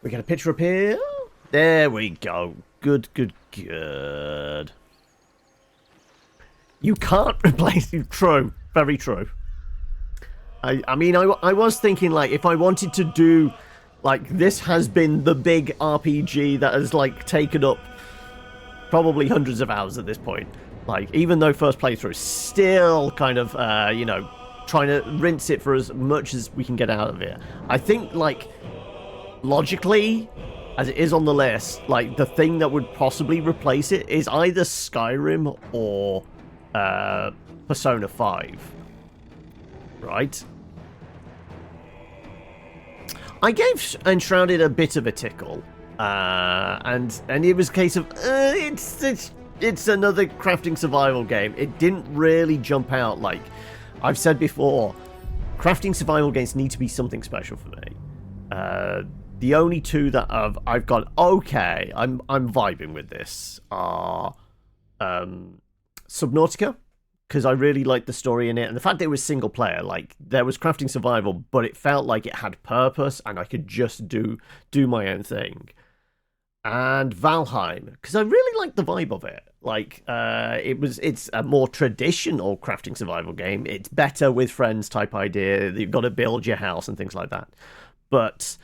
We get a picture up here. There we go. Good, good, good. You can't replace you. True. Very true. I mean, I was thinking, like, if I wanted to do, like, this has been the big RPG that has, like, taken up probably hundreds of hours at this point. Like, even though first playthrough, still kind of, you know, trying to rinse it for as much as we can get out of it. I think, like, logically, as it is on the list, like, the thing that would possibly replace it is either Skyrim or Persona 5. Right? I gave Enshrouded a bit of a tickle, and it was a case of it's another crafting survival game. It didn't really jump out. Like I've said before, crafting survival games need to be something special for me. The only two that I've got okay, I'm vibing with this are Subnautica, because I really liked the story in it, and the fact that it was single player, like, there was crafting survival, but it felt like it had purpose, and I could just do my own thing. And Valheim, because I really liked the vibe of it. Like, it's a more traditional crafting survival game. It's better with friends type idea. You've got to build your house and things like that. But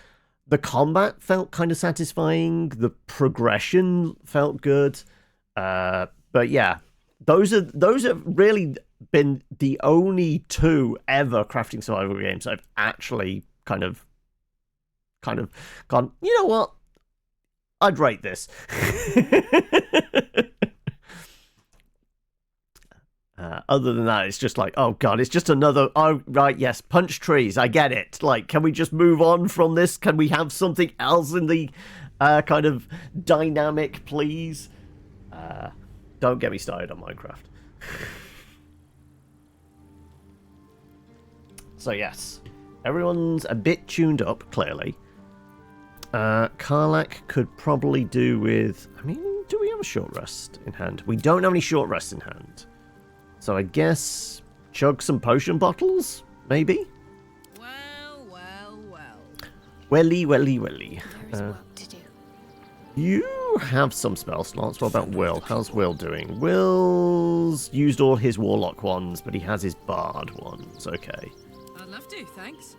the combat felt kind of satisfying. The progression felt good. But yeah. Those have really been the only two ever crafting survival games I've actually kind of gone, you know what? I'd rate this. Other than that, it's just like, oh god, it's just another, oh right, yes, punch trees, I get it. Like, can we just move on from this? Can we have something else in the kind of dynamic, please? Don't get me started on Minecraft. So yes, everyone's a bit tuned up, clearly. Karlak could probably do with... I mean, do we have a short rest in hand? We don't have any short rests in hand. So I guess chug some potion bottles, maybe? Well, well, well. Welly, welly, welly. There's work to do. You have some spell slots. What about Will? How's Will doing? Will's used all his warlock ones, but he has his bard ones. Okay. I'd love to, thanks.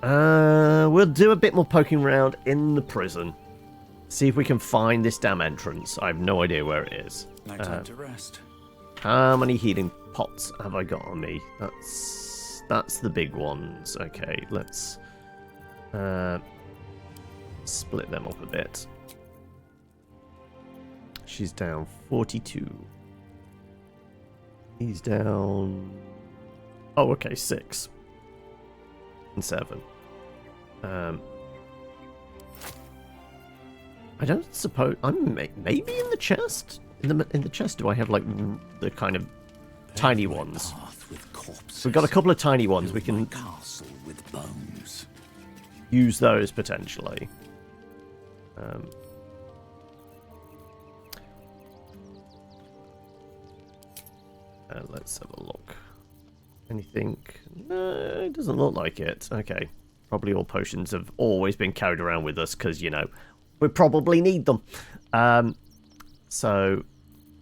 We'll do a bit more poking around in the prison. See if we can find this damn entrance. I have no idea where it is. No time to rest. How many healing pots have I got on me? That's the big ones. Okay, let's split them up a bit. She's down 42. He's down... Oh, okay, 6. And 7. I don't suppose... I'm maybe in the chest? In the chest, do I have, like, the kind of tiny ones? We've got a couple of tiny ones. We can castle with bones. Use those, potentially. Let's have a look. Anything? No, it doesn't look like it. Okay. Probably all potions have always been carried around with us because, you know, we probably need them. So,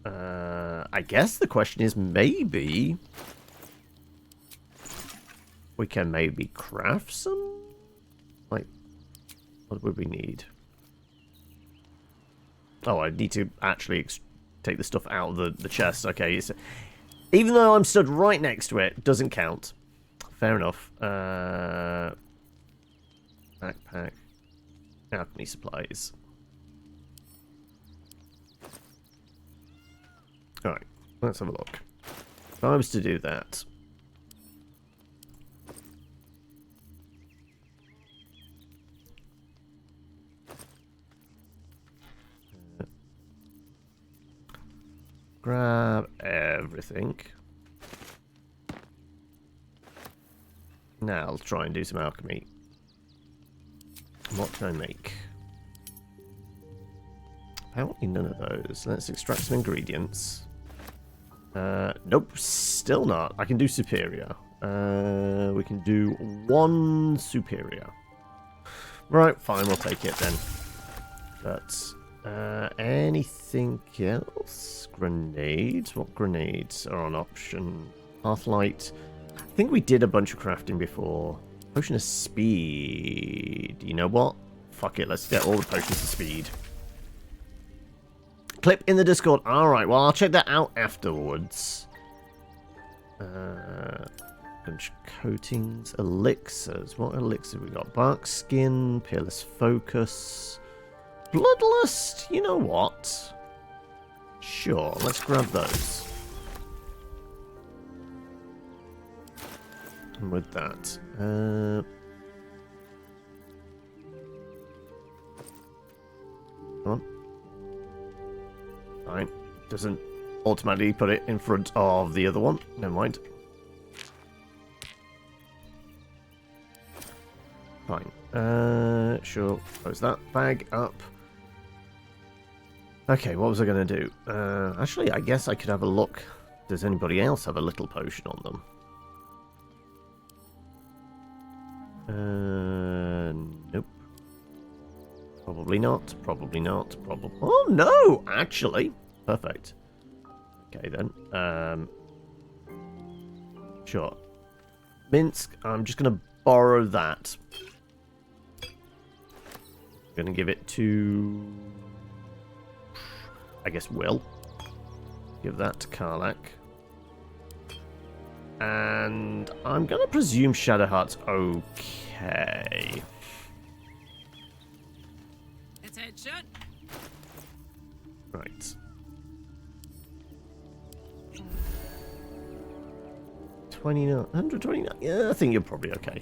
I guess the question is maybe we can maybe craft some? Like, what would we need? Oh, I need to actually take the stuff out of the chest. Okay, even though I'm stood right next to it, doesn't count. Fair enough. Backpack. Alchemy supplies. Alright, let's have a look. If I was to do that... grab everything. Now I'll try and do some alchemy. What can I make? Apparently none of those. Let's extract some ingredients. Nope, still not. I can do superior. We can do 1 superior. Right, fine, we'll take it then. But, anything else? Grenades? What grenades are on option? Pathlight. I think we did a bunch of crafting before. Potion of speed. You know what? Fuck it, let's get all the potions of speed. Clip in the Discord. Alright, well, I'll check that out afterwards. Bunch of coatings. Elixirs. What elixir we got? Bark skin, peerless focus. Bloodlust? You know what? Sure, let's grab those. And with that, come on. Fine. Doesn't automatically put it in front of the other one. Never mind. Fine. Sure. Close that bag up. Okay, what was I going to do? Actually, I guess I could have a look. Does anybody else have a little potion on them? Nope. Probably not. Probably not. Probably. Oh no! Actually, perfect. Okay then. Sure. Minsk. I'm just gonna borrow that. Gonna give it to. I guess Will. Give that to Karlak. And I'm going to presume Shadowheart's okay. Attention. Right. 29, 129. Yeah, I think you're probably okay.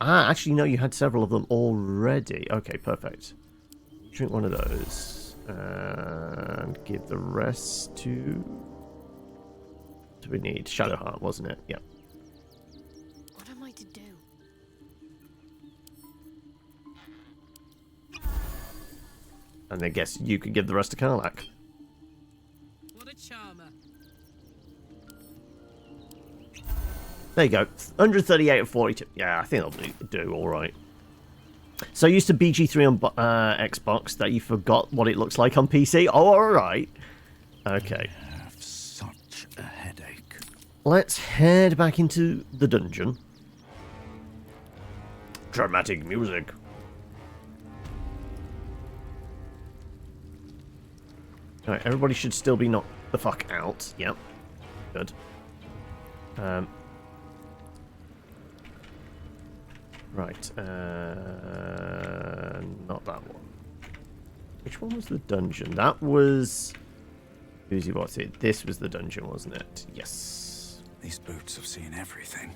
Actually, no, you had several of them already. Okay, perfect. Drink one of those. And give the rest to... do we need? Shadowheart, wasn't it? Yep. What am I to do? And I guess you could give the rest to Karlak. What a charmer. There you go. 138 and 42. Yeah, I think that'll do all right. So used to BG3 on Xbox that you forgot what it looks like on PC? Oh, all right. Okay. I have such a headache. Let's head back into the dungeon. Dramatic music. Alright, everybody should still be knocked the fuck out. Yep. Good. Right. Not that one. Which one was the dungeon? That was... Who's what's it? This was the dungeon, wasn't it? Yes. These boots have seen everything.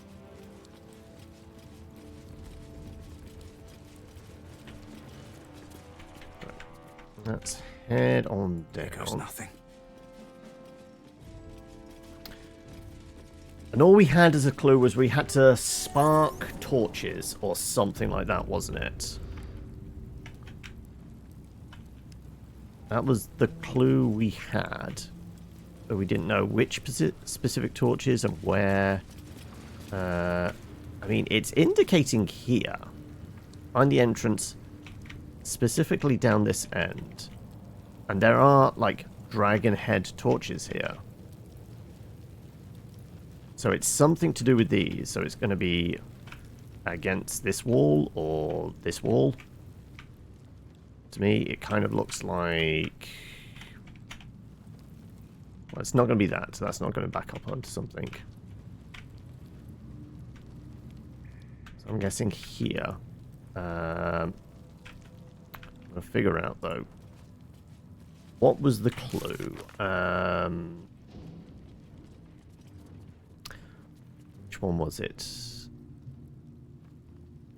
Right. Let's head on down. There goes nothing. And all we had as a clue was we had to spark torches or something like that, wasn't it? That was the clue we had. But we didn't know which specific torches and where. I mean, it's indicating here. Find the entrance specifically down this end. And there are, like, dragon head torches here. So it's something to do with these. So it's going to be against this wall or this wall. To me, it kind of looks like... Well, it's not going to be that. So that's not going to back up onto something. So I'm guessing here. I'm going to figure out, though. What was the clue? Which one was it?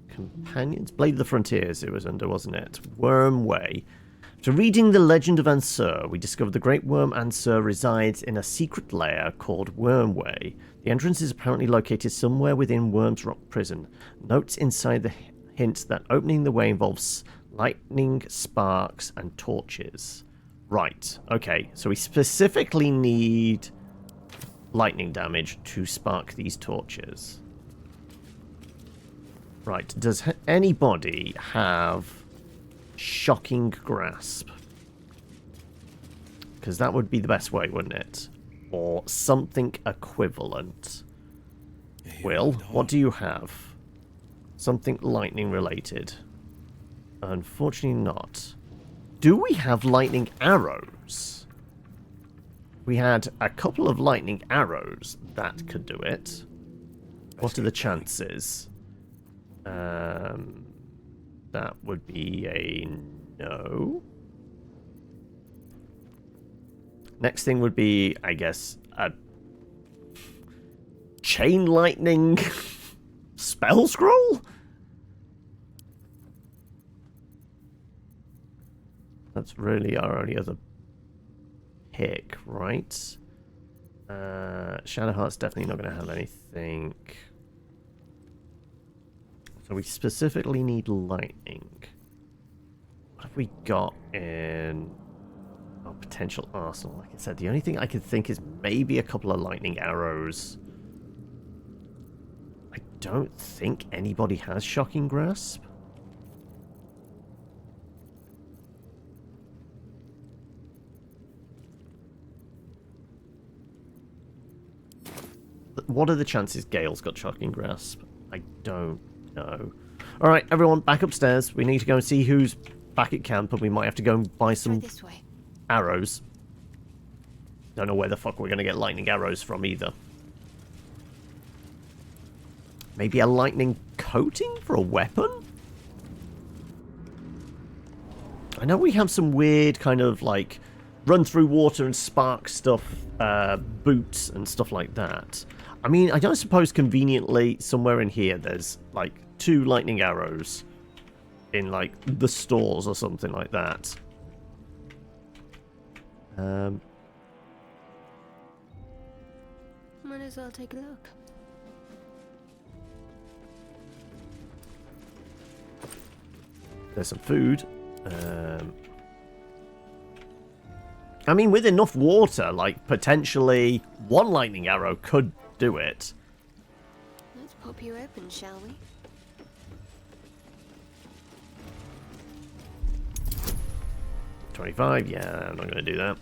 Companions? Blade of the Frontiers it was under, wasn't it? Worm Way. After reading the legend of Ansur, we discovered the great worm Ansur resides in a secret lair called Worm Way. The entrance is apparently located somewhere within Worm's Rock Prison. Notes inside the hint that opening the way involves lightning, sparks, and torches. Right, okay, so we specifically need lightning damage to spark these torches. Right, does anybody have Shocking Grasp? Because that would be the best way, wouldn't it? Or something equivalent. Will, what do you have? Something lightning related. Unfortunately not. Do we have lightning arrows? We had a couple of lightning arrows that could do it. What are the chances? That would be a no. Next thing would be, I guess, a chain lightning spell scroll? That's really our only other pick, right? Shadowheart's definitely not going to have anything. So we specifically need lightning. What have we got in our potential arsenal? Like I said, the only thing I could think is maybe a couple of lightning arrows. I don't think anybody has Shocking Grasp. What are the chances Gale's got Shocking Grasp? I don't know. Alright, everyone, back upstairs. We need to go and see who's back at camp, and we might have to go and buy some arrows. Don't know where the fuck we're going to get lightning arrows from either. Maybe a lightning coating for a weapon? I know we have some weird kind of like run through water and spark stuff, boots and stuff like that. I mean, I don't suppose conveniently somewhere in here there's like 2 lightning arrows in like the stores or something like that. Might as well take a look. There's some food. I mean, with enough water, like potentially 1 lightning arrow could do it. Let's pop you open, shall we? $25, yeah, I'm not going to do that.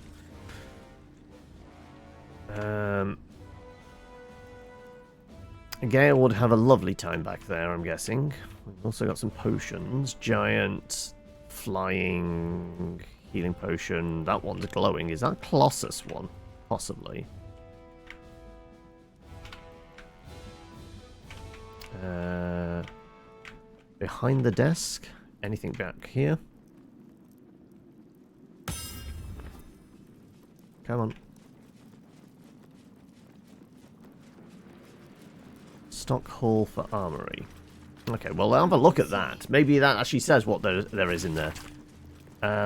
Gale would have a lovely time back there, I'm guessing. We've also got some potions. Giant, flying, healing potion. That one's glowing. Is that Colossus one? Possibly. Behind the desk. Anything back here? Come on. Stock hall for armory. Okay, well, I'll have a look at that. Maybe that actually says what there is in there.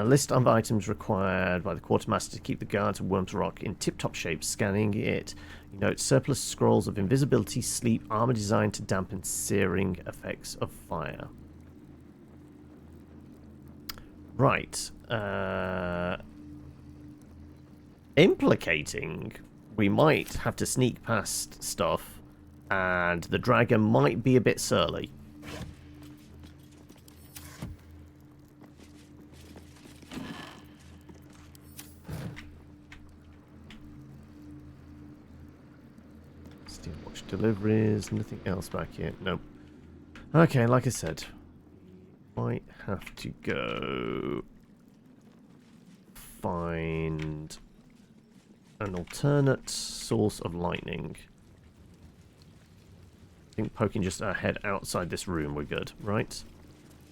List of items required by the quartermaster to keep the guards of Worm's Rock in tip-top shape. Scanning it, you note surplus scrolls of invisibility, sleep, armor designed to dampen searing effects of fire. Right. Implicating we might have to sneak past stuff, and the dragon might be a bit surly. Steel watch deliveries, nothing else back here. Nope. Okay, like I said, might have to go find an alternate source of lightning. I think poking just our head outside this room, we're good, right?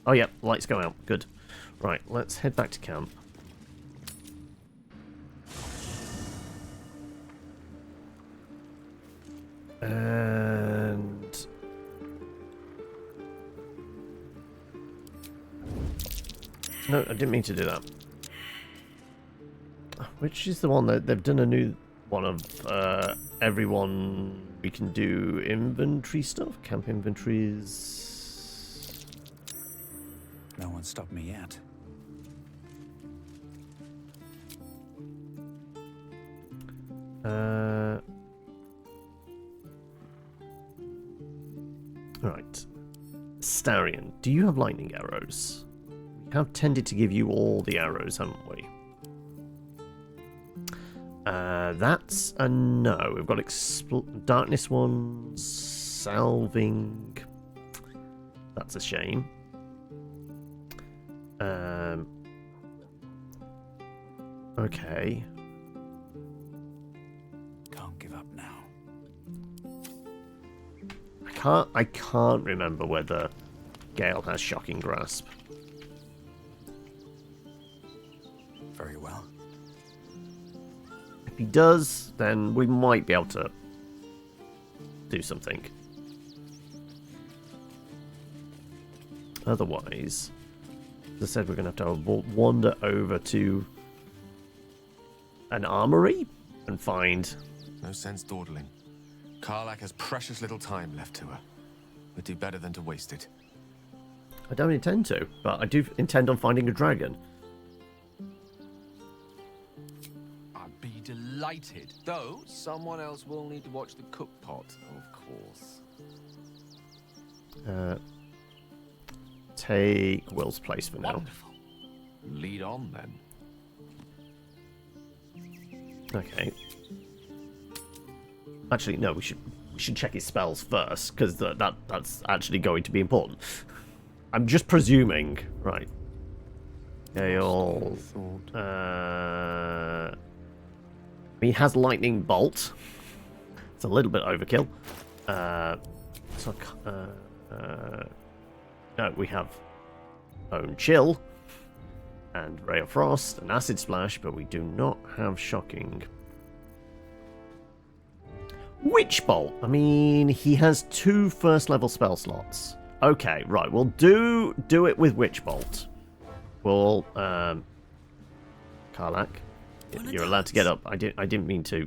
Oh, yeah, lights go out. Good. Right, let's head back to camp. And... no, I didn't mean to do that. Which is the one that they've done a new one of everyone we can do inventory stuff? Camp inventories. No one stopped me yet. Right. Astarion, do you have lightning arrows? We have tended to give you all the arrows, haven't we? That's a no. We've got darkness ones, salving. That's a shame. Okay. Can't give up now. I can't remember whether Gale has shocking grasp. Very well. If he does, then we might be able to do something. Otherwise, as I said, we're going to have to wander over to an armory and find... No sense dawdling. Karlach has precious little time left to her. We'd do better than to waste it. I don't intend to, but I do intend on finding a dragon. I'd be delighted. Though, someone else will need to watch the cook pot, of course. Take Will's place for now. Wonderful. Lead on, then. Okay. Actually, no, we should check his spells first, because that's actually going to be important. I'm just presuming. Right. Gale. He has lightning bolt. It's a little bit overkill. No, we have Bone Chill and Ray of Frost and Acid Splash, but we do not have Shocking. Witch Bolt. I mean, he has 2 first-level spell slots. Okay, right. We'll do it with Witch Bolt. We'll Karlach, you're allowed to get up. I didn't mean to.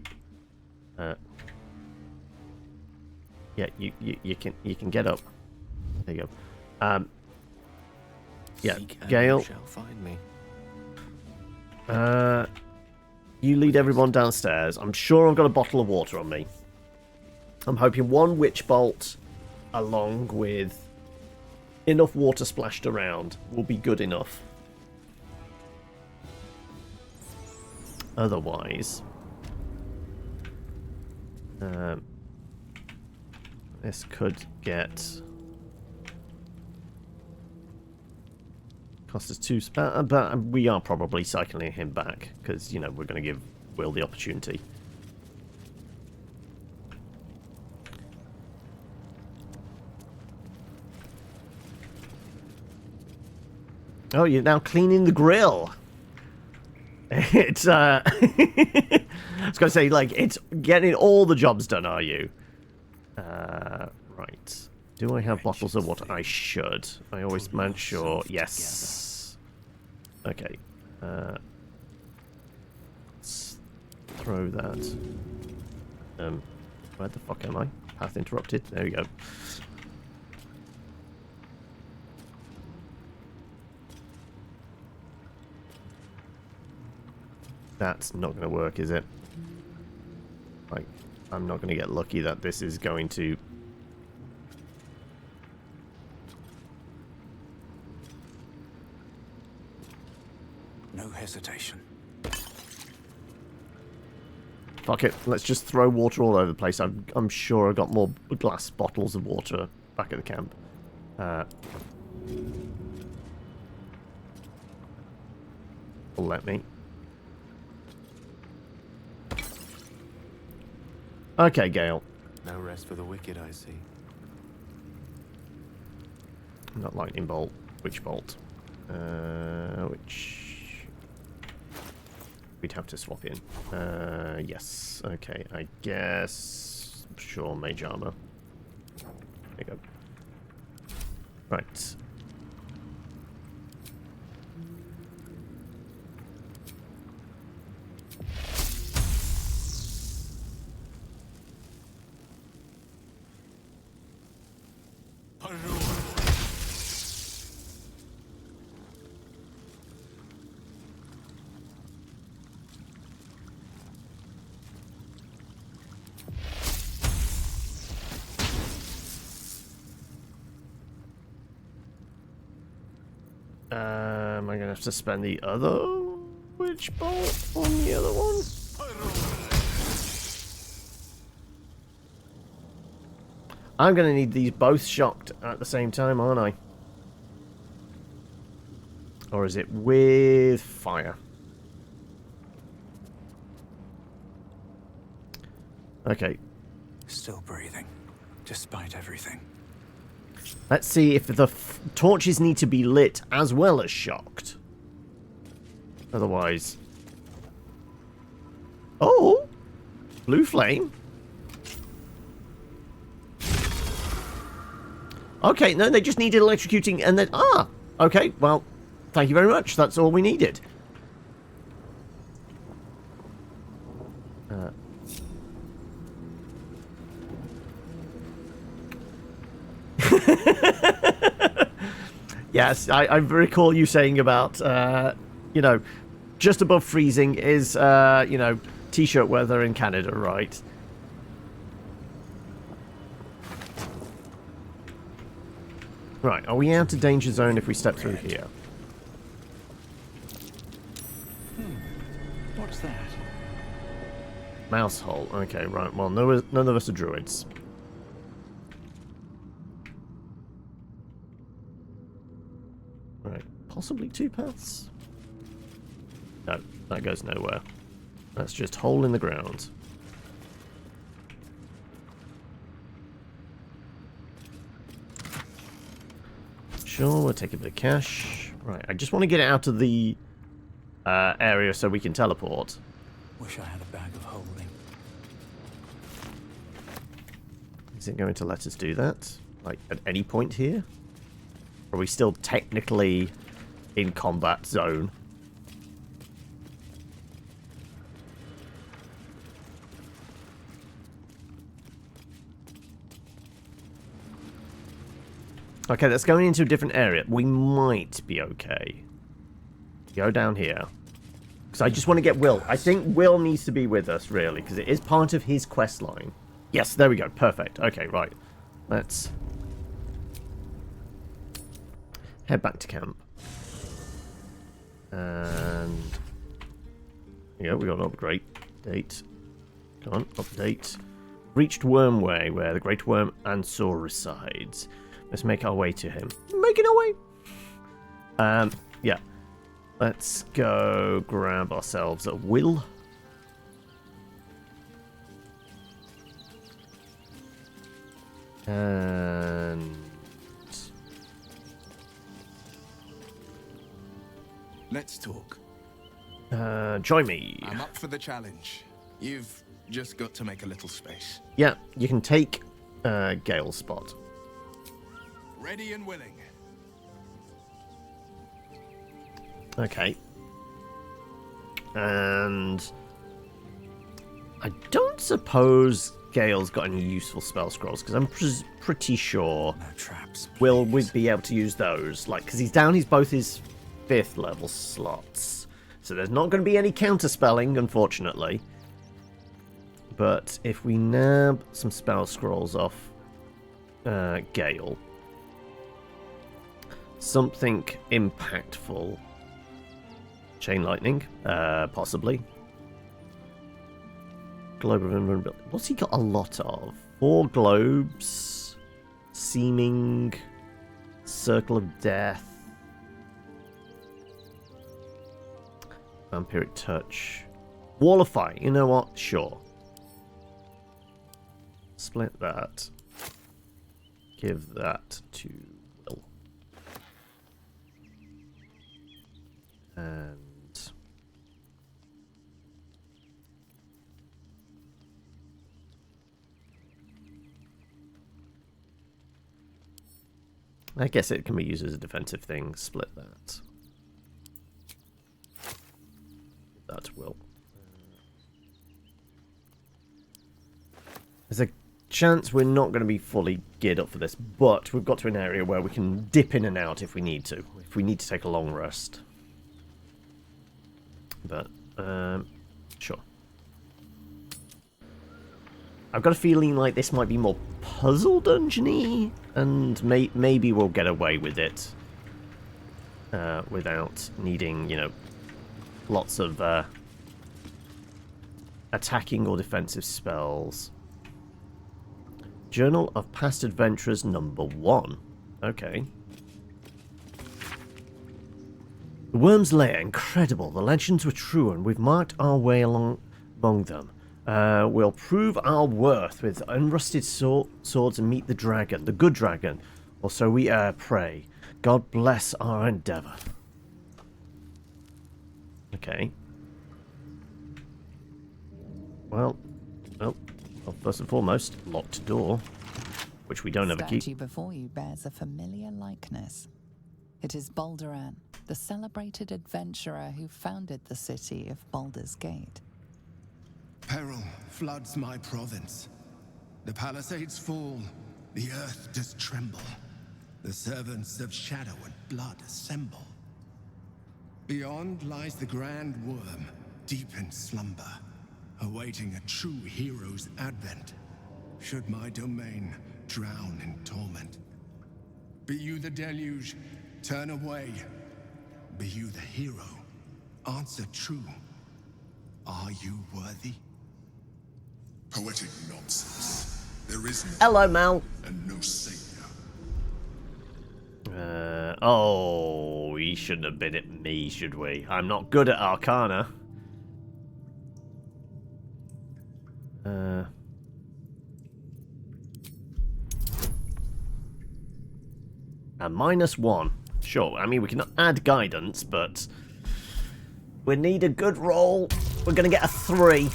Yeah, you can get up. There you go. Yeah, Gale. You shall find me. You lead everyone downstairs. I'm sure I've got a bottle of water on me. I'm hoping 1 Witch Bolt, along with enough water splashed around, will be good enough. Otherwise, this could get cost us 2 but we are probably cycling him back because, you know, we're going to give Will the opportunity. Oh, you're now cleaning the grill. It's I was going to say, like, it's getting all the jobs done, are you? Right. Do I have bottles of water? I should. I always make sure. Yes. Okay. Let's throw that. Where the fuck am I? Path interrupted. There we go. That's not going to work, is it? Like, I'm not going to get lucky that this is going to... No hesitation. Fuck it. Let's just throw water all over the place. I'm sure I got more glass bottles of water back at the camp. Let me. Okay, Gale. No rest for the wicked, I see. Not lightning bolt. Witch bolt. Which we'd have to swap in. Yes. Okay. I guess. Sure. Mage armor. There you go. Right. Am I going to have to spend the other witch bolt on the other one? I'm going to need these both shocked at the same time, aren't I? Or is it with fire? Okay. Still breathing, despite everything. Let's see if the torches need to be lit as well as shocked. Otherwise... Oh! Blue flame. Okay, no, they just needed electrocuting and then... Ah! Okay, well, thank you very much. That's all we needed. Yes, I recall you saying about, you know, just above freezing is, you know, t-shirt weather in Canada, right? Right, are we out of danger zone if we step through here? What's that? Mouse hole. Okay, right. Well, none of us are druids. Right. Possibly two paths? No, that goes nowhere. That's just hole in the ground. Sure, we'll take a bit of cash. Right, I just want to get it out of the area so we can teleport. Wish I had a bag of holding. Is it going to let us do that? Like, at any point here? Are we still technically in combat zone? Okay, that's going into a different area. We might be okay. Go down here. Because I just want to get Will. I think Will needs to be with us, really, because it is part of his quest line. Yes, there we go. Perfect. Okay, right. Let's head back to camp. And yeah, we got an upgrade. Date. Come on, update. Reached Wormway, where the Great Worm Ansor resides. Let's make our way to him. Making our way! Yeah. Let's go grab ourselves a Will. And... Let's talk. join me. I'm up for the challenge. You've just got to make a little space. Yeah, you can take Gale's spot. Ready and willing. Okay. And I don't suppose Gale's got any useful spell scrolls, because I'm pretty sure No traps. Will would be able to use those, like, because he's down both his 5th level slots. So there's not going to be any counter spelling, unfortunately. But if we nab some spell scrolls off Gale, something impactful. Chain lightning, possibly. Globe of invulnerability. What's he got a lot of? 4 globes. Seeming. Circle of death. Vampiric touch. Wall of fire. You know what? Sure. Split that. Give that to Will. And I guess it can be used as a defensive thing. Split that. That will. There's a chance we're not going to be fully geared up for this, but we've got to an area where we can dip in and out if we need to. If we need to take a long rest. But, sure. I've got a feeling like this might be more puzzle dungeon-y, and maybe we'll get away with it. without needing, you know, lots of attacking or defensive spells. Journal of Past Adventurers #1. Okay. The Worm's Lair, incredible. The legends were true, and we've marked our way along among them. We'll prove our worth with unrusted swords and meet the dragon, the good dragon, or so we pray. God bless our endeavour. Okay. Well, first and foremost, locked door, which we don't have a key. The statue before you bears a familiar likeness. It is Baldur, the celebrated adventurer who founded the city of Baldur's Gate. Peril floods my province. The palisades fall, the earth does tremble. The servants of shadow and blood assemble. Beyond lies the grand worm, deep in slumber, awaiting a true hero's advent. Should my domain drown in torment. Be you the deluge, turn away. Be you the hero, answer true. Are you worthy? Poetic nonsense. There is no Hello, Mal. and no savior. Oh, we shouldn't have been at me, should we? I'm not good at Arcana. A -1. Sure, I mean, we can add guidance, but we need a good roll. We're going to get a 3.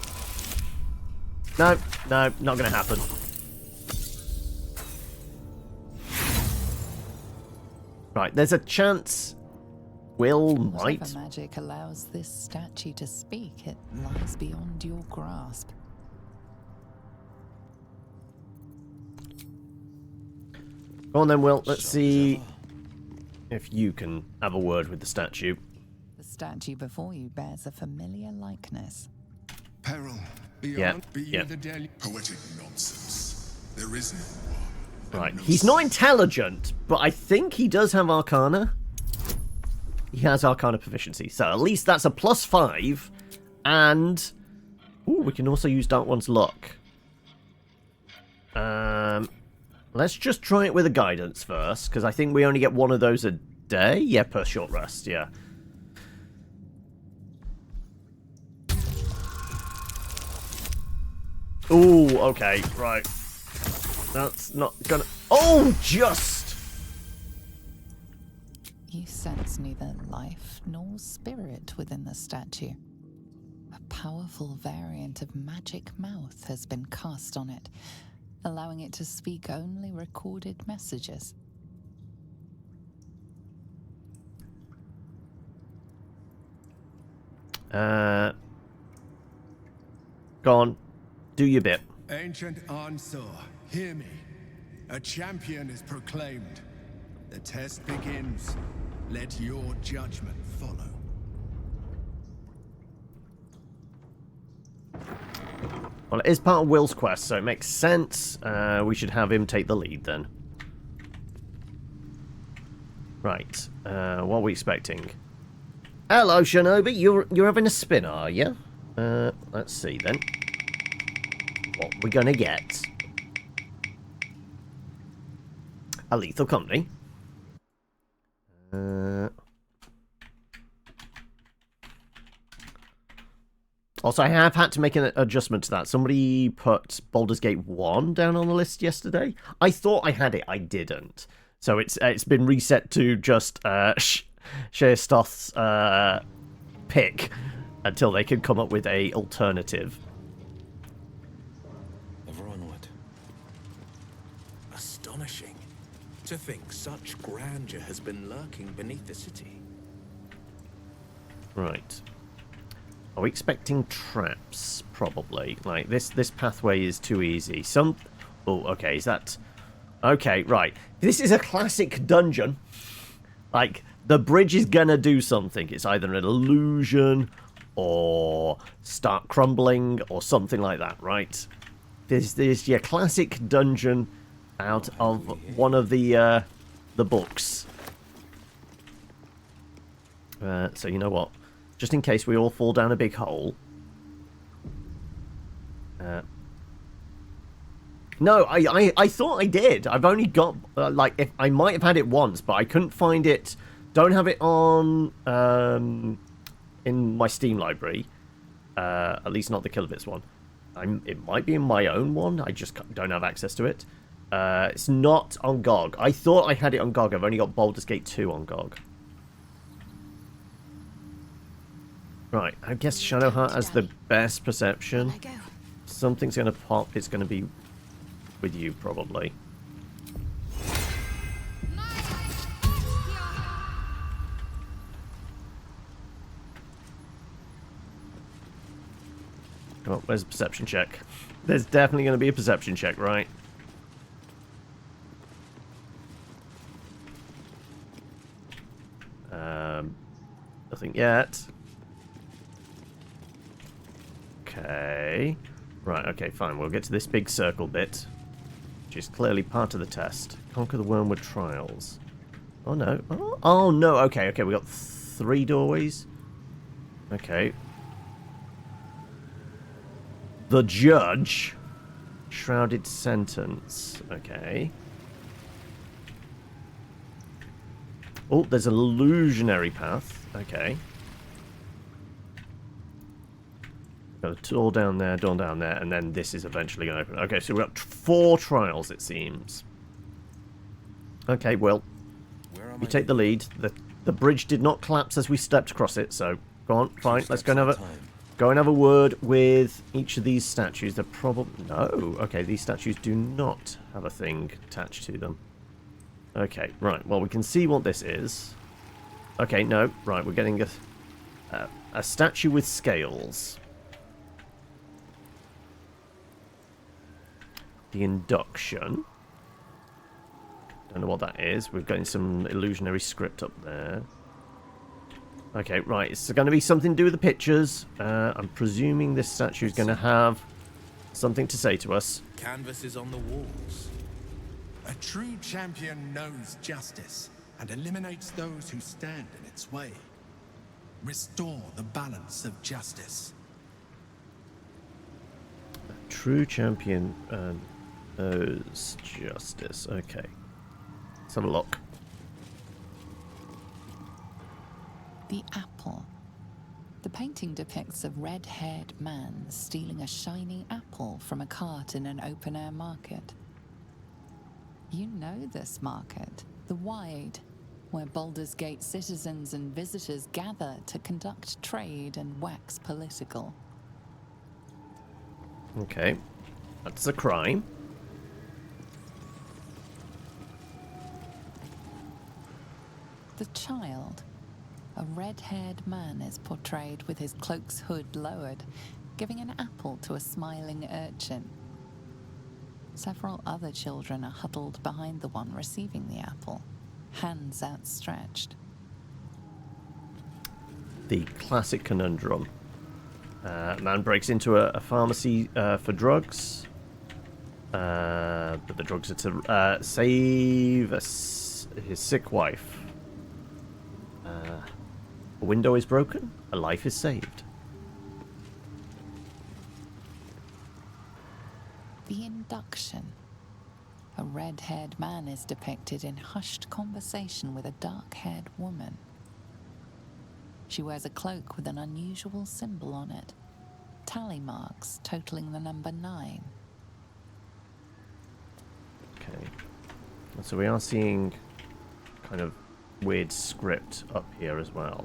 No, not going to happen. Right, there's a chance Will might. Whatever magic allows this statue to speak, it lies beyond your grasp. Go on then, Will. Let's see if you can have a word with the statue. The statue before you bears a familiar likeness. Peril beyond, be you yeah. the deluge. Poetic nonsense. There is no one. and Right, no he's not savior. intelligent, but I think he does have Arcana. He has Arcana proficiency, so at least that's a +5. And ooh, we can also use Dark One's luck. Let's just try it with a guidance first, because I think we only get one of those a day. Yeah, per short rest. Yeah. Ooh, okay, right. That's not gonna. Oh, just. You sense neither life nor spirit within the statue. A powerful variant of magic mouth has been cast on it, allowing it to speak only recorded messages. Go on, do your bit. Ancient Ansar, hear me. A champion is proclaimed. The test begins. Let your judgment follow. Well, it is part of Will's quest, so it makes sense. We should have him take the lead then. Right. What are we expecting? Hello, Shinobi. You're having a spin, are you? Let's see then. What we're gonna get? A lethal company. Also, I have had to make an adjustment to that. Somebody put Baldur's Gate 1 down on the list yesterday. I thought I had it. I didn't. So it's been reset to just Sheerstoth's pick until they can come up with a alternative. Ever onward. Astonishing. To think such grandeur has been lurking beneath the city. Right. Are we expecting traps? Probably. Like, this pathway is too easy. Oh, okay, is that... Okay, right. This is a classic dungeon. Like, the bridge is gonna do something. It's either an illusion, or start crumbling, or something like that, right? This is your classic dungeon out of one of the books. So you know what? Just in case we all fall down a big hole. No, I thought I did. I've only got like if I might have had it once, but I couldn't find it. Don't have it on in my Steam library. At least not the Kilobits one. It might be in my own one. I just don't have access to it. It's not on GOG. I thought I had it on GOG. I've only got Baldur's Gate 2 on GOG. Right, I guess Shadowheart has the best perception. Something's going to pop. It's going to be with you, probably. Come on, where's the perception check? There's definitely going to be a perception check, right? Nothing yet. Okay. Right, okay, fine. We'll get to this big circle bit, which is clearly part of the test. Conquer the Wormwood Trials. Oh, no. Oh no. Okay, okay. We got 3 doorways. Okay. The Judge. Shrouded Sentence. Okay. Oh, there's an illusionary path. Okay. Got a door down there, and then this is eventually going to open. Okay, so we've got 4 trials, it seems. Okay, well, you take the lead. The bridge did not collapse as we stepped across it, so go on, fine. Let's go and have a word with each of these statues. They're probably... No, okay, these statues do not have a thing attached to them. Okay, right, well, we can see what this is. Okay, no, right, we're getting a statue with scales. The induction. Don't know what that is. We're getting some illusionary script up there. Okay, right. It's going to be something to do with the pictures. I'm presuming this statue is going to have something to say to us. Canvases on the walls. A true champion knows justice and eliminates those who stand in its way. Restore the balance of justice. A true champion knows justice. Okay. Let's have a look. The apple. The painting depicts a red-haired man stealing a shiny apple from a cart in an open-air market. You know this market, the Wide, where Baldur's Gate citizens and visitors gather to conduct trade and wax political. Okay. That's a crime. The child. A red-haired man is portrayed with his cloak's hood lowered, giving an apple to a smiling urchin. Several other children are huddled behind the one receiving the apple, hands outstretched. The classic conundrum. Man breaks into a pharmacy for drugs. But the drugs are to save his sick wife. A window is broken. A life is saved. The induction. A red-haired man is depicted in hushed conversation with a dark-haired woman. She wears a cloak with an unusual symbol on it. Tally marks totaling the number 9. Okay. So we are seeing kind of weird script up here as well.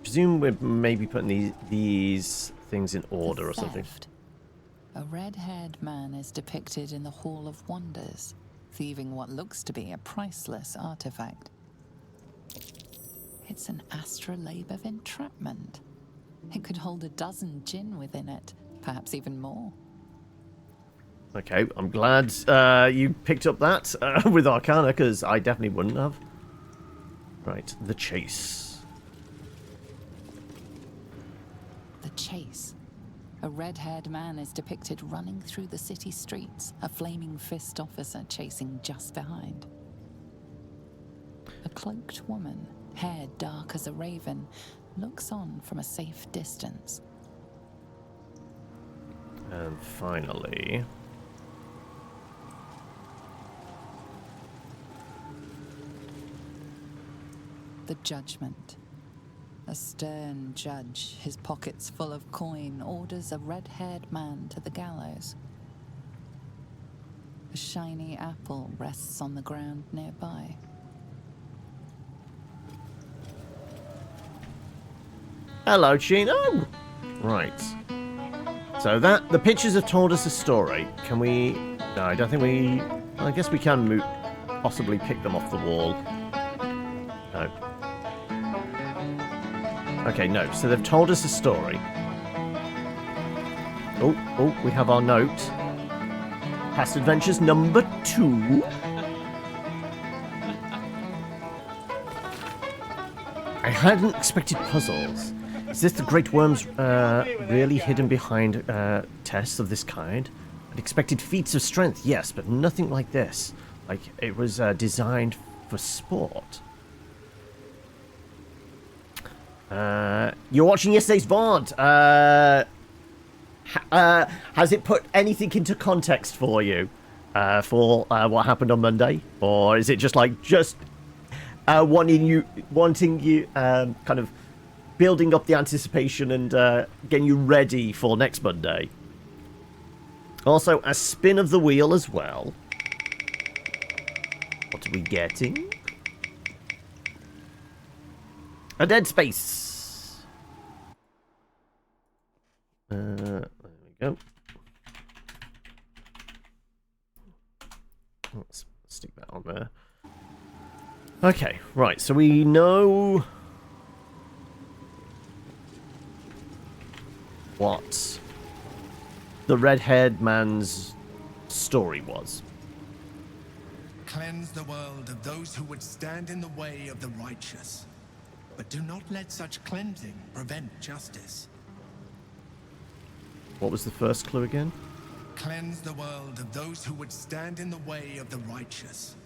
Presume we're maybe putting these things in order or something. A red-haired man is depicted in the Hall of Wonders, thieving what looks to be a priceless artifact. It's an astrolabe of entrapment. It could hold a dozen djinn within it, perhaps even more. Okay, I'm glad you picked up that with Arcana, because I definitely wouldn't have. Right, the chase. The chase. A red-haired man is depicted running through the city streets, a flaming fist officer chasing just behind. A cloaked woman, hair dark as a raven, looks on from a safe distance. And finally... The judgment. A stern judge, his pockets full of coin, orders a red-haired man to the gallows. A shiny apple rests on the ground nearby. Hello, Chino! Right. So the pictures have told us a story. Can we... No, I don't think we... I guess we can possibly pick them off the wall. No. Okay, no. So they've told us a story. Oh, we have our note. Past Adventures number 2. I hadn't expected puzzles. Is this the great worms really hidden behind tests of this kind? I'd expected feats of strength, yes, but nothing like this. Like it was designed for sport. You're watching yesterday's VOD. Has it put anything into context for you for what happened on Monday, or is it just like wanting you kind of building up the anticipation and getting you ready for next Monday? Also, a spin of the wheel as well. What are we getting? A dead space. There we go. Let's stick that on there. Okay, right, so we know what the red-haired man's story was. Cleanse the world of those who would stand in the way of the righteous. But do not let such cleansing prevent justice. What was the first clue again? Cleanse the world of those who would stand in the way of the righteous.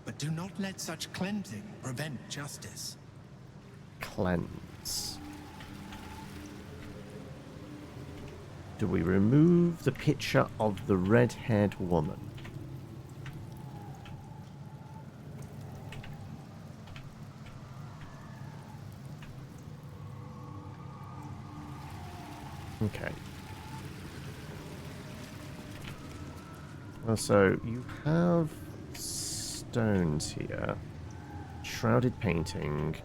But do not let such cleansing prevent justice. Cleanse. Do we remove the picture of the red-haired woman? Okay. So you have stones here. Shrouded painting.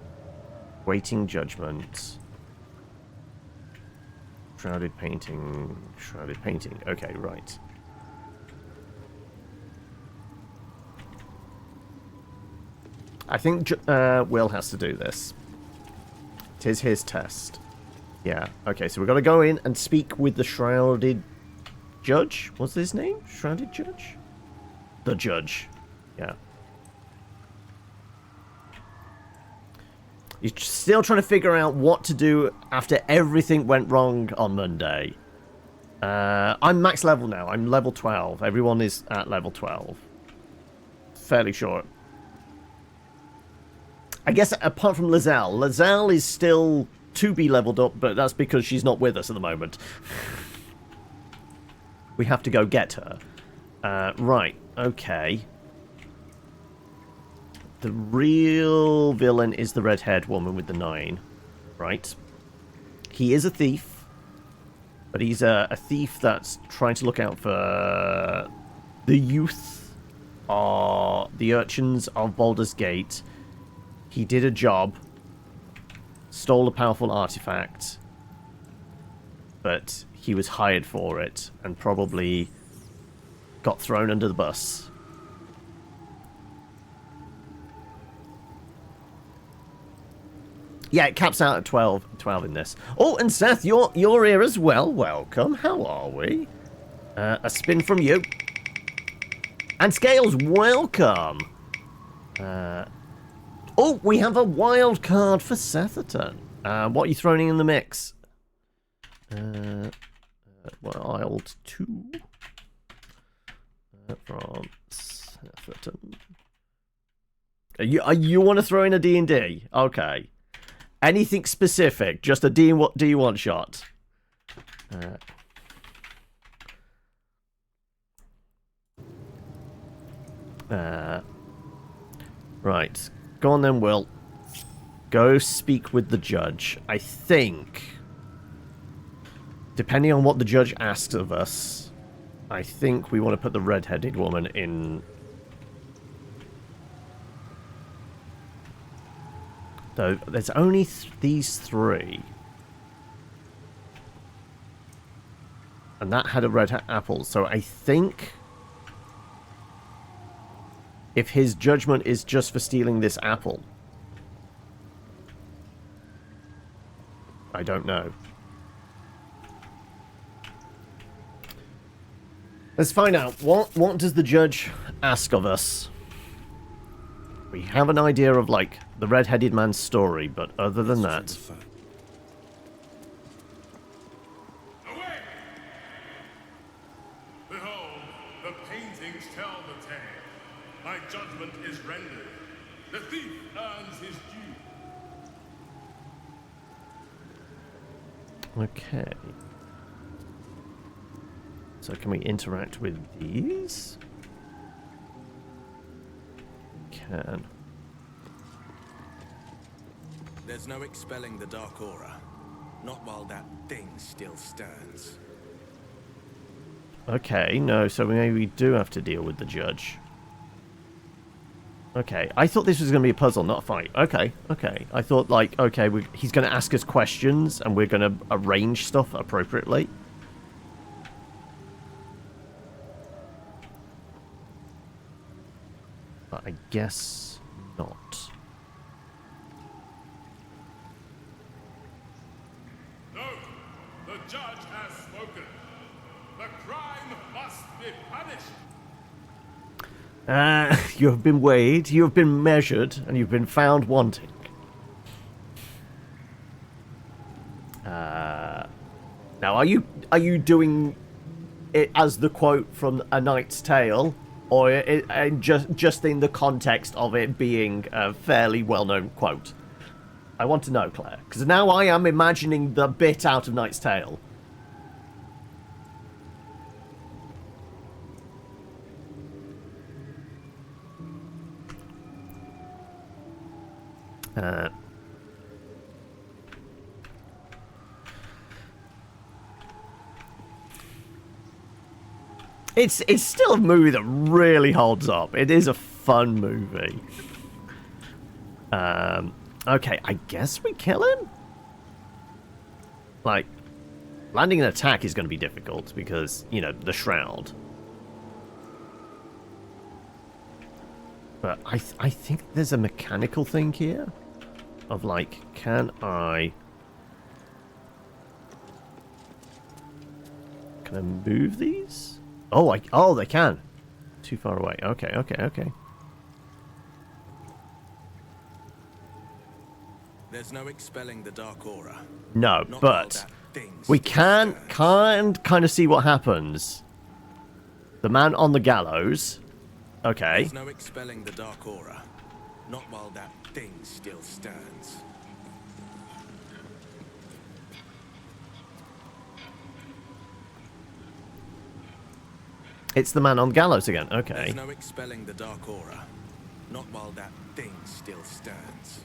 Waiting judgment. Shrouded painting. Shrouded painting. Okay, right. I think Will has to do this. Tis his test. Yeah, okay, so we've got to go in and speak with the Shrouded Judge. What's his name? Shrouded Judge? The Judge. Yeah. He's still trying to figure out what to do after everything went wrong on Monday. I'm max level now. I'm level 12. Everyone is at level 12. Fairly sure. I guess apart from Lizelle. Lizelle is still to be leveled up, but that's because she's not with us at the moment. We have to go get her. Right, okay. The real villain is the red-haired woman with the 9. Right. He is a thief, but he's a thief that's trying to look out for the youth or the urchins of Baldur's Gate. He did a job, stole a powerful artifact, but he was hired for it and probably got thrown under the bus. Yeah, it caps out at 12 in this. Oh, and Seth, you're here as well. Welcome. How are we? A spin from you. And Scales, welcome. Oh, we have a wild card for Setherton. What are you throwing in the mix? Wild 2. France. Atherton. You want to throw in a D&D? Okay. Anything specific? Just a D1 shot. Right. Go on then, Will. Go speak with the judge. I think, depending on what the judge asks of us, I think we want to put the red-headed woman in. Though there's only these 3. And that had a red apple, so I think if his judgment is just for stealing this apple, I don't know. Let's find out. What does the judge ask of us? We have an idea of, like, the red-headed man's story, but other than that... Away! Behold, the paintings tell the tale. My judgment is rendered. The thief earns his due. Okay. So can we interact with these? Can. There's no expelling the dark aura. Not while that thing still stands. Okay, no, so maybe we do have to deal with the judge. Okay, I thought this was going to be a puzzle, not a fight. Okay, okay. I thought, like, okay, he's going to ask us questions and we're going to arrange stuff appropriately. But I guess not. No, the judge has spoken. The crime must be punished. You have been weighed, you have been measured, and you've been found wanting. Now, are you doing it as the quote from A Knight's Tale, or just in the context of it being a fairly well-known quote? I want to know, Claire, because now I am imagining the bit out of Knight's Tale. It's still a movie that really holds up. It is a fun movie. Okay, I guess we kill him? Like, landing an attack is going to be difficult because, you know, the shroud. But I think there's a mechanical thing here. Of, like, can I move these? Oh, they can. Too far away. Okay. There's no expelling the dark aura. No, Not but while that we thing can stands. kind of see what happens. The man on the gallows. Okay. There's no expelling the dark aura. Not while that thing still stands. It's the man on the gallows again. Okay. There's no expelling the dark aura. Not while that thing still stands.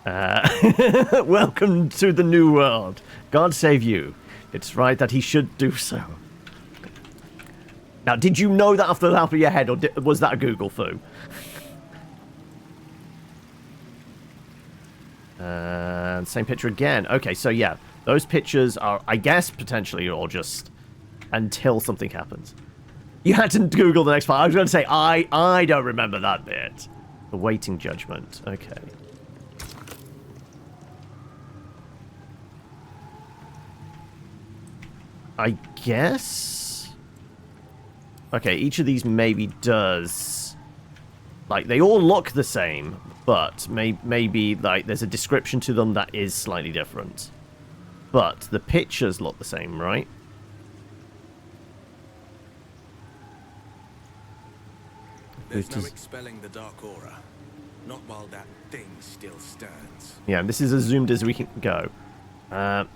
Welcome to the new world. God save you. It's right that he should do so. Now, did you know that off the top of your head, or was that a Google foo? Same picture again. Okay, so yeah, those pictures are, I guess, potentially, or just until something happens. You had to Google the next part. I was going to say, I don't remember that bit. The waiting judgment. Okay. I guess... Okay, each of these maybe does... Like, they all look the same, but maybe, like, there's a description to them that is slightly different. but the pictures look the same, right? There's no expelling the dark aura. Not while that thing still stands. Yeah, this is as zoomed as we can go. I'm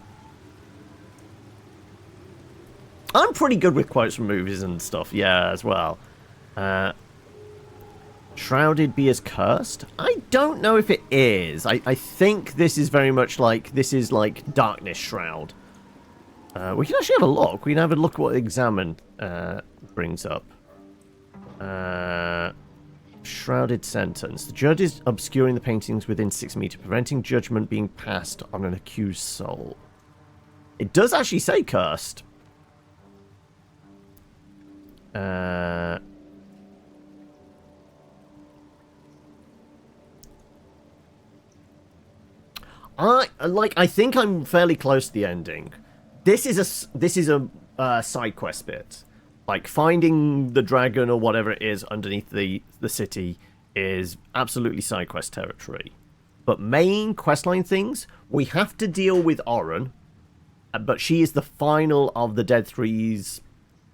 pretty good with quotes from movies and stuff, yeah, as well. Shrouded be as cursed? I don't know if it is. I think this is very much like, this is like Darkness Shroud. We can actually have a look. We can have a look at what Examine brings up. Shrouded sentence. The judge is obscuring the paintings within 6 meters, preventing judgment being passed on an accused soul. It does actually say cursed. I think I'm fairly close to the ending. This is a side quest bit. Like, finding the dragon or whatever it is underneath the city is absolutely side quest territory. But main questline things, we have to deal with Oren, but she is the final of the Dead Three's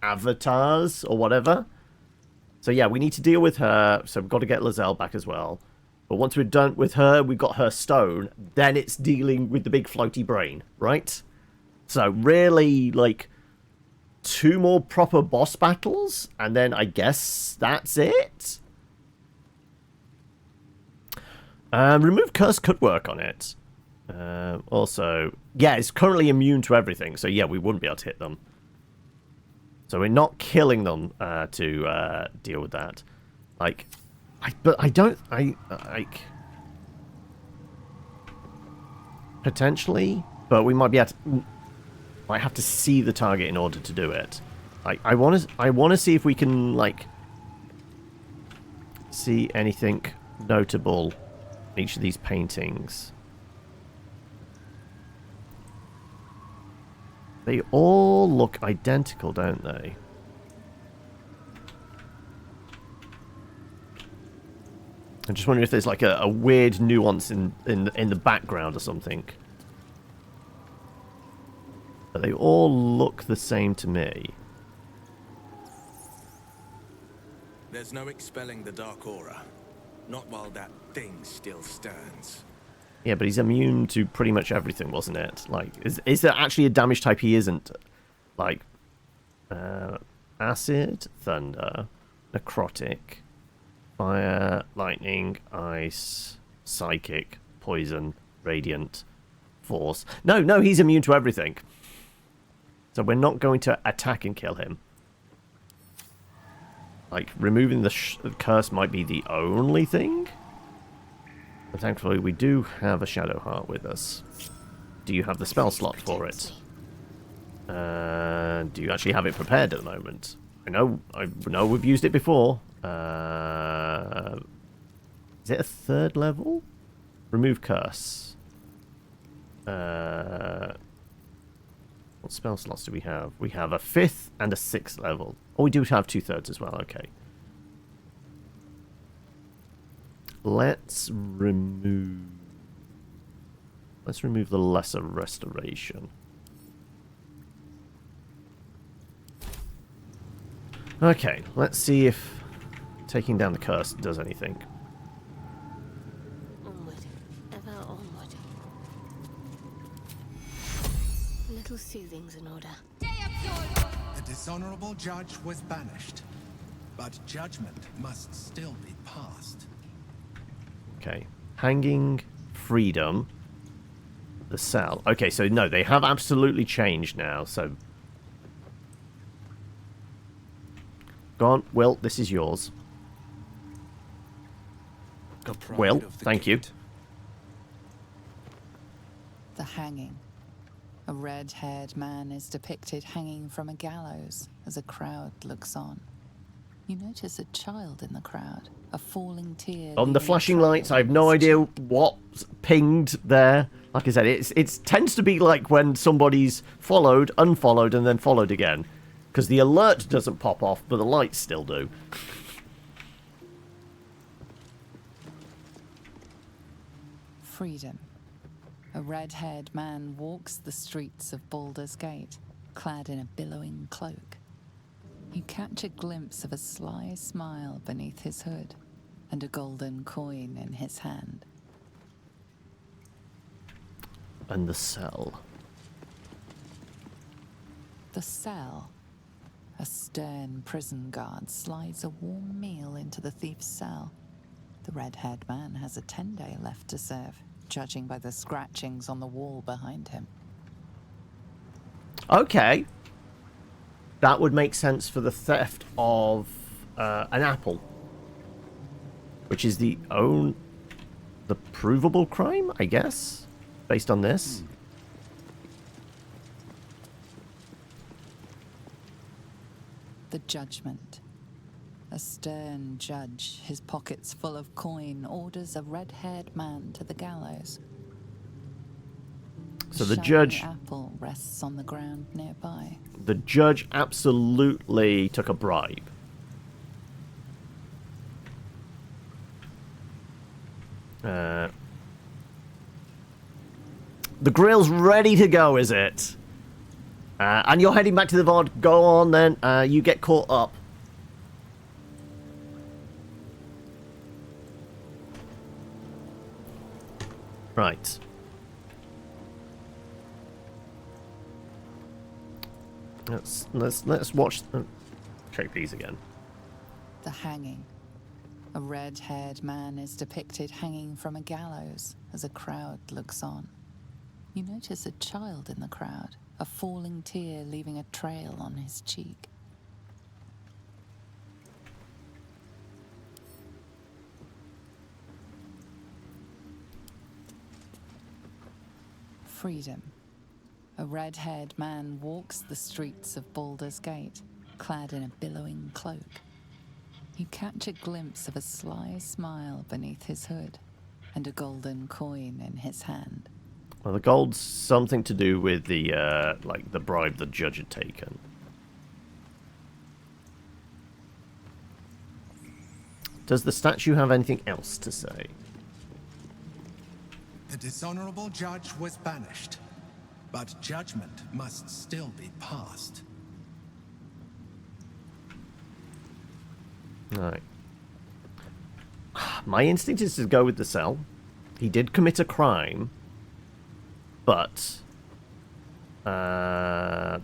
avatars or whatever. So yeah, we need to deal with her, so we've got to get Lizelle back as well. But once we're done with her, we've got her stone, then it's dealing with the big floaty brain, right? So really, like, 2 more proper boss battles, and then I guess that's it? Remove curse could work on it. Also, yeah, it's currently immune to everything, so yeah, we wouldn't be able to hit them. So we're not killing them to deal with that. Like, potentially, but we might be able to, might have to see the target in order to do it. I want to see if we can, like, see anything notable in each of these paintings. They all look identical, don't they? I'm just wondering if there's like a weird nuance in the background or something. But they all look the same to me. There's no expelling the dark aura. Not while that thing still stands. Yeah, but he's immune to pretty much everything, wasn't it? Like, is there actually a damage type he isn't? Like, acid, thunder, necrotic, fire, lightning, ice, psychic, poison, radiant, force. No, he's immune to everything. So we're not going to attack and kill him. Like, removing the curse might be the only thing. But thankfully, we do have a Shadow Heart with us. Do you have the spell slot for it? Do you actually have it prepared at the moment? I know we've used it before. Is it a 3rd level? Remove curse. What spell slots do we have? We have a 5th and a 6th level. Oh, we do have 2/3 as well. Okay. Let's remove the lesser restoration. Okay, let's see if taking down the curse does anything. Onward, ever onward. A little soothing's in order. The dishonorable judge was banished, but judgment must still be passed. Okay, hanging, freedom, the cell. Okay, so no, they have absolutely changed now, so... Go on, Will, this is yours. Will, thank you. The hanging. A red-haired man is depicted hanging from a gallows as a crowd looks on. You notice a child in the crowd, a falling tear. On the flashing lights, I have no idea what's pinged there. Like I said, it tends to be like when somebody's followed, unfollowed, and then followed again. Because the alert doesn't pop off, but the lights still do. Freedom. A red-haired man walks the streets of Baldur's Gate, clad in a billowing cloak. You catch a glimpse of a sly smile beneath his hood and a golden coin in his hand. And the cell. The cell. A stern prison guard slides a warm meal into the thief's cell. The red-haired man has a 10-day left to serve, judging by the scratchings on the wall behind him. Okay. That would make sense for the theft of an apple. Which is the provable crime, I guess, based on this. The judgment. A stern judge, his pockets full of coin, orders a red-haired man to the gallows. So the Shiny judge... apple rests on the ground nearby. The judge absolutely took a bribe. The grill's ready to go, is it? And you're heading back to the VOD. Go on then. You get caught up. Right. Let's watch cRPGs again. The hanging. A red-haired man is depicted hanging from a gallows as a crowd looks on. You notice a child in the crowd, a falling tear leaving a trail on his cheek. Freedom. A red-haired man walks the streets of Baldur's Gate, clad in a billowing cloak. You catch a glimpse of a sly smile beneath his hood and a golden coin in his hand. Well, the gold's something to do with the the bribe the judge had taken. Does the statue have anything else to say? The dishonorable judge was banished, but judgment must still be passed. Right. My instinct is to go with the cell. He did commit a crime, but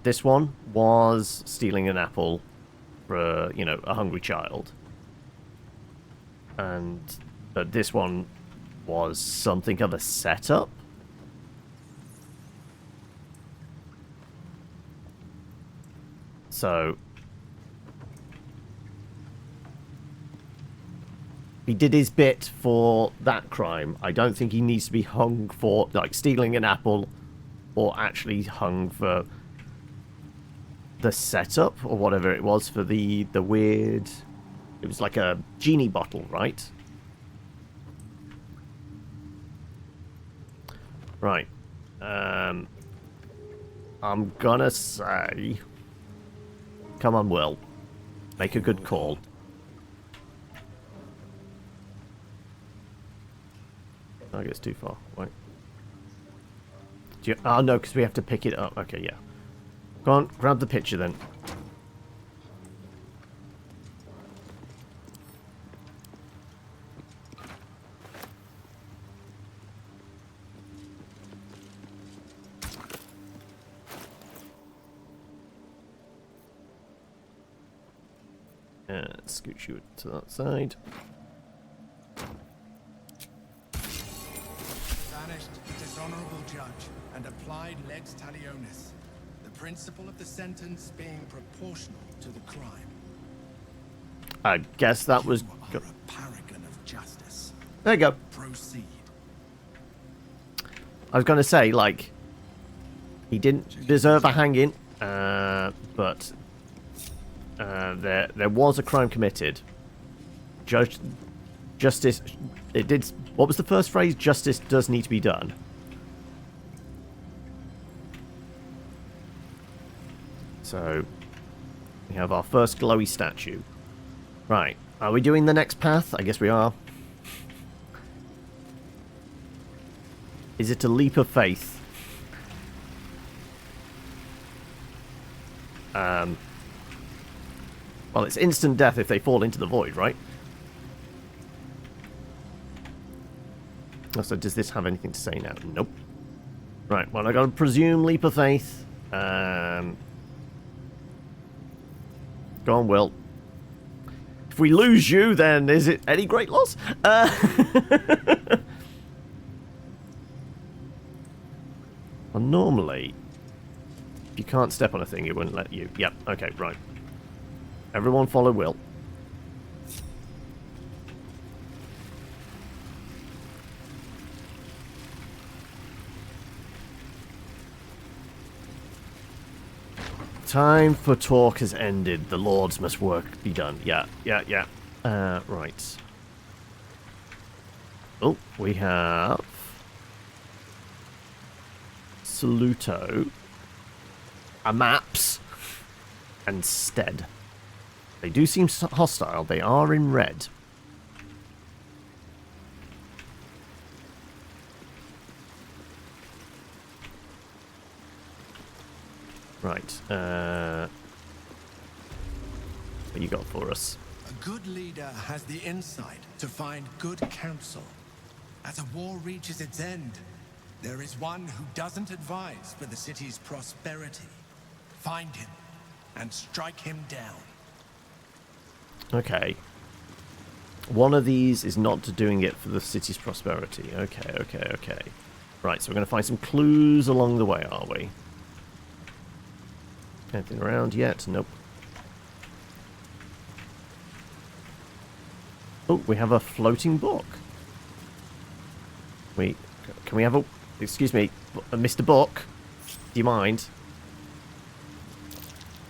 this one was stealing an apple for a hungry child, but this one was something of a setup. So he did his bit for that crime. I don't think he needs to be hung for stealing an apple, or actually hung for the setup or whatever it was for the weird. It was like a genie bottle, right? Right. I'm gonna say, come on, Will, make a good call. I think it's too far. Wait. Oh no, because we have to pick it up. Okay, yeah. Go on, grab the picture then. Scoot you to that side. Banished the dishonorable judge and applied lex talionis, the principle of the sentence being proportional to the crime. I guess that was. You are a paragon of justice. There you go. Proceed. I was going to say, he didn't deserve a hanging, but there was a crime committed. Justice. It did. What was the first phrase? Justice does need to be done. So we have our first glowy statue. Right. Are we doing the next path? I guess we are. Is it a leap of faith? Well, it's instant death if they fall into the void, right? So does this have anything to say now? Nope. Right, well, I gotta presume leap of faith. Go on, Will. If we lose you, then is it any great loss? Well, normally, if you can't step on a thing, it wouldn't let you. Yep, okay, right. Everyone follow Will. Time for talk has ended. The Lord's must work be done. Yeah. Right. Oh, we have Saluto, a maps, and Stead. They do seem hostile. They are in red. Right. What you got for us? A good leader has the insight to find good counsel. As a war reaches its end, there is one who doesn't advise for the city's prosperity. Find him and strike him down. Okay. One of these is not doing it for the city's prosperity. Okay. Right, so we're going to find some clues along the way, are we? Anything around yet? Nope. Oh, we have a floating book. Can we have a... Excuse me, Mr. Book? Do you mind?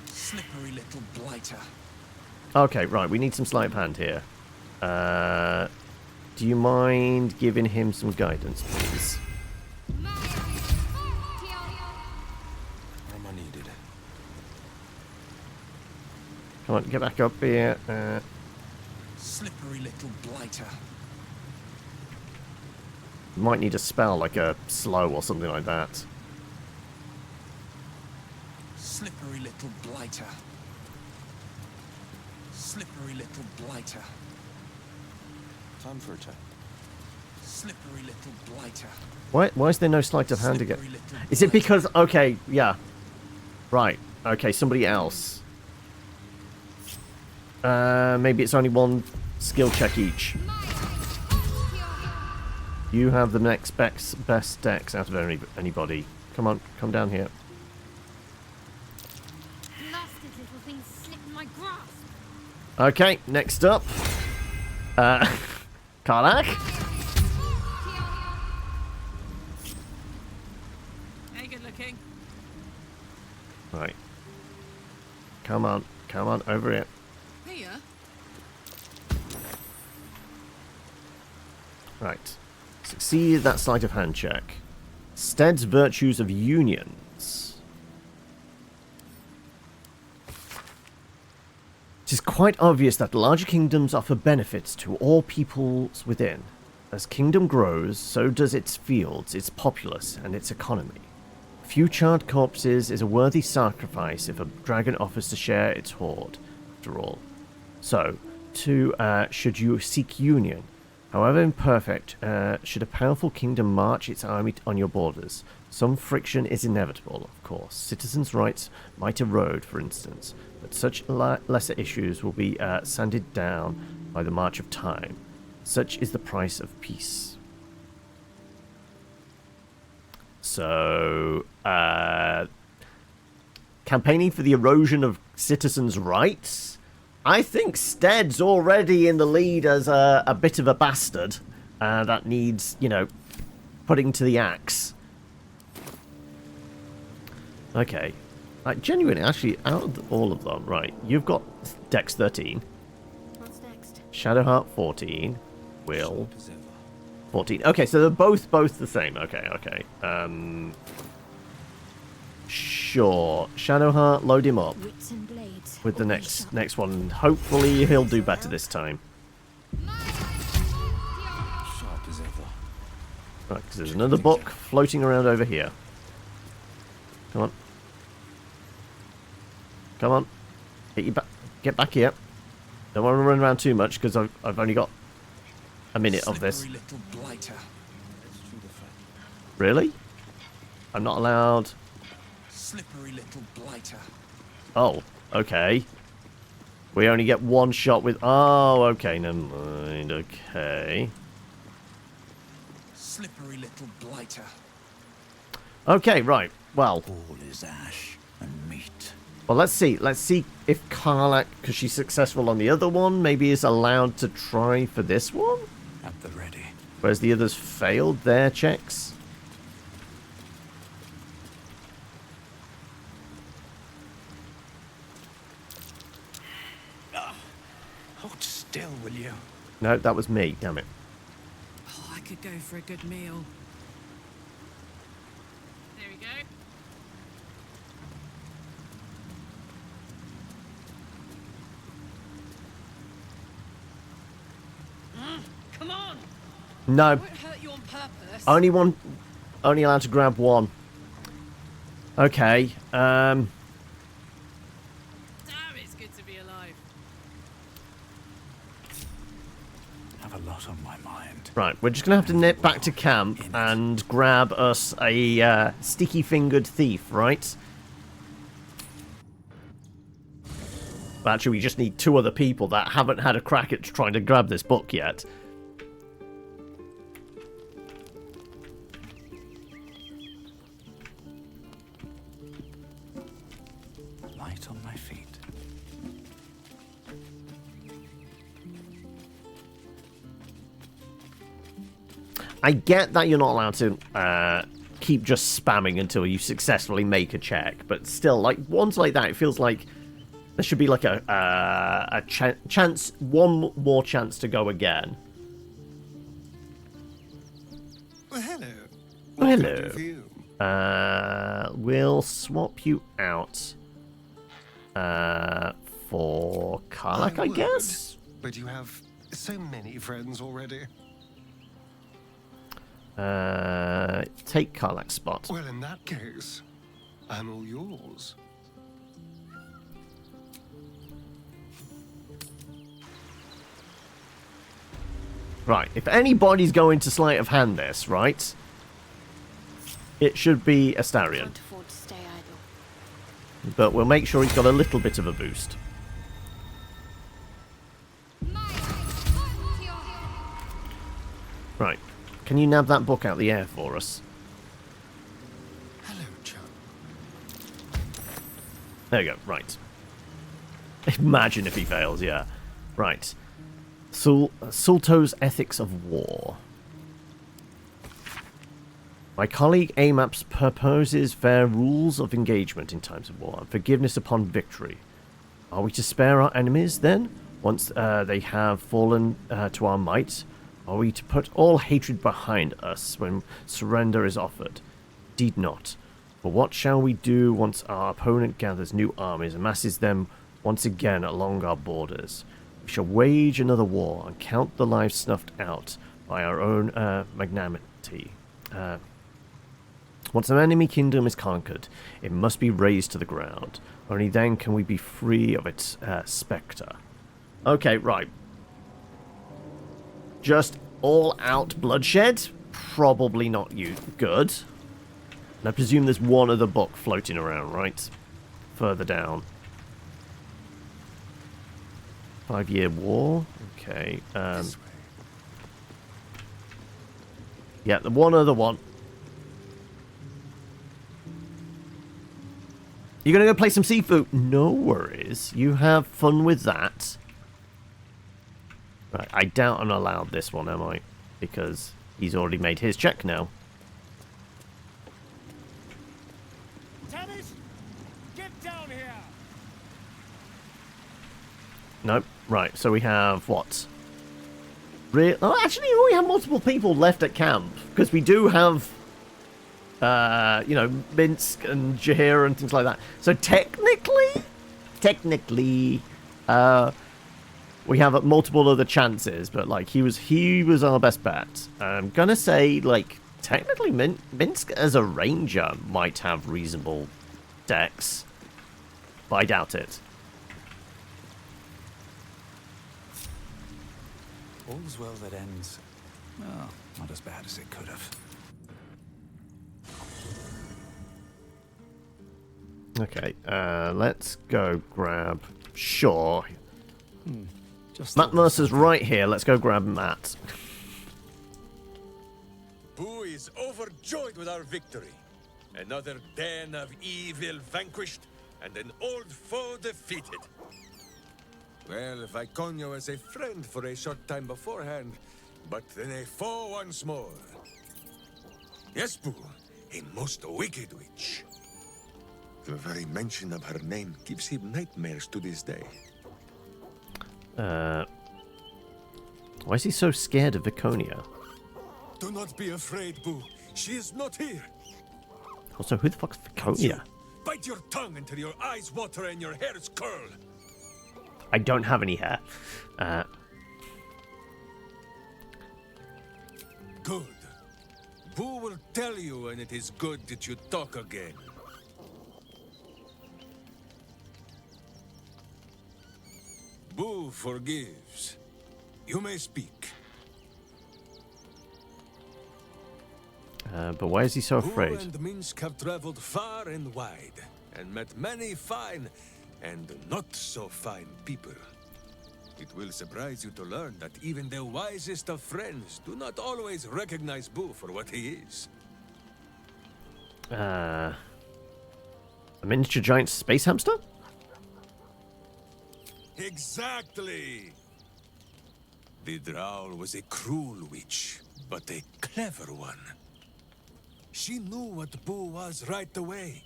Slippery little blighter. Okay, right, we need some sleight of hand here. Do you mind giving him some guidance, please? Am I needed? Come on, get back up here. Slippery little blighter. Might need a spell like a slow or something like that. Slippery little blighter. Slippery little blighter. Time for a chat. Slippery little blighter. Why is there no sleight of hand again? Is it because... Okay, yeah. Right. Okay, somebody else. Maybe it's only one skill check each. You have the next best dex out of anybody. Come on, come down here. Blasted little thing slipped in my grasp. Okay, next up. Karnak. Hey, good looking. Right. Come on, over here. Here? Right. Succeed that sleight of hand check. Stead's virtues of unions. It is quite obvious that larger kingdoms offer benefits to all peoples within. As kingdom grows, so does its fields, its populace, and its economy. A few charred corpses is a worthy sacrifice if a dragon offers to share its hoard, after all. So, should you seek union, however imperfect, should a powerful kingdom march its army on your borders, some friction is inevitable, of course. Citizens' rights might erode, for instance, but such lesser issues will be sanded down by the march of time. Such is the price of peace. So, campaigning for the erosion of citizens' rights? I think Stead's already in the lead as a bit of a bastard that needs, putting to the axe. Okay. Genuinely, actually, out of all of them, right, you've got Dex 13. What's next? Shadowheart 14. Will 14. Okay, so they're both the same. Okay. Sure. Shadowheart, load him up Wits and blades. with the always next sharp. one. Hopefully he'll do better this time. Sharp as ever. Right, because there's another book floating around over here. Come on. Come on. Get back here. Don't want to run around too much because I've only got a minute of this. Little blighter. Really? I'm not allowed. Slippery little blighter. Oh, okay. We only get one shot with... Oh, okay, never mind. Okay. Slippery little blighter. Okay, right. Well... All is ash and meat. Well, let's see. Let's see if Karlach, because she's successful on the other one, maybe is allowed to try for this one? At the ready. Whereas the others failed their checks. Hold still, will you? No, that was me. Damn it. Oh, I could go for a good meal. There we go. Come on! No. I won't hurt you on purpose. Only one. Only allowed to grab one. Okay. Damn, it's good to be alive. Have a lot on my mind. Right, we're just going to have to nip back to camp and grab us a sticky-fingered thief, right? But actually, we just need 2 other people that haven't had a crack at trying to grab this book yet. Light on my feet. I get that you're not allowed to keep just spamming until you successfully make a check, but still, like, ones like that, it feels like there should be like a chance, one more chance to go again. Well, hello. Oh, What can I do for you? We'll swap you out for Karlach, I would, guess? But you have so many friends already. Take Karlach's spot. Well, in that case, I'm all yours. Right, if anybody's going to sleight of hand this, right, it should be Astarion. Can't afford to stay idle. But we'll make sure he's got a little bit of a boost. Right, can you nab that book out the air for us? Hello, chum. There you go, right. Imagine if he fails, yeah. Right. Sulto's Ethics of War. My colleague Amaps proposes fair rules of engagement in times of war and forgiveness upon victory. Are we to spare our enemies, then, once they have fallen to our might? Are we to put all hatred behind us when surrender is offered? Indeed not. For what shall we do once our opponent gathers new armies and masses them once again along our borders? We shall wage another war and count the lives snuffed out by our own magnanimity. Once an enemy kingdom is conquered, it must be razed to the ground. Only then can we be free of its spectre. Okay, right. Just all-out bloodshed? Probably not good. And I presume there's one other book floating around, right? Further down. 5-year war. Okay. Yeah, the one other one. You're going to go play some seafood? No worries. You have fun with that. Right, I doubt I'm allowed this one, am I? Because he's already made his check now. Tennis, get down here. Nope. Right, so we have what? Oh, actually, we have multiple people left at camp. Because we do have, you know, Minsk and Jahir and things like that. So technically, we have multiple other chances. But, like, he was our best bet. I'm going to say, like, technically, Minsk as a ranger might have reasonable dex, but I doubt it. All's well that ends. Well, not as bad as it could have. Okay, let's go grab Shaw. Just Matt Mercer's right here. Let's go grab Matt. Boo is overjoyed with our victory. Another den of evil vanquished, and an old foe defeated. Well, Viconio was a friend for a short time beforehand, but then a foe once more. Yes, Boo, a most wicked witch. The very mention of her name gives him nightmares to this day. Why is he so scared of Viconia? Do not be afraid, Boo. She is not here. Also, who the fuck's Viconia? Bite your tongue until your eyes water and your hairs curl. I don't have any hair. Good. Boo will tell you when it is good that you talk again. Boo forgives. You may speak. But why is he so Boo afraid? and Minsk have traveled far and wide, and met many fine and not so fine people. It will surprise you to learn that even the wisest of friends do not always recognize Boo for what he is. A miniature giant space hamster? Exactly! The Drow was a cruel witch, but a clever one. She knew what Boo was right away,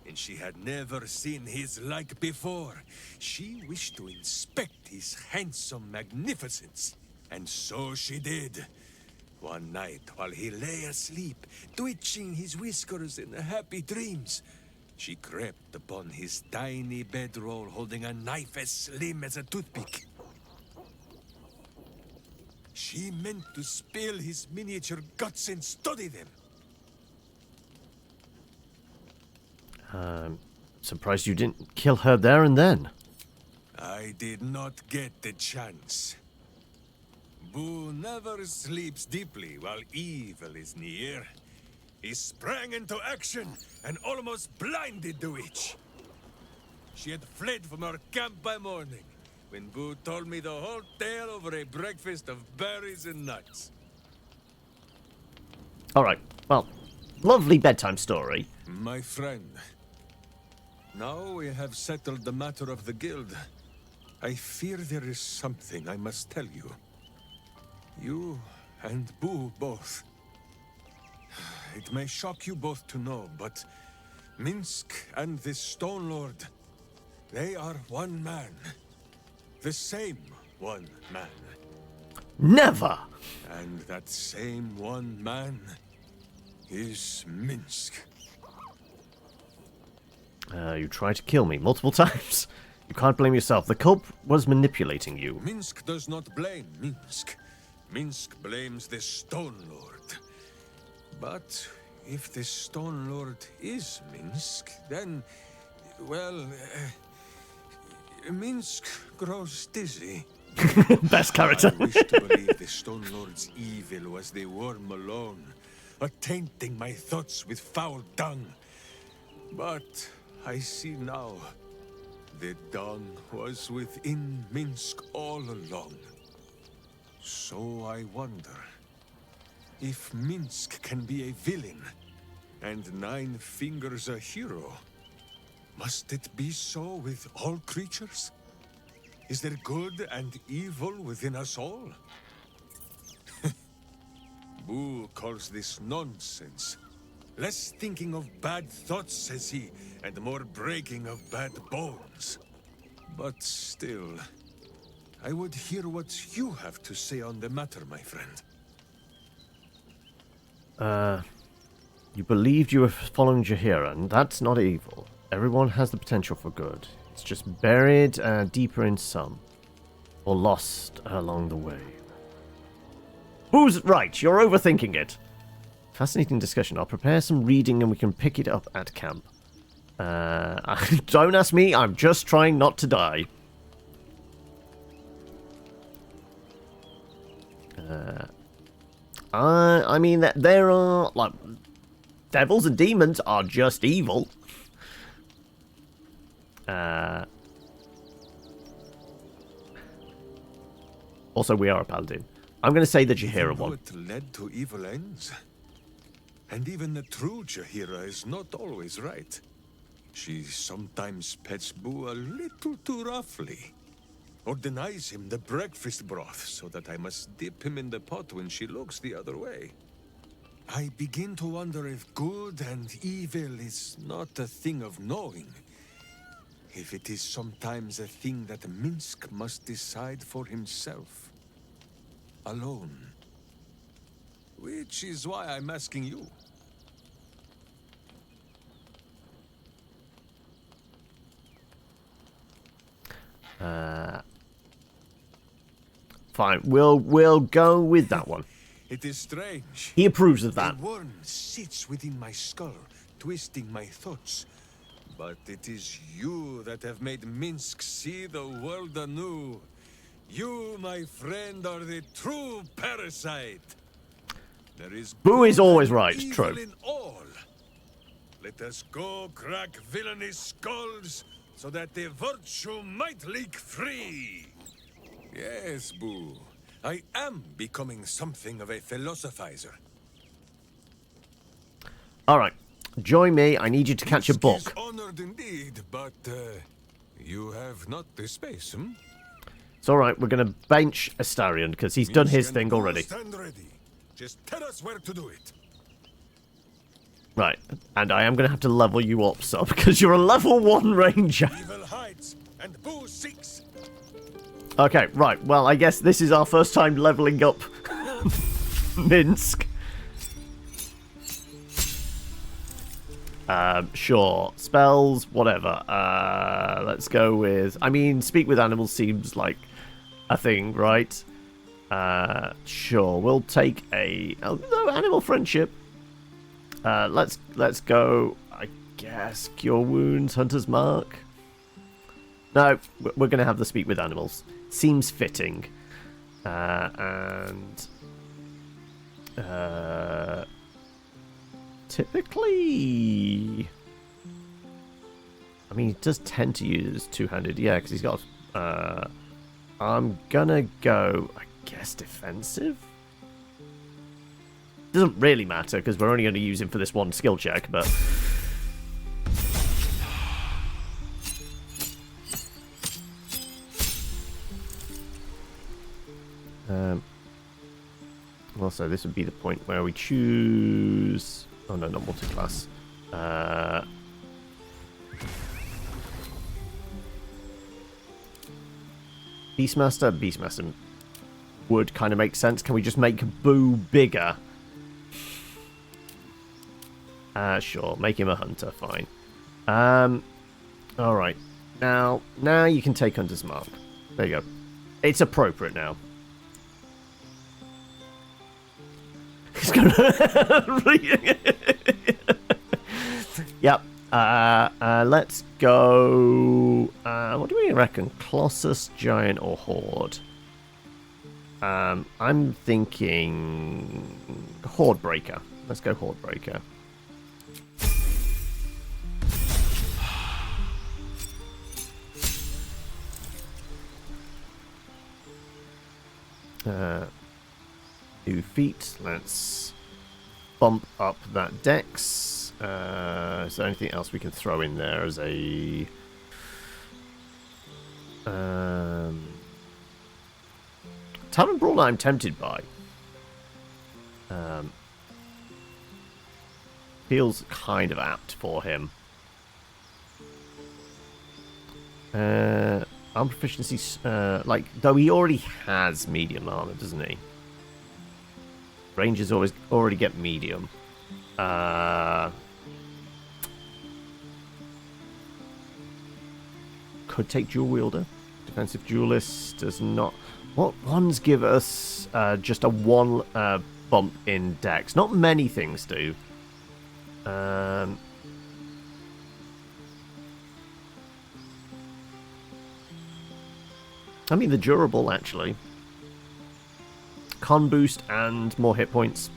and she had never seen his like before. She wished to inspect his handsome magnificence, and so she did. One night, while he lay asleep, twitching his whiskers in happy dreams, she crept upon his tiny bedroll holding a knife as slim as a toothpick. She meant to spill his miniature guts and study them. Surprised you didn't kill her there and then. I did not get the chance. Boo never sleeps deeply while evil is near. He sprang into action and almost blinded the witch. She had fled from our camp by morning, when Boo told me the whole tale over a breakfast of berries and nuts. Alright, well, lovely bedtime story. My friend, now we have settled the matter of the guild. I fear there is something I must tell you. You and Boo both. It may shock you both to know, but Minsk and this Stone Lord, they are one man. The same one man. Never! And that same one man is Minsk. You tried to kill me multiple times. You can't blame yourself. The cult was manipulating you. Minsk does not blame Minsk. Minsk blames the Stone Lord. But if the Stone Lord is Minsk, then, well, Minsk grows dizzy. Best character. I wish to believe the Stone Lord's evil was the worm alone, tainting my thoughts with foul dung. But I see now, the dung was within Minsk all along. So I wonder, if Minsk can be a villain, and Nine Fingers a hero, must it be so with all creatures? Is there good and evil within us all? Boo calls this nonsense. Less thinking of bad thoughts, says he, and more breaking of bad bones. But still, I would hear what you have to say on the matter, my friend. You believed you were following Jaheira, and that's not evil. Everyone has the potential for good. It's just buried deeper in some, or lost along the way. Who's right? You're overthinking it. Fascinating discussion. I'll prepare some reading and we can pick it up at camp. Don't ask me. I'm just trying not to die. I mean, there are, like, devils and demons are just evil. Also, we are a paladin. I'm going to say the Jaheira one. It led to evil ends. And even the true Jaheira is not always right. She sometimes pets Boo a little too roughly. Or denies him the breakfast broth so that I must dip him in the pot when she looks the other way. I begin to wonder if good and evil is not a thing of knowing. If it is sometimes a thing that Minsk must decide for himself. Alone. Which is why I'm asking you. Fine, we'll go with that one. It is strange. He approves of that. The worm sits within my skull, twisting my thoughts. But it is you that have made Minsk see the world anew. You, my friend, are the true parasite. There is Boo is good always and right, evil true. in all. Let us go crack villainous skulls so that the virtue might leak free. Yes, Boo. I am becoming something of a philosophizer. Alright, join me. I need you to catch a Minsk is book. honored indeed, but you have not the space, hmm? It's alright, we're going to bench Astarion because he's done his Minsk thing and Boo already. stand ready. Just tell us where to do it. Right, and I am going to have to level you up, so because you're a level 1 ranger. Evil hides and Boo seeks. Okay, right, well, I guess this is our first time leveling up Minsk. Sure. Spells, whatever. Let's go with... I mean, speak with animals seems like a thing, right? Sure. We'll take a... Oh, no, animal friendship. Let's go, I guess, cure wounds, hunter's mark. No, we're going to have the speak with animals. Seems fitting. Typically... I mean, he does tend to use two-handed, yeah, because he's got... I'm gonna go, I guess, defensive? Doesn't really matter, because we're only going to use him for this one skill check, but... Also, this would be the point where we choose... Oh no, not multi-class. Beastmaster would kind of make sense. Can we just make Boo bigger? Sure, make him a hunter, fine. Alright. Now you can take Hunter's Mark. There you go. It's appropriate now. He's gonna... Yep. Let's go... what do we reckon? Colossus, Giant, or Horde? I'm thinking... Horde Breaker. Let's go Horde Breaker. New feat. Let's bump up that dex. Is there anything else we can throw in there as a... Tavern Brawler I'm tempted by. Feels kind of apt for him. Arm proficiency, like, though he already has medium armor, doesn't he? Rangers already get medium. Could take dual wielder. Defensive duelist does not. What ones give us just a one bump in dex. Not many things do. I mean, they're durable, actually. Con boost and more hit points.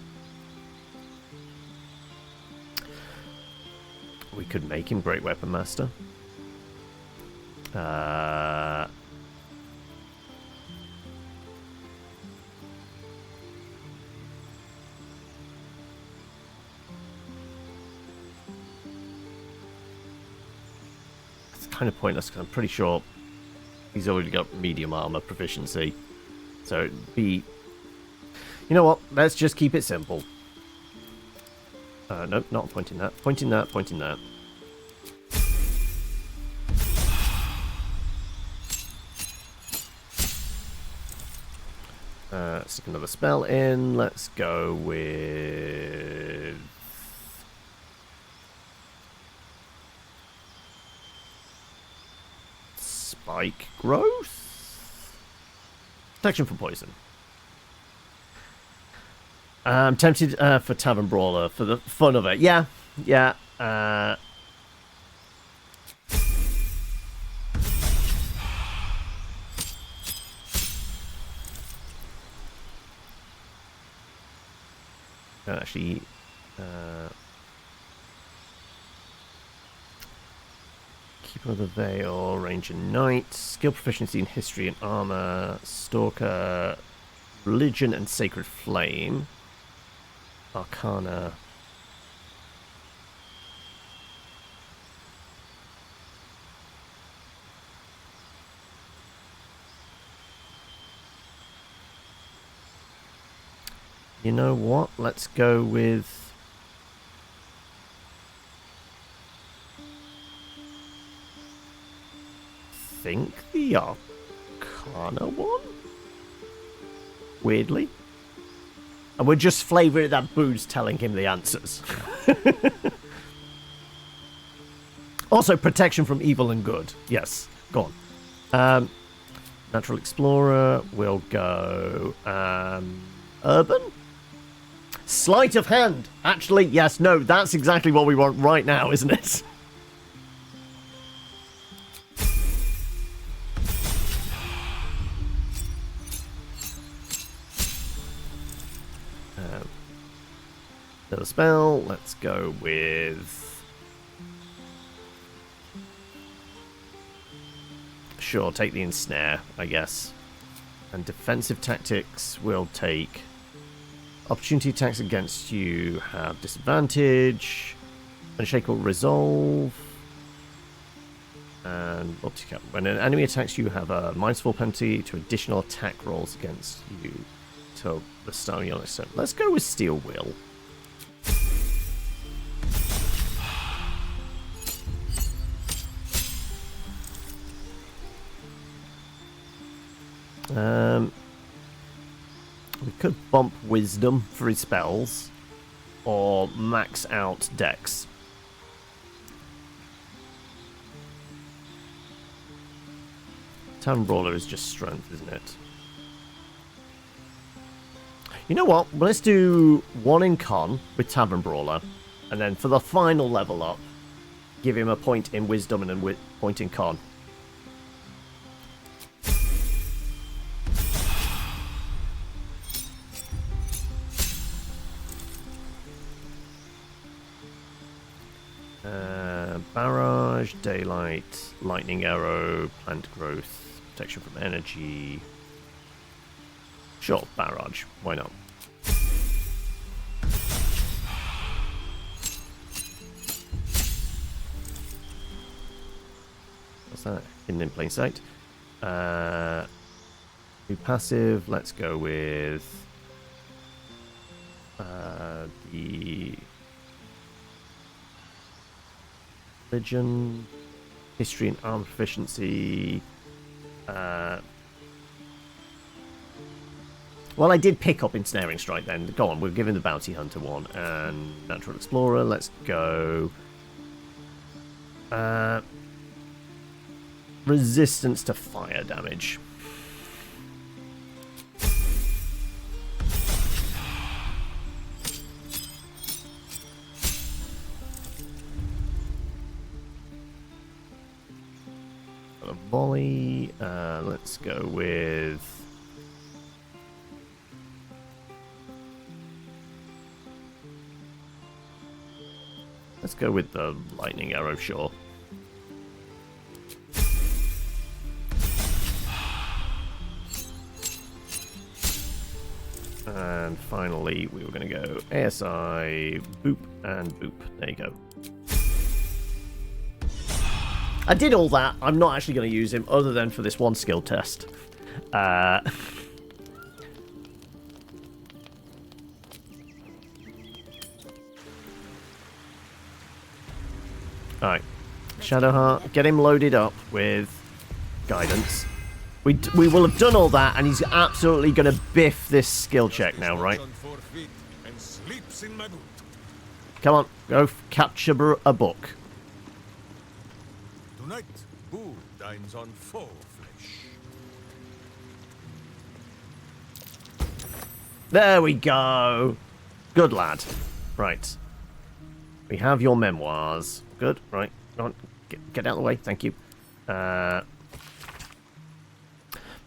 We could make him Great Weapon Master. It's kind of pointless because I'm pretty sure he's already got medium armor proficiency. So it'd be... You know what? Let's just keep it simple. Nope, not pointing that. Pointing that, pointing that. Stick another spell in. Let's go with... Spike growth? Protection from poison. I'm tempted for Tavern Brawler for the fun of it. Yeah, yeah. Actually, Keeper of the Veil, Ranger Knight, skill proficiency in history and armor, Stalker, religion and sacred flame. Arcana. You know what? Let's go with... I think the Arcana one? Weirdly. And we're just flavouring it that Boo's telling him the answers. Also, protection from evil and good. Yes, go on. Natural Explorer, we'll go... Urban? Sleight of hand! Actually, yes, no, that's exactly what we want right now, isn't it? Another spell, let's go with... Sure, take the Ensnare, I guess. And defensive tactics will take... Opportunity attacks against you have disadvantage. Unshakable Resolve. And when an enemy attacks you, have a -4 penalty to additional attack rolls against you till the start of your next turn. Let's go with Steel Will. We could bump Wisdom for his spells, or max out Dex. Tavern Brawler is just strength, isn't it? You know what? Well, let's do 1 in Con with Tavern Brawler, and then for the final level up, give him a point in Wisdom and a point in Con. Barrage, Daylight, Lightning Arrow, Plant Growth, Protection from Energy. Sure, Barrage. Why not? What's that? Hidden in plain sight. Do passive. Let's go with the religion, history and armor proficiency. Well, I did pick up Ensnaring Strike then. Go on, we're giving the Bounty Hunter one. And Natural Explorer, let's go. Resistance to fire damage. volley. Let's go with... Let's go with the lightning arrow, sure. And finally, we were going to go ASI, boop, and boop. There you go. I did all that. I'm not actually going to use him other than for this one skill test. Alright. Shadowheart, get him loaded up with guidance. We will have done all that, and he's absolutely going to biff this skill check now, right? Come on, go capture a book. Tonight, Boo dines on foe flesh. There we go. Good lad. Right. We have your memoirs. Good. Right. Go on. Get out of the way. Thank you. My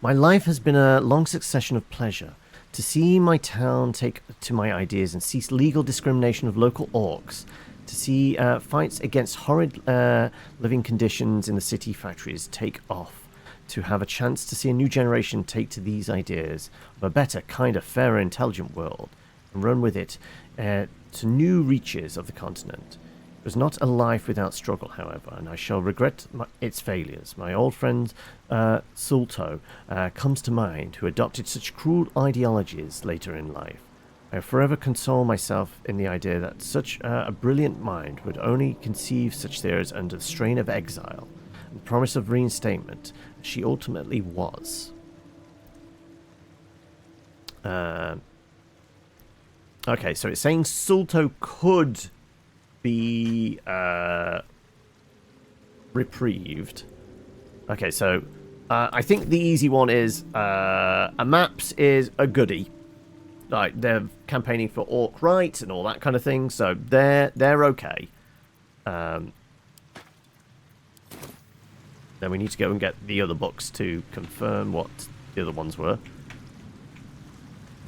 life has been a long succession of pleasure. To see my town take to my ideas and cease legal discrimination of local orcs. To see fights against horrid living conditions in the city factories take off. To have a chance to see a new generation take to these ideas of a better, kinder, fairer, intelligent world. And run with it to new reaches of the continent. It was not a life without struggle, however, and I shall regret its failures. My old friend Sulto comes to mind, who adopted such cruel ideologies later in life. I forever console myself in the idea that such a brilliant mind would only conceive such theories under the strain of exile and promise of reinstatement, as she ultimately was. Okay, so it's saying Sulto could be reprieved. Okay, so I think the easy one is a maps is a goodie. Like, they're campaigning for orc rights and all that kind of thing, so they're okay. Then we need to go and get the other books to confirm what the other ones were,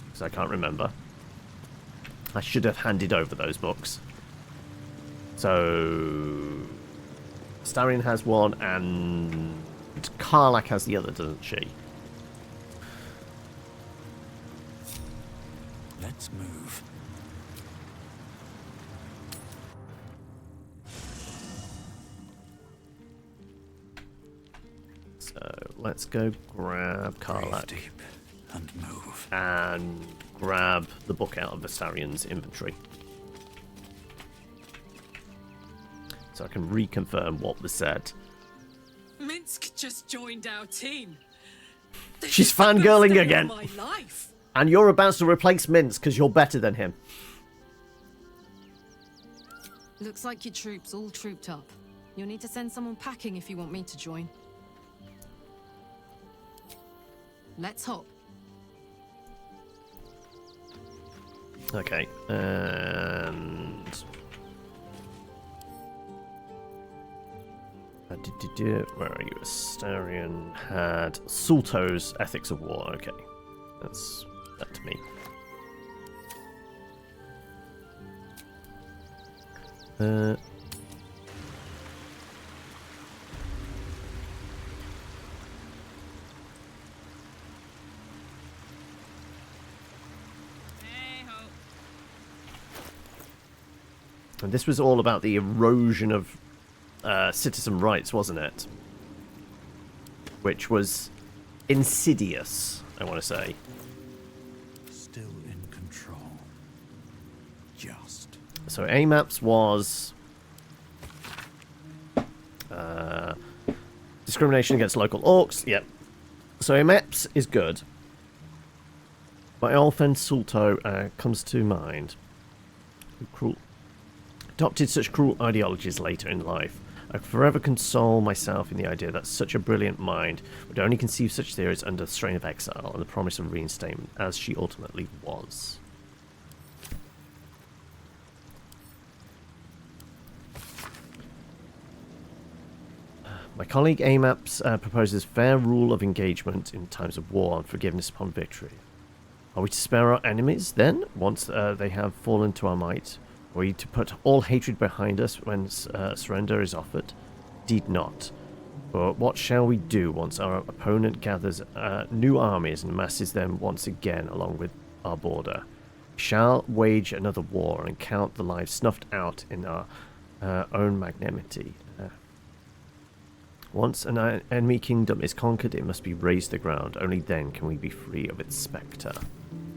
because I can't remember. I should have handed over those books. So Starion has one, and Karlak has the other, doesn't she? Let's move. So let's go grab Karlak Deep and move. and grab the book out of Astarion's inventory, so I can reconfirm what was said. Minsk just joined our team. She's fangirling again. My life. And you're about to replace Minsk because you're better than him. Looks like your troops all trooped up. You'll need to send someone packing if you want me to join. Let's hop. Okay, and... Where are you? Astarion had Sulto's Ethics of War. Okay, that's that to me. And this was all about the erosion of citizen rights, wasn't it? Which was insidious, I want to say. Still in control. Just. So AMAPS was discrimination against local orcs. Yep. So AMAPS is good. My old friend Sulto comes to mind. Cruel. Adopted such cruel ideologies later in life. I forever console myself in the idea that such a brilliant mind would only conceive such theories under the strain of exile and the promise of reinstatement, as she ultimately was. My colleague Amaps proposes fair rule of engagement in times of war and forgiveness upon victory. Are we to spare our enemies, then, once they have fallen to our might? Are we to put all hatred behind us when surrender is offered? Indeed not. But what shall we do once our opponent gathers new armies and masses them once again along with our border? We shall wage another war and count the lives snuffed out in our own magnanimity. Once an enemy kingdom is conquered, it must be razed to the ground. Only then can we be free of its spectre.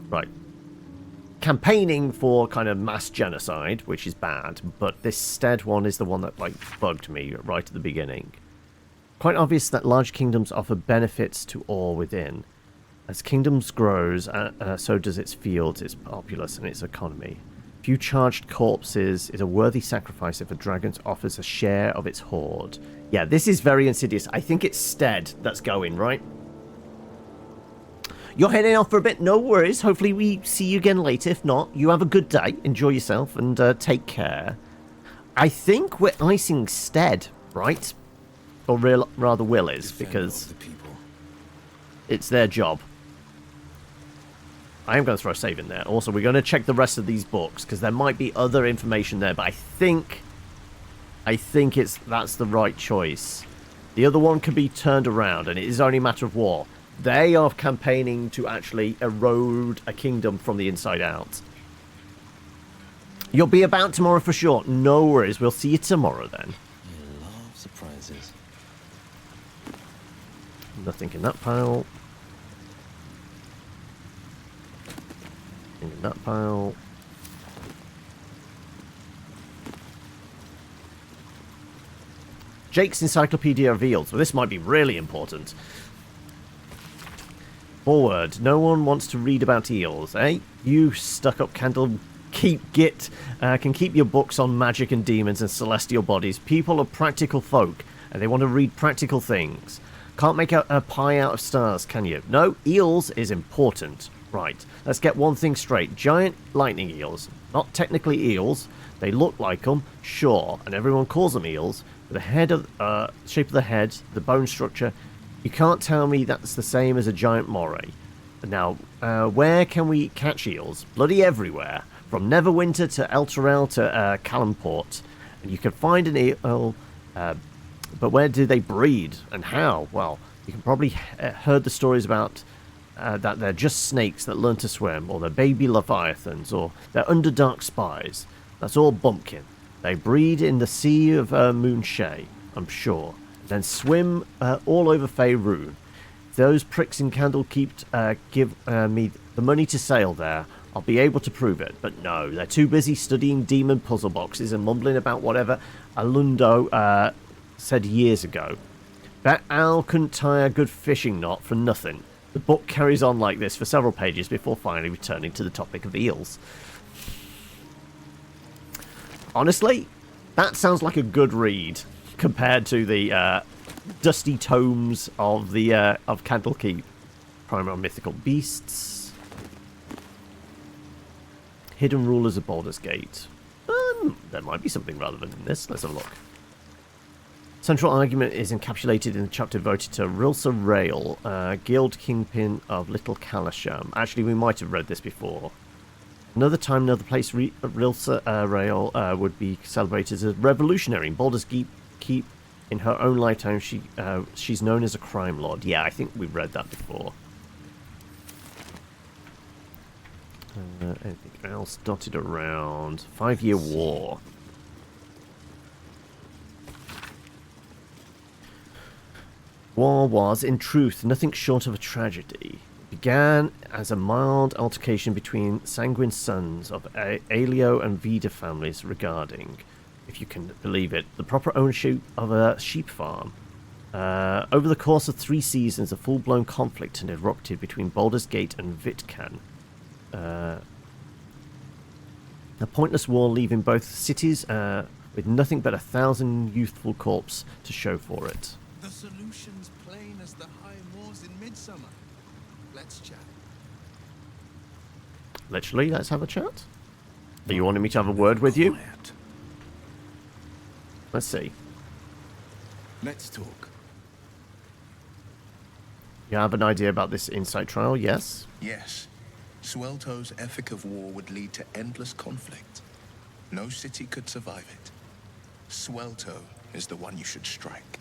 Right. Campaigning for kind of mass genocide, which is bad, but this Stead one is the one that, like, bugged me right at the beginning. Quite obvious that large kingdoms offer benefits to all within. As kingdoms grows, so does its fields, its populace, and its economy. Few charged corpses is a worthy sacrifice if a dragon offers a share of its hoard. Yeah, this is very insidious. I think it's Stead that's going, right? You're heading off for a bit, no worries. Hopefully we see you again later. If not, you have a good day. Enjoy yourself and take care. I think we're icing Stead, right? Or rather Will is, because it's their job. I am going to throw a save in there. Also, we're going to check the rest of these books, because there might be other information there, but I think that's the right choice. The other one can be turned around, and it is only a matter of war. They are campaigning to actually erode a kingdom from the inside out. You'll be about tomorrow for sure. No worries. We'll see you tomorrow then. You love surprises. Nothing in that pile. Nothing in that pile. Jake's Encyclopedia of Eels. Well, this might be really important. Forward. No one wants to read about eels, eh? You stuck-up candle can keep your books on magic and demons and celestial bodies. People are practical folk, and they want to read practical things. Can't make a pie out of stars, can you? No, eels is important. Right, let's get one thing straight. Giant lightning eels. Not technically eels. They look like them, sure, and everyone calls them eels. But the head of shape of the head, the bone structure, you can't tell me that's the same as a giant moray. Now, where can we catch eels? Bloody everywhere. From Neverwinter to Elturel to Calimport. And you can find an eel, but where do they breed and how? Well, you can probably heard the stories about that they're just snakes that learn to swim, or they're baby leviathans, or they're Underdark spies. That's all bumpkin. They breed in the Sea of Moonshay, I'm sure. Then swim all over Faerun. If those pricks in Candlekeep give me the money to sail there, I'll be able to prove it. But no, they're too busy studying demon puzzle boxes and mumbling about whatever Alundo said years ago. That owl couldn't tie a good fishing knot for nothing. The book carries on like this for several pages before finally returning to the topic of eels. Honestly, that sounds like a good read compared to the dusty tomes of the of Candlekeep. Primal mythical beasts. Hidden rulers of Baldur's Gate. There might be something relevant in this. Let's have a look. Central argument is encapsulated in the chapter devoted to Rilsa Rail, guild kingpin of Little Kalasham. Actually, we might have read this before. Another time, another place, Rilsa Rail would be celebrated as a revolutionary. In Baldur's Keep, in her own lifetime, she's known as a crime lord. Yeah, I think we've read that before. Anything else dotted around? 5-year war. War was, in truth, nothing short of a tragedy. It began as a mild altercation between sanguine sons of Aelio and Vida families regarding, if you can believe it, the proper ownership of a sheep farm. Over the course of 3 seasons, a full-blown conflict had erupted between Baldur's Gate and Vitkan. A pointless war leaving both cities with nothing but 1,000 youthful corpses to show for it. The solution's plain as the high moors in midsummer. Let's chat. Literally, let's have a chat. Are you wanting me to have a word with you? Let's see. Let's talk. You have an idea about this insight trial, yes? Yes. Swelto's ethic of war would lead to endless conflict. No city could survive it. Swelto is the one you should strike.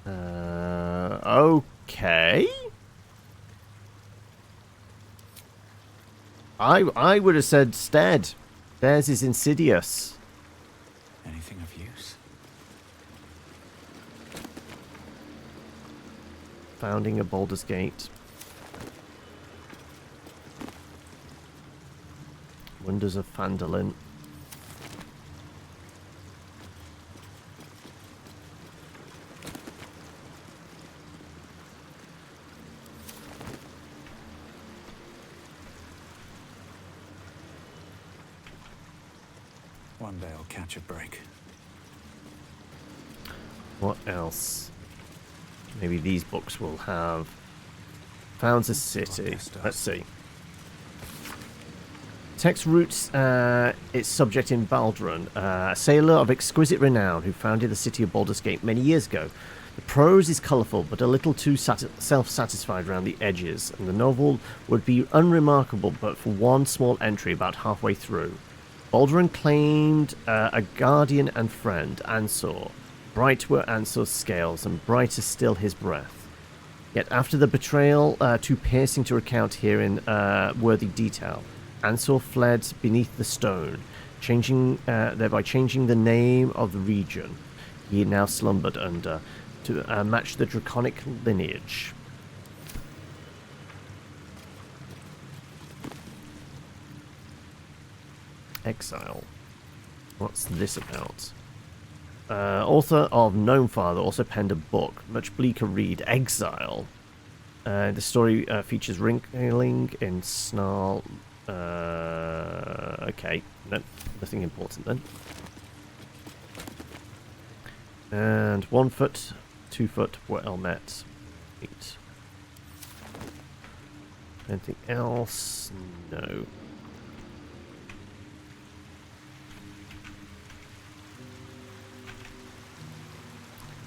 Okay. I would have said Stead. Theirs is insidious. Anything of use? Founding a Baldur's Gate. Wonders of Phandalin. One day I'll catch a break. What else? Maybe these books will have. Founds a city. Let's see. Text roots its subject in Baldur, a sailor of exquisite renown who founded the city of Baldur's Gate many years ago. The prose is colourful, but a little too self-satisfied around the edges, and the novel would be unremarkable but for one small entry about halfway through. Baldur claimed a guardian and friend, Ansor. Bright were Ansor's scales, and brighter still his breath. Yet after the betrayal, too piercing to recount here in worthy detail, Ansor fled beneath the stone, thereby changing the name of the region he now slumbered under to match the draconic lineage. Exile. What's this about? Author of Gnome Father also penned a book, much bleaker read, Exile. The story features wrinkling in snarl. Okay, no, nothing important then. And 1 foot, 2 foot, well met. 8. Anything else? No.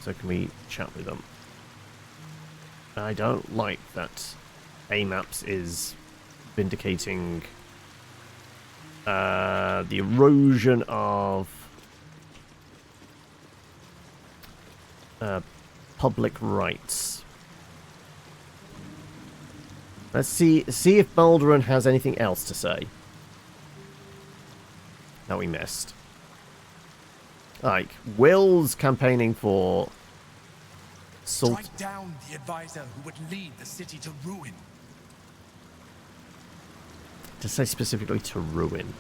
So can we chat with them? I don't like that AMAPS is vindicating the erosion of public rights. Let's see if Baldur has anything else to say that we missed. Like, Will's campaigning for Strike down the advisor who would lead the city to ruin. To say specifically to ruin.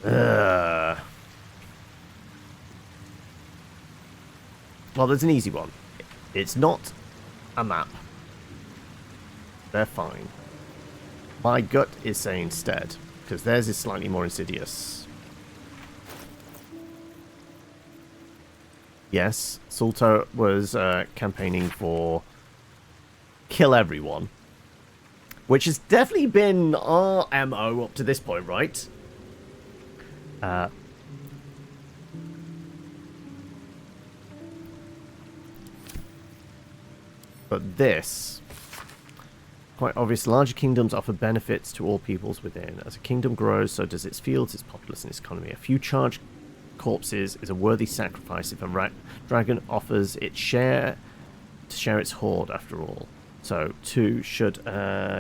Well, there's an easy one. It's not a map. They're fine. My gut is saying Stead, because theirs is slightly more insidious. Yes, Sulto was campaigning for kill everyone. Which has definitely been our MO up to this point, right? But this, quite obvious, larger kingdoms offer benefits to all peoples within. As a kingdom grows, so does its fields, its populace, and its economy. A few charged corpses is a worthy sacrifice if a dragon offers its share to share its hoard, after all. So, 2, should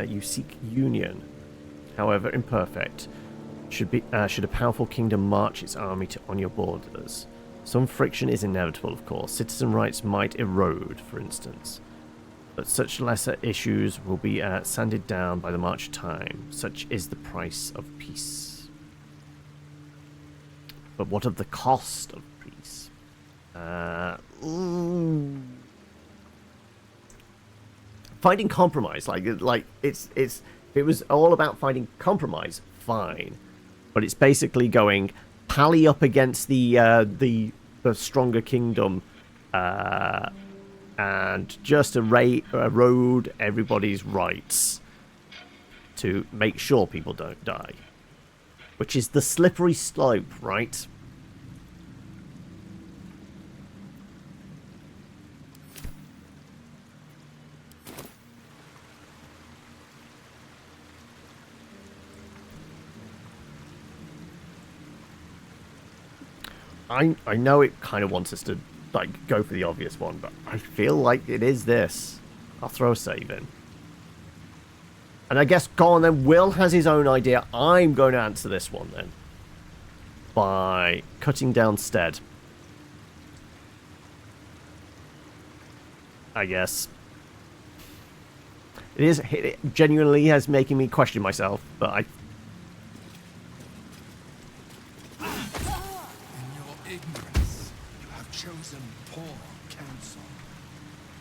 you seek union, however imperfect, should a powerful kingdom march its army on your borders. Some friction is inevitable, of course. Citizen rights might erode, for instance. But such lesser issues will be sanded down by the march of time. Such is the price of peace. But what of the cost of peace? Finding compromise, like it's if it was all about finding compromise, fine. But it's basically going pally up against the stronger kingdom, and just erode everybody's rights to make sure people don't die. Which is the slippery slope, right? I know it kind of wants us to like go for the obvious one, but I feel like it is this. I'll throw a save in. And I guess, go on then, Will has his own idea. I'm going to answer this one then. By cutting down Stead. I guess. It genuinely has making me question myself, but I... In your ignorance, you have chosen poor counsel.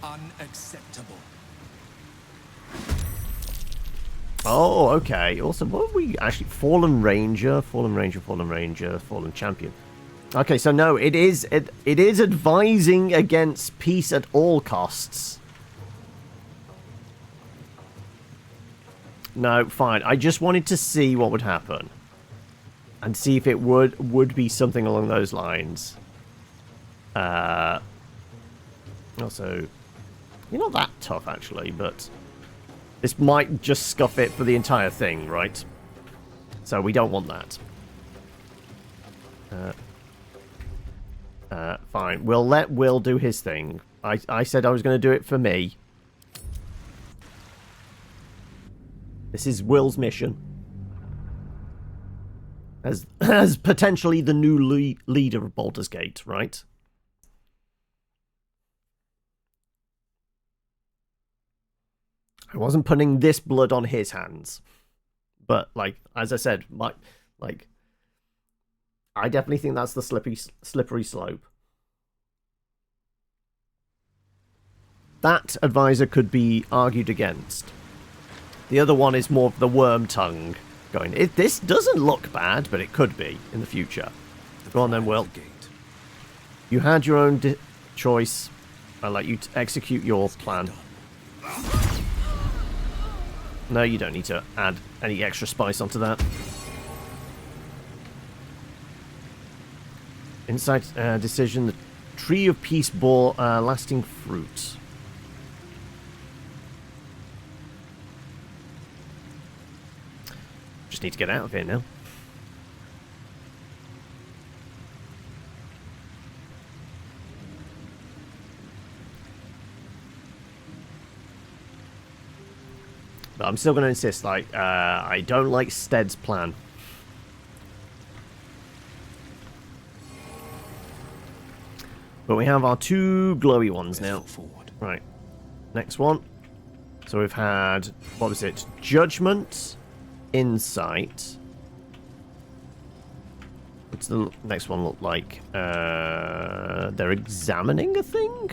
Unacceptable. Oh, okay. Awesome. What are we actually? Fallen Ranger, Fallen Ranger, Fallen Ranger, Fallen Champion. Okay, so no, it is advising against peace at all costs. No, fine. I just wanted to see what would happen. And see if it would be something along those lines. Also, you're not that tough, actually, but... This might just scuff it for the entire thing, right? So we don't want that. Fine. We'll let Will do his thing. I said I was going to do it for me. This is Will's mission. As potentially the new leader of Baldur's Gate, right? I wasn't putting this blood on his hands. But, like, as I said, I definitely think that's the slippery slope. That advisor could be argued against. The other one is more of the worm tongue going. This doesn't look bad, but it could be in the future. Go on then, Will. You had your own choice. I'll let you execute your plan. No, you don't need to add any extra spice onto that. Insight decision. The Tree of Peace bore lasting fruit. Just need to get out of here now. But I'm still going to insist, like, I don't like Stead's plan. But we have our two glowy ones now. Right. Next one. So we've had, what was it? Judgment, Insight. What's the next one look like? They're examining a thing?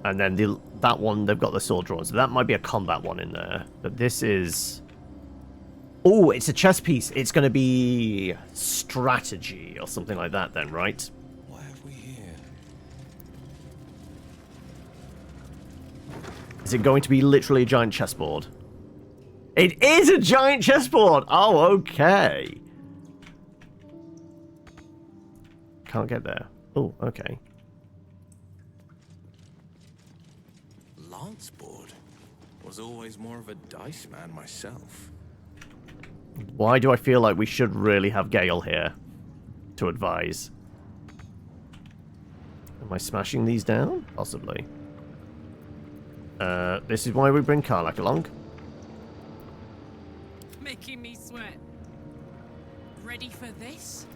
And then that one, they've got the sword drawn. So that might be a combat one in there. But this is... Oh, it's a chess piece. It's going to be strategy or something like that then, right? What have we here? Is it going to be literally a giant chessboard? It is a giant chessboard! Oh, okay. Can't get there. Oh, okay. Board. Was always more of a dice man myself. Why do I feel like we should really have Gale here to advise? Am I smashing these down? Possibly. This is why we bring Karlach along. Making me sweat. Ready for this?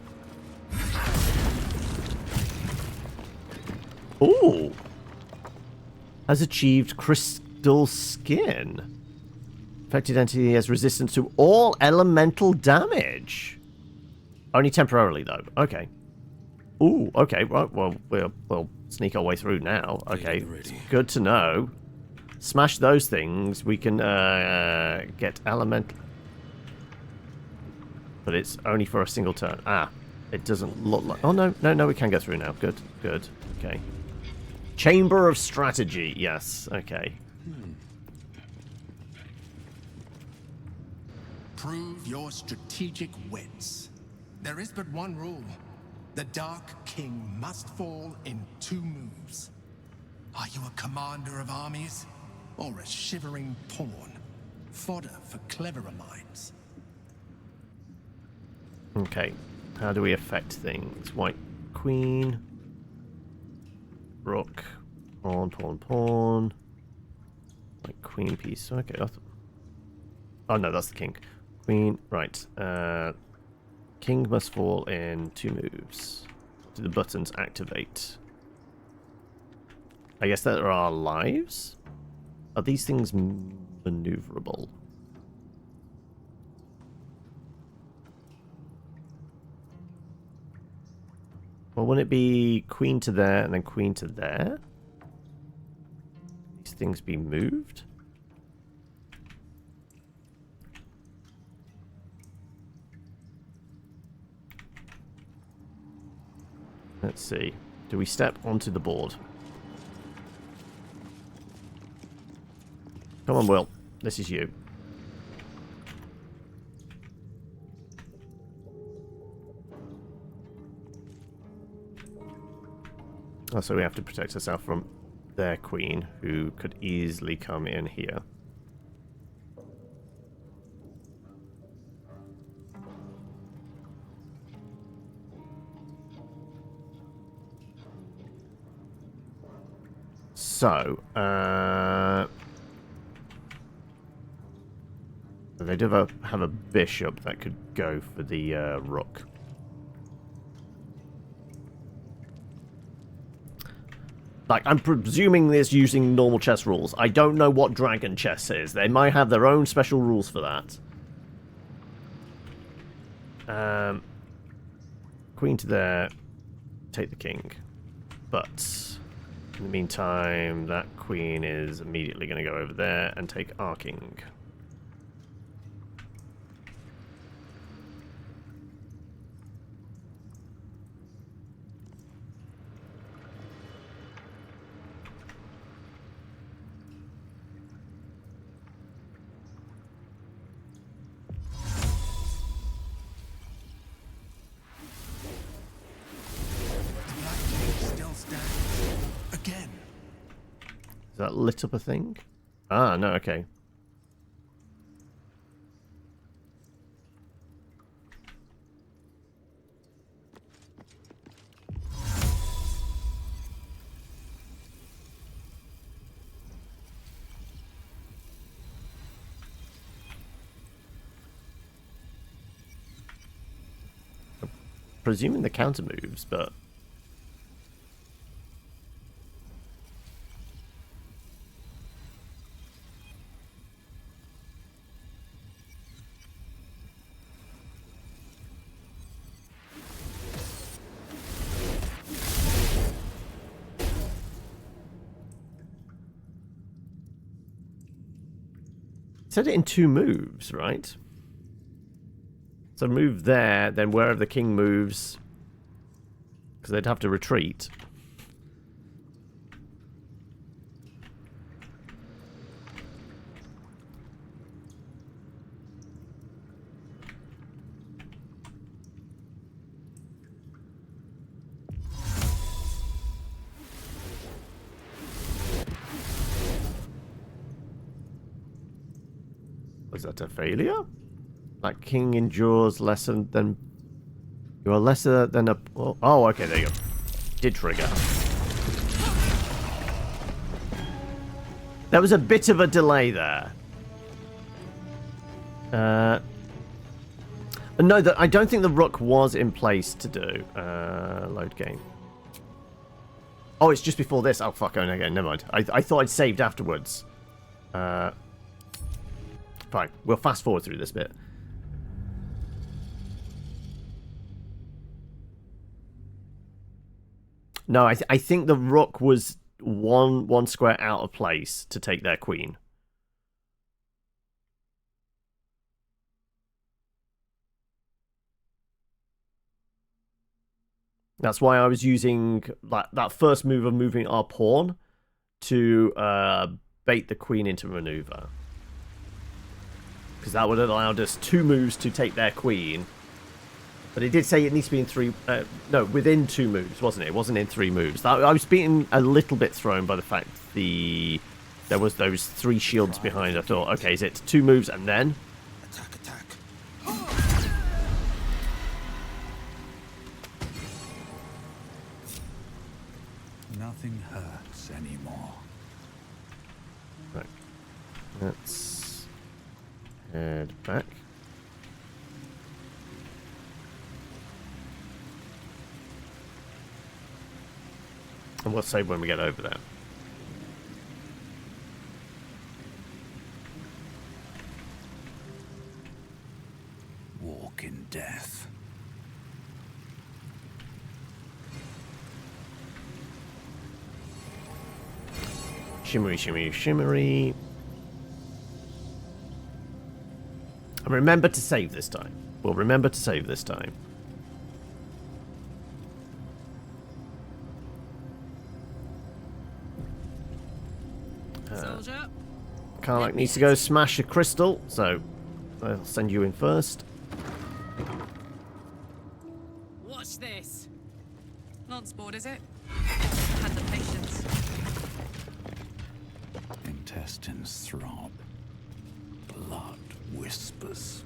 Ooh! Has achieved crystal skin. Affected entity has resistance to all elemental damage. Only temporarily, though. Okay. Ooh, okay. Right, well, we'll sneak our way through now. Okay, it's good to know. Smash those things. We can get elemental. But it's only for a single turn. Ah, it doesn't look like... Oh, no, we can go through now. Good. Okay. Chamber of Strategy. Yes, okay. Prove your strategic wits. There is but one rule. The Dark King must fall in 2 moves. Are you a commander of armies? Or a shivering pawn? Fodder for cleverer minds. Okay. How do we affect things? White queen. Rook. Pawn. Like queen piece. Okay. Oh no, that's the king. Queen. Right. King must fall in 2 moves. Do the buttons activate? I guess there are lives? Are these things maneuverable? Well, wouldn't it be queen to there and then queen to there? These things be moved? Let's see. Do we step onto the board? Come on, Will. This is you. Oh, so we have to protect ourselves from their queen, who could easily come in here. So, they do have a bishop that could go for the rook. Like, I'm presuming this using normal chess rules. I don't know what dragon chess is. They might have their own special rules for that. Queen to there. Take the king. But in the meantime, that queen is immediately going to go over there and take our king. Is that lit up a thing? Ah, no, okay. I'm presuming the counter moves, but said it in 2 moves, right? So move there, then wherever the king moves, because they'd have to retreat. Was that a failure? Like king endures lesser than... You are lesser than a... Oh, okay, there you go. Did trigger. There was a bit of a delay there. No, I don't think the rook was in place to do. Load game. Oh, it's just before this. Oh, fuck, okay, never mind. I thought I'd saved afterwards. Fine, we'll fast forward through this bit. No, I think the rook was one square out of place to take their queen. That's why I was using that first move of moving our pawn to bait the queen into maneuver. Because that would have allowed us 2 moves to take their queen. But it did say it needs to be in 3... no, within 2 moves, wasn't it? It wasn't in 3 moves. I was being a little bit thrown by the fact there was those 3 shields behind. I thought, okay, is it 2 moves and then? Attack, attack. nothing hurts anymore. Right. Let's head back. And we'll save when we get over there. Walk in death. Shimmery, shimmery, shimmery. And remember to save this time. We'll remember to save this time. Soldier. Karlach needs to go smash a crystal, so I'll send you in first. Watch this. Not sport, is it? Had the patience. Intestines throb. Blood whispers.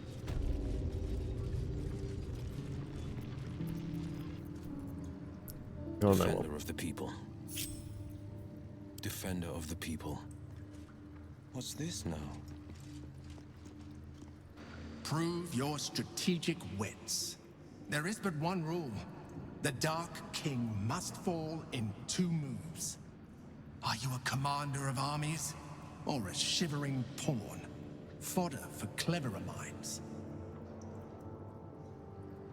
Oh, no. Defender of the people. Defender of the people. What's this now? Prove your strategic wits. There is but one rule. The Dark King must fall in 2 moves. Are you a commander of armies? Or a shivering pawn? Fodder for cleverer minds.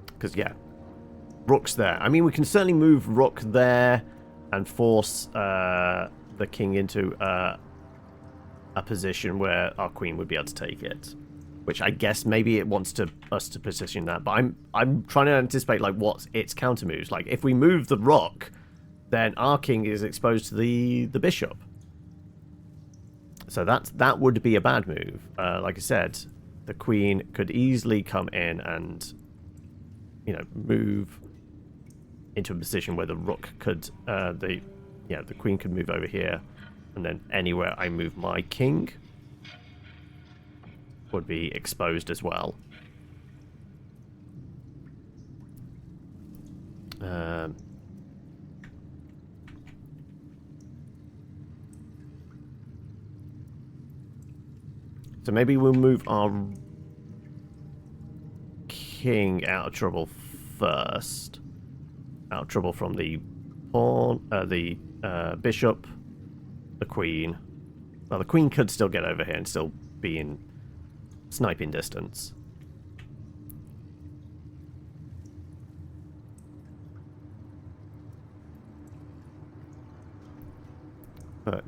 Because, yeah, Rook's there. I mean, we can certainly move Rook there and force the king into a position where our queen would be able to take it. Which I guess maybe it wants us to position that. But I'm trying to anticipate, like, what's its counter moves. Like, if we move the Rook, then our king is exposed to the bishop. So that would be a bad move. Like I said, the queen could easily come in and, you know, move into a position where the Rook could, the queen could move over here, and then anywhere I move my king would be exposed as well. So maybe we'll move our king out of trouble first. Out of trouble from the pawn, the bishop, the queen. Well, the queen could still get over here and still be in sniping distance. But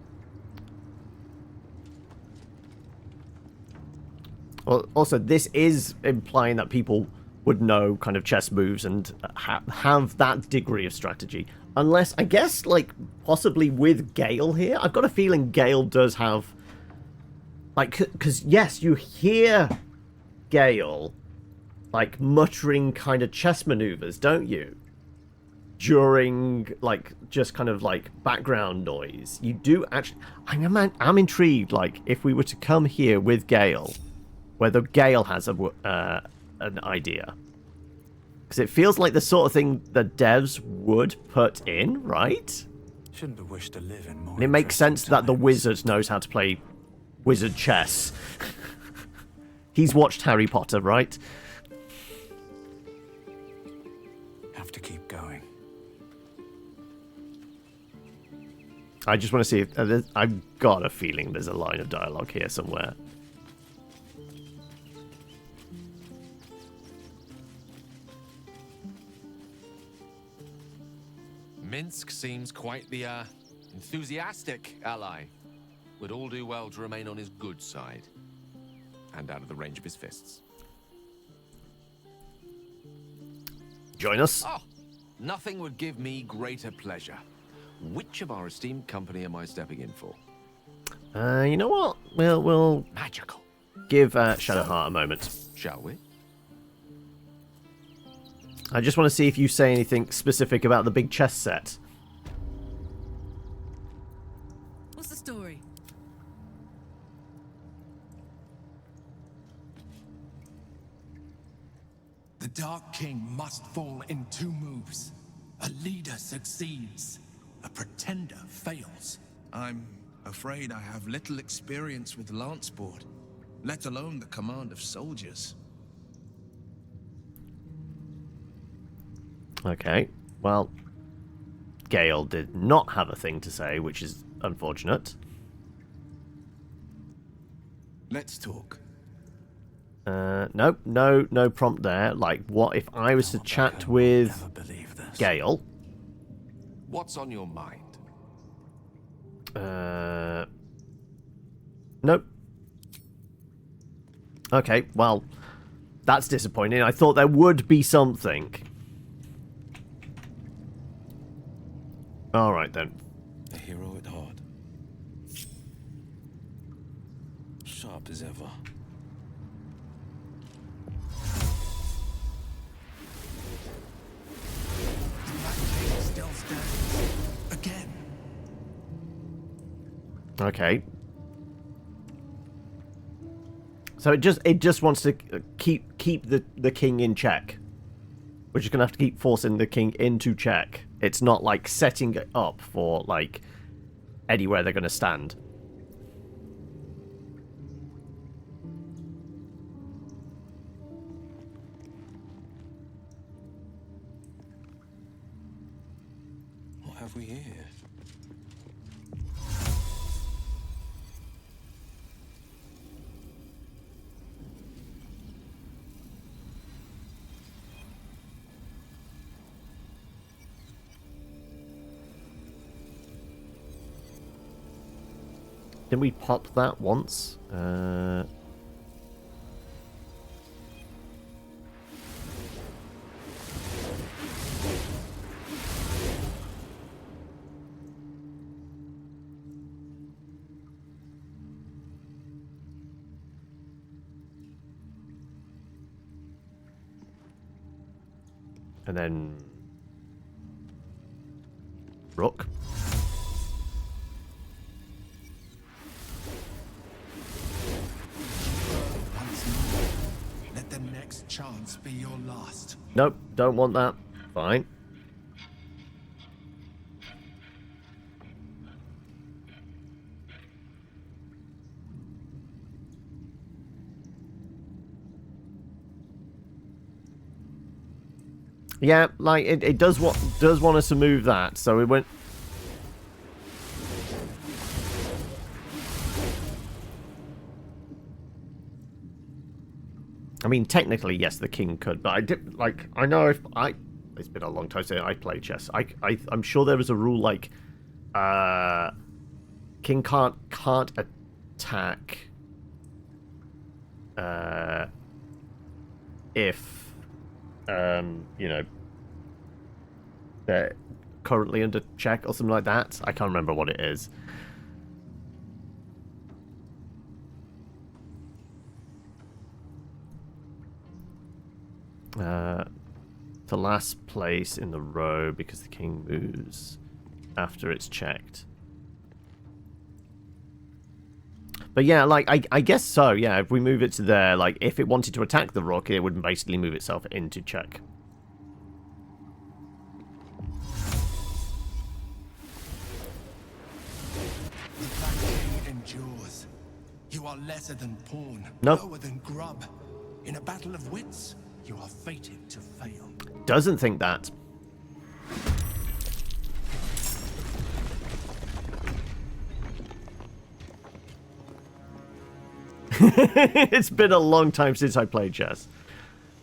well, also, this is implying that people would know kind of chess moves and have that degree of strategy. Unless, I guess, like, possibly with Gale here. I've got a feeling Gale does have... Like, because, yes, you hear Gale, like, muttering kind of chess maneuvers, don't you? During, like, just kind of, like, background noise. You do actually... I'm intrigued, like, if we were to come here with Gale, whether Gale has an idea. Because it feels like the sort of thing that devs would put in, right? Shouldn't have wished to live in more. And it makes sense that the wizard knows how to play wizard chess. He's watched Harry Potter, right? Have to keep going. I just want to see if... I've got a feeling there's a line of dialogue here somewhere. Minsk seems quite the enthusiastic ally. Would all do well to remain on his good side and out of the range of his fists. Join us. Oh, nothing would give me greater pleasure. Which of our esteemed company am I stepping in for? You know what? We'll magical. Give Shadowheart a moment. Shall we? I just want to see if you say anything specific about the big chess set. What's the story? The Dark King must fall in 2 moves. A leader succeeds. a pretender fails. I'm afraid I have little experience with lance sport, let alone the command of soldiers. Okay, well, Gale did not have a thing to say, which is unfortunate. Let's talk. Nope, no prompt there. Like, what if I was to chat with Gale? What's on your mind? Nope. Okay, well, that's disappointing. I thought there would be something. Alright then. A hero at heart. Sharp as ever. Still stands. Again. Okay. So it just wants to keep the king in check. We're just gonna have to keep forcing the king into check. It's not like setting it up for like anywhere they're gonna stand. What have we here? Didn't we pop that once? And then Rook. Let the next chance be your last. Nope, don't want that. Fine. Yeah, like it does want us to move that, so we went. I mean, technically, yes, the king could, but I did like. I know if I. It's been a long time since I played chess. I'm sure there was a rule like, king can't attack. If, you know, they're currently under check or something like that. I can't remember what it is. To last place in the row because the king moves after it's checked. But yeah, like, I guess so, yeah, if we move it to there, like, if it wanted to attack the rook, it would basically move itself into check. The blockade endures. You are lesser than pawn, Nope. lower than grub. In a battle of wits, you are fated to fail. Doesn't think that. It's been a long time since I played chess.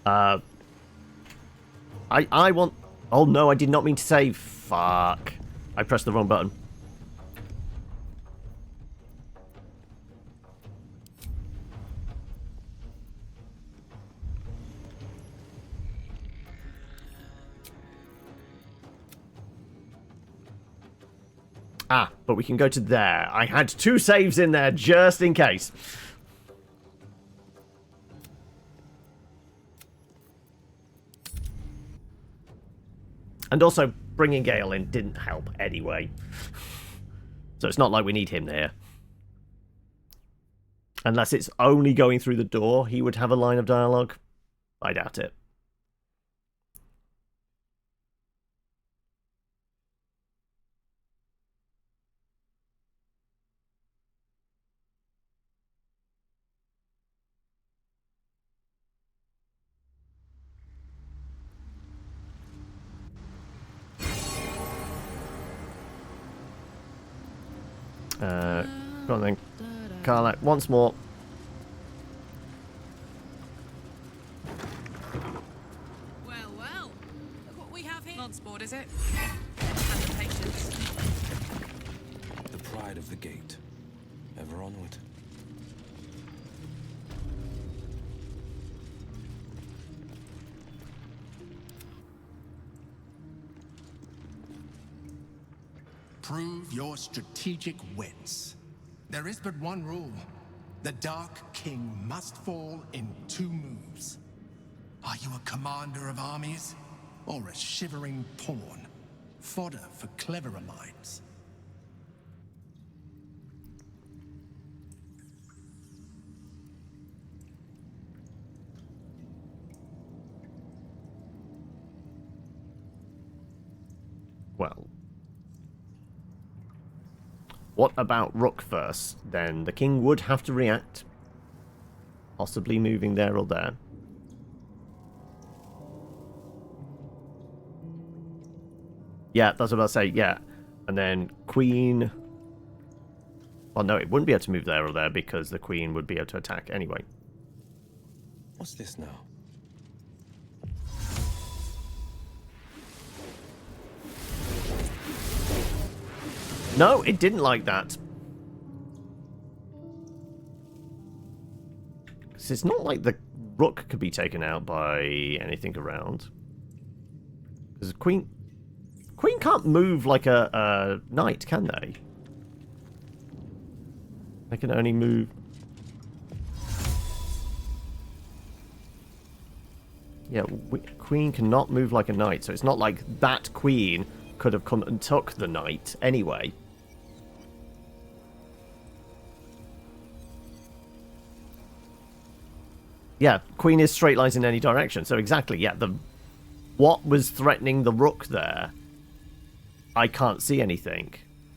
I want... Oh no, I did not mean to say... Fuck. I pressed the wrong button. Ah, but we can go to there. I had 2 saves in there just in case. And also, bringing Gale in didn't help anyway. So it's not like we need him there. Unless it's only going through the door, he would have a line of dialogue. I doubt it. Go on then. Karlach, once more. Well, well. Look what we have here. Not sport, is it? Have the patience. The pride of the gate. Ever onward. Prove your strategic wits. There is but one rule. The Dark King must fall in 2 moves. Are you a commander of armies? Or a shivering pawn? Fodder for cleverer minds. Well. What about Rook first? Then the king would have to react. Possibly moving there or there. Yeah, that's what I'll say, yeah. And then Queen... Well, no, it wouldn't be able to move there or there because the Queen would be able to attack anyway. What's this now? No, it didn't like that. Because it's not like the Rook could be taken out by anything around. Because Queen can't move like a knight, can they? They can only move... Yeah, Queen cannot move like a knight, so it's not like that Queen could have come and took the knight anyway. Yeah, Queen is straight lines in any direction, so exactly, yeah, what was threatening the Rook there, I can't see anything.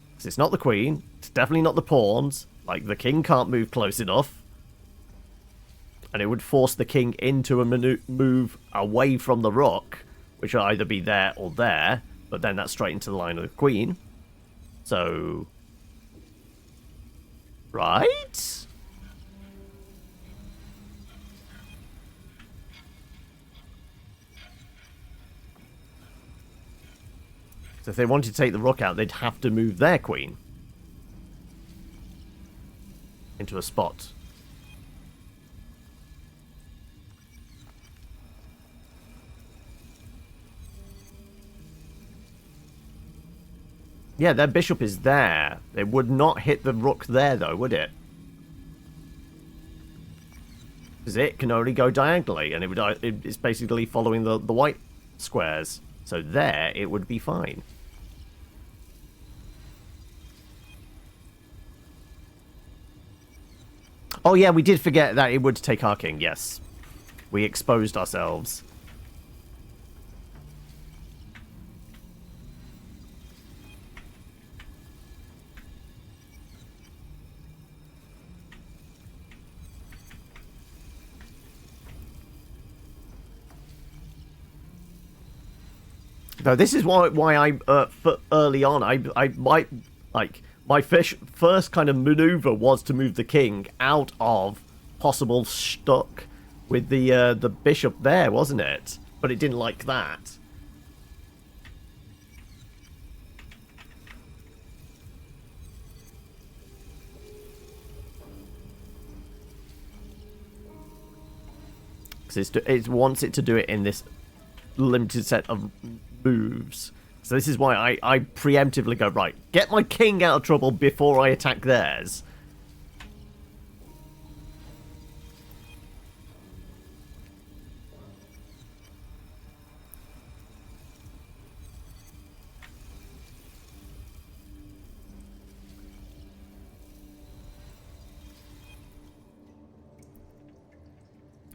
Because it's not the Queen, it's definitely not the pawns, like the King can't move close enough, and it would force the King into a move away from the Rook, which will either be there or there, but then that's straight into the line of the Queen. So... Right? So if they wanted to take the Rook out, they'd have to move their Queen into a spot. Yeah, their bishop is there. It would not hit the Rook there, though, would it? Because it can only go diagonally, and it's basically following the white squares. So there, it would be fine. Oh yeah, we did forget that it would take our king, yes. We exposed ourselves. No, this is why I early on I might like my first kind of maneuver was to move the king out of possible stuck with the bishop there, wasn't it? But it didn't like that. Because it wants it to do it in this limited set of moves. So this is why I preemptively go, right, get my king out of trouble before I attack theirs.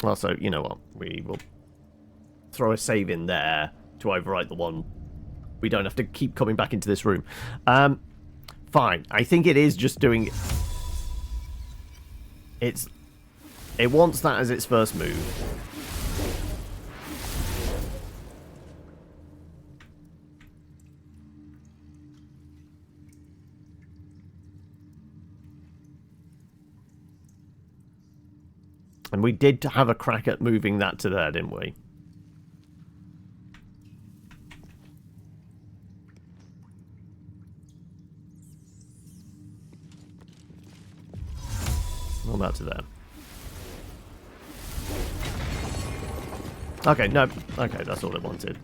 Well, so, you know what, we will throw a save in there to overwrite the one. We don't have to keep coming back into this room. Fine. I think it is just doing... It wants that as its first move. And we did have a crack at moving that to there, didn't we? What about to there? Okay, no. Okay, that's all it wanted.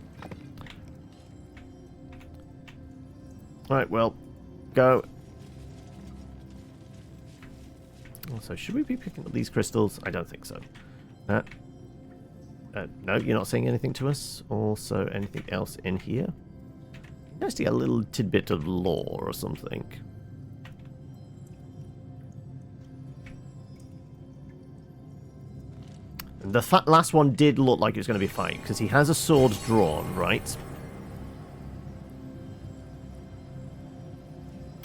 Alright, well, go. Also, should we be picking up these crystals? I don't think so. No, you're not saying anything to us. Also, anything else in here? Nice to get a little tidbit of lore or something. The last one did look like it was going to be a fight, because he has a sword drawn, right?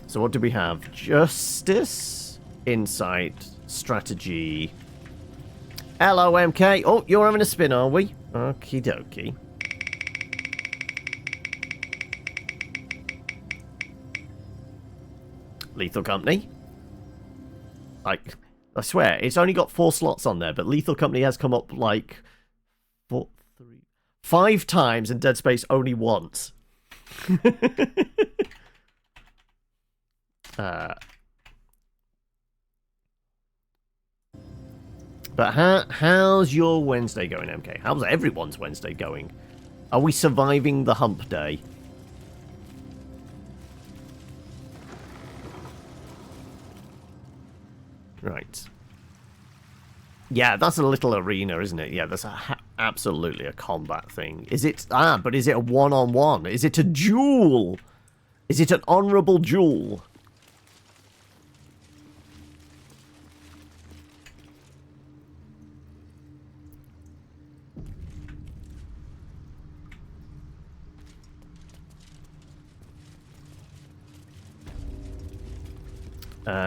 So what do we have? Justice, insight, strategy, LOMK. Oh, you're having a spin, are we? Okie dokie. Lethal Company. I swear, it's only got 4 slots on there, but Lethal Company has come up like 5 times and Dead Space only once. But how's your Wednesday going, MK? How's everyone's Wednesday going? Are we surviving the hump day? Right. Yeah, that's a little arena, isn't it? Yeah, that's absolutely a combat thing. Is it... but is it a one-on-one? Is it a duel? Is it an honourable duel?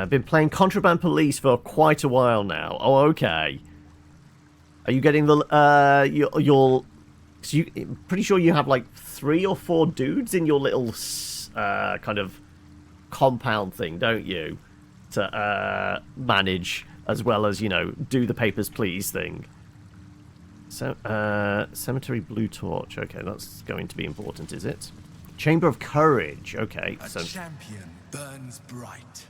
Been playing Contraband Police for quite a while now. Oh, okay. Are you getting the your? So I'm pretty sure you have like 3 or 4 dudes in your little kind of compound thing, don't you? To manage as well as, you know, do the papers please thing. So Cemetery Blue Torch. Okay, that's going to be important, is it? Chamber of Courage. Okay, a champion burns bright.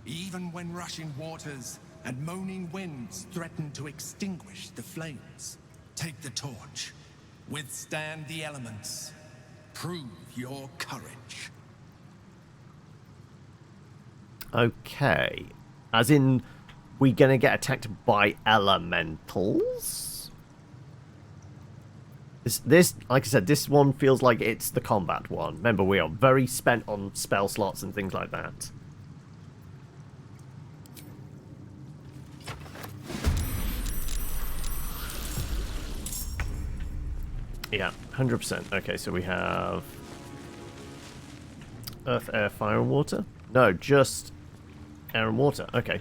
Even when rushing waters and moaning winds threaten to extinguish the flames. Take the torch. Withstand the elements. Prove your courage. Okay. As in, we gonna get attacked by elementals? This, like I said, this one feels like it's the combat one. Remember, we are very spent on spell slots and things like that. Yeah, 100%. Okay, so we have earth, air, fire, and water? No, just air and water. Okay.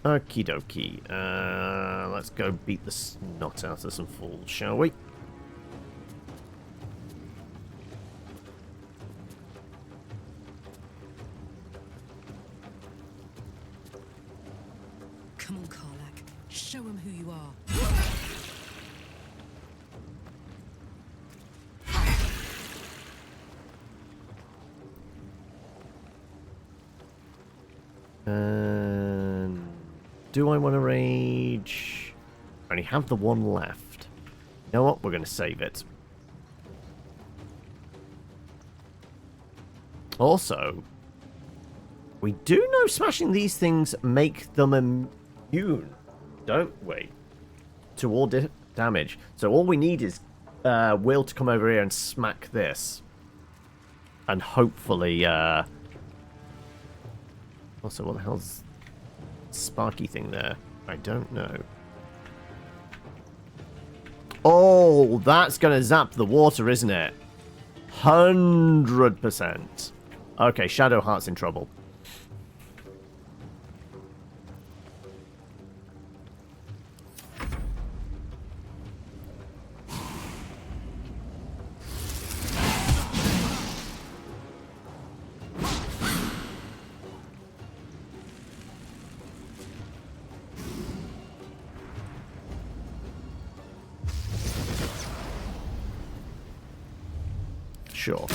Okie dokie. Let's go beat the snot out of some fools, shall we? Come on, Karlach. Show him who you are. Do I want to rage? I only have the one left. You know what? We're going to save it. Also, we do know smashing these things make them immune, don't we? To all damage. So all we need is Will to come over here and smack this. And hopefully... Also, what the hell's... sparky thing there? I don't know. Oh, that's going to zap the water, isn't it? 100%. Okay, Shadowheart's in trouble. Sure.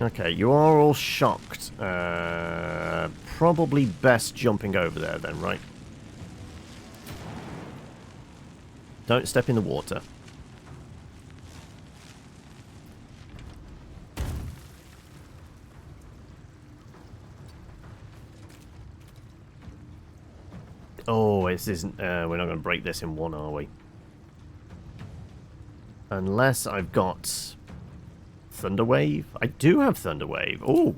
Okay, you are all shocked. Probably best jumping over there then, right? Don't step in the water. Oh, this isn't... we're not going to break this in one, are we? Unless I've got... Thunderwave? I do have Thunderwave. Oh!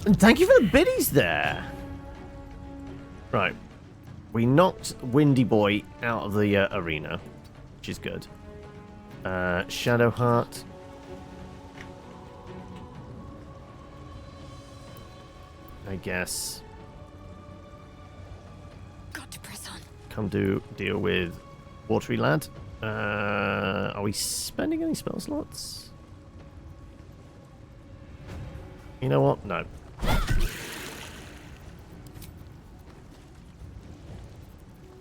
And thank you for the biddies there! Right. We knocked Windy Boy out of the arena, which is good. Shadowheart. I guess. Got to press on. Come deal with Watery Lad. Are we spending any spell slots? You know what? No.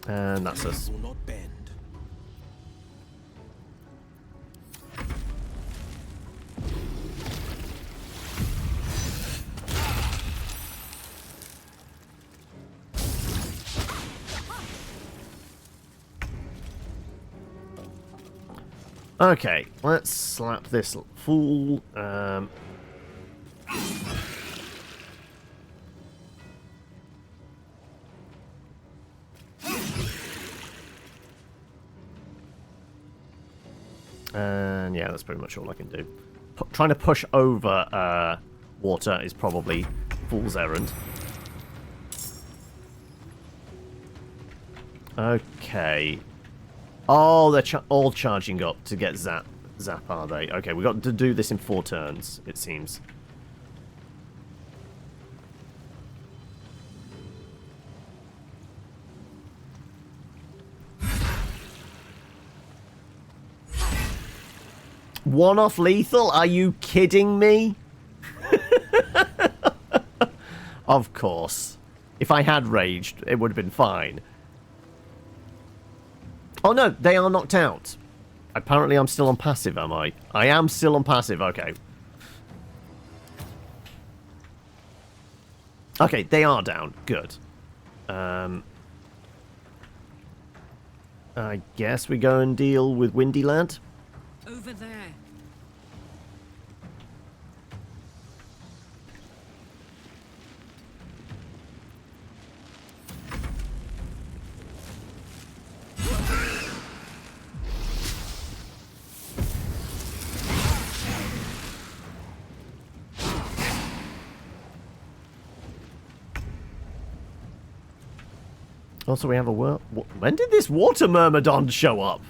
And that's us. Will not bend. Okay, let's slap this fool. And yeah, that's pretty much all I can do. Trying to push over water is probably fool's errand. Okay. Oh, they're all charging up to get zap, are they? Okay, we've got to do this in 4 turns, it seems. One-off lethal? Are you kidding me? Of course. If I had raged, it would have been fine. Oh no, they are knocked out. Apparently I'm still on passive, am I? I am still on passive, okay. Okay, they are down. Good. I guess we go and deal with Windy Lad. Over there. Also, we have a when did this water myrmidon show up?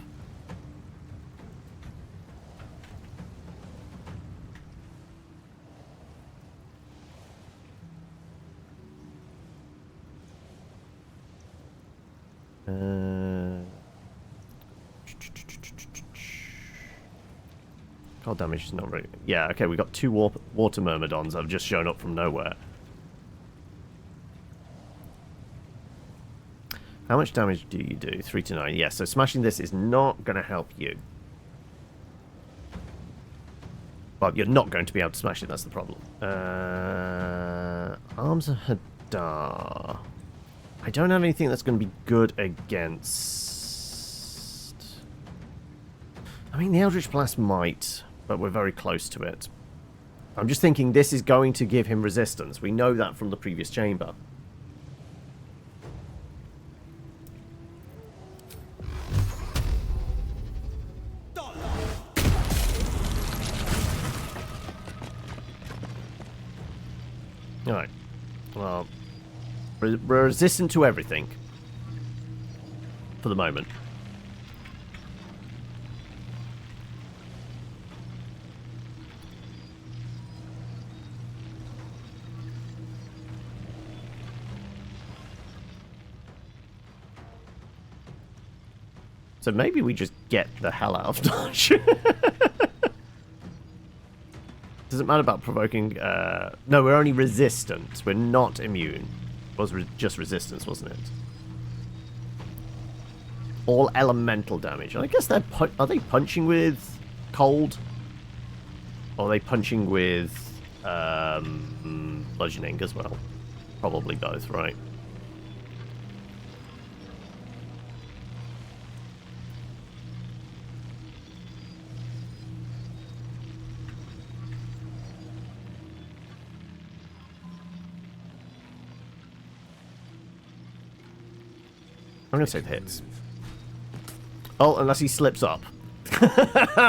God damage is not very... Yeah, okay, we got 2 water myrmidons that have just shown up from nowhere. How much damage do you do? 3 to 9. Yeah, so smashing this is not going to help you. Well, you're not going to be able to smash it, that's the problem. Arms of Hadar. I don't have anything that's going to be good against... I mean, the Eldritch Blast might, but we're very close to it. I'm just thinking this is going to give him resistance. We know that from the previous chamber. Alright. Well, we're resistant to everything. For the moment. So maybe we just get the hell out of Dodge. Doesn't matter about provoking... no, we're only resistant. We're not immune. was just resistance, wasn't it? All elemental damage. I guess they're are they punching with cold? Or are they punching with bludgeoning as well? Probably both, right? I'm going to say it hits. Oh, unless he slips up.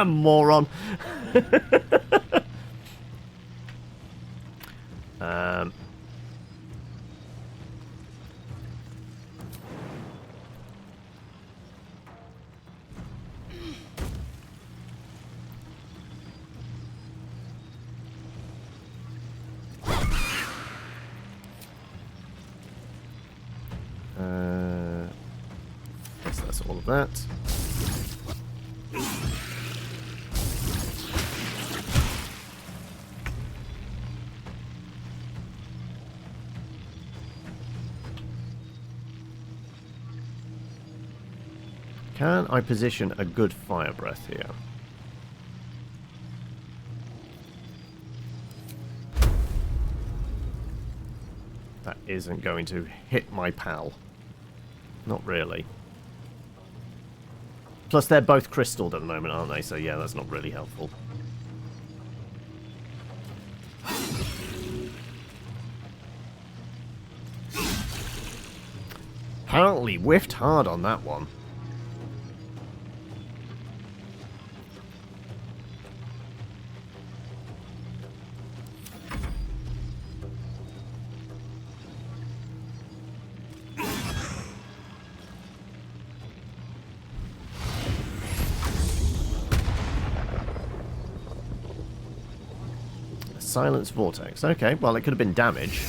Moron. Guess that's all of that. Can I position a good fire breath here? That isn't going to hit my pal. Not really. Plus, they're both crystalled at the moment, aren't they? So, yeah, that's not really helpful. Apparently, whiffed hard on that one. Silence vortex. Okay, well, it could have been damage.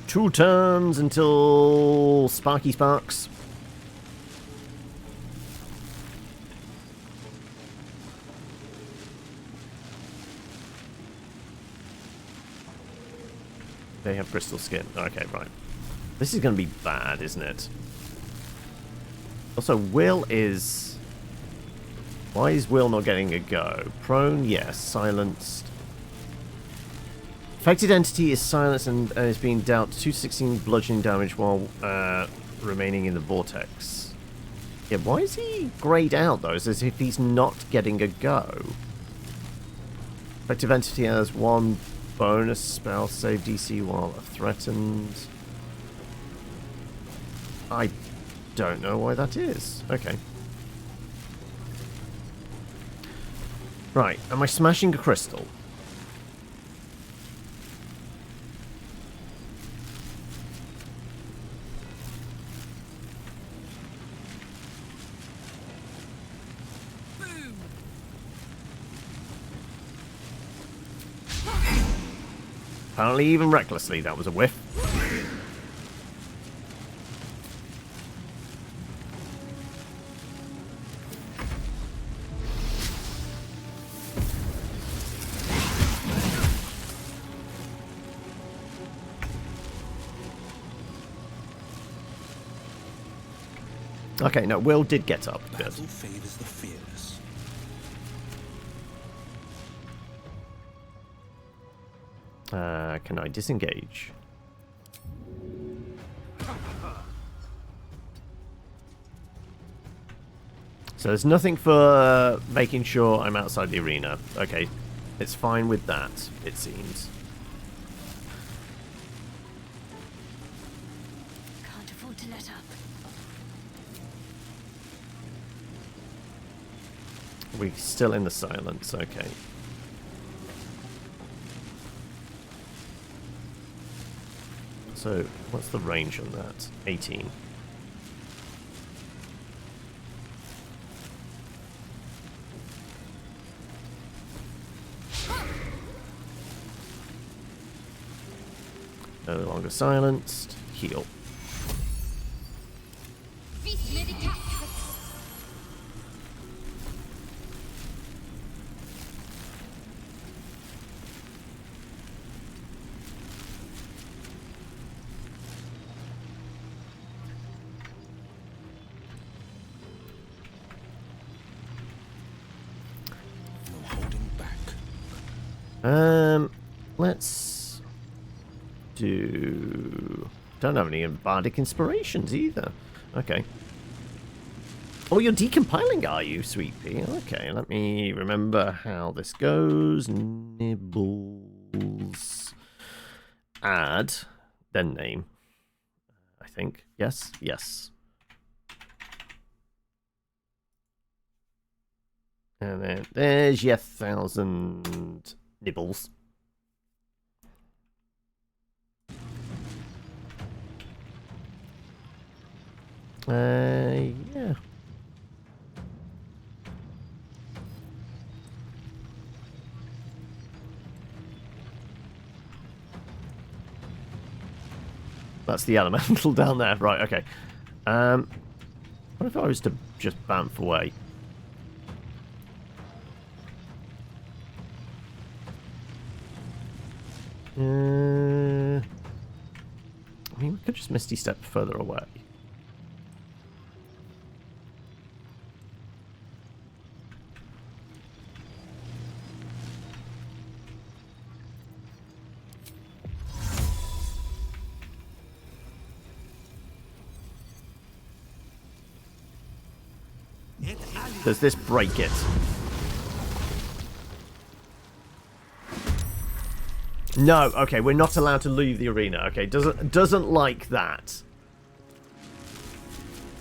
Two turns until Sparky Sparks. They have crystal skin. Okay, right. This is going to be bad, isn't it? Also, Will is... Why is Will not getting a go? Prone, yes. Silenced. Affected entity is silenced and is being dealt 216 bludgeoning damage while remaining in the vortex. Yeah, why is he grayed out, though? It's as if he's not getting a go. Affected entity has 1 bonus spell save DC while threatened. I don't know why that is. Okay. Right, am I smashing a crystal? Boom. Apparently even recklessly, that was a whiff. Okay, no, Will did get up. Good. Battle favors the fearless. Can I disengage? So there's nothing for making sure I'm outside the arena. Okay, it's fine with that, it seems. Can't afford to let up. We're still in the silence, okay. So, what's the range on that? 18. No longer silenced. Heal. Let's do... Don't have any bardic inspirations either. Okay. Oh, you're decompiling, are you, Sweet Pea? Okay, let me remember how this goes. Nibbles. Add. Then name. I think. Yes? Yes. And then there's your 1,000 nibbles. Yeah. That's the elemental down there. Right, okay. What if I was to just bamf away? I mean, we could just Misty Step further away. Does this break it? No, okay, we're not allowed to leave the arena. Okay, doesn't like that.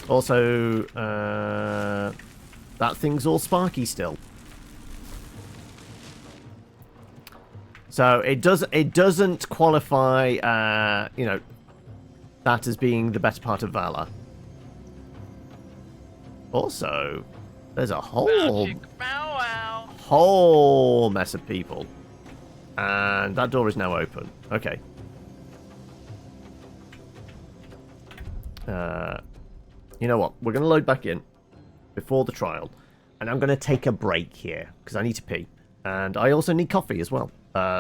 Also, that thing's all sparky still. So it doesn't qualify, you know, that as being the better part of valor. Also, there's a whole mess of people. And that door is now open. Okay. You know what? We're going to load back in before the trial. And I'm going to take a break here because I need to pee. And I also need coffee as well.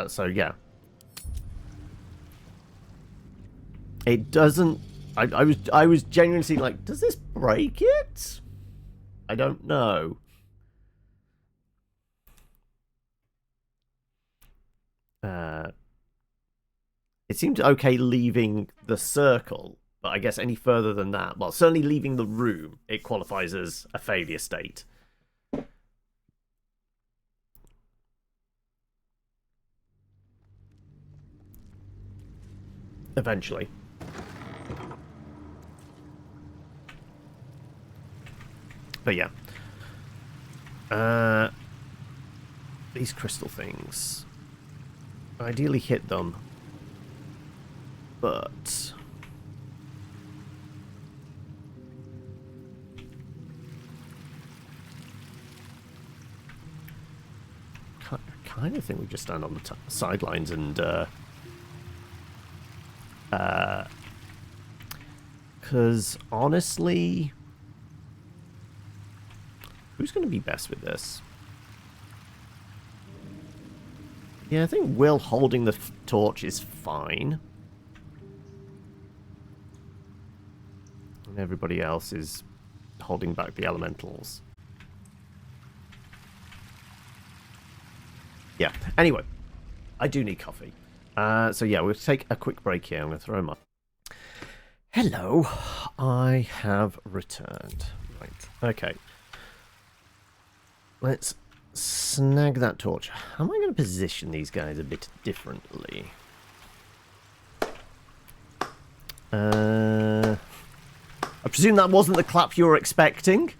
So, yeah. It doesn't... I was genuinely like, does this break it? I don't know. It seems okay leaving the circle, but I guess any further than that, well, certainly leaving the room, it qualifies as a failure state. Eventually. But yeah. These crystal things. Ideally hit them. But... I kind of think we just stand on the sidelines and... Because, honestly... Who's going to be best with this? Yeah, I think Will holding the torch is fine. And everybody else is holding back the elementals. Yeah, anyway. I do need coffee. So yeah, we'll take a quick break here. I'm going to throw them up. Hello. I have returned. Right, okay. Let's snag that torch. How am I going to position these guys a bit differently? I presume that wasn't the clap you were expecting?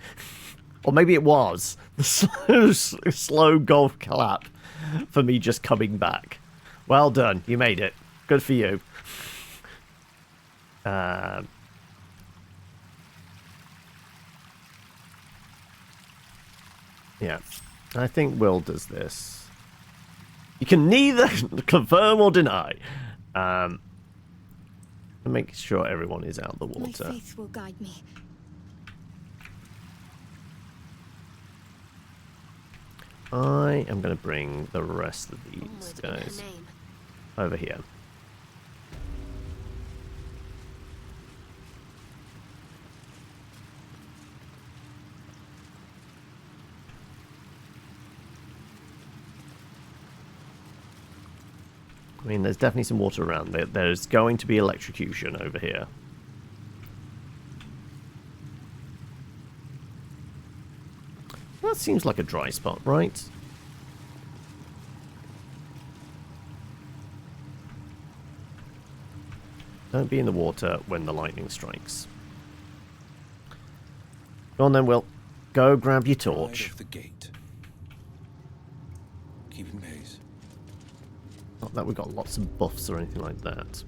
Or maybe it was. The slow golf clap for me just coming back. Well done. You made it. Good for you. Yeah, I think Will does this. You can neither confirm or deny. Make sure everyone is out of the water. My faith will guide me. I am going to bring the rest of these guys over here. I mean, there's definitely some water around. There's going to be electrocution over here. That seems like a dry spot, right? Don't be in the water when the lightning strikes. Go on then, Will. Go grab your torch. The gate. Keeping pace. Not that we've got lots of buffs or anything like that.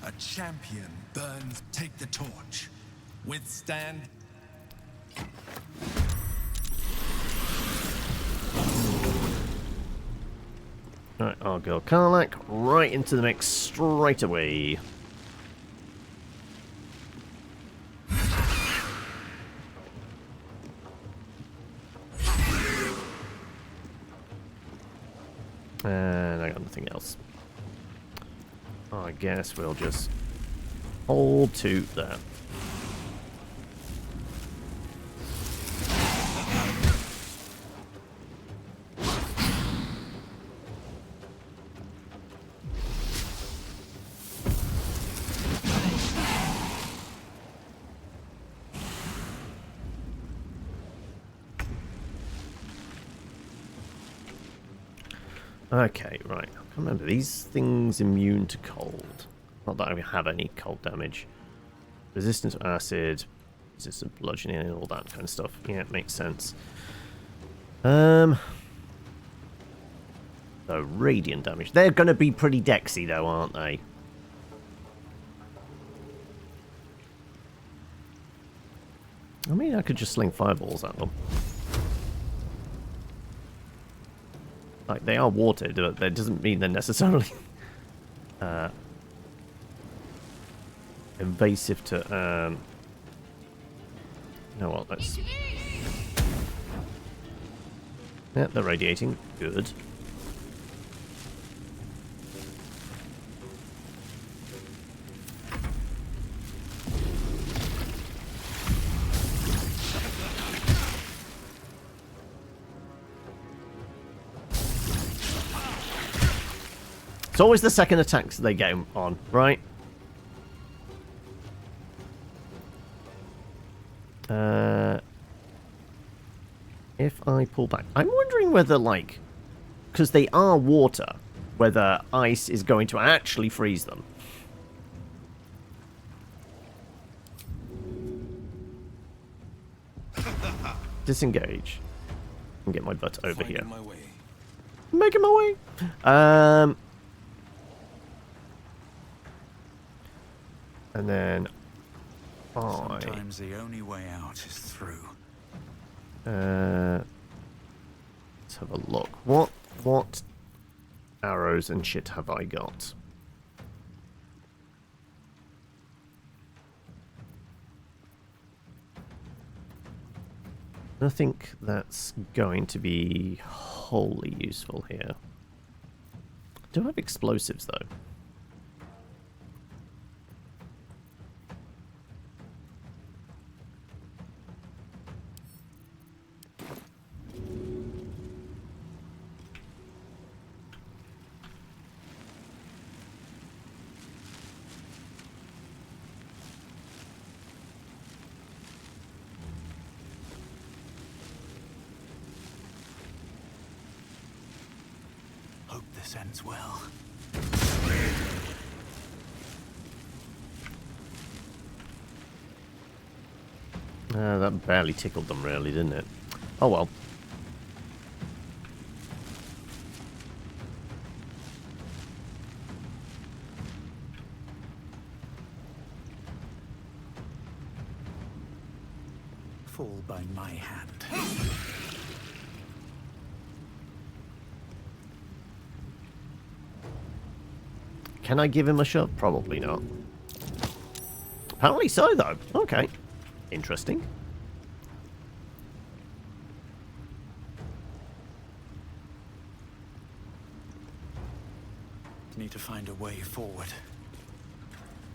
A champion burns. Take the torch. Withstand. Alright, our girl Karlak right into the mix straight away. And I got nothing else. I guess we'll just hold to that. Okay, right. I can't remember. These things immune to cold. Not that I have any cold damage. Resistant to acid, resistant to bludgeoning, and all that kind of stuff. Yeah, it makes sense. So radiant damage. They're going to be pretty dexy, though, aren't they? I mean, I could just sling fireballs at them. Like, they are water, but that doesn't mean they're necessarily invasive to, you know what, let's... Yeah, they're radiating. Good. It's always the second attacks they get on, right? If I pull back... I'm wondering whether, like... Because they are water, whether ice is going to actually freeze them. Disengage. And get my butt over here. Making my way. And then sometimes the only way out is through. Let's have a look. What arrows and shit have I got? Nothing that's going to be wholly useful here. I do have explosives though. Hope this ends well. That barely tickled them really, didn't it? Oh well. Fall by my hand. Can I give him a shove? Probably not. Apparently so, though. Okay. Interesting. Need to find a way forward.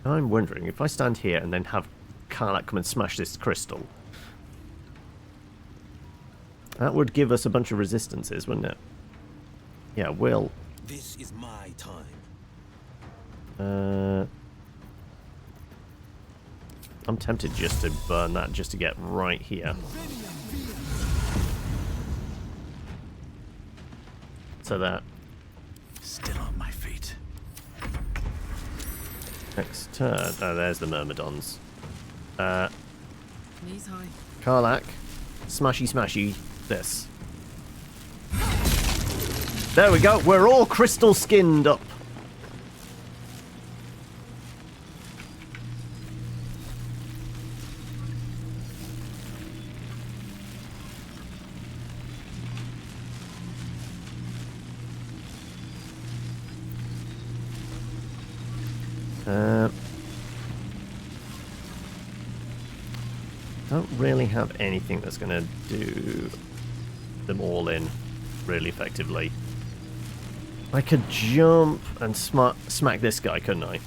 I'm wondering if I stand here and then have Karlak come and smash this crystal. That would give us a bunch of resistances, wouldn't it? Yeah, will. This is my time. I'm tempted just to burn that just to get right here. So that. Still on my feet. Next turn. Oh, there's the Myrmidons. Knees high. Karlach. Smashy smashy. This. There we go. We're all crystal skinned up. Don't really have anything that's going to do them all in really effectively. I could jump and smack this guy, couldn't I?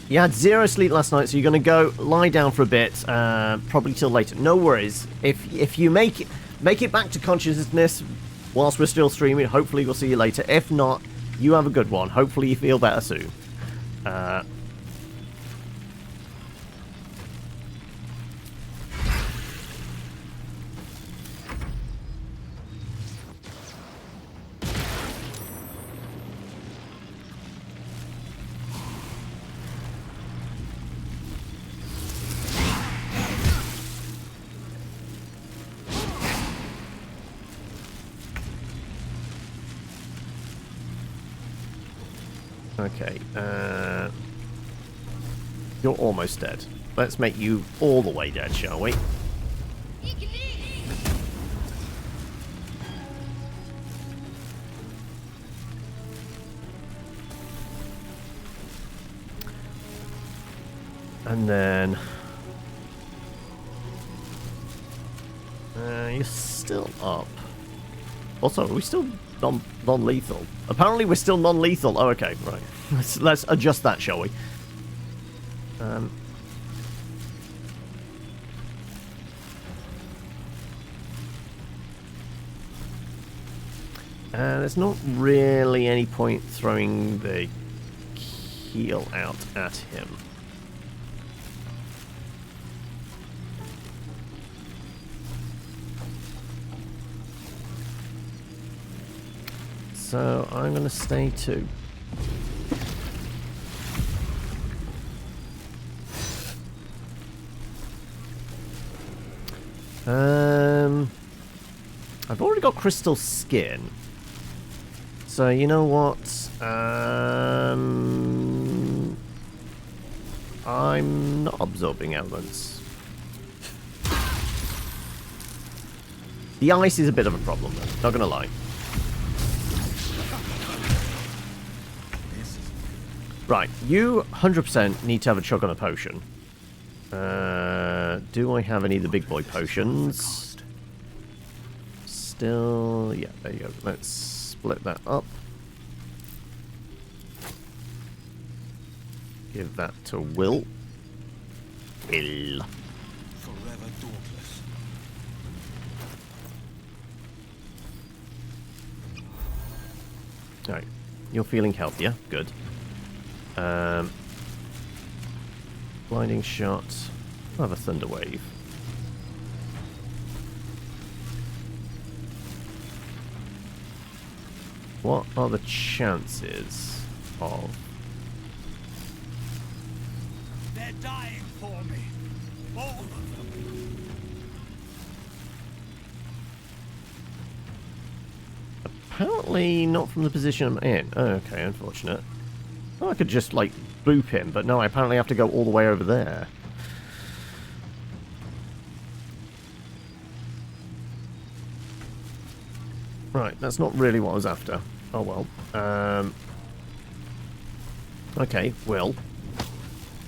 You had 0 sleep last night, so you're going to go lie down for a bit, probably till later. No worries. If you make it back to consciousness whilst we're still streaming, hopefully we'll see you later. If not, you have a good one. Hopefully you feel better soon. Okay, you're almost dead. Let's make you all the way dead, shall we? And then... you're still up. Also, are we still non-lethal? Apparently we're still non-lethal. Oh, okay, right. Let's adjust that, shall we? There's not really any point throwing the keel out at him. So I'm going to stay too. I've already got crystal skin. So you know what? I'm not absorbing elements. The ice is a bit of a problem though, not gonna lie. Right, you 100% need to have a chug on a potion. Do I have any of the big boy potions? Still, yeah, there you go. Let's split that up. Give that to Will. Will. Forever dauntless. Alright, you're feeling healthier. Good. Blinding shot. I'll have a thunder wave. What are the chances of... They're dying for me. All of them. Apparently not from the position I'm in. Oh, okay, unfortunate. Oh, I could just, like, boop him, but no, I apparently have to go all the way over there. Right, that's not really what I was after. Oh, well. Okay, Will.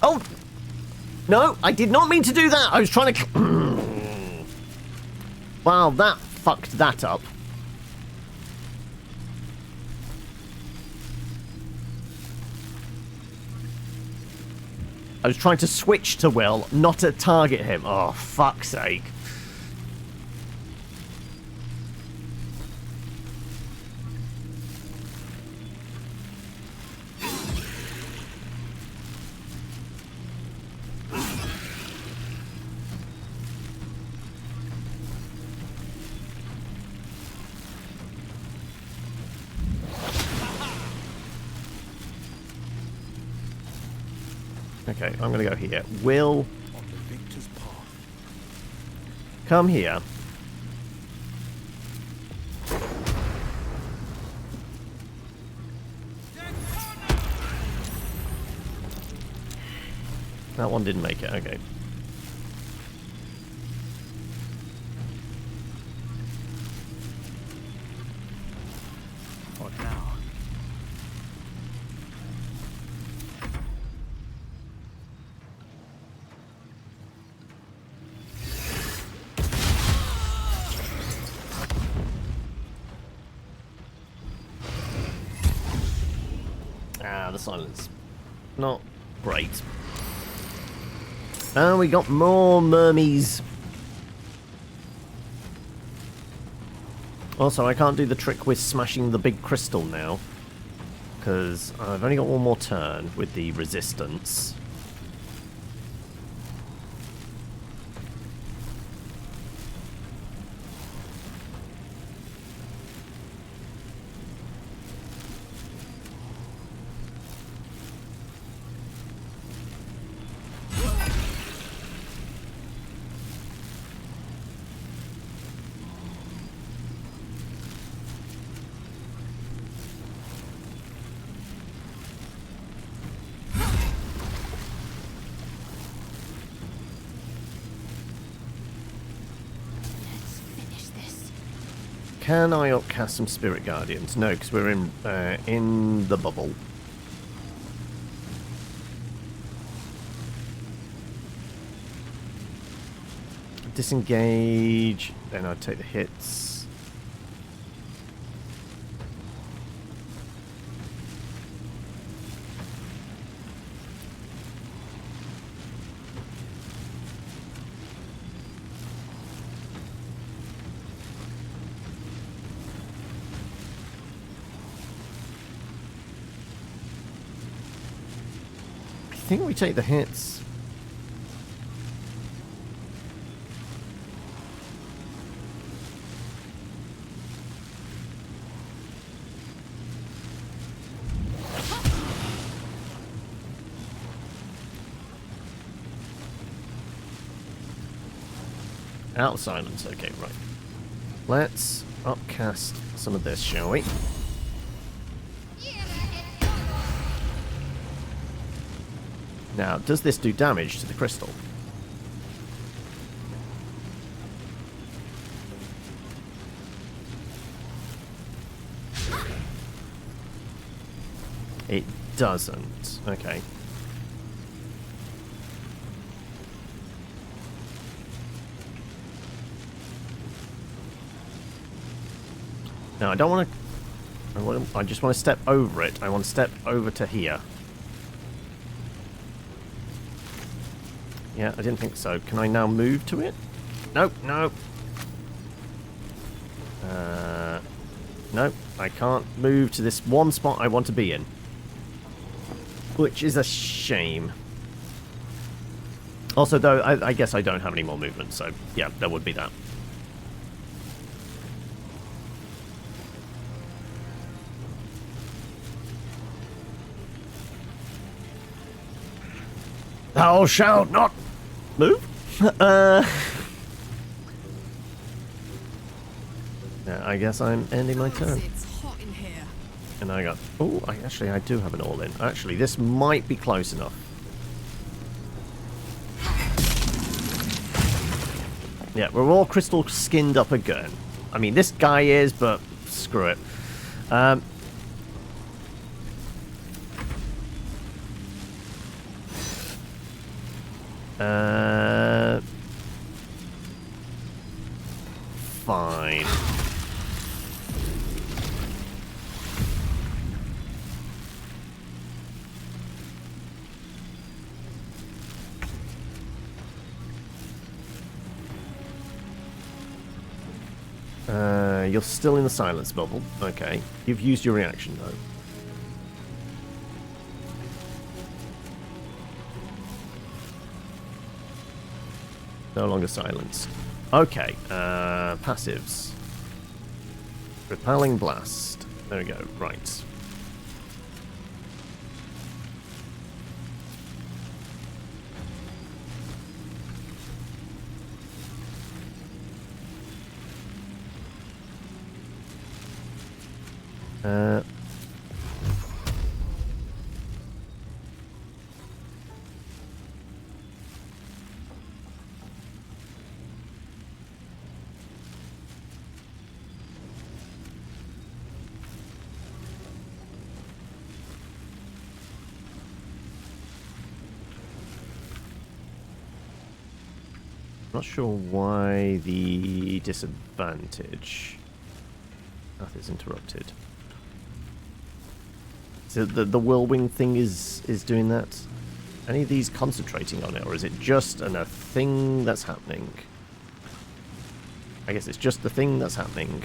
Oh! No, I did not mean to do that! I was trying to... Wow, that fucked that up. I was trying to switch to Will, not to target him. Oh, fuck's sake. Okay, I'm going to go here. Will come here. That one didn't make it. Okay. What now? Ah, the silence. Not great. And we got more mermies. Also, I can't do the trick with smashing the big crystal now, because I've only got one more turn with the resistance. Can I upcast some Spirit Guardians? No, because we're in the bubble. Disengage, then I'd take the hits. I think we take the hits. Out of silence. Okay, right. Let's upcast some of this, shall we? Now, does this do damage to the crystal? It doesn't. Okay. Now, I don't want to... I just want to step over it. I want to step over to here. Yeah, I didn't think so. Can I now move to it? Nope, no. Nope, I can't move to this one spot I want to be in. Which is a shame. Also, though, I guess I don't have any more movement, so yeah, there would be that. Thou shalt not move. Yeah, I guess I'm ending my turn. It's hot in here. And I got... Oh, I do have an all-in. Actually, this might be close enough. Yeah, we're all crystal skinned up again. I mean, this guy is, but screw it. Fine. You're still in the silence bubble. Okay. You've used your reaction, though. No longer silenced. Okay. Passives. Repelling blast. There we go. Right. Uh, Not sure why the disadvantage. Path is interrupted. So the whirlwind thing is doing that. Any of these concentrating on it, or is it just a thing that's happening? I guess it's just the thing that's happening.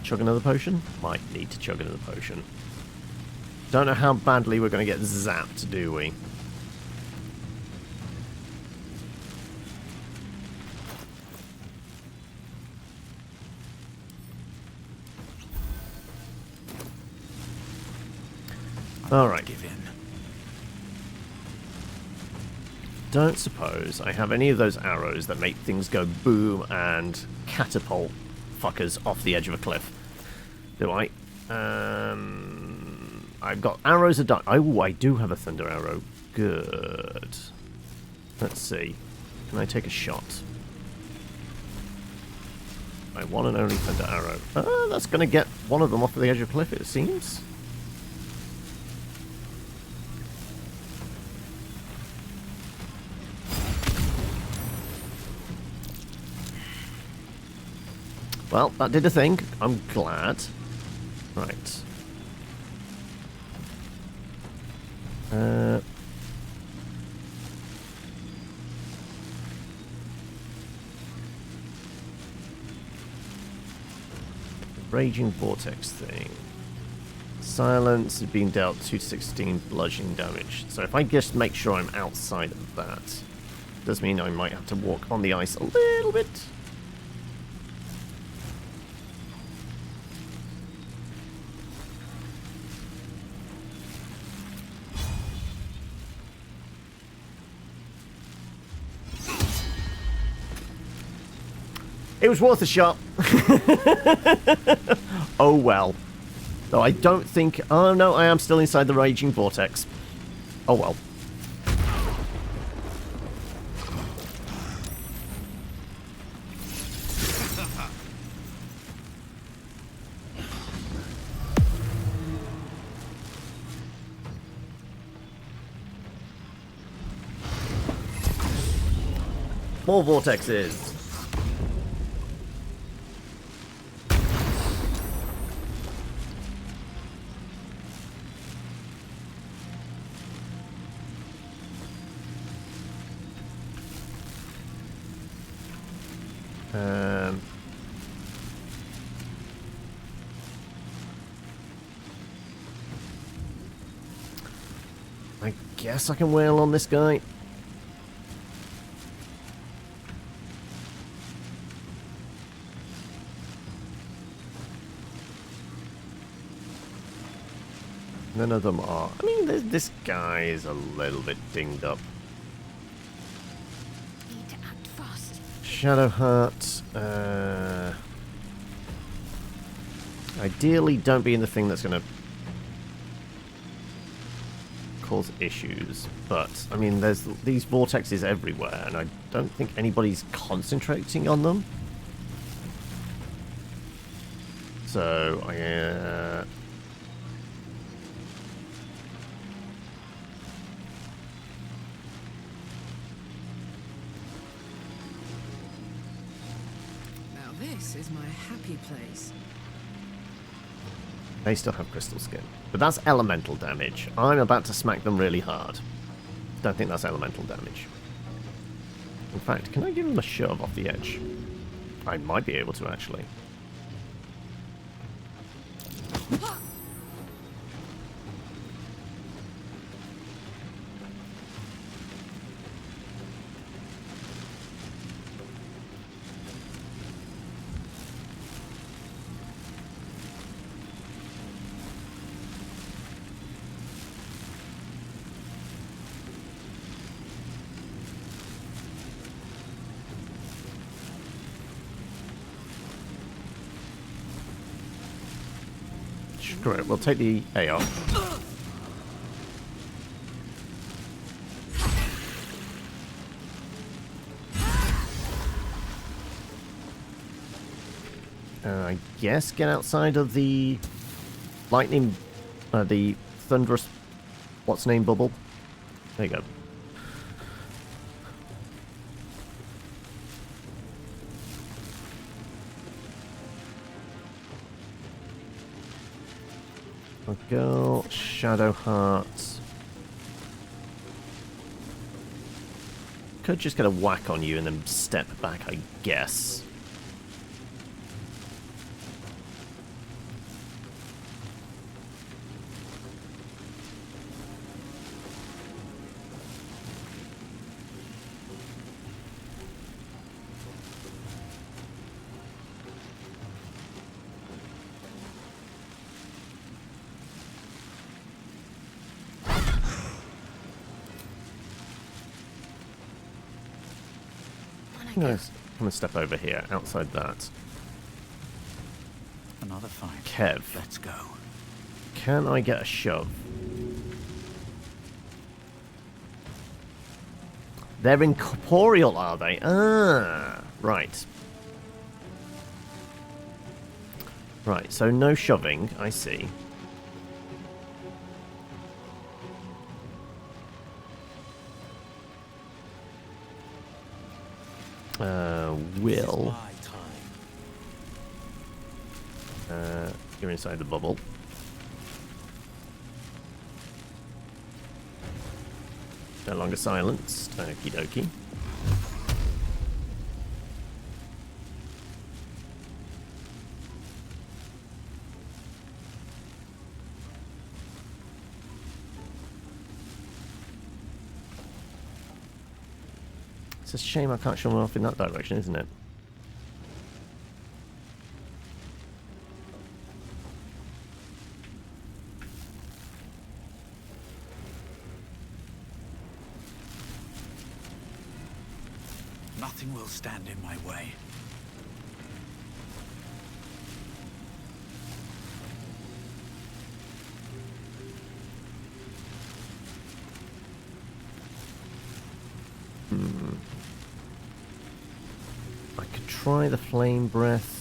Chug another potion? Might need to chug another potion. Don't know how badly we're going to get zapped, do we? Alright. Give in. Don't suppose I have any of those arrows that make things go boom and catapult fuckers off the edge of a cliff. Do I? I've got arrows of... Oh, I do have a thunder arrow. Good. Let's see. Can I take a shot? My one and only thunder arrow. That's going to get one of them off the edge of a cliff, it seems. Well, that did a thing. I'm glad. Right. Raging Vortex thing. Silence is being dealt 2 to 16 bludgeoning damage. So if I just make sure I'm outside of that, does mean I might have to walk on the ice a little bit. It was worth a shot. Oh well. Though I don't think... Oh no, I am still inside the Raging Vortex. Oh well. More vortexes. I guess I can wail on this guy. None of them are. I mean, this guy is a little bit dinged up. Need to act fast. Shadowheart. Ideally, don't be in the thing that's going to cause issues. But, I mean, there's these vortexes everywhere, and I don't think anybody's concentrating on them. So, This is my happy place. They still have crystal skin. But that's elemental damage. I'm about to smack them really hard. Don't think that's elemental damage. In fact, can I give them a shove off the edge? I might be able to, actually. Screw it, we'll take the A off. I guess get outside of the lightning, the thunderous, what's name bubble. There you go. Girl, Shadow Heart. Could just get a whack on you and then step back, I guess. I'm gonna step over here, outside that. Another fight. Kev. Let's go. Can I get a shove? They're incorporeal, are they? Ah, right. Right, so no shoving, I see. Will. You're inside the bubble. No longer silenced. Okie dokie. It's a shame I can't show them off in that direction, isn't it? Nothing will stand in my way. I could try the flame breath.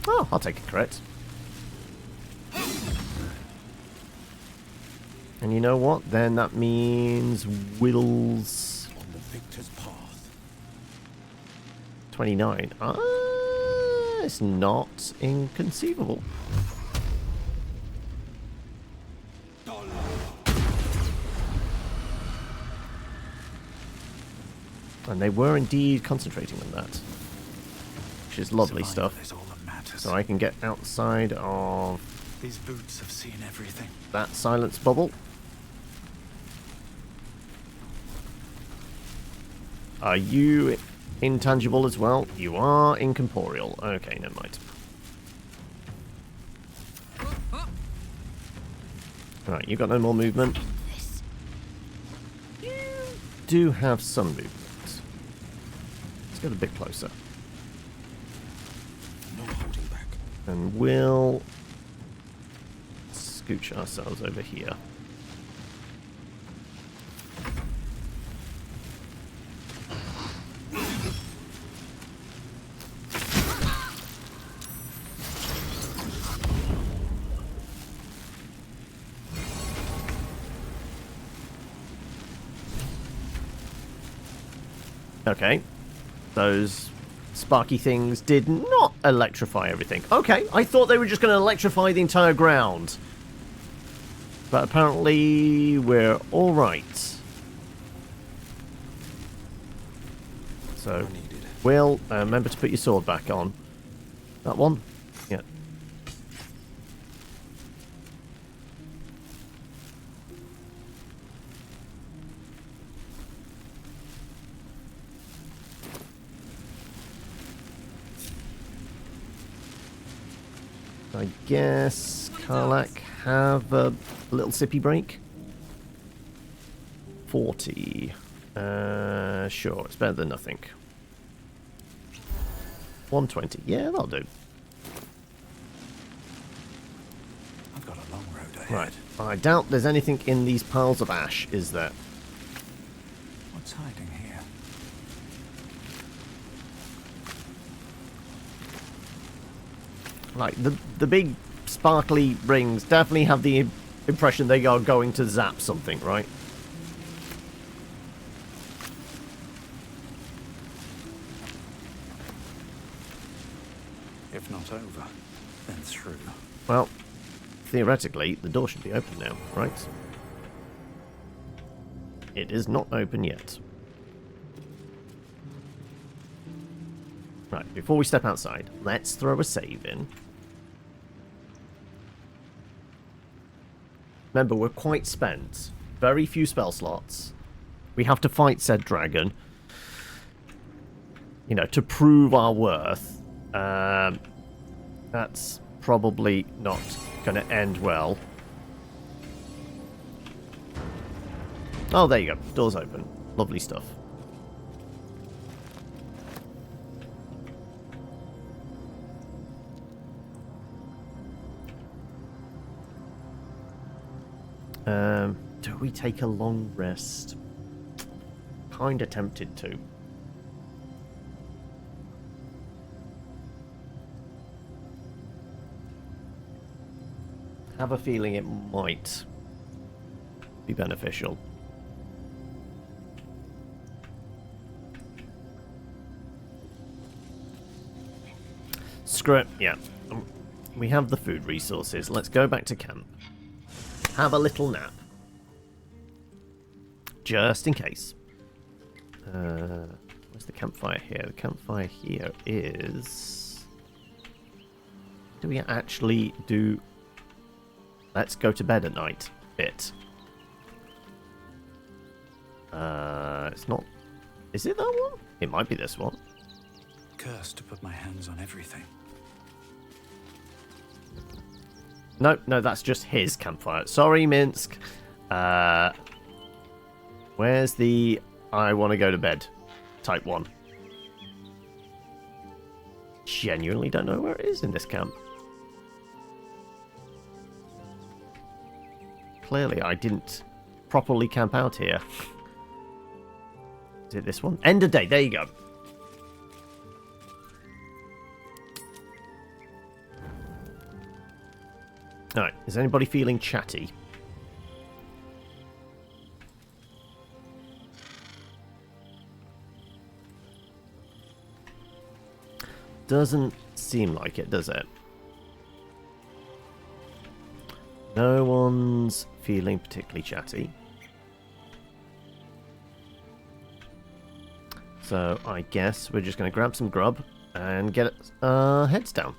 Oh, I'll take a crit. And you know what? Then that means Will's on the victor's path. 29. It's not inconceivable. And they were indeed concentrating on that, which is lovely stuff. Is all that matters. So I can get outside of These boots have seen everything. that silence bubble. Are you intangible as well? You are incorporeal. Okay, never mind. Alright, you've got no more movement. You do have some movement. Let's get a bit closer. No holding back. And we'll scooch ourselves over here. Okay. Those sparky things did not electrify everything. Okay, I thought they were just going to electrify the entire ground. But apparently we're all right. So, Will, remember to put your sword back on. That one? Yeah. I guess Karlak have a little sippy break. 40. Sure, it's better than nothing. 120. Yeah, that'll do. I've got a long road ahead. Right. I doubt there's anything in these piles of ash, is there? What's hiding here? Like, the big sparkly rings definitely have the impression they are going to zap something, right? If not over, then through. Well, theoretically, the door should be open now, right? It is not open yet. Right, before we step outside, let's throw a save in. Remember, we're quite spent. Very few spell slots. We have to fight said dragon. You know, to prove our worth. That's probably not going to end well. Oh, there you go. Door's open. Lovely stuff. Do we take a long rest? Kinda tempted to. Have a feeling it might be beneficial. Screw it, yeah. We have the food resources. Let's go back to camp. Have a little nap. Just in case. Where's the campfire here? The campfire here is... Do we actually do... Let's go to bed at night bit. It's not... Is it that one? It might be this one. Cursed to put my hands on everything. No, that's just his campfire. Sorry, Minsk. Where's the I want to go to bed type one? Genuinely don't know where it is in this camp. Clearly, I didn't properly camp out here. Is it this one? End of day. There you go. Alright, is anybody feeling chatty? Doesn't seem like it, does it? No one's feeling particularly chatty. So I guess we're just going to grab some grub and get our heads down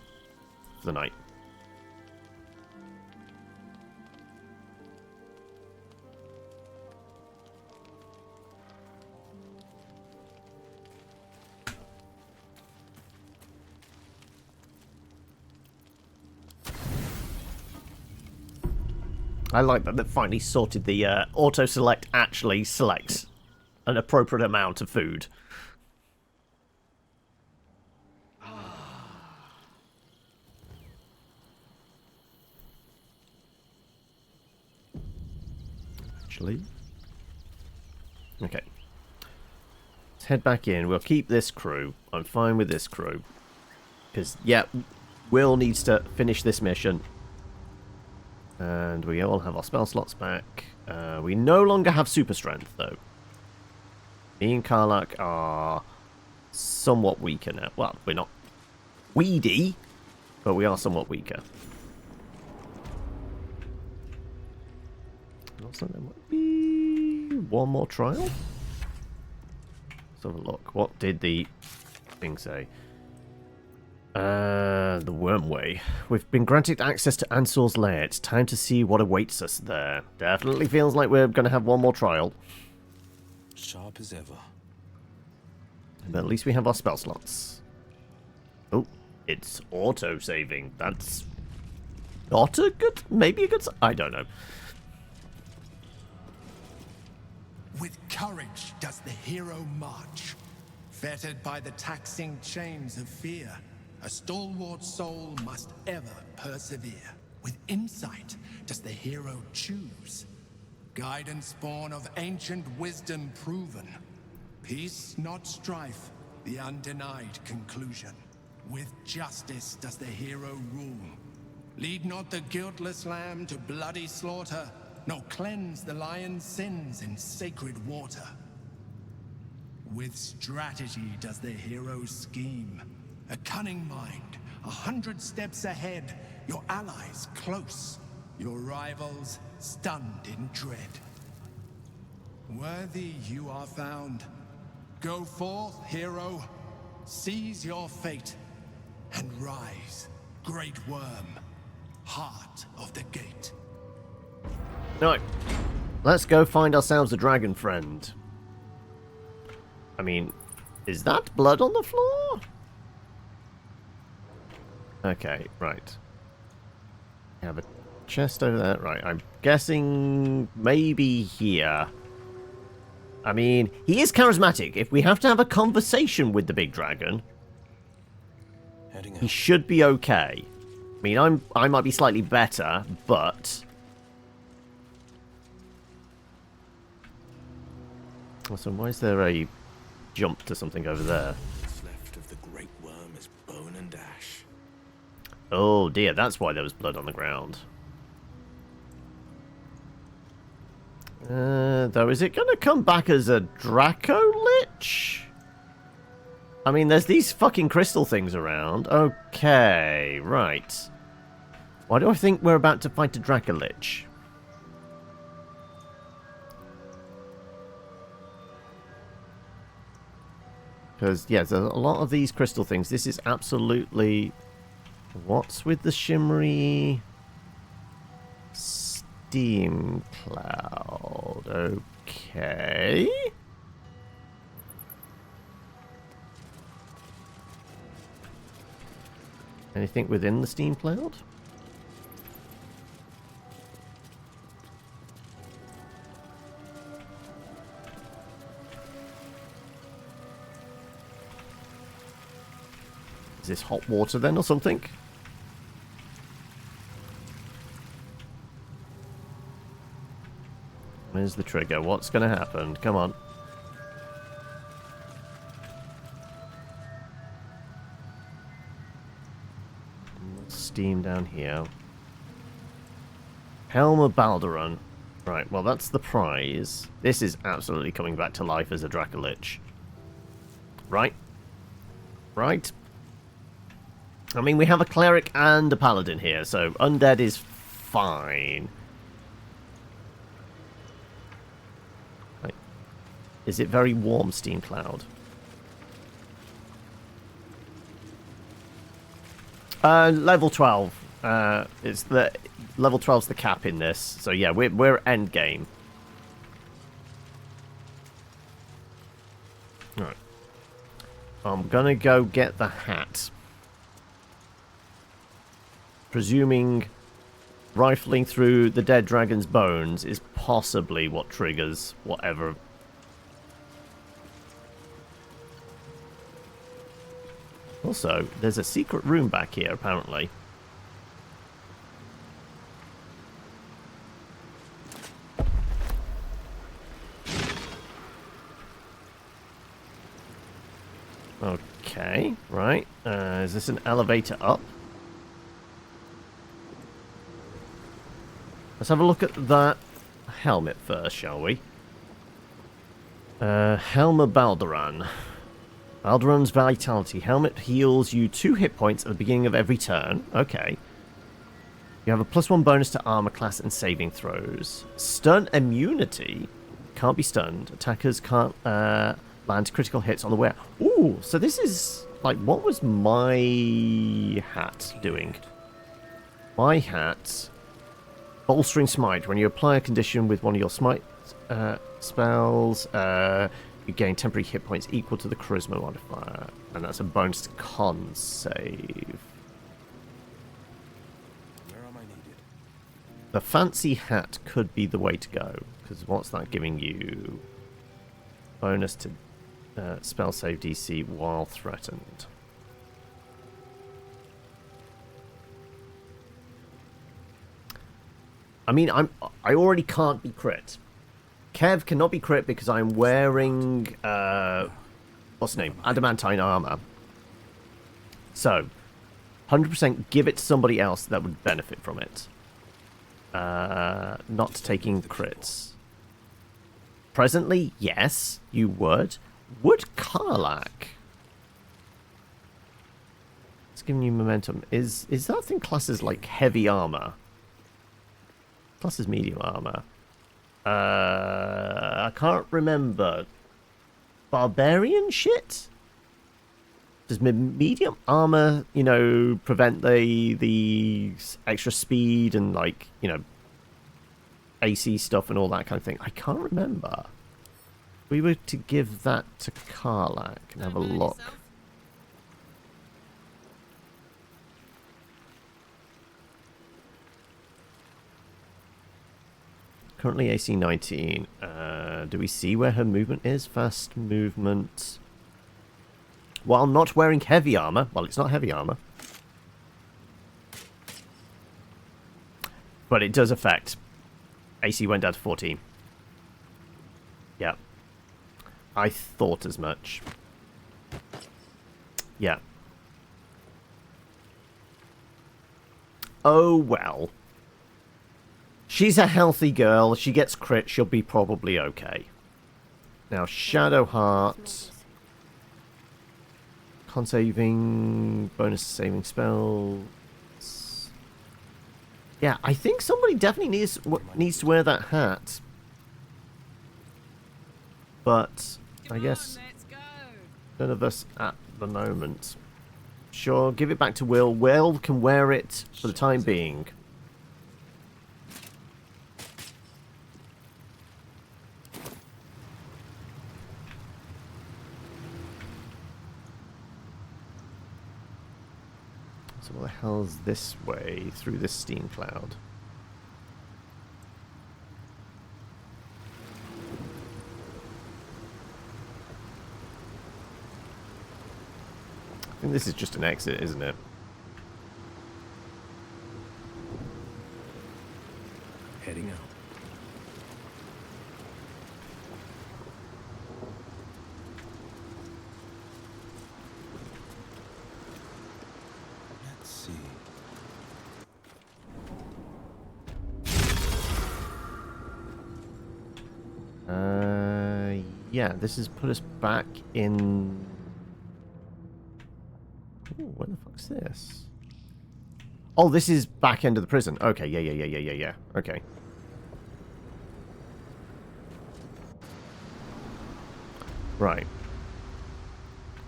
for the night. I like that they finally sorted the auto-select actually selects an appropriate amount of food. Actually. Okay. Let's head back in. We'll keep this crew. I'm fine with this crew. Because, yeah, Will needs to finish this mission. And we all have our spell slots back. We no longer have super strength, though. Me and Karlak are somewhat weaker now. Well, we're not weedy, but we are somewhat weaker. Also, there might be one more trial. Let's have a look. What did the thing say? The Wormway. We've been granted access to Ansor's lair. It's time to see what awaits us there. Definitely feels like we're going to have one more trial. Sharp as ever. But at least we have our spell slots. Oh, it's auto-saving. That's not a good... Maybe a good... I don't know. With courage does the hero march. Fettered by the taxing chains of fear, a stalwart soul must ever persevere. With insight does the hero choose. Guidance born of ancient wisdom proven. Peace, not strife, the undenied conclusion. With justice does the hero rule. Lead not the guiltless lamb to bloody slaughter, nor cleanse the lion's sins in sacred water. With strategy does the hero scheme. A cunning mind, 100 steps ahead, your allies close, your rivals stunned in dread. Worthy you are found. Go forth, hero, seize your fate, and rise, great worm, heart of the gate. No, let's go find ourselves a dragon friend. I mean, is that blood on the floor? Okay, right. We have a chest over there. Right, I'm guessing maybe here. I mean, he is charismatic. If we have to have a conversation with the big dragon, he should be okay. I mean, I might be slightly better, but... So why is there a jump to something over there? What's left of the great worm is bone and ash. Oh dear, that's why there was blood on the ground. Though, is it going to come back as a Draco Lich? I mean, there's these fucking crystal things around. Okay, right. Why do I think we're about to fight a Draco Lich? Because, yeah, there's a lot of these crystal things. This is absolutely... What's with the shimmery... Steam cloud? Okay. Anything within the steam cloud? Is this hot water then or something? Where's the trigger? What's going to happen? Come on. Steam down here. Helm of Baldur. Right, well that's the prize. This is absolutely coming back to life as a Dracolich. Right? Right? I mean, we have a cleric and a paladin here, so undead is fine. Right. Is it very warm, Steam Cloud? Level 12. It's the level 12's the cap in this, so yeah, we're end game. All right. I'm gonna go get the hat. Presuming rifling through the dead dragon's bones is possibly what triggers whatever. Also, there's a secret room back here, apparently. Okay, right. Is this an elevator up? Let's have a look at that helmet first, shall we? Helm of Balduran. Balduran's Vitality. Helmet heals you 2 hit points at the beginning of every turn. Okay. You have a +1 bonus to armor class and saving throws. Stun immunity. Can't be stunned. Attackers can't land critical hits on the wearer. Ooh, so this is... Like, what was my hat doing? My hat... Bolstering Smite. When you apply a condition with one of your Smite spells, you gain temporary hit points equal to the Charisma modifier. And that's a bonus to con save. Where am I needed? The fancy hat could be the way to go. Because what's that giving you? Bonus to spell save DC while threatened. I mean, I already can't be crit. Kev cannot be crit because I'm wearing what's the name? Adamantine armor. So, 100% give it to somebody else that would benefit from it. Not taking crits. Presently, yes, you would. Would Karlach? It's giving you momentum. Is that thing classed as like heavy armor? Classed as medium armor. I can't remember. Barbarian shit? Does medium armor, you know, prevent the extra speed and like, you know, AC stuff and all that kind of thing? I can't remember. If we were to give that to Karlach and have a look. Currently AC 19. Do we see where her movement is? Fast movement. While not wearing heavy armor. Well, it's not heavy armor. But it does affect. AC went down to 14. Yeah. I thought as much. Yeah. Oh, well. She's a healthy girl. She gets crit. She'll be probably okay. Now, Shadowheart. Con saving. Bonus saving spells. Yeah, I think somebody definitely needs to wear that hat. But I guess none of us at the moment. Sure, give it back to Will. Will can wear it for the time being. So what the hell's this way through this steam cloud? I think this is just an exit, isn't it? Heading out. Let's see. Yeah, this has put us back in... Ooh, what the fuck's this? Oh, this is back end of the prison. Okay, yeah. Okay. Right.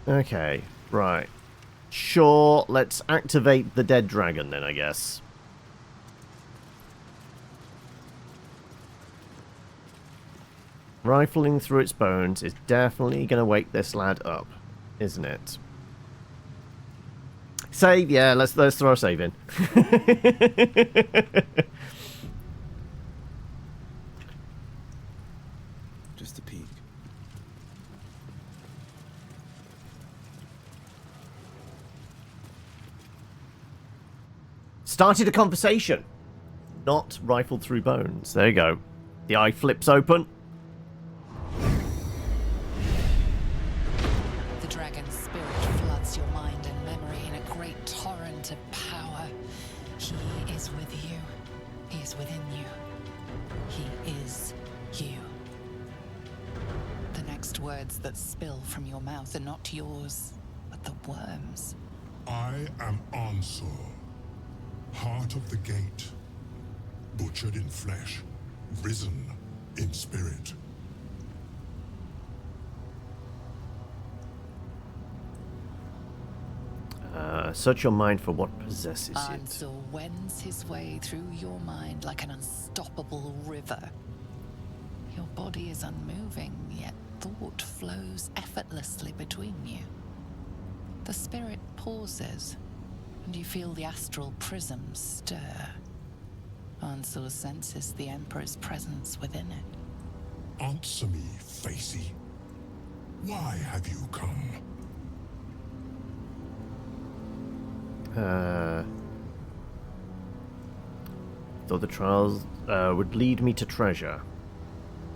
Okay, right. Sure, let's activate the dead dragon then, I guess. Rifling through its bones is definitely going to wake this lad up, isn't it? Save, yeah, let's throw a save in. Just a peek. Started a conversation. Not rifled through bones. There you go. The eye flips open. The dragon's spirit floods your mind and memory in a great torrent of power. He is with you. He is within you. He is you. The next next words that spill from your mouth are not yours, but the worm's. I am Ansur, heart of the gate, butchered in flesh, risen in spirit. Search your mind for what possesses it. Ansur wends his way through your mind like an unstoppable river. Your body is unmoving, yet thought flows effortlessly between you. The spirit pauses, and you feel the astral prism stir. Ansur senses the Emperor's presence within it. Answer me, Facey. Why have you come? Though the trials would lead me to treasure.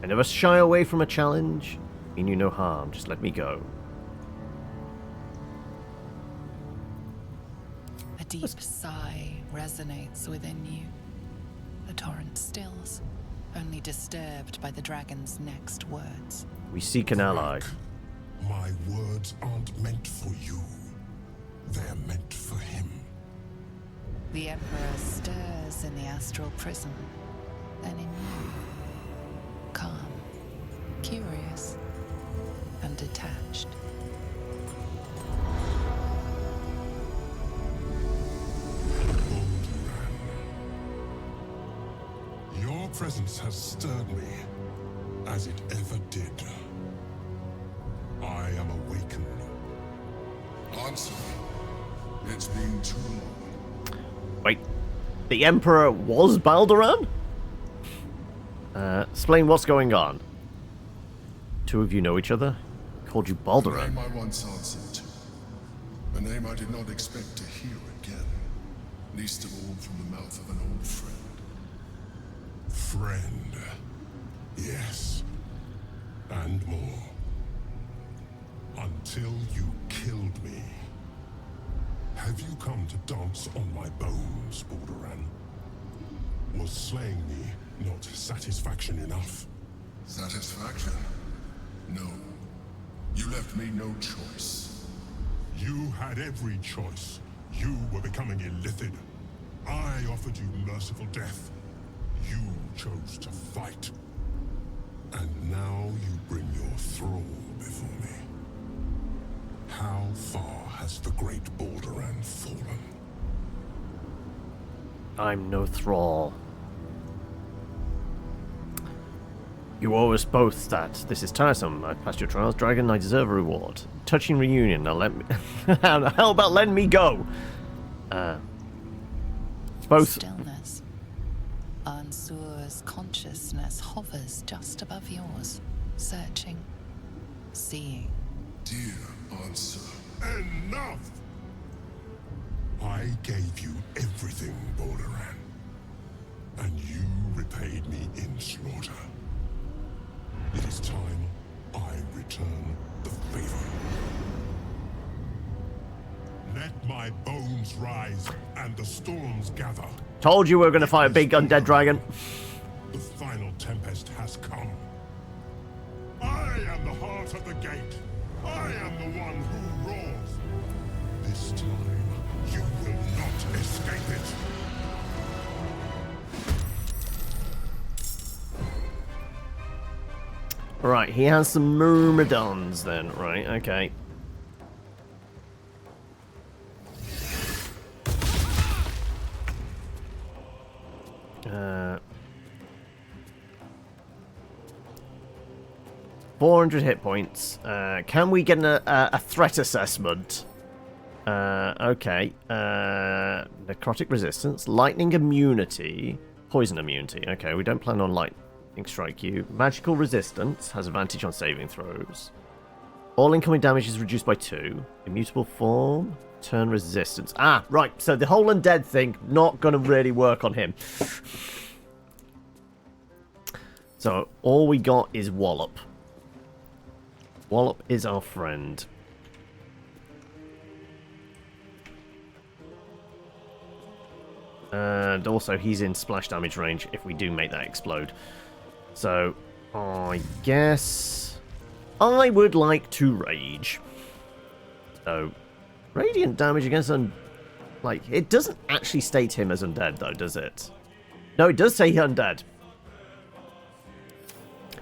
I never shy away from a challenge. Mean you no harm, just let me go. A deep sigh resonates within you. The torrent stills, only disturbed by the dragon's next words. We seek an ally. My words aren't meant for you. They're meant for him. The Emperor stirs in the astral prism, then in you. Calm, curious, and detached. Your presence has stirred me, as it ever did. I am awakened. Answer me. It's been too long. Wait, the Emperor was Baldur? Explain what's going on. Two of you know each other? Called you Baldur. A name I once answered to. A name I did not expect to hear again. Least of all from the mouth of an old friend. Friend. Yes. And more. Until you killed me. Have you come to dance on my bones, Balduran? Was slaying me not satisfaction enough? Satisfaction? No. You left me no choice. You had every choice. You were becoming illithid. I offered you merciful death. You chose to fight. And now you bring your thrall before me. How far has the great Balduran fallen? I'm no thrall. You owe us both that. This is tiresome. I've passed your trials, dragon. I deserve a reward. Touching reunion. Now let me... How about letting me go? Both... Stillness. Ansur's consciousness hovers just above yours, searching, seeing. Dear Ansur, enough! I gave you everything, Balduran. And you repaid me in slaughter. It is time I return the favor. Let my bones rise and the storms gather. Told you we were going to fight a big undead dragon. The final tempest has come. I am the heart of the gate. I am the one who roars. This time, you will not escape it. Right, he has some myrmidons then. Right, okay. Uh, 400 hit points. Can we get a threat assessment? Okay. Necrotic resistance, lightning immunity, poison immunity. Okay, we don't plan on lightning strike you. Magical resistance has advantage on saving throws. All incoming damage is reduced by 2. Immutable form, turn resistance. Ah, right. So the whole undead thing not going to really work on him. So all we got is Wallop. Wallop is our friend. And also he's in splash damage range if we do make that explode. So I guess I would like to rage. So, radiant damage against like, it doesn't actually state him as undead, though, does it? No, it does say undead.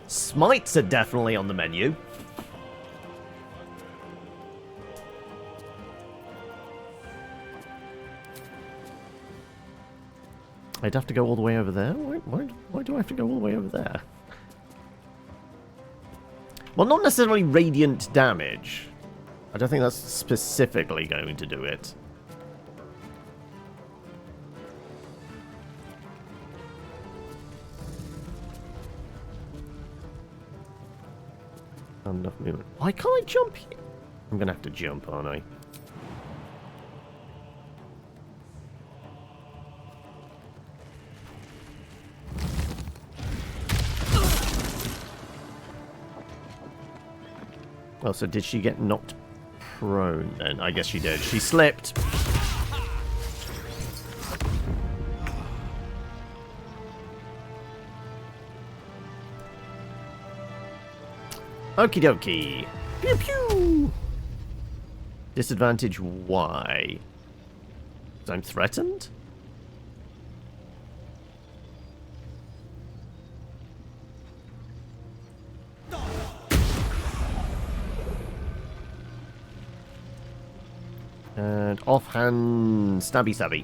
Smites are definitely on the menu. I'd have to go all the way over there? Why do I have to go all the way over there? Well, not necessarily radiant damage. I don't think that's specifically going to do it. Enough movement. Why can't I jump here? I'm going to have to jump, aren't I? Oh, so did she get knocked prone then? I guess she did. She slipped. Okie dokie. Pew pew. Disadvantage why? Because I'm threatened? And offhand stabby stabby.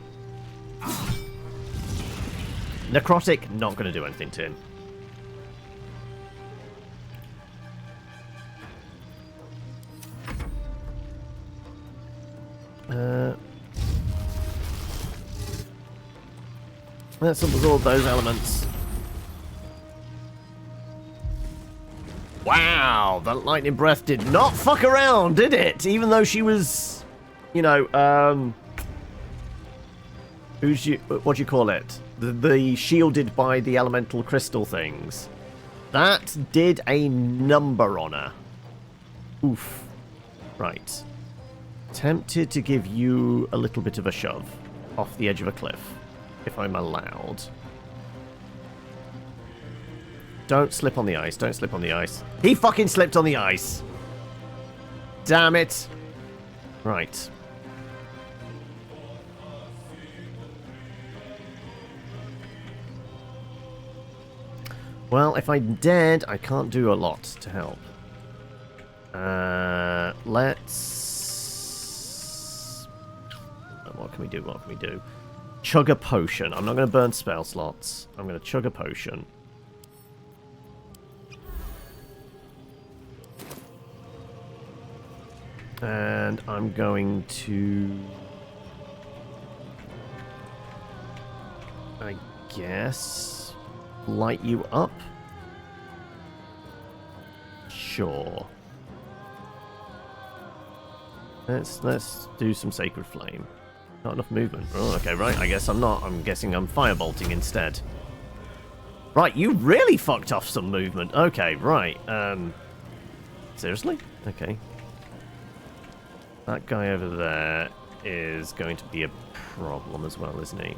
Necrotic, not going to do anything to him. Let's absorb those elements. Wow, that lightning breath did not fuck around, did it? Even though she was, you know, what do you call it? The shielded by the elemental crystal things. That did a number on her. Oof. Right. Tempted to give you a little bit of a shove off the edge of a cliff, if I'm allowed. Don't slip on the ice. Don't slip on the ice. He fucking slipped on the ice. Damn it. Right. Well, if I'm dead, I can't do a lot to help. Let's... What can we do? What can we do? Chug a potion. I'm not going to burn spell slots. I'm going to chug a potion. And I'm going to... I guess... light you up? Sure. Let's do some Sacred Flame. Not enough movement. Oh, okay, right. I guess I'm not. I'm guessing I'm firebolting instead. Right, you really fucked off some movement. Okay, right. Seriously? Okay. That guy over there is going to be a problem as well, isn't he?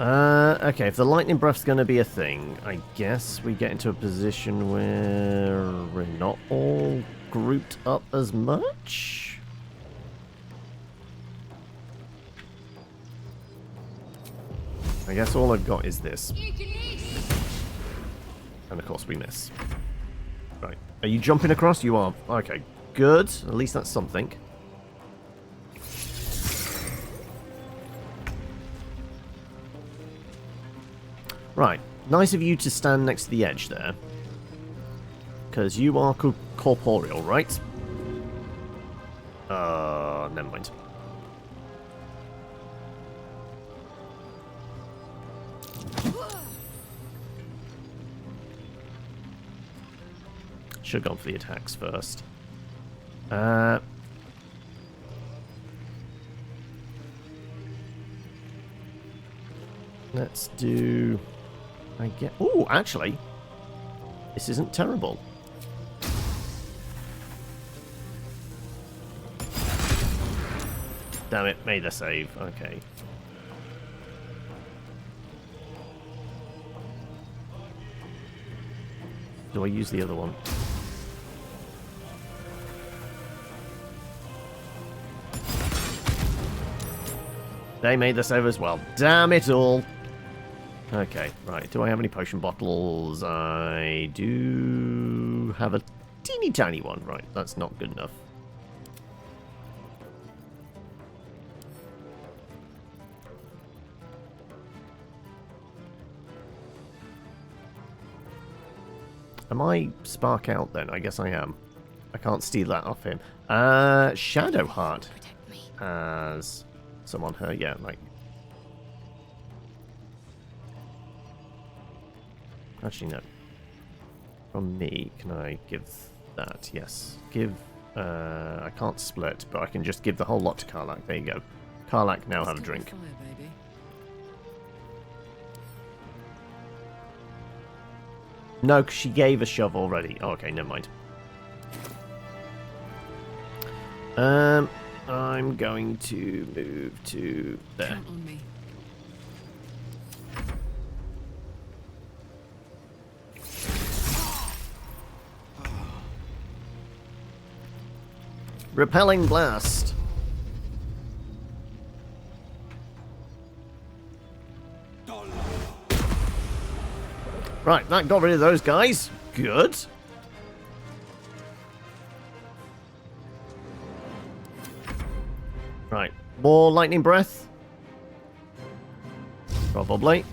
Okay, if the lightning breath's going to be a thing, I guess we get into a position where we're not all grouped up as much? I guess all I've got is this. And of course we miss. Right. Are you jumping across? You are. Okay, good. At least that's something. Right. Nice of you to stand next to the edge there. Because you are corporeal, right? Never mind. Should have gone for the attacks first. Let's do... I get... Oh, actually, this isn't terrible. Damn it, made a save. Okay. Do I use the other one? They made the save as well. Damn it all. Okay, right. Do I have any potion bottles? I do have a teeny tiny one. Right, that's not good enough. Am I spark out then? I guess I am. I can't steal that off him. Shadowheart has some on her. Yeah, like. Actually, no. From me, can I give that? Yes. Give. I can't split, but I can just give the whole lot to Karlach. There you go. Karlach, now have a drink. No, because she gave a shove already. Oh, okay, never mind. I'm going to move to there. Count on me. Repelling blast. Right, that got rid of those guys. Good. Right, more lightning breath. Probably.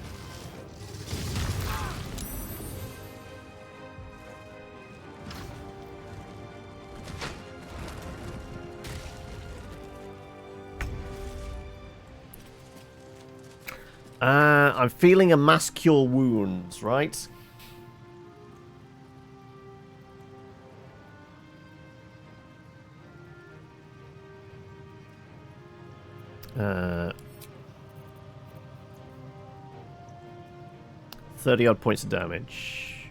I'm feeling a mass cure wounds, right? Uh, 30 odd points of damage.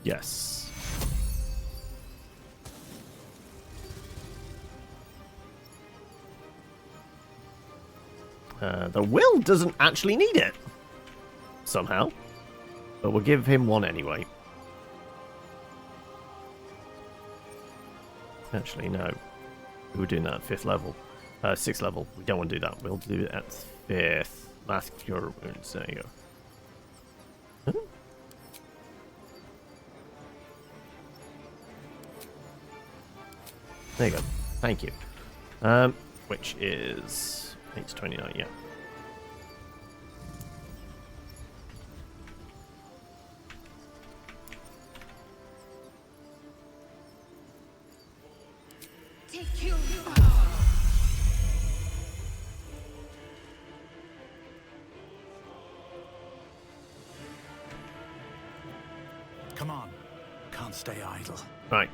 Yes. The will doesn't actually need it. Somehow. But we'll give him one anyway. Actually, no. We're doing that at 5th level. 6th level. We don't want to do that. We'll do it at 5th. Mass cure wounds. There you go. Huh? There you go. Thank you. Which is 8 to 29, yeah. Come on. Can't stay idle. Right.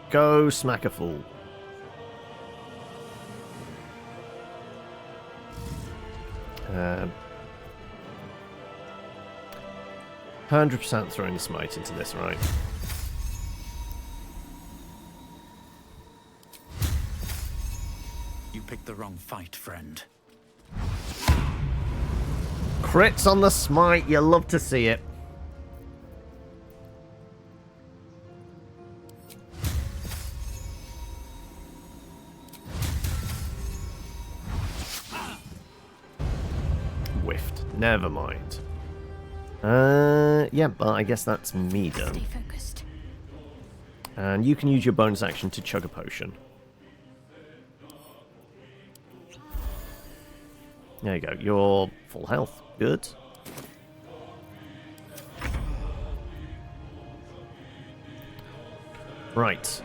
Go smack a fool. Um, 100% throwing the smite into this, right? You picked the wrong fight, friend. Crits on the smite, you love to see it. Whiffed. Never mind. Yeah, but I guess that's me done. Stay focused. And you can use your bonus action to chug a potion. There you go. You're full health. Good. Right.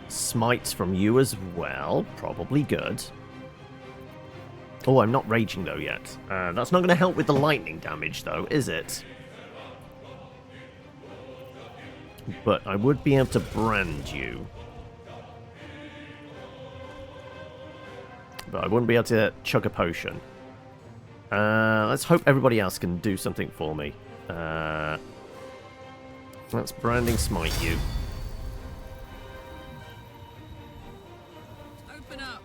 Smites from you as well. Probably good. Oh, I'm not raging though yet. That's not going to help with the lightning damage though, is it? But I would be able to brand you. But I wouldn't be able to chug a potion. Let's hope everybody else can do something for me. Let's branding smite you. Open up.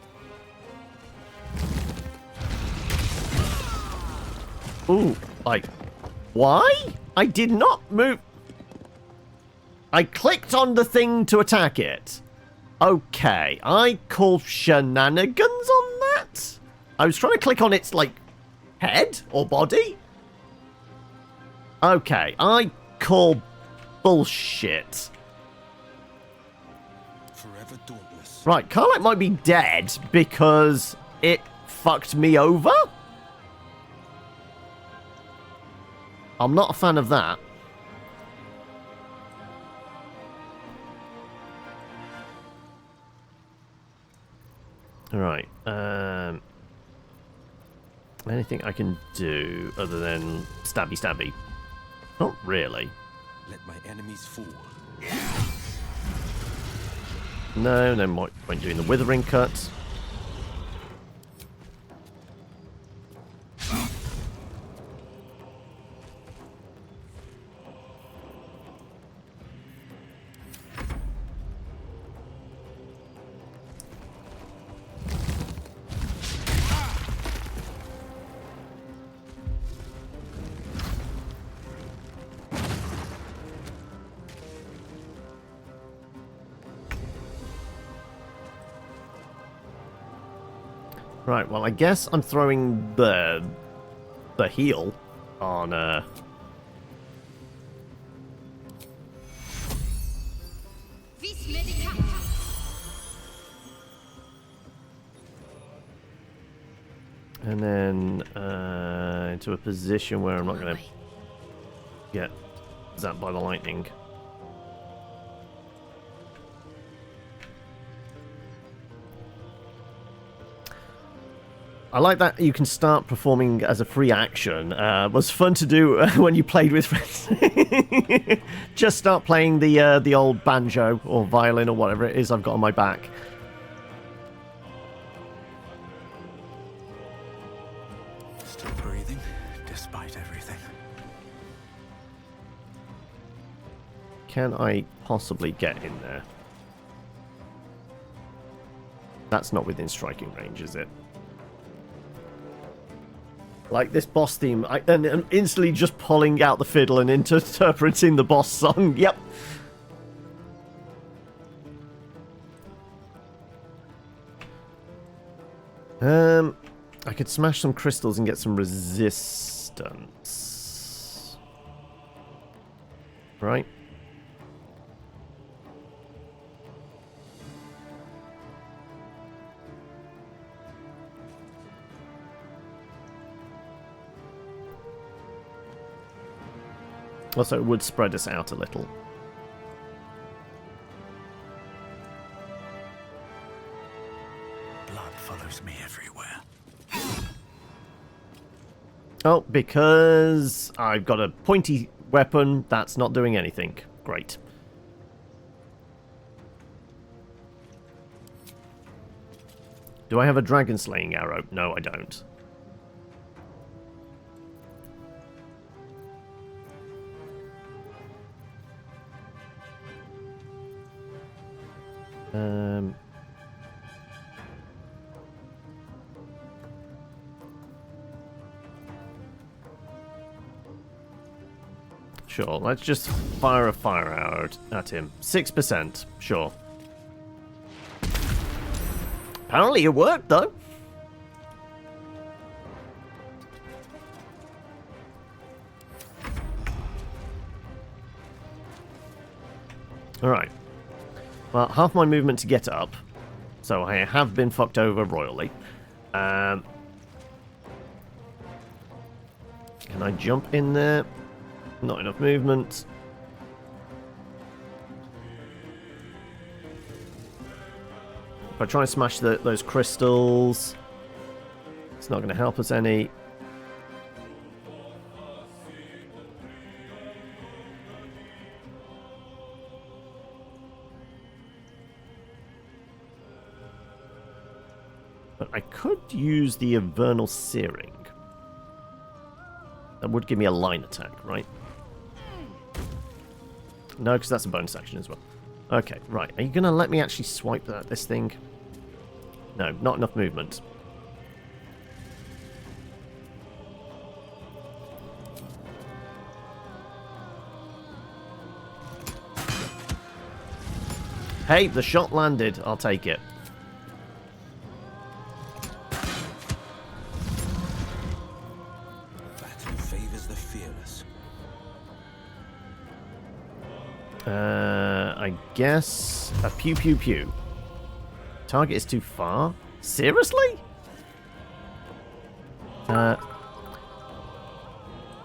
Ooh, like, why? I did not move. I clicked on the thing to attack it. Okay, I call shenanigans on that? I was trying to click on its, like, head or body? Okay, I call bullshit. Forever dauntless. Right, Carlite might be dead because it fucked me over? I'm not a fan of that. Right, anything I can do other than stabby stabby? Not really. Let my enemies fall. No point doing the withering cut. Right, well, I guess I'm throwing the heal on and then into a position where I'm not going to get zapped by the lightning. I like that you can start performing as a free action. It was fun to do when you played with friends. Just start playing the old banjo or violin or whatever it is I've got on my back. Still breathing, despite everything. Can I possibly get in there? That's not within striking range, is it? Like this boss theme, and instantly just pulling out the fiddle and interpreting the boss song. Yep. I could smash some crystals and get some resistance. Right. Also, it would spread us out a little. Blood follows me everywhere. Oh, because I've got a pointy weapon that's not doing anything. Great. Do I have a dragon slaying arrow? No, I don't. Sure, let's just fire a fire arrow at him. 6%, sure. Apparently it worked, though. Alright. Well, half my movement to get up. So I have been fucked over royally. Can I jump in there? Not enough movement. If I try and smash those crystals, it's not going to help us any. But I could use the Avernal Searing. That would give me a line attack, right? No, because that's a bonus action as well. Okay, right. Are you going to let me actually swipe this thing? No, not enough movement. Hey, the shot landed. I'll take it. Battle favors the fearless. I guess a pew pew pew. Target is too far? Seriously?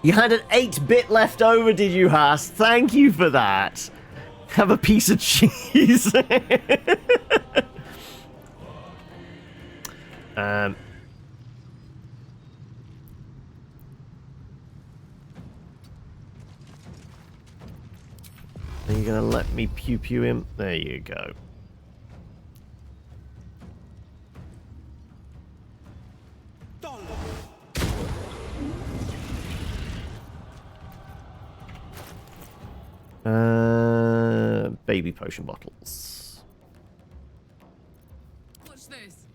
You had an 8-bit left over, did you, Haas? Thank you for that. Have a piece of cheese. Are you gonna let me pew pew him? There you go. Baby potion bottles. What's this?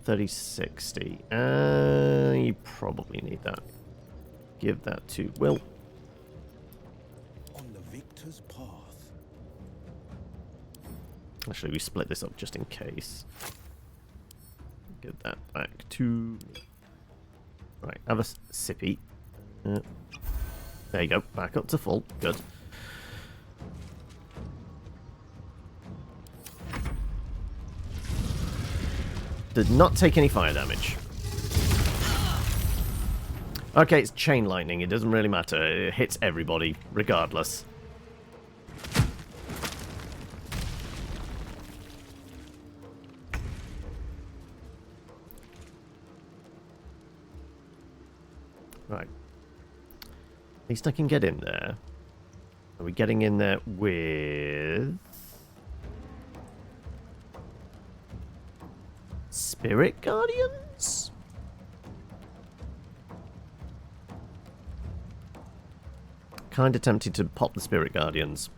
3060. You probably need that. Give that to Will. On the victor's path. Actually, we split this up just in case. Get that back to... Right, have a sippy. There you go, back up to full. Good. Did not take any fire damage. Okay, it's chain lightning. It doesn't really matter. It hits everybody, regardless. Right. At least I can get in there. Are we getting in there with... Spirit Guardians? Kinda tempted to pop the Spirit Guardians.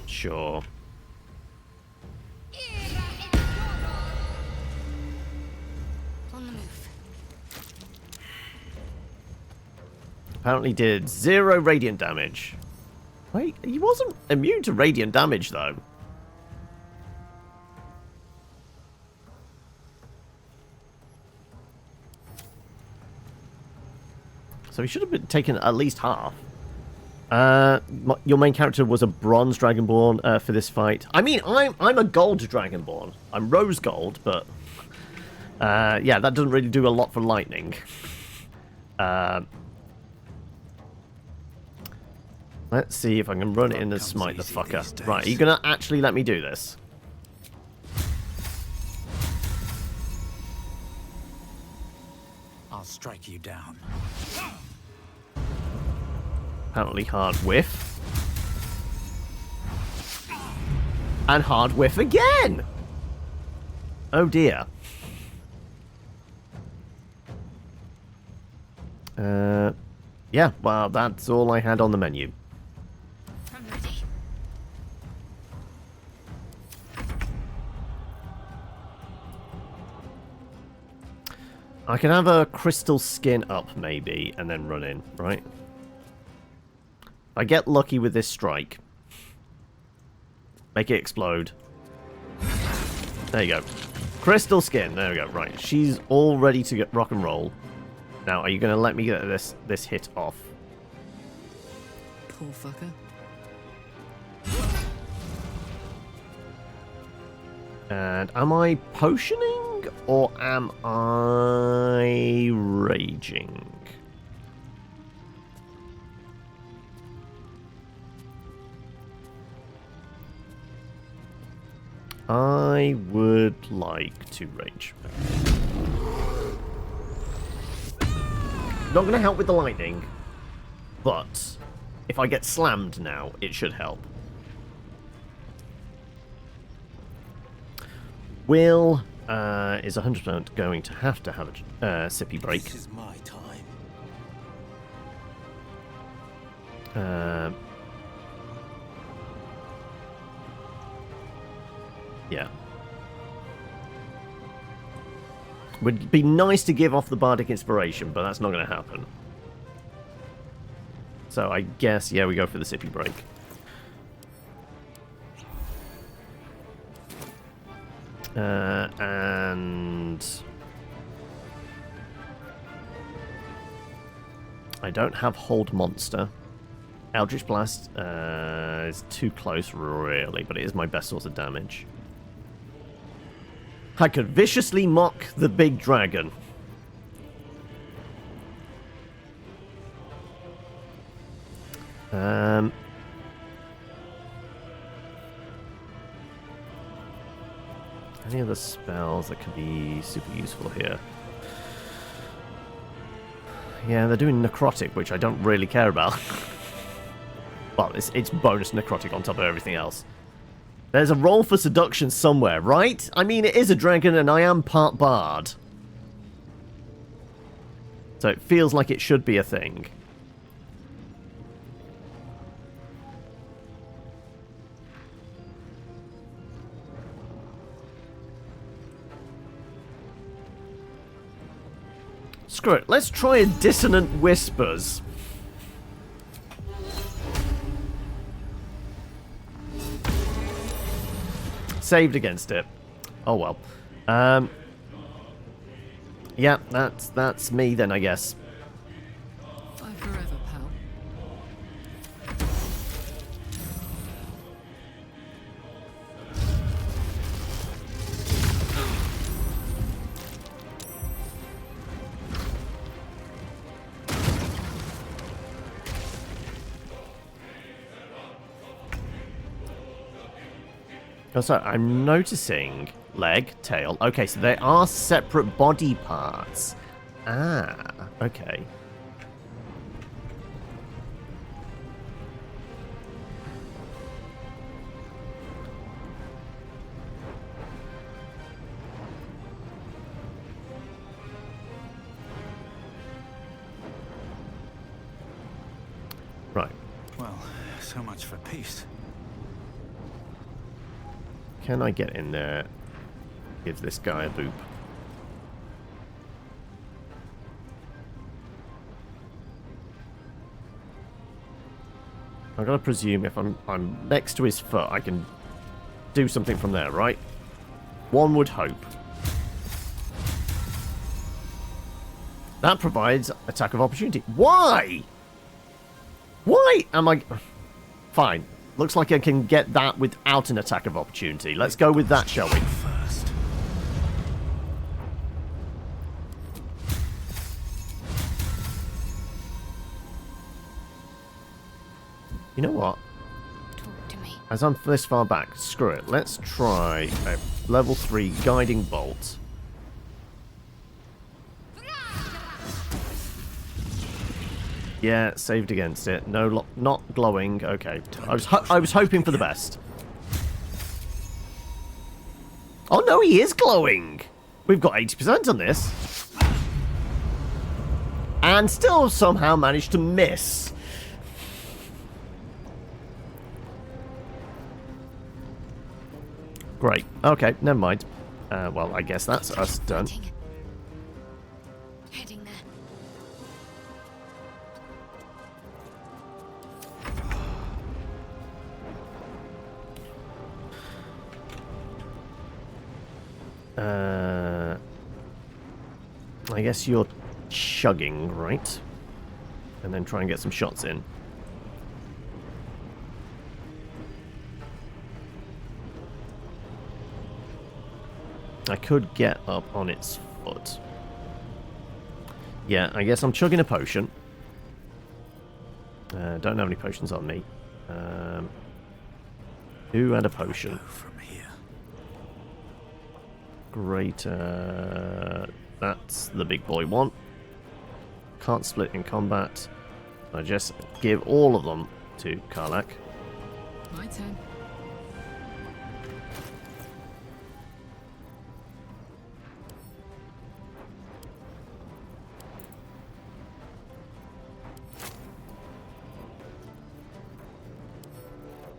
Sure. On the move. Apparently did 0 radiant damage. Wait, he wasn't immune to radiant damage, though. So he should have been taken at least half. Your main character was a bronze dragonborn for this fight. I mean, I'm a gold dragonborn. I'm rose gold, but yeah, that doesn't really do a lot for lightning. Let's see if I can run in and smite the fucker. Right, are you gonna actually let me do this? I'll strike you down. Apparently hard whiff. And hard whiff again! Oh dear. Yeah, well, that's all I had on the menu. I'm ready. I can have a crystal skin up, maybe, and then run in, right? I get lucky with this strike. Make it explode. There you go. Crystal skin. There we go. Right. She's all ready to get rock and roll. Now, are you going to let me get this hit off? Poor fucker. And am I potioning or am I raging? I would like to rage. Not going to help with the lightning, but if I get slammed now, it should help. Will is 100% going to have a sippy break. This is my time. Yeah. Would be nice to give off the bardic inspiration, but that's not going to happen. So I guess, yeah, we go for the sippy break. And I don't have Hold Monster. Eldritch Blast is too close, really, but it is my best source of damage. I could viciously mock the big dragon. Any other spells that could be super useful here? Yeah, they're doing necrotic, which I don't really care about. Well, it's bonus necrotic on top of everything else. There's a roll for seduction somewhere, right? I mean, it is a dragon and I am part bard. So it feels like it should be a thing. Screw it, let's try a Dissonant Whispers. Saved against it. Oh well. Yeah, that's me then, I guess. Bye forever, pal. Oh, sorry, I'm noticing leg, tail. Okay, so they are separate body parts. Ah, okay. Right. Well, so much for peace. Can I get in there? Give this guy a boop. I gotta presume if I'm next to his foot, I can do something from there, right? One would hope. That provides attack of opportunity. Why? Why am I... Fine. Looks like I can get that without an attack of opportunity. Let's go with that, shall we? First. You know what? Talk to me. As I'm this far back, screw it. Let's try a level 3 guiding bolt. Yeah, saved against it. No, not glowing. Okay, I was hoping for the best. Oh no, he is glowing. We've got 80% on this, and still somehow managed to miss. Great. Okay, never mind. Well, I guess that's us done. Heading there. I guess you're chugging, right? And then try and get some shots in. I could get up on its foot. Yeah, I guess I'm chugging a potion. Don't have any potions on me. Who had a potion? From here. Great. That's the big boy one. Can't split in combat. I just give all of them to Karlach. My turn.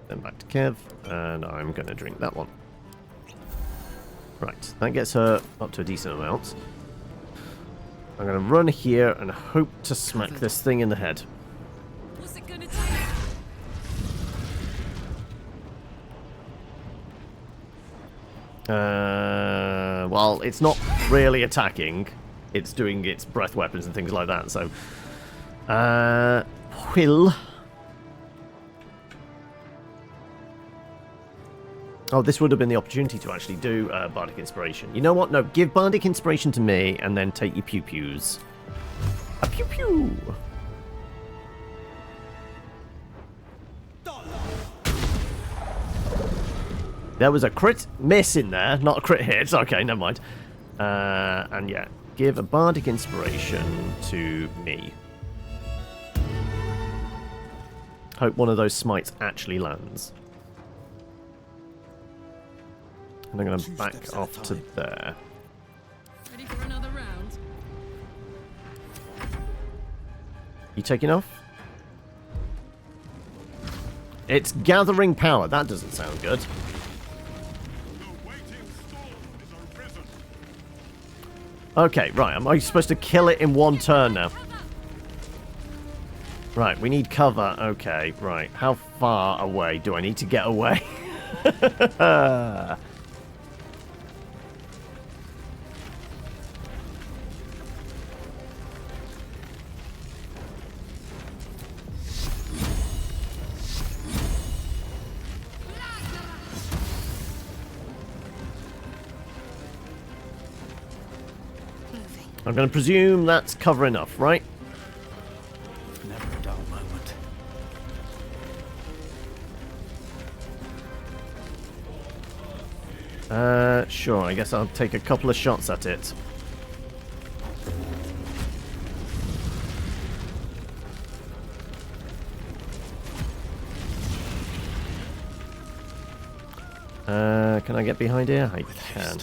Then back to Kev, and I'm going to drink that one. Right, that gets her up to a decent amount. I'm going to run here and hope to smack this thing in the head. What's it Well, it's not really attacking. It's doing its breath weapons and things like that, so... Will... Oh, this would have been the opportunity to actually do Bardic Inspiration. You know what? No, give Bardic Inspiration to me, and then take your pew-pews. A pew-pew! There was a crit miss in there, not a crit hit. Okay, never mind. And yeah, give a Bardic Inspiration to me. Hope one of those smites actually lands. And I'm going to back off to there. Ready for another round? You taking off? It's gathering power. That doesn't sound good. Okay, right. Am I supposed to kill it in one turn now? Right, we need cover. Okay, right. How far away do I need to get away? I'm going to presume that's cover enough, right? Never a dull moment. Sure, I guess I'll take a couple of shots at it. Can I get behind here? I can.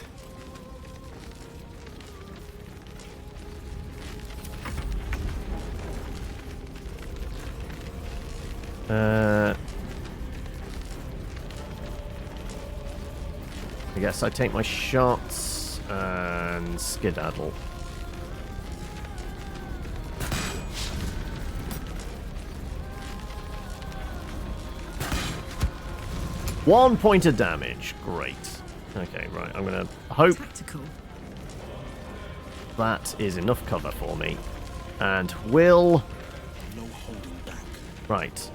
I guess I take my shots and skedaddle. One point of damage. Great. Okay, right. I'm going to hope that is enough cover for me. And will... Right.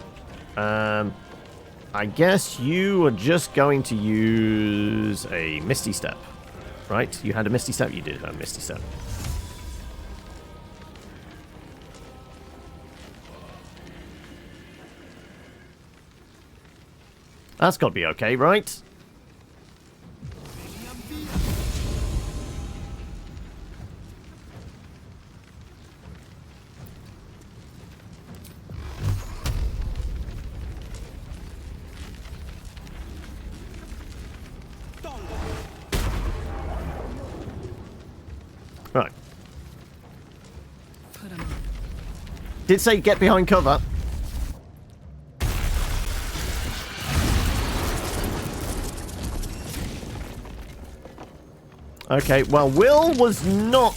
I guess you are just going to use a Misty Step, right? You had a Misty Step? You did have a Misty Step. That's got to be okay, right? Right. Did say get behind cover. Okay, well, Will was not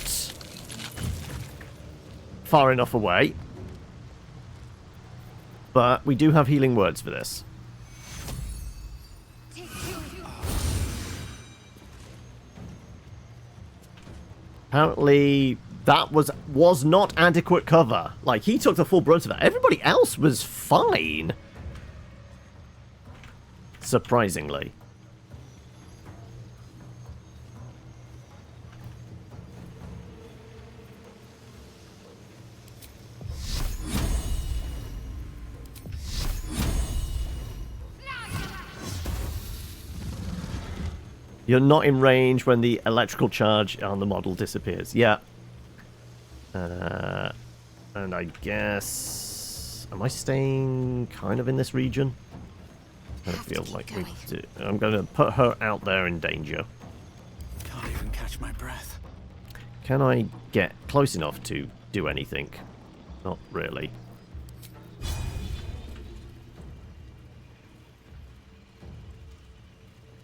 far enough away. But we do have healing words for this. Apparently, that was not adequate cover. Like, he took the full brunt of that. Everybody else was fine. Surprisingly. You're not in range when the electrical charge on the model disappears. Yeah. And I guess... Am I staying kind of in this region? I feel like we do. I'm going to put her out there in danger. Can't even catch my breath. Can I get close enough to do anything? Not really.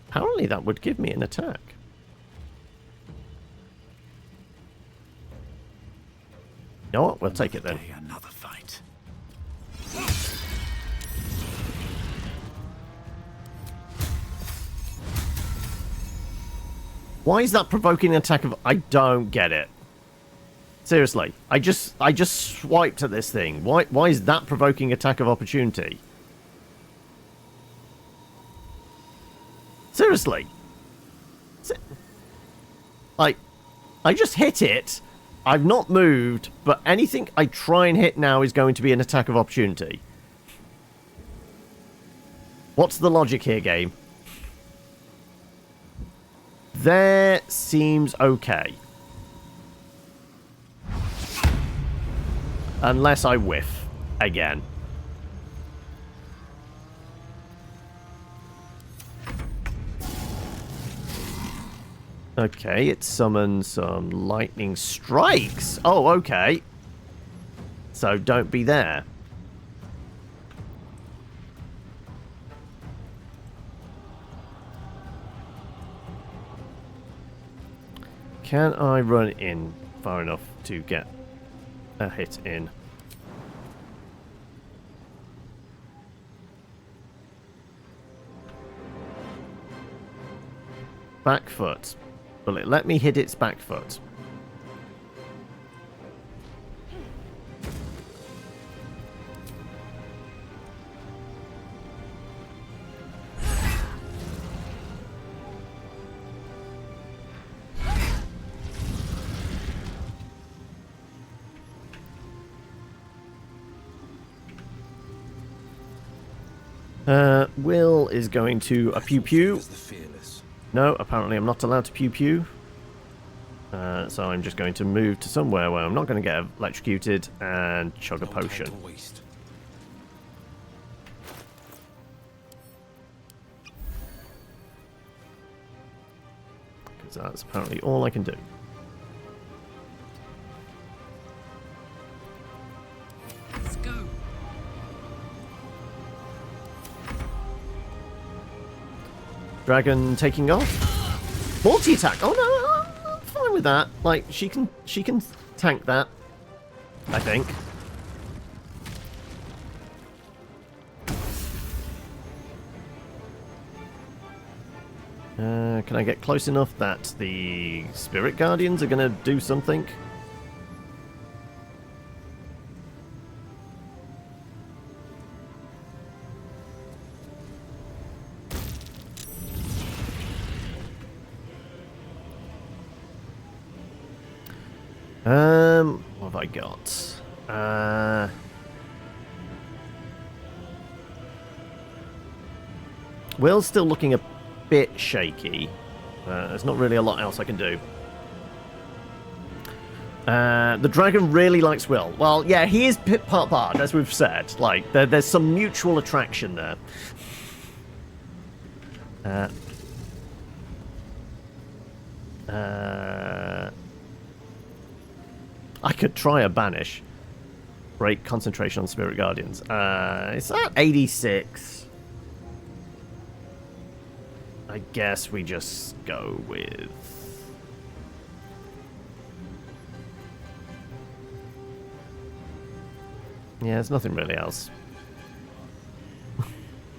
Apparently that would give me an attack. You know what? We'll take it then. Another fight. Why is that provoking an attack of... I don't get it. Seriously. I just swiped at this thing. Why is that provoking attack of opportunity? Seriously. Like, I just hit it. I've not moved, but anything I try and hit now is going to be an attack of opportunity. What's the logic here, game? There seems okay. Unless I whiff again. Okay, it summons some lightning strikes. Oh, okay. So don't be there. Can I run in far enough to get a hit in? Back foot. Will it let me hit its back foot? Will is going to a pew pew. No, apparently I'm not allowed to pew pew. So I'm just going to move to somewhere where I'm not going to get electrocuted and chug a potion. Because that's apparently all I can do. Let's go. Dragon taking off. Multi-attack. Oh no, I'm fine with that. Like she can tank that, I think. Can I get close enough that the Spirit Guardians are going to do something? What have I got? Will's still looking a bit shaky. There's not really a lot else I can do. The dragon really likes Will. Well, yeah, he is part bard, as we've said. Like, there's some mutual attraction there. I could try a banish. Break concentration on Spirit Guardians. It's at 86. I guess we just go with... Yeah, there's nothing really else.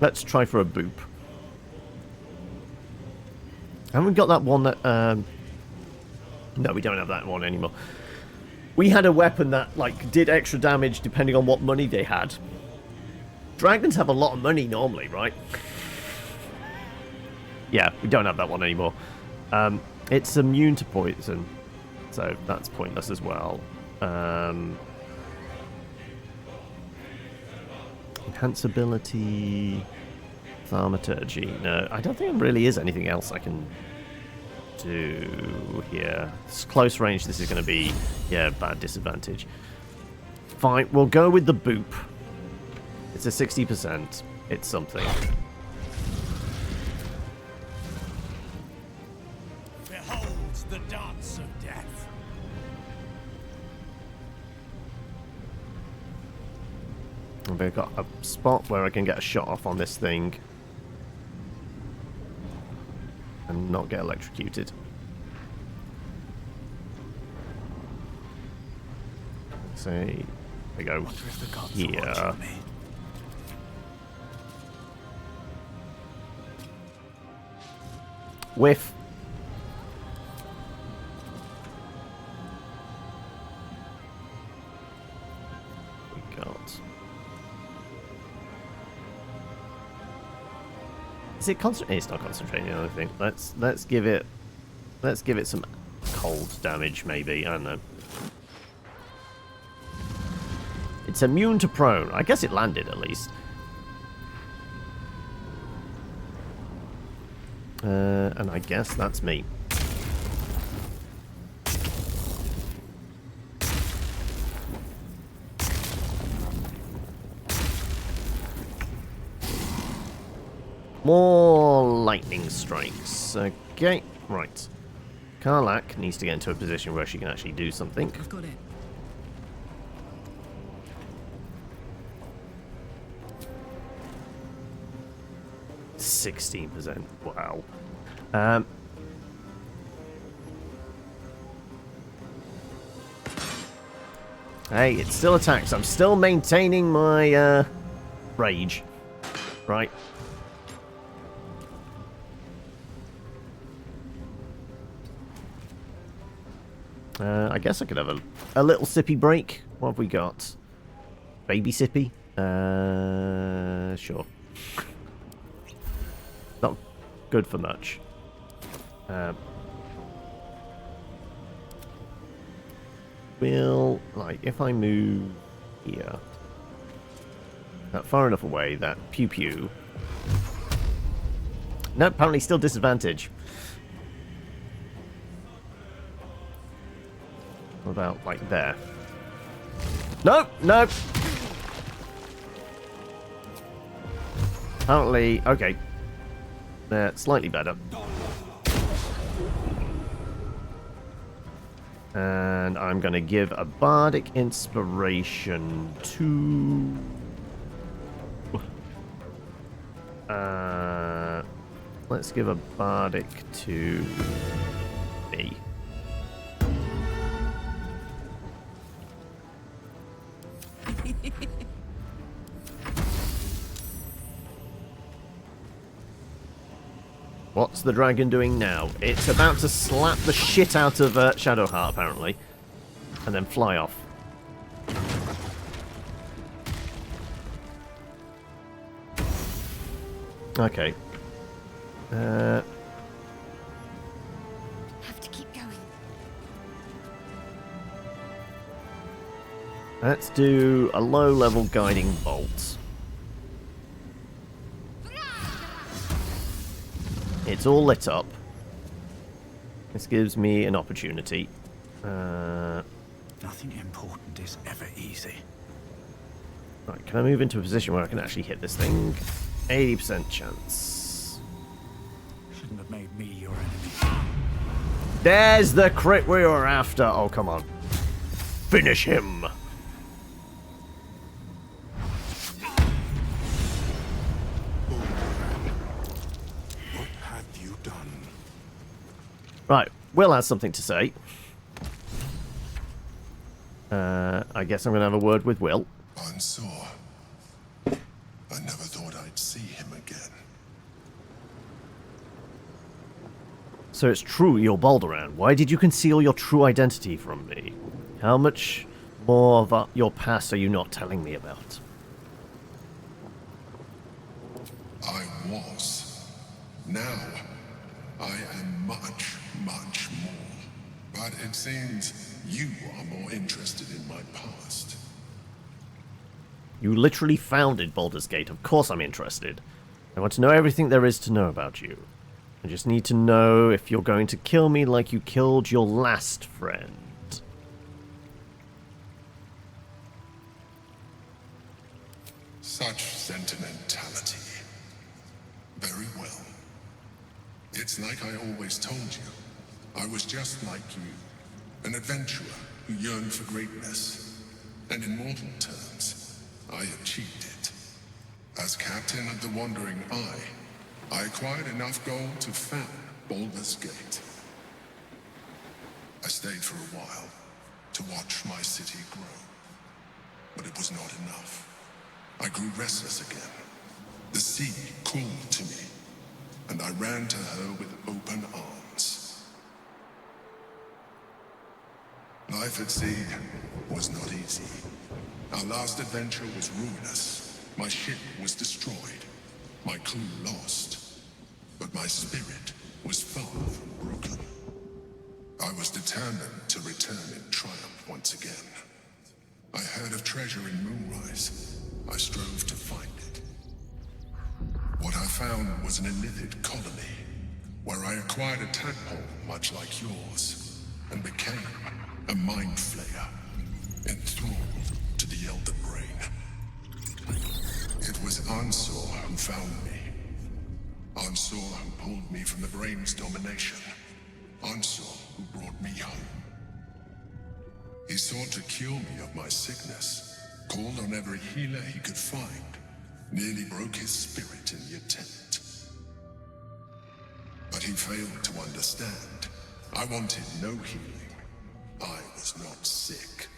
Let's try for a boop. Haven't we got that one that... No, we don't have that one anymore. We had a weapon that, like, did extra damage depending on what money they had. Dragons have a lot of money normally, right? Yeah, we don't have that one anymore. It's immune to poison, so that's pointless as well. Enhanceability, thaumaturgy. No, I don't think there really is anything else I can do here. It's close range. This is going to be, yeah, bad disadvantage. Fine, we'll go with the boop. It's a 60%. It's something. Behold the dance of death. And we've got a spot where I can get a shot off on this thing and not get electrocuted. Say, we go here. Whiff. Is it concentrating? It's not concentrating. I think. Let's give it some cold damage, maybe. I don't know. It's immune to prone. I guess it landed at least. And I guess that's me. More lightning strikes. Okay, right. Karlach needs to get into a position where she can actually do something. I've got it. %. Wow. Hey, it still attacks. I'm still maintaining my rage. Right. I guess I could have a little sippy break. What have we got? Baby sippy? Sure. Not good for much. Like, if I move here, far enough away that pew pew. No, apparently still disadvantage. What about, like, there? Nope, nope. Apparently, okay. Slightly better. And I'm going to give a bardic inspiration to... let's give a bardic to me. What's the dragon doing now? It's about to slap the shit out of Shadowheart, apparently. And then fly off. Okay. Have to keep going. Let's do a low-level guiding bolt. It's all lit up. This gives me an opportunity. Nothing important is ever easy. Right, can I move into a position where I can actually hit this thing? 80% chance. Shouldn't have made me your enemy. There's the crit we were after. Oh, come on. Finish him. Right, Will has something to say. I guess I'm going to have a word with Will. I'm sore. I never thought I'd see him again. So it's true you're Balduran. Why did you conceal your true identity from me? How much more of your past are you not telling me about? I was. Now, I am much, much more. But it seems you are more interested in my past. You literally founded Baldur's Gate. Of course I'm interested. I want to know everything there is to know about you. I just need to know if you're going to kill me like you killed your last friend. Such sentimentality. Very well. It's like I always told you. I was just like you. An adventurer who yearned for greatness. And in mortal terms, I achieved it. As captain of the Wandering Eye, I acquired enough gold to found Baldur's Gate. I stayed for a while to watch my city grow. But it was not enough. I grew restless again. The sea called to me, and I ran to her with open arms. Life at sea was not easy. Our last adventure was ruinous. My ship was destroyed. My crew lost. but my spirit was far from broken. I was determined to return in triumph once again. I heard of treasure in Moonrise. I strove to find it. What I found was an illithid colony, where I acquired a tadpole much like yours, and became a mind flayer, enthralled to the Elder Brain. It was Ansor who found me. Ansor who pulled me from the Brain's domination. Ansor who brought me home. He sought to cure me of my sickness, called on every healer he could find, nearly broke his spirit in the attempt. But he failed to understand. I wanted no healing. I was not sick.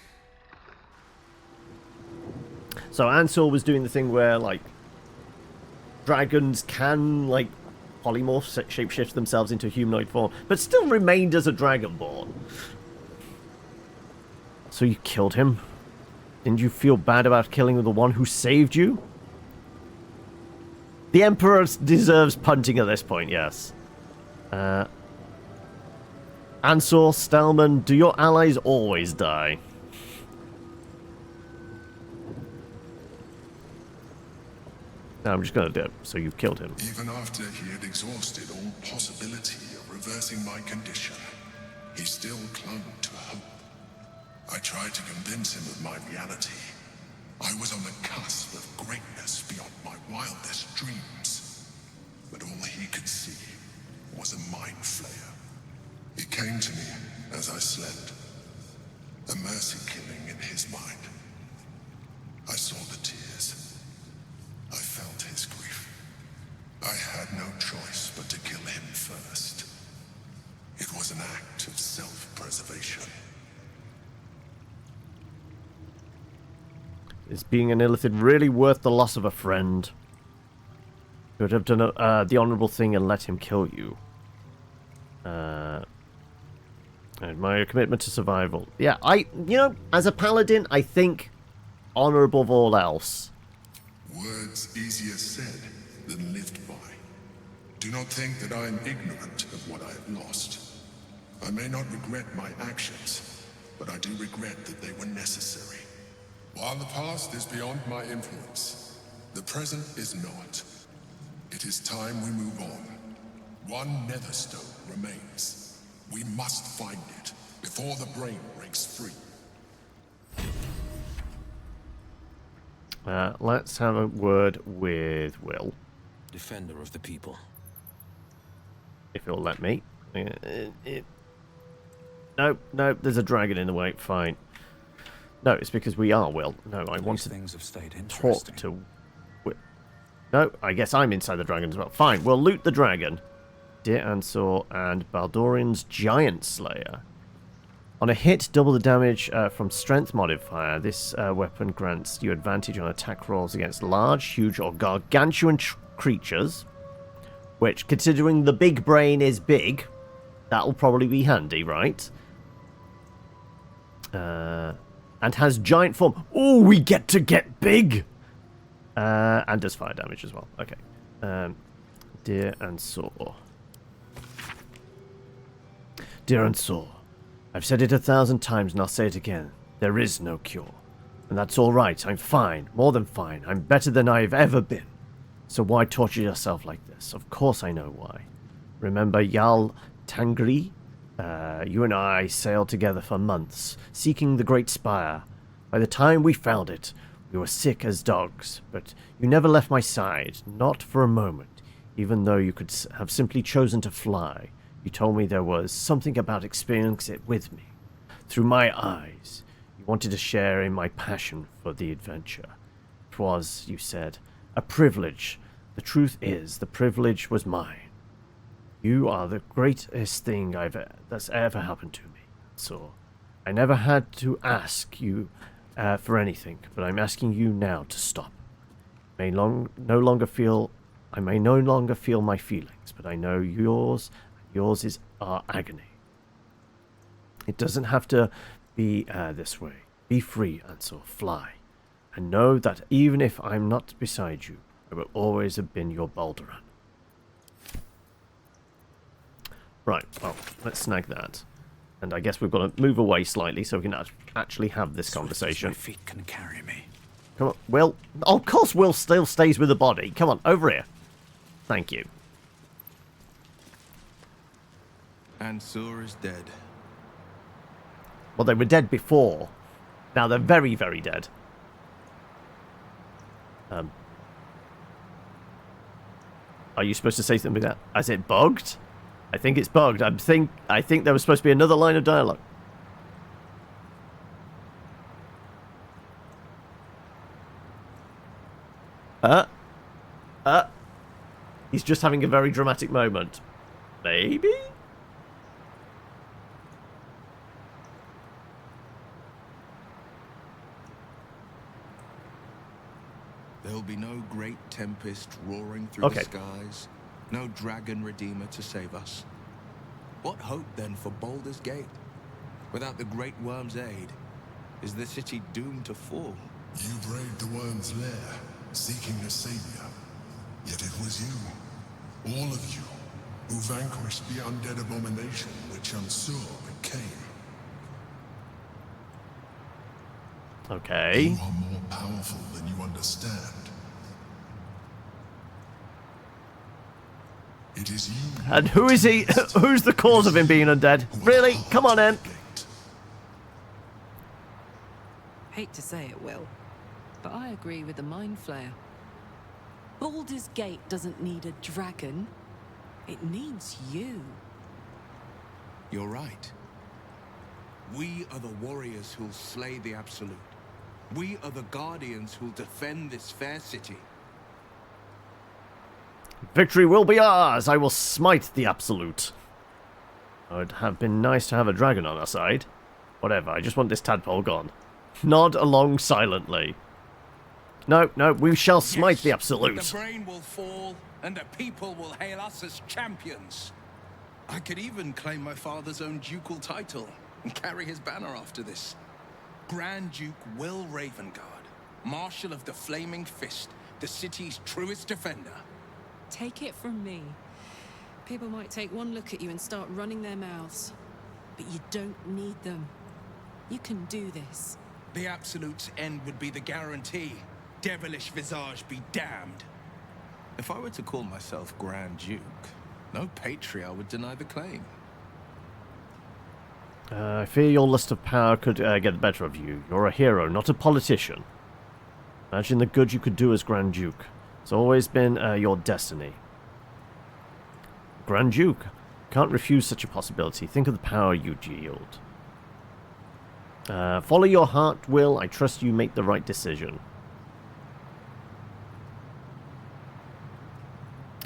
So Ansel was doing the thing where, like, dragons can, like, polymorph, shapeshift themselves into humanoid form, but still remained as a dragonborn. So you killed him? Didn't you feel bad about killing the one who saved you? The Emperor deserves punting at this point, yes. Ansor, Stelman, do your allies always die? No, I'm just going to do it, so you've killed him. Even after he had exhausted all possibility of reversing my condition, he still clung to hope. I tried to convince him of my reality. I was on the cusp of greatness beyond my wildest dreams. But all he could see was a mind flayer. It came to me as I slept. A mercy killing in his mind. I saw the tears. I felt his grief. I had no choice but to kill him first. It was an act of self-preservation. Is being an illithid really worth the loss of a friend? You would have done the honourable thing and let him kill you. Admire your commitment to survival. Yeah, as a paladin, I think honour above all else. Words easier said than lived by. Do not think that I am ignorant of what I have lost. I may not regret my actions, but I do regret that they were necessary. While the past is beyond my influence, the present is not. It is time we move on. One Netherstone remains. We must find it before the brain breaks free. Let's have a word with Will. Defender of the people. If he'll let me. No, there's a dragon in the way. Fine. No, it's because we are Will. No, I want to talk to Will. No, I guess I'm inside the dragon as well. Fine, we'll loot the dragon. Dear Ansor and Baldurian's Giant Slayer. On a hit, double the damage from strength modifier. This weapon grants you advantage on attack rolls against large, huge, or gargantuan creatures. Which, considering the big brain is big, that'll probably be handy, right? And has giant form. Oh, we get to get big! And does fire damage as well. Okay. Dear Ansor. Dear Ansor, I've said it 1,000 times and I'll say it again. There is no cure. And that's alright. I'm fine. More than fine. I'm better than I've ever been. So why torture yourself like this? Of course I know why. Remember Jarl Tangri? You and I sailed together for months, seeking the Great Spire. By the time we found it, we were sick as dogs, but you never left my side, not for a moment, even though you could have simply chosen to fly. You told me there was something about experiencing it with me. Through my eyes, you wanted to share in my passion for the adventure. It was, you said, a privilege. The truth is, the privilege was mine. You are the greatest thing that's ever happened to me. So, I never had to ask you for anything, but I'm asking you now to stop. I may no longer feel my feelings, but I know yours is our agony. It doesn't have to be this way. Be free, Ansor. Fly. And know that even if I'm not beside you, I will always have been your Balduran. Right, well, let's snag that. And I guess we've got to move away slightly so we can actually have this conversation. My feet can carry me. Come on, Will. Oh, of course Will still stays with the body. Come on, over here. Thank you. And Sur is dead. Well, they were dead before. Now they're very, very dead. Are you supposed to say something like that? Is it bugged? I think it's bugged. I think there was supposed to be another line of dialogue. He's just having a very dramatic moment. Maybe? There'll be no great tempest roaring through the skies. No dragon redeemer to save us. What hope then for Baldur's Gate? Without the great worm's aid, is the city doomed to fall? You braved the worm's lair, seeking a savior. Yet it was you, all of you, who vanquished the undead abomination which Unsur became. Okay. You are more powerful than you understand. It is you. And who is he? Who's the cause of him being undead? Really? Come on, Em. Hate to say it, Will, but I agree with the Mind Flayer. Baldur's Gate doesn't need a dragon. It needs you. You're right. We are the warriors who'll slay the Absolute. We are the guardians who'll defend this fair city. Victory will be ours! I will smite the Absolute. It would have been nice to have a dragon on our side. Whatever, I just want this tadpole gone. Nod along silently. No, we shall smite the Absolute. The brain will fall, and the people will hail us as champions. I could even claim my father's own ducal title and carry his banner after this. Grand Duke Will Ravengard, Marshal of the Flaming Fist, the city's truest defender. Take it from me. People might take one look at you and start running their mouths. But you don't need them. You can do this. The Absolute's end would be the guarantee. Devilish visage be damned. If I were to call myself Grand Duke, no patriarch would deny the claim. I fear your lust of power could get the better of you. You're a hero, not a politician. Imagine the good you could do as Grand Duke. It's always been your destiny. Grand Duke, can't refuse such a possibility. Think of the power you'd yield. Follow your heart, Will. I trust you make the right decision.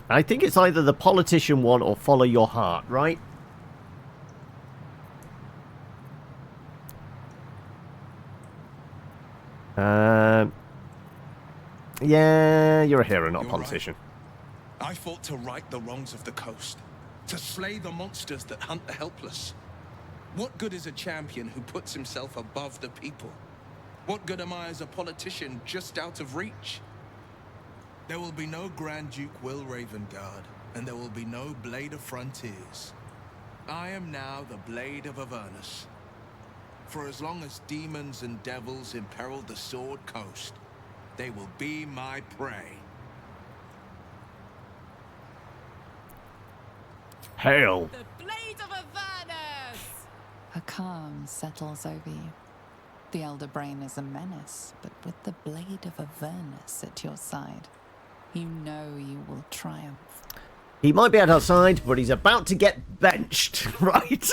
I think it's either the politician one or follow your heart, right? Yeah, you're a hero, not a politician. Right. I fought to right the wrongs of the coast, to slay the monsters that hunt the helpless. What good is a champion who puts himself above the people? What good am I as a politician just out of reach? There will be no Grand Duke Will Ravengard, and there will be no Blade of Frontiers. I am now the Blade of Avernus. For as long as demons and devils imperil the Sword Coast, they will be my prey. Hail! The Blade of Avernus! A calm settles over you. The Elder Brain is a menace, but with the Blade of Avernus at your side, you know you will triumph. He might be outside, but he's about to get benched, right?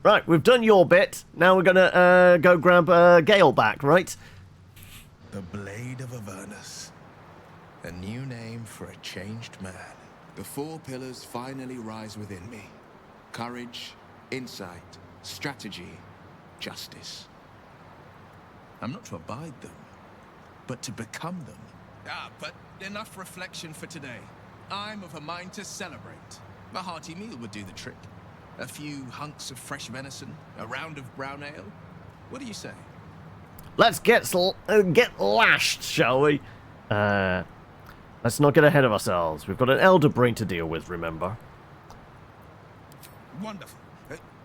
Right, we've done your bit. Now we're gonna go grab Gale back, right? The Blade of Avernus. A new name for a changed man. The four pillars finally rise within me. Courage, insight, strategy, justice. I'm not to abide them, but to become them. But enough reflection for today. I'm of a mind to celebrate. A hearty meal would do the trick. A few hunks of fresh venison, a round of brown ale. What do you say? Let's get lashed, shall we? Let's not get ahead of ourselves. We've got an Elder Brain to deal with, remember? Wonderful.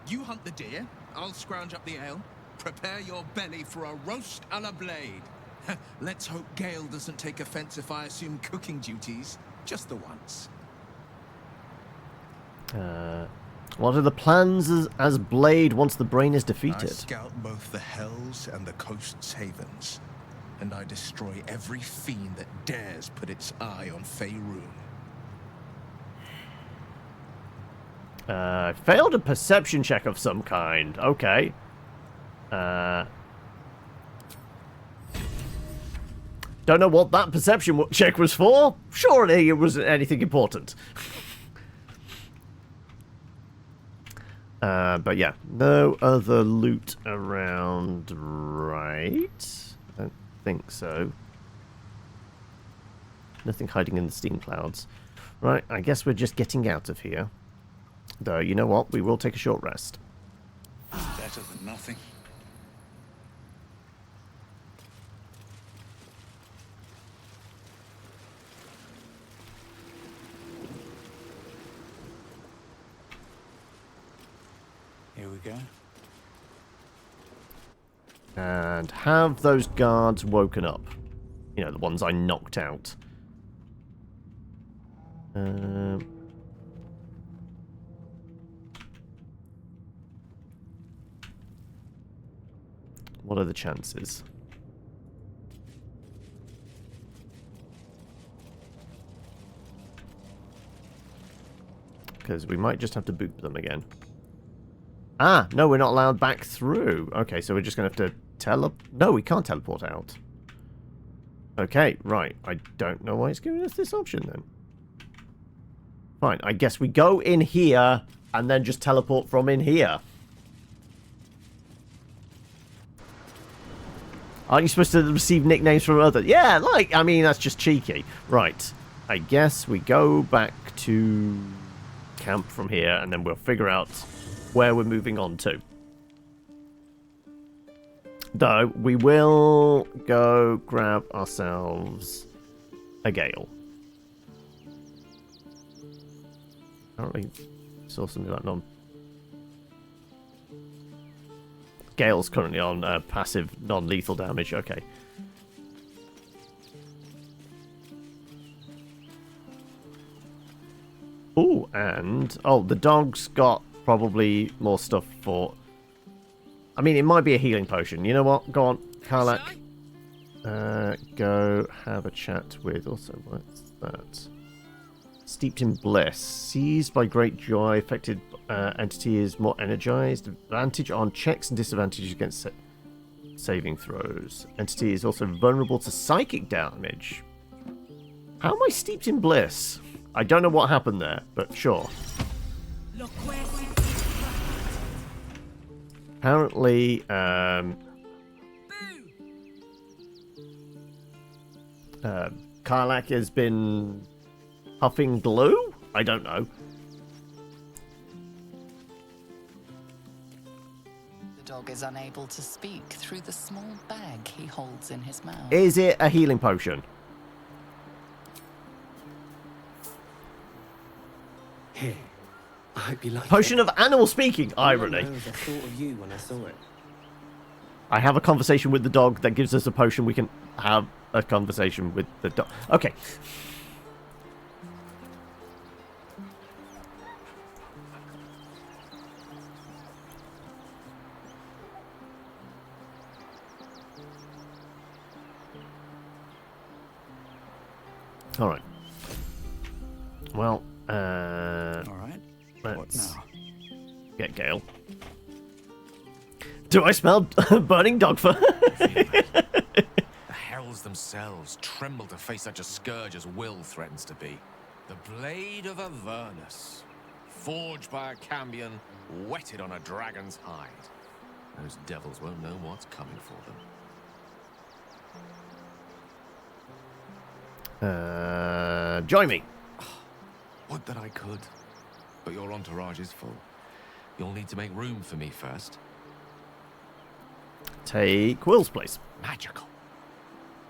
You hunt the deer, I'll scrounge up the ale. Prepare your belly for a roast a la blade. Let's hope Gale doesn't take offense if I assume cooking duties. Just the once. What are the plans as Blade once the brain is defeated? I scout both the hells and the coast's havens, and I destroy every fiend that dares put its eye on Faerun. Failed a perception check of some kind. Okay. Don't know what that perception check was for. Surely it wasn't anything important. But yeah, no other loot around, right? I don't think so. Nothing hiding in the steam clouds. Right, I guess we're just getting out of here. Though, you know what? We will take a short rest. Better than nothing. Here we go. And have those guards woken up? You know, the ones I knocked out. What are the chances? Because we might just have to boot them again. Ah, no, we're not allowed back through. Okay, so we're just going to have to No, we can't teleport out. Okay, right. I don't know why it's giving us this option then. Fine, I guess we go in here and then just teleport from in here. Aren't you supposed to receive nicknames from others? Yeah, like, I mean, that's just cheeky. Right, I guess we go back to camp from here and then we'll figure out where we're moving on to. Though, we will go grab ourselves a Gale. Apparently, saw something like non. Gale's currently on passive non-lethal damage. Okay. Ooh, and the dog's got probably more stuff for. I mean, it might be a healing potion. You know what? Go on, Karlach. Go have a chat with. Also, what's that? Steeped in bliss. Seized by great joy. Affected entity is more energized. Advantage on checks and disadvantages against saving throws. Entity is also vulnerable to psychic damage. How am I steeped in bliss? I don't know what happened there, but sure. Apparently, Karlach has been huffing glue? I don't know. The dog is unable to speak through the small bag he holds in his mouth. Is it a healing potion? Here. I hope you like Potion it. of animal speaking. Irony. I thought of you when I saw it. I have a conversation with the dog that gives us a potion. We can have a conversation with the dog. Okay. All right. Well, all right. Let's What now? get Gale. Do I smell burning dog fur? The hells themselves tremble to face such a scourge as Will threatens to be. The blade of Avernus, forged by a cambion, whetted on a dragon's hide. Those devils won't know what's coming for them. Join me. Would that I could, but your entourage is full. You'll need to make room for me first. Take Will's place. Magical.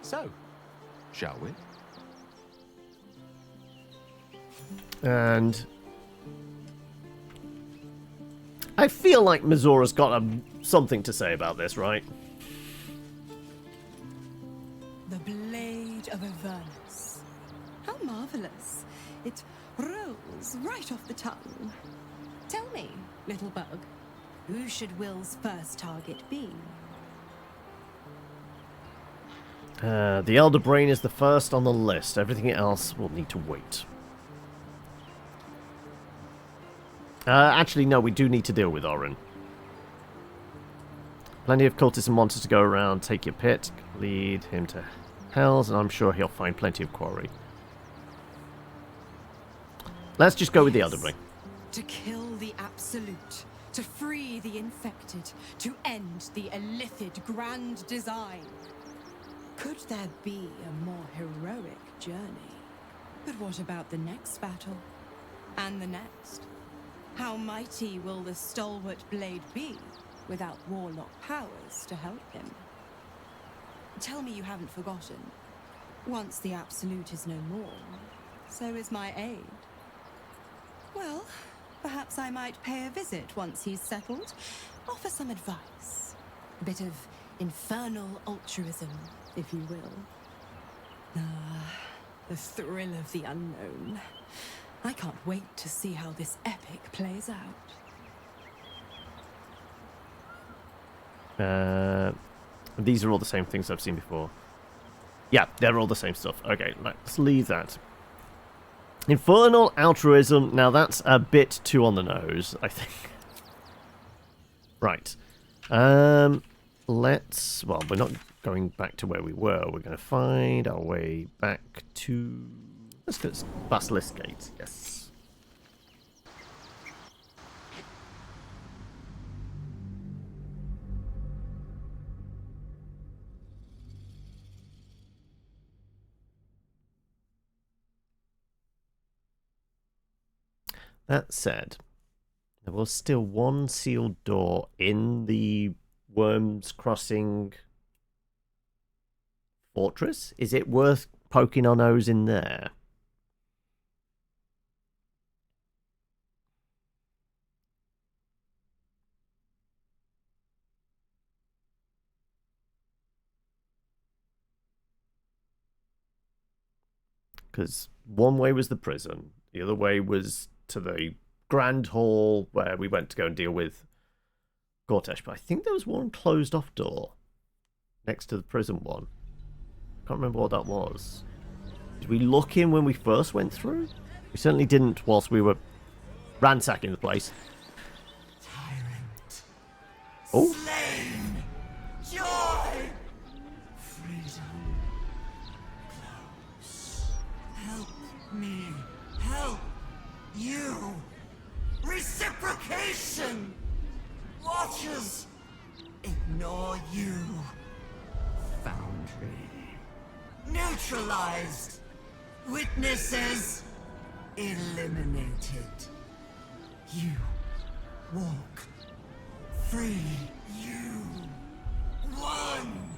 So, shall we? And I feel like Missoura's got something to say about this, right? The blade of Avernus. How marvelous. It rolls right off the tongue. Tell me, little bug, who should Will's first target be? The Elder Brain is the first on the list. Everything else will need to wait. Actually, no, we do need to deal with Orin. Plenty of cultists and monsters to go around. Take your pit. Lead him to Hells, and I'm sure he'll find plenty of quarry. Let's just go with the Elder Brain. To kill the Absolute. To free the infected. To end the illithid grand design. Could there be a more heroic journey? But what about the next battle? And the next? How mighty will the stalwart blade be without warlock powers to help him? Tell me you haven't forgotten. Once the Absolute is no more, so is my aid. Well, perhaps I might pay a visit once he's settled. Offer some advice. A bit of infernal altruism, if you will. The thrill of the unknown. I can't wait to see how this epic plays out. These are all the same things I've seen before. Yeah, they're all the same stuff. Okay, let's leave that. Infernal altruism. Now that's a bit too on the nose, I think. Right. Let's... Well, we're not going back to where we were. We're going to find our way back to... Let's go to Basilisk Gate. Yes. That said, there was still one sealed door in the Worms Crossing fortress. Is it worth poking our nose in there? Because one way was the prison, the other way was to the Grand Hall where we went to go and deal with Gortesh. But I think there was one closed off door next to the prison one. I can't remember what that was. Did we look in when we first went through? We certainly didn't whilst we were ransacking the place. Tyrant. Oh. Slain. Joy. Freedom. Close. Help me. Help you. Reciprocation. Watchers. Ignore you. Foundry. Neutralized. Witnesses. Eliminated. You walk free. You won.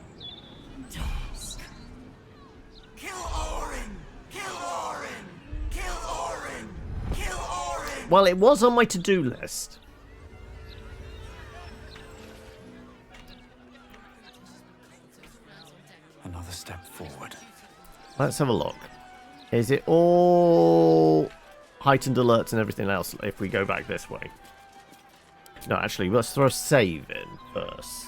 Task. Kill Orin. Kill Orin. Kill Orin. Kill Orin. Well, it was on my to-do list. Another step forward. Let's have a look. Is it all heightened alerts and everything else if we go back this way? No, actually, let's throw a save in first.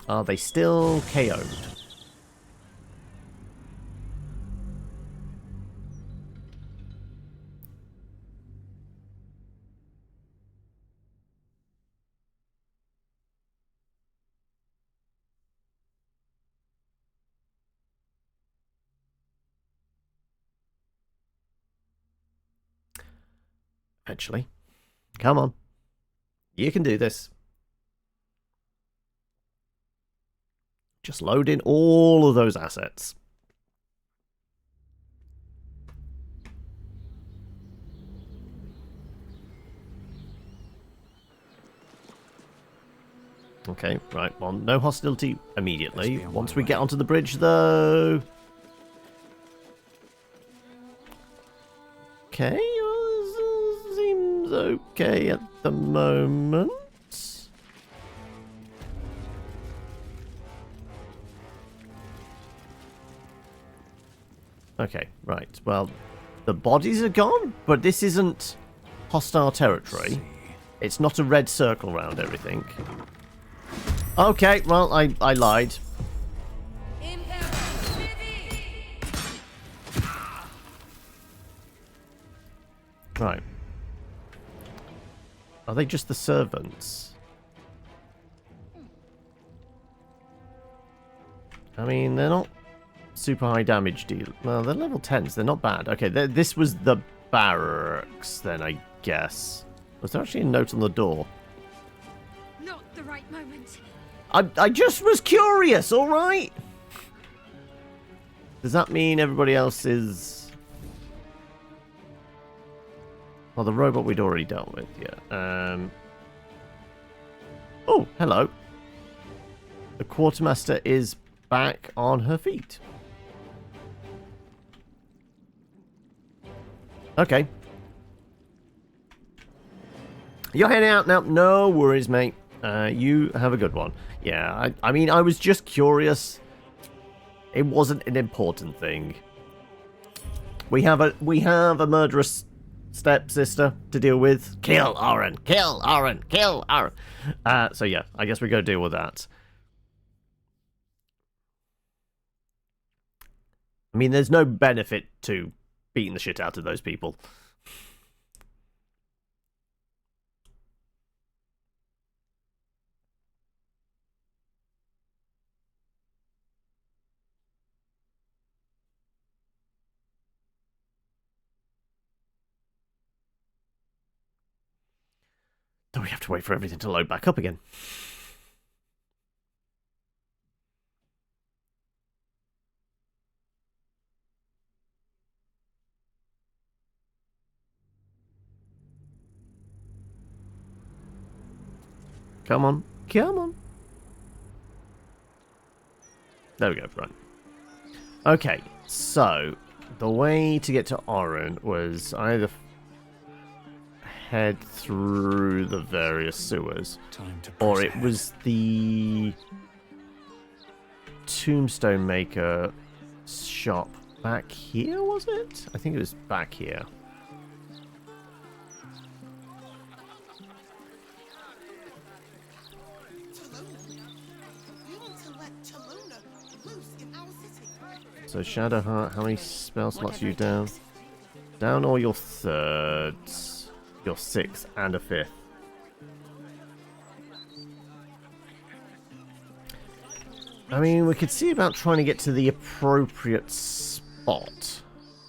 Are they still KO'd? Eventually. Come on. You can do this. Just load in all of those assets. Okay, right. Well, no hostility immediately. Once we get onto the bridge, though... Okay, seems okay at the moment. Okay, right. Well, the bodies are gone, but this isn't hostile territory. It's not a red circle around everything. Okay, well, I lied. Right. Are they just the servants? I mean, they're not super high damage deal. Well, they're level 10s. They're not bad. Okay, this was the barracks then, I guess. Was there actually a note on the door? Not the right moment. I just was curious, alright? Does that mean everybody else is... Well, the robot we'd already dealt with, yeah. Oh, hello. The quartermaster is back on her feet. Okay. You're heading out now? No worries, mate. You have a good one. Yeah, I mean, I was just curious. It wasn't an important thing. We have a murderous stepsister to deal with. Kill Oren! Kill Oren! Kill Oren! So yeah, I guess we go deal with that. I mean, there's no benefit to beating the shit out of those people. Do we have to wait for everything to load back up again? Come on. Come on. There we go. Right. Okay. So, the way to get to Oren was either head through the various sewers, or it was the tombstone maker shop back here, was it? I think it was back here. So Shadowheart, how many spell slots are you down? Down all your thirds, your sixth, and a fifth. I mean, we could see about trying to get to the appropriate spot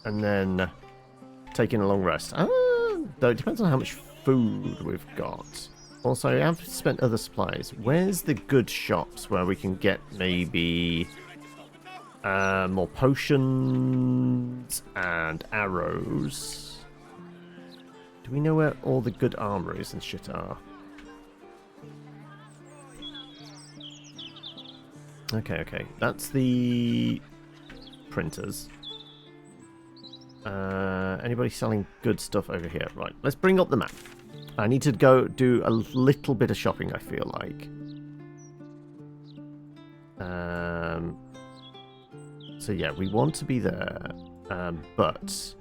and then taking a long rest. Though it depends on how much food we've got. Also, I have spent other supplies. Where's the good shops where we can get maybe more potions and arrows? Do we know where all the good armories and shit are? Okay. That's the printers. Anybody selling good stuff over here? Right, let's bring up the map. I need to go do a little bit of shopping, I feel like. So yeah, we want to be there. But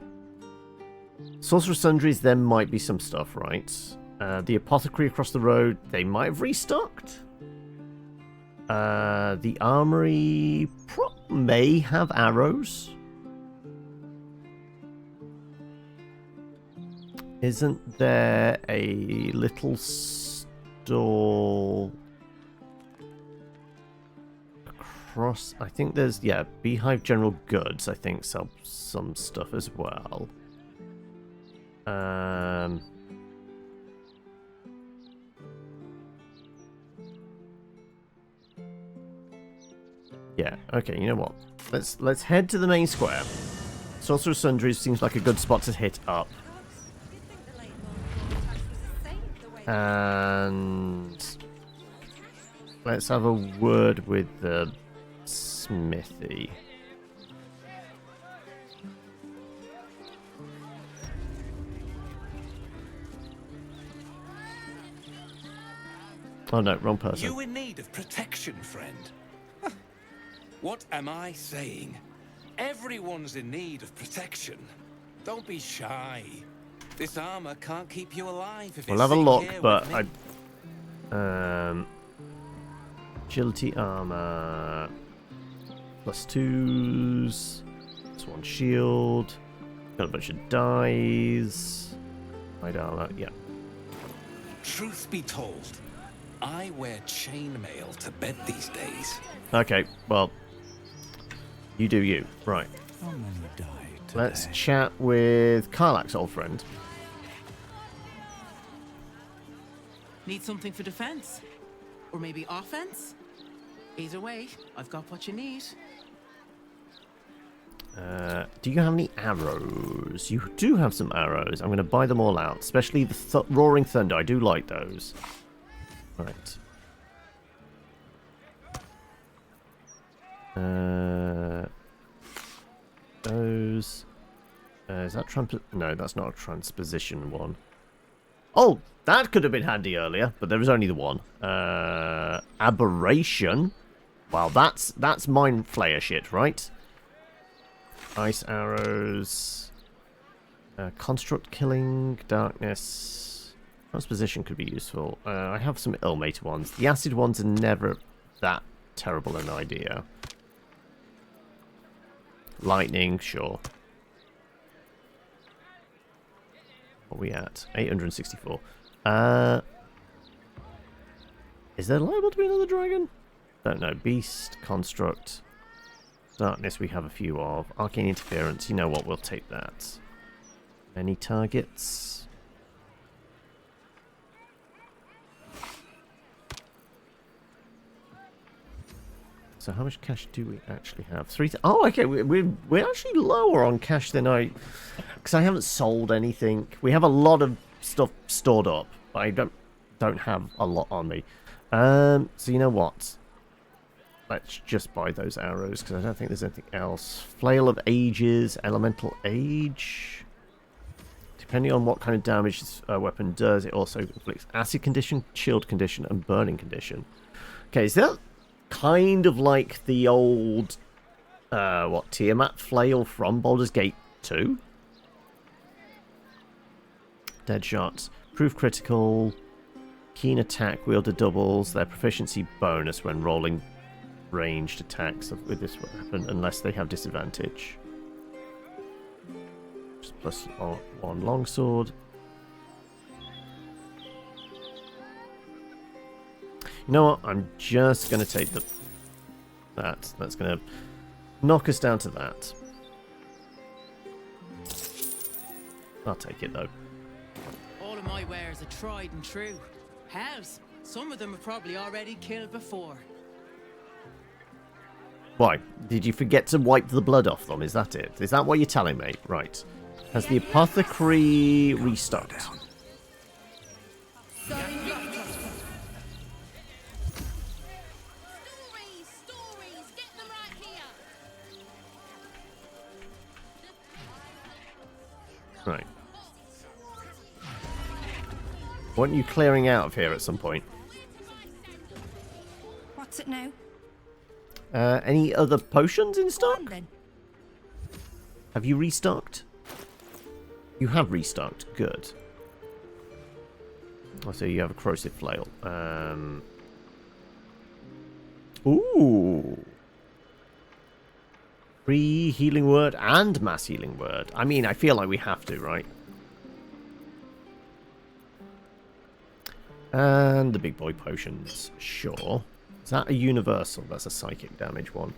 Sorcerer Sundries, there might be some stuff, right? The apothecary across the road, they might have restocked. The armory may have arrows. Isn't there a little stall across? I think there's, yeah, Beehive General Goods, I think, sell some stuff as well. Yeah, okay, you know what? Let's head to the main square. Sorcerer Sundries seems like a good spot to hit up. And let's have a word with the smithy. Oh no, wrong person. You in need of protection, friend? What am I saying? Everyone's in need of protection. Don't be shy. This armor can't keep you alive if We'll it's have a sitting look, here but with me. agility armor +2s. That's one shield. Got a bunch of dies. Hide armor, yeah. Truth be told, I wear chainmail to bed these days. Okay, well, you do you. Right. How many died today? Let's chat with Karlak's old friend. Need something for defense? Or maybe offense? Either way, I've got what you need. Do you have any arrows? You do have some arrows. I'm going to buy them all out, especially the Roaring Thunder. I do like those. Right. Those. Is that no, that's not a transposition one. Oh, that could have been handy earlier, but there was only the one. Aberration. Wow, that's mind flayer shit, right? Ice arrows. Construct killing, darkness. Transposition could be useful. I have some ill-mated ones. The acid ones are never that terrible an idea. Lightning, sure. What are we at? 864. Is there liable to be another dragon? Don't know. Beast, construct, darkness we have a few of. Arcane interference, you know what, we'll take that. Any targets? So how much cash do we actually have? Oh, okay, we're actually lower on cash than because I haven't sold anything. We have a lot of stuff stored up, but I don't have a lot on me. So you know what? Let's just buy those arrows because I don't think there's anything else. Flail of Ages, Elemental Age. Depending on what kind of damage this weapon does, it also inflicts acid condition, shield condition, and burning condition. Okay, is that kind of like the old Tiamat flail from Baldur's Gate 2? Dead shots, proof critical, keen attack, wielder doubles their proficiency bonus when rolling ranged attacks with this weapon unless they have disadvantage. Just plus one longsword. You know what? I'm just going to take that. That's going to knock us down to that. I'll take it, though. All of my wares are tried and true. Hells, some of them have probably already killed before. Why? Did you forget to wipe the blood off them? Is that it? Is that what you're telling me? Right. Has the apothecary restocked? Right. Weren't you clearing out of here at some point? What's it now? Any other potions in stock? Have you restocked? You have restocked. Good. Also, you have a corrosive flail. Ooh. Free healing word and mass healing word. I mean, I feel like we have to, right? And the big boy potions. Sure. Is that a universal? That's a psychic damage one.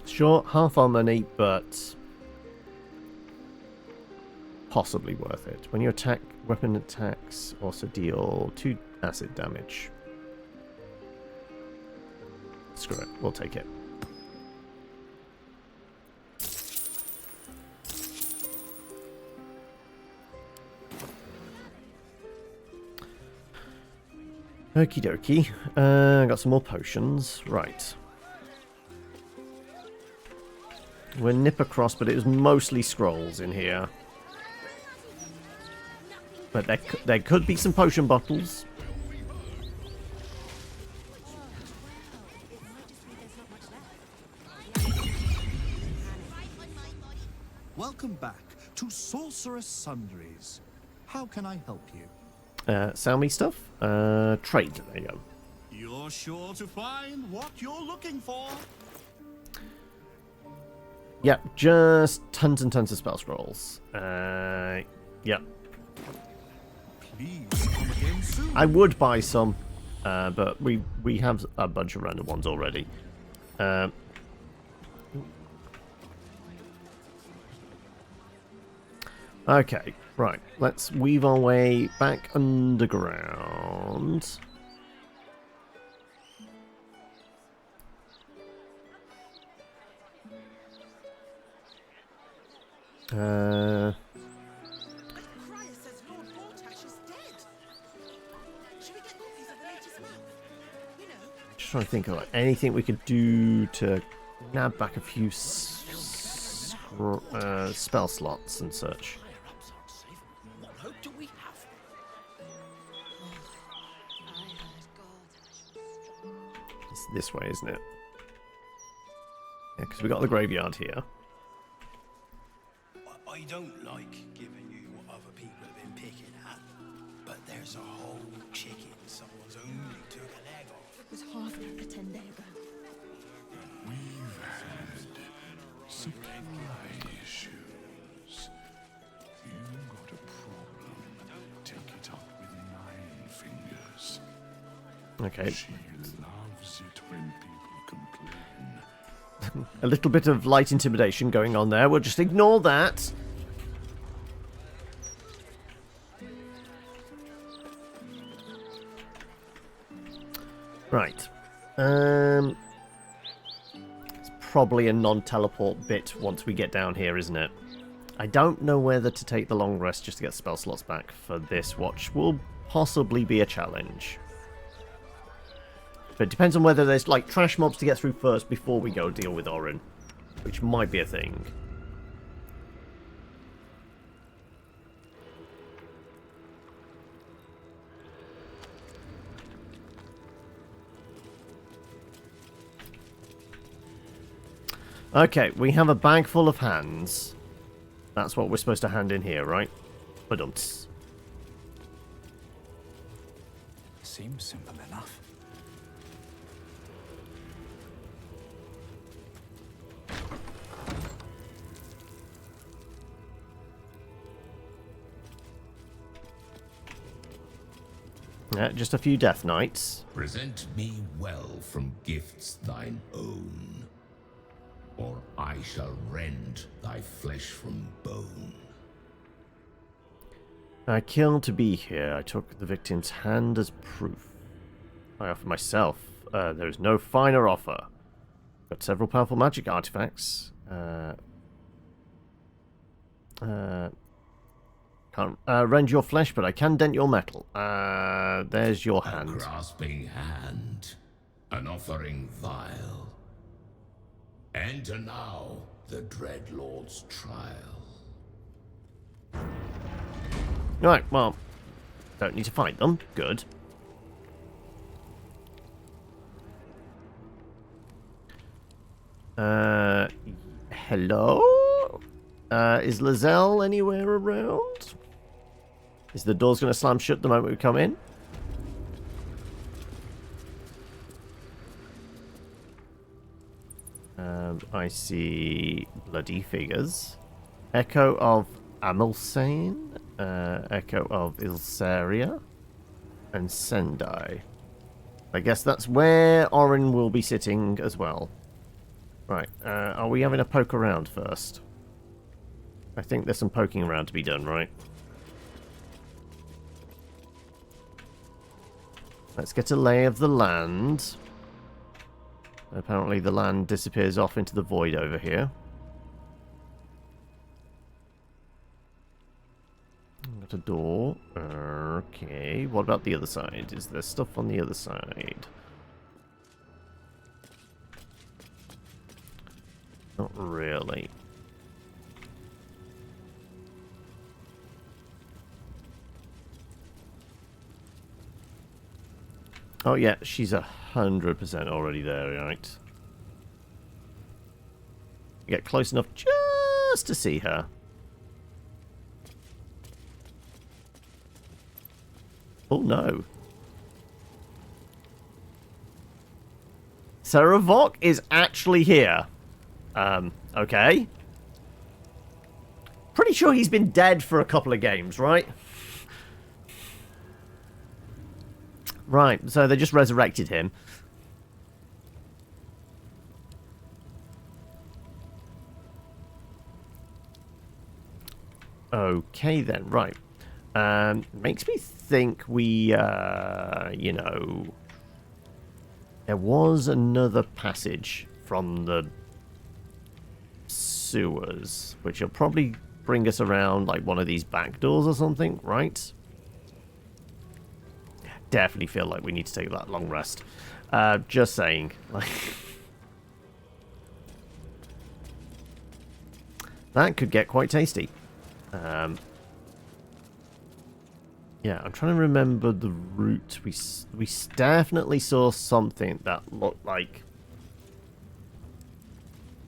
Sure, half our money, but possibly worth it. When you attack, weapon attacks also deal 2 acid damage. Screw it, we'll take it. Okie dokie. Got some more potions. Right. We'll nip across, but it was mostly scrolls in here. But there could be some potion bottles. Welcome back to Sorcerous Sundries. How can I help you? Sell me stuff? Trade. There you go. You're sure to find what you're looking for. Yep, just tons and tons of spell scrolls. Yep. Please come again soon. I would buy some, but we have a bunch of random ones already. Okay, right. Let's weave our way back underground. Just trying to think of anything we could do to nab back a few spell slots and such. What hope do we have? It's this way, isn't it? Yeah, because we got the graveyard here. I don't like giving you what other people have been picking at, but there's a whole chicken someone's only took a leg off. It was half of it 10 days ago. We've had supply issues. You got a problem. Take it up with 9 fingers. Okay. She loves it when people complain. A little bit of light intimidation going on there. We'll just ignore that. Right. It's probably a non-teleport bit once we get down here, isn't it? I don't know whether to take the long rest just to get spell slots back for this watch. Will possibly be a challenge. But it depends on whether there's like trash mobs to get through first before we go deal with Orin, which might be a thing. Okay, we have a bag full of hands. That's what we're supposed to hand in here, right? Badumts. Seems simple enough. Just a few Death Knights. Present me well from gifts thine own, or I shall rend thy flesh from bone. I killed to be here. I took the victim's hand as proof. I offer myself. There is no finer offer. Got several powerful magic artifacts. Can't rend your flesh, but I can dent your metal. There's your hand. A grasping hand, an offering vile. Enter now the Dreadlord's trial. Right, well, don't need to fight them. Good. Hello? Is Lizelle anywhere around? Is the door's going to slam shut the moment we come in? I see bloody figures. Echo of Amelsane, Echo of Ilsaria, and Sendai. I guess that's where Orin will be sitting as well. Right, are we having a poke around first? I think there's some poking around to be done, right? Let's get a lay of the land. Apparently the land disappears off into the void over here. Unlocked a door. Okay. What about the other side? Is there stuff on the other side? Not really. Oh yeah, she's 100% already there, right? Get close enough just to see her. Oh no. Saravok is actually here. Okay. Pretty sure he's been dead for a couple of games, right? Right, so they just resurrected him. Okay then, right. Makes me think we, you know... There was another passage from the sewers, which will probably bring us around like one of these back doors or something, right? Definitely feel like we need to take that long rest. Just saying. Like, that could get quite tasty. Yeah, I'm trying to remember the route. We definitely saw something that looked like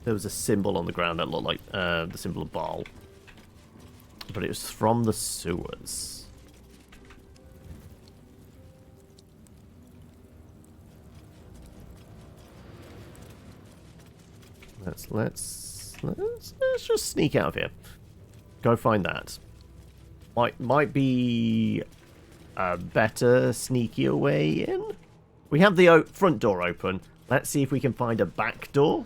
there was a symbol on the ground that looked like the symbol of Bhaal, but it was from the sewers. Let's just sneak out of here. Go find that. Might be a better, sneakier way in. We have the front door open. Let's see if we can find a back door.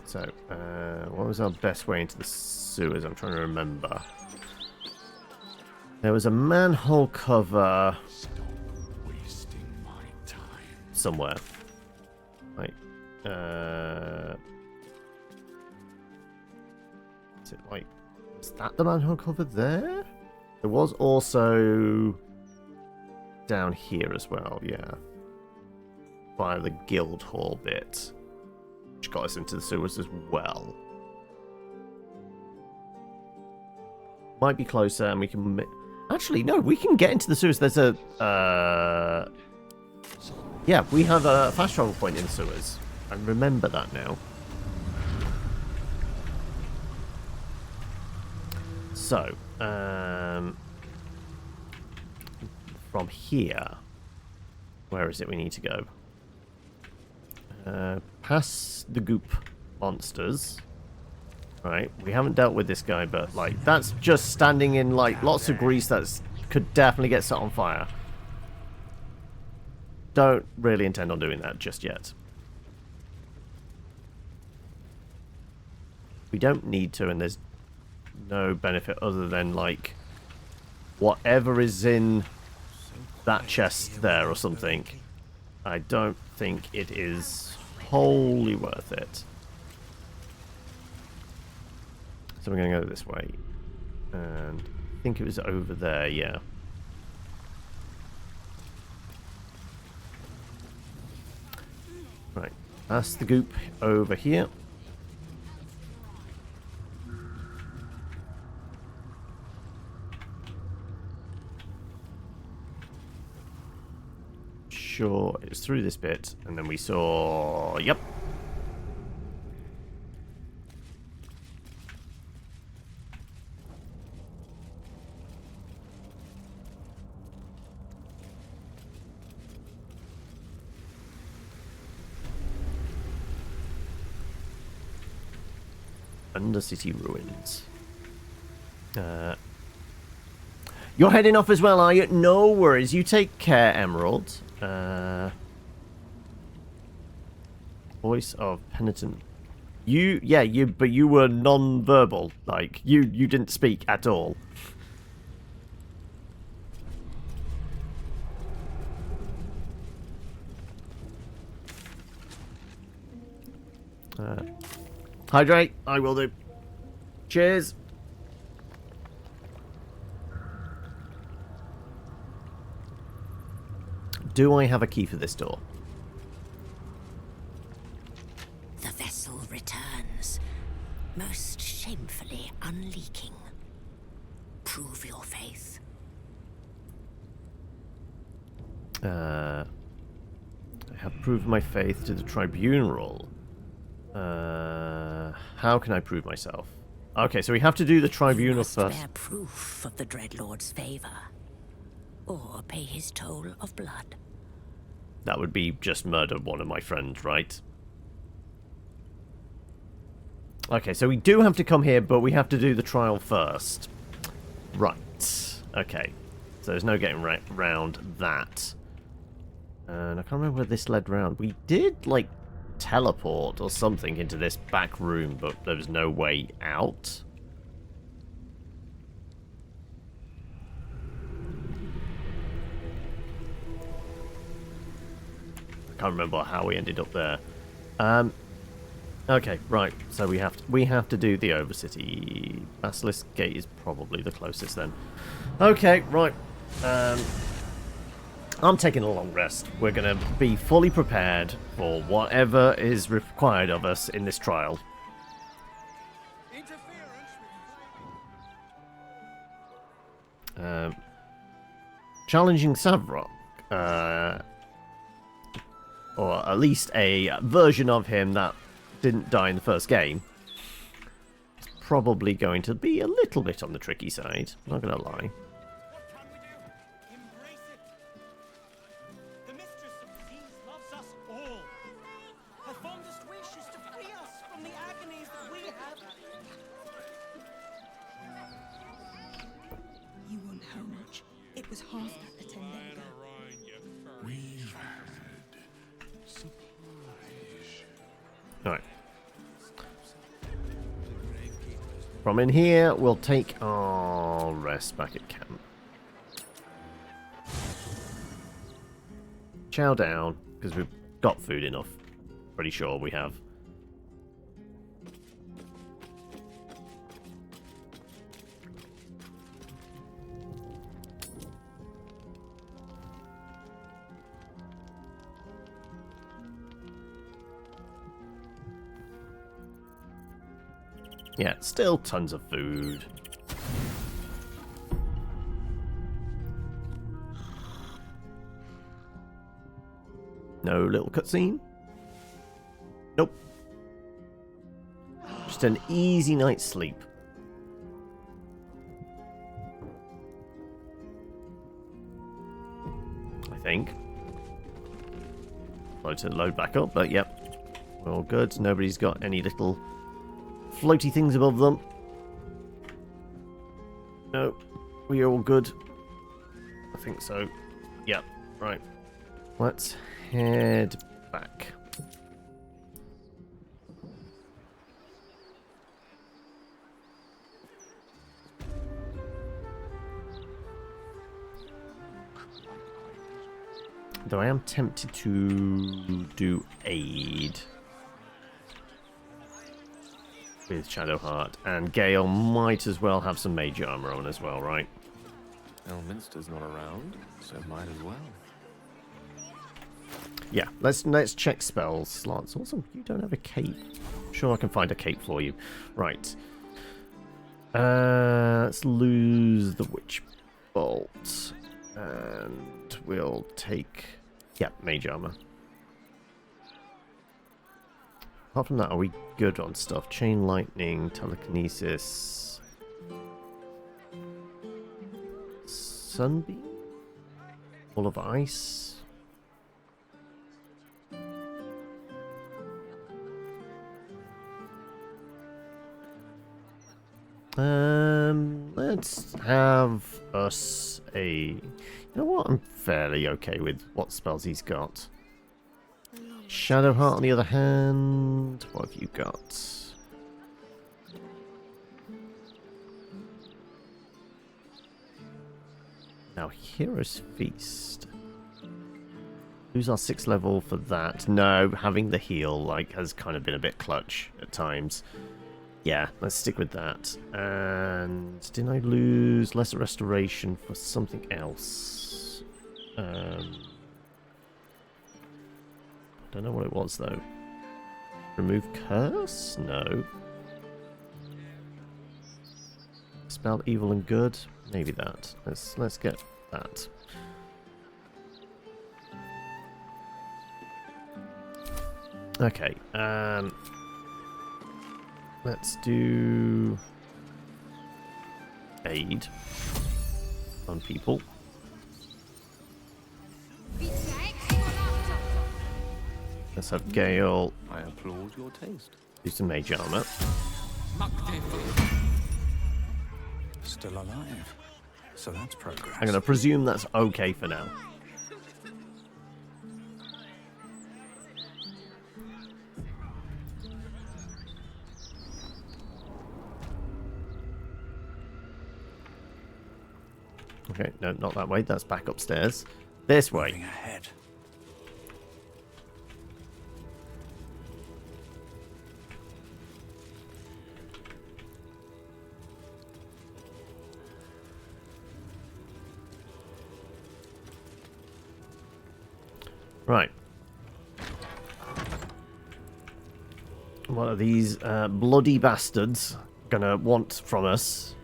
So, what was our best way into the sewers? I'm trying to remember. There was a manhole cover somewhere. Like, is it like, is that the manhole cover there? There was also down here as well, yeah. By the guild hall bit, which got us into the sewers as well. Might be closer, and we can... Actually, no, we can get into the sewers. There's a... Yeah, we have a fast travel point in the sewers. I remember that now. So, from here, where is it we need to go? Past the goop monsters. Right, we haven't dealt with this guy, but like that's just standing in like lots of grease that could definitely get set on fire. Don't really intend on doing that just yet. We don't need to, and there's no benefit other than like whatever is in that chest there or something. I don't think it is wholly worth it. So we're going to go this way. And I think it was over there, yeah. Right. That's the goop over here. Sure, it's through this bit. And then we saw... Yep. Undercity ruins. You're heading off as well, are you? No worries. You take care, Emerald. Voice of penitent. But you were non-verbal. Like you didn't speak at all. Hydrate. I will do. Cheers. Do I have a key for this door? The vessel returns, most shamefully unleaking. Prove your faith. I have proved my faith to the tribunal. How can I prove myself? Okay, so we have to do the tribunal first. Bear proof of the Dreadlord's favor, or pay his toll of blood. That would be just murder one of my friends, right? Okay, so we do have to come here, but we have to do the trial first. Right. Okay. So there's no getting round that. And I can't remember where this led round. We did, like, teleport or something into this back room, but there was no way out. I can't remember how we ended up there. Okay, right. So we have to do the Overcity. Basilisk Gate is probably the closest then. Okay, right. I'm taking a long rest. We're going to be fully prepared for whatever is required of us in this trial. Challenging Savrok. Or at least a version of him that didn't die in the first game. It's probably going to be a little bit on the tricky side. Not going to lie. You won't how much. It was half that a 10 day ago. We've had supplies. Alright. From in here, we'll take our rest back at camp. Chow down, because we've got food enough. Pretty sure we have. Yeah, still tons of food. No little cutscene? Nope. Just an easy night's sleep. I think. Try to load back up, but yep. We're all good. Nobody's got any little floaty things above them. No, we're all good. I think so. Yep, right. Let's head back. Though I am tempted to do aid with Shadowheart, and Gale might as well have some mage armor on as well, right? Elminster's not around, so might as well. Yeah, let's check spell slots. Also, you don't have a cape. I'm sure I can find a cape for you. Right. Let's lose the Witch Bolt. And we'll take... yeah, mage armor. Apart from that, are we good on stuff? Chain lightning, telekinesis... Sunbeam? Wall of ice? Let's have us a... you know what? I'm fairly okay with what spells he's got. Shadowheart, on the other hand, what have you got? Now, Hero's Feast. Lose our 6th level for that. No, having the heal like has kind of been a bit clutch at times. Yeah, let's stick with that. And didn't I lose lesser restoration for something else? Don't know what it was though. Remove curse? No. Spell evil and good? Maybe that. Let's get that. Okay, let's do aid on people. Let's have Gale. I applaud your taste. Do some mage armor. Still alive. So that's progress. I'm going to presume that's okay for now. Okay, no, not that way. That's back upstairs. This way. Moving ahead. Right. What are these bloody bastards gonna want from us?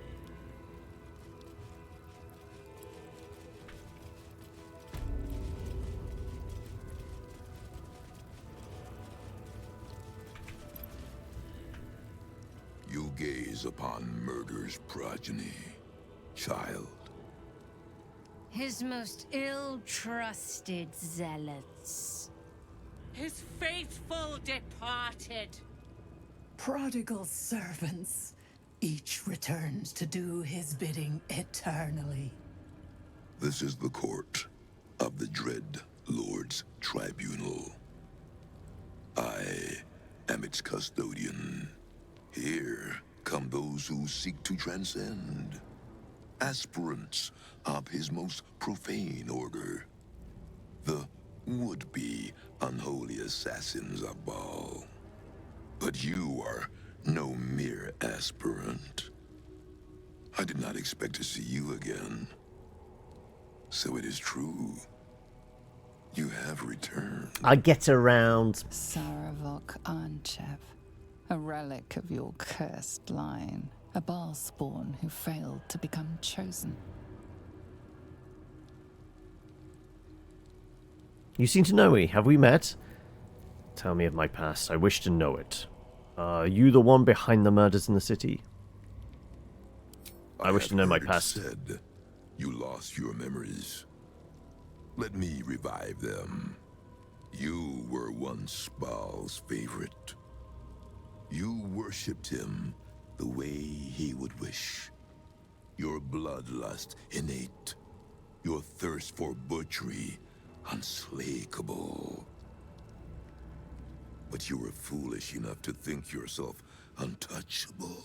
You gaze upon murder's progeny, child. His most ill-trusted zealots. His faithful departed. Prodigal servants. Each returns to do his bidding eternally. This is the court of the Dread Lord's Tribunal. I am its custodian. Here come those who seek to transcend. Aspirants of his most profane order. The would-be unholy assassins of Bhaal. But you are no mere aspirant. I did not expect to see you again. So it is true. You have returned. I get around. Saravok Arnchev, a relic of your cursed line. A Bhaalspawn who failed to become chosen. You seem to know me. Have we met? Tell me of my past. I wish to know it. Are you the one behind the murders in the city? I wish to know my past. Said you lost your memories. Let me revive them. You were once Bhaal's favorite. You worshipped him the way he would wish. Your bloodlust innate. Your thirst for butchery unslakable. But you were foolish enough to think yourself untouchable.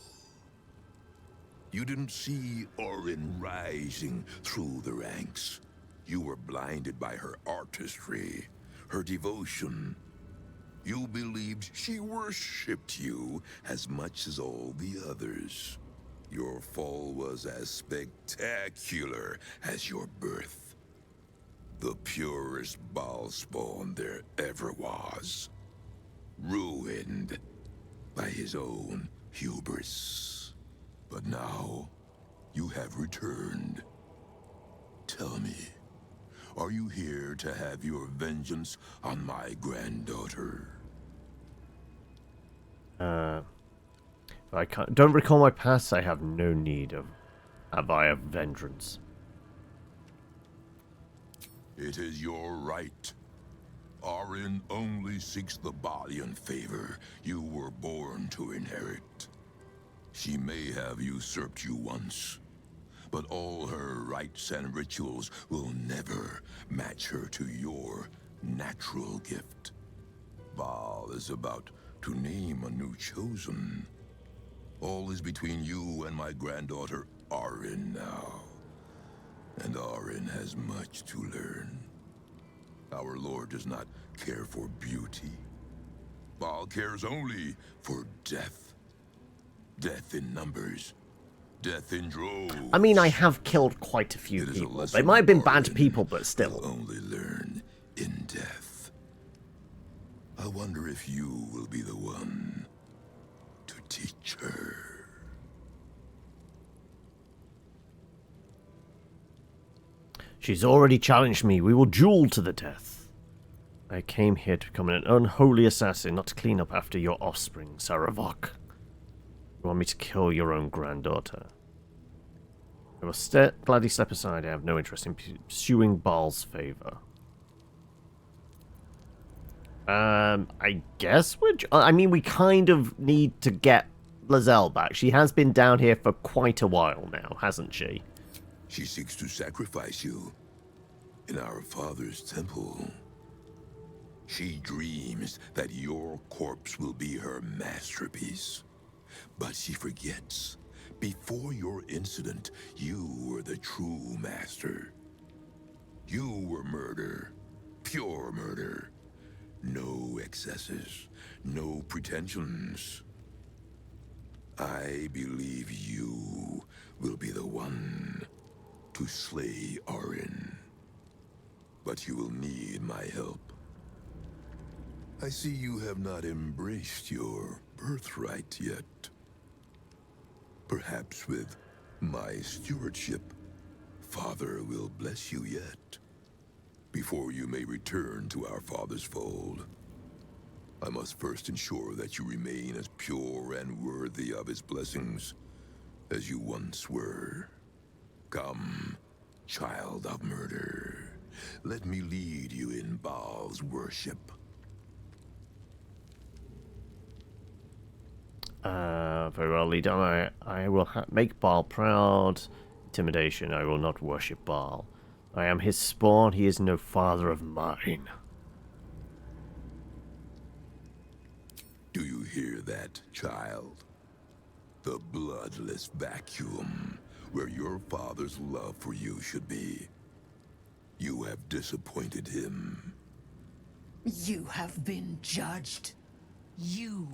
You didn't see Orin rising through the ranks. You were blinded by her artistry, her devotion. You believed she worshipped you as much as all the others. Your fall was as spectacular as your birth. The purest Bhaalspawn there ever was. Ruined by his own hubris. But now, you have returned. Tell me, are you here to have your vengeance on my granddaughter? I don't recall my past. I have no need of vengeance. It is your right. Orin only seeks the Bhaalian favor you were born to inherit. She may have usurped you once, but all her rites and rituals will never match her to your natural gift. Bhaal is about to name a new chosen. All is between you and my granddaughter, Orin, now. And Orin has much to learn. Our Lord does not care for beauty. Bhaal cares only for death. Death in numbers. Death in droves. I mean, I have killed quite a few people. They might have been bad people, but still. We'll only learn in death. I wonder if you will be the one to teach her. She's already challenged me. We will duel to the death. I came here to become an unholy assassin, not to clean up after your offspring, Saravok. You want me to kill your own granddaughter? I will gladly step aside. I have no interest in pursuing Bhaal's favor. I guess I mean, we kind of need to get Lae'zel back. She has been down here for quite a while now, hasn't she? She seeks to sacrifice you in our father's temple. She dreams that your corpse will be her masterpiece. But she forgets, before your incident, you were the true master. You were murder, pure murder. No excesses, no pretensions. I believe you will be the one to slay Arin. But you will need my help. I see you have not embraced your birthright yet. Perhaps with my stewardship, Father will bless you yet. Before you may return to our father's fold, I must first ensure that you remain as pure and worthy of his blessings as you once were. Come, child of murder, let me lead you in Bhaal's worship. Very well, leader. I will make Bhaal proud. Intimidation. I will not worship Bhaal. I am his spawn. He is no father of mine. Do you hear that, child? The bloodless vacuum where your father's love for you should be. You have disappointed him. You have been judged. You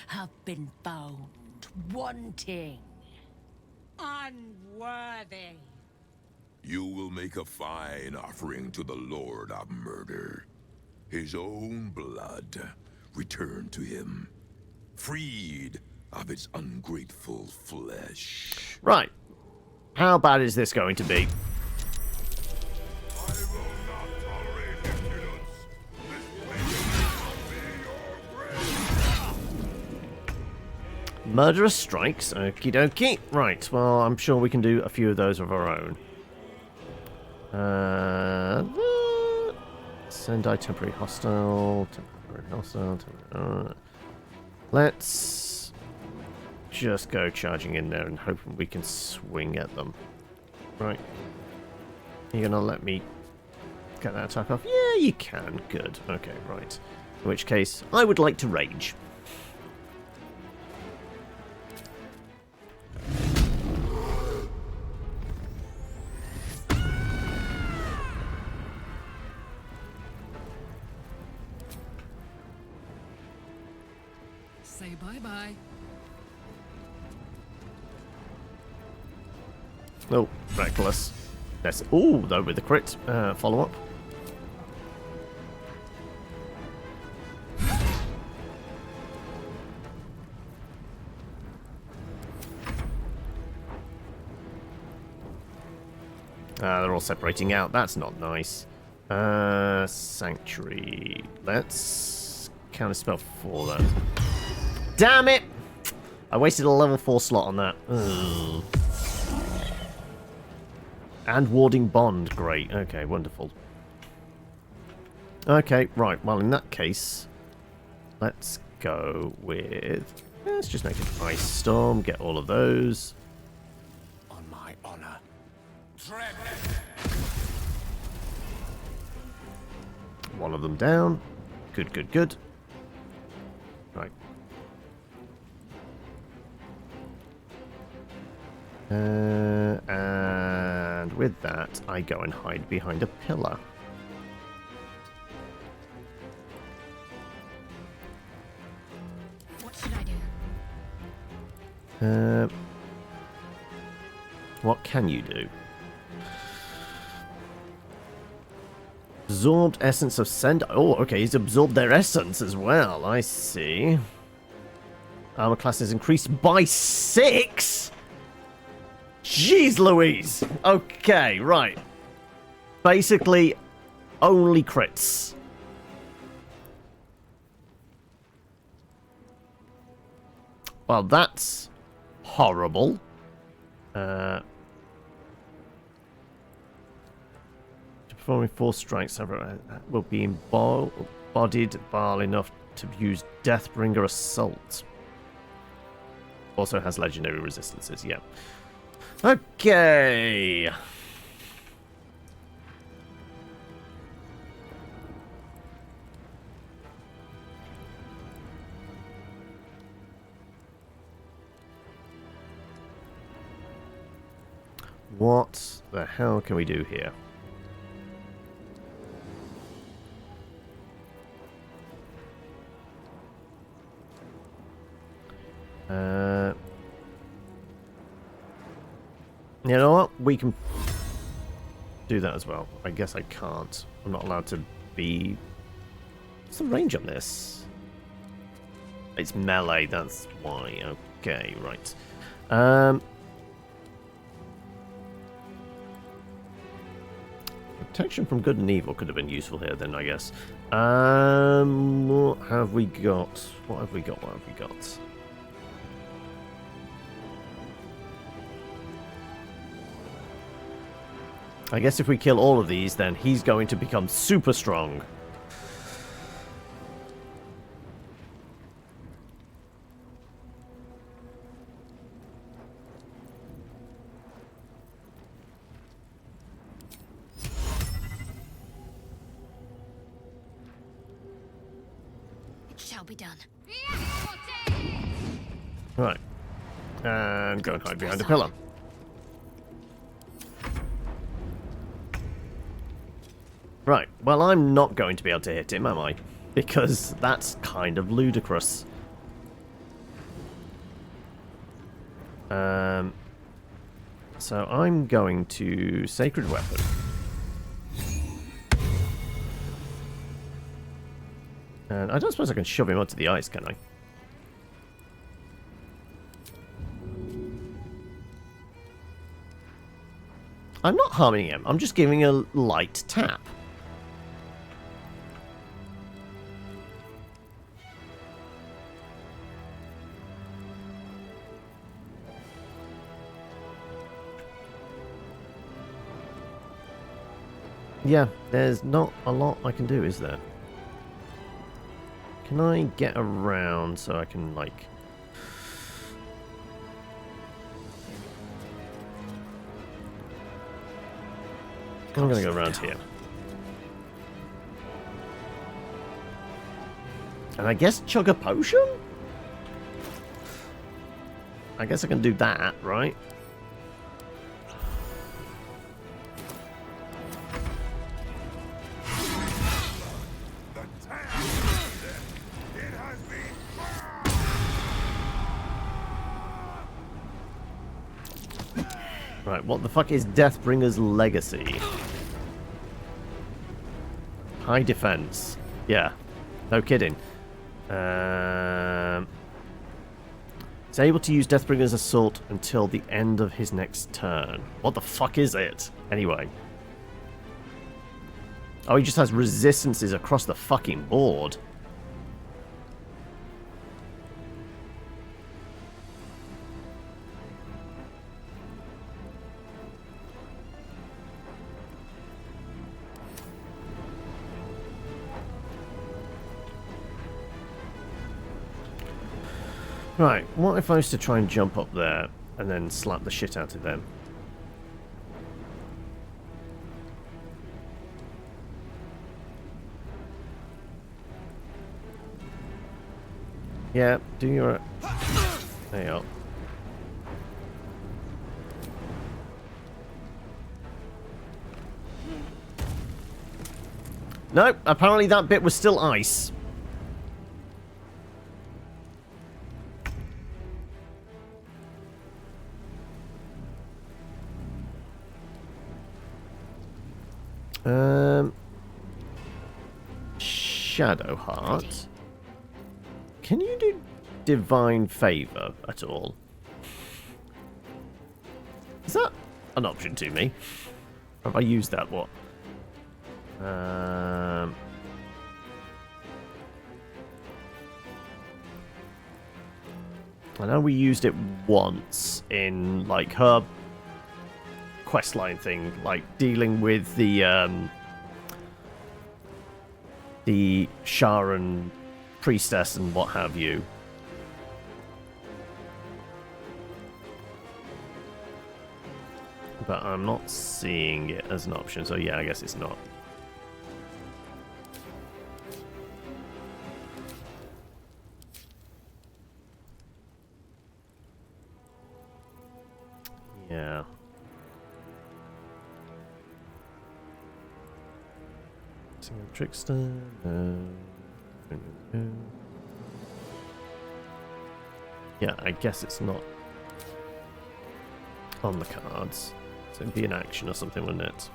have been found wanting. Unworthy. You will make a fine offering to the Lord of Murder. His own blood returned to him, freed of its ungrateful flesh. Right. How bad is this going to be? Murderous strikes. Okie dokie. Right, well, I'm sure we can do a few of those of our own. Sendai temporary hostile. Temporary hostile. Let's just go charging in there and hoping we can swing at them. Right. You're gonna let me get that attack off? Yeah, you can. Good. Okay, right. In which case, I would like to rage. Say bye-bye. Oh, reckless. That's though with the crit follow-up. They're all separating out. That's not nice. Sanctuary. Let's counterspell for that. Damn it! I wasted a level 4 slot on that. Ugh. And warding bond. Great. Okay, wonderful. Okay, right. Well, in that case, let's go with... Let's just make an ice storm. Get all of those. On my honor. One of them down. Good, good, good. Right. And with that, I go and hide behind a pillar. What can you do? Absorbed essence of send. Oh, okay, he's absorbed their essence as well. I see. Armor class is increased by 6? Jeez Louise! Okay, right. Basically, only crits. Well, that's horrible. Performing 4 strikes will be embodied Bhaal enough to use Deathbringer Assault. Also has legendary resistances, yeah. Okay. What the hell can we do here? You know what? We can do that as well. I guess I can't. I'm not allowed to be... What's the range on this? It's melee, that's why. Okay, right. Protection from good and evil could have been useful here then, I guess. What have we got? What have we got? What have we got? I guess if we kill all of these, then he's going to become super strong. It shall be done. Right. And go and hide behind a pillar. Right, well, I'm not going to be able to hit him, am I? Because that's kind of ludicrous. So I'm going to Sacred Weapon. And I don't suppose I can shove him onto the ice, can I? I'm not harming him, I'm just giving a light tap. Yeah, there's not a lot I can do, is there? Can I get around so I can, like... I'm gonna go around here. And I guess chug a potion? I guess I can do that, right? Right, what the fuck is Deathbringer's legacy? High defense. Yeah, no kidding. He's able to use Deathbringer's assault until the end of his next turn. What the fuck is it? Anyway. Oh, he just has resistances across the fucking board. Right, what if I was to try and jump up there and then slap the shit out of them? Yeah, do your... There you go. Nope, apparently that bit was still ice. Shadowheart. Can you do Divine Favor at all? Is that an option to me? Or have I used that? What? I know we used it once in like her questline thing, like dealing with the Faerun priestess and what have you. But I'm not seeing it as an option, so yeah, I guess it's not. Yeah. Single Trickster. Yeah, I guess it's not on the cards. So it'd be an action or something, wouldn't it?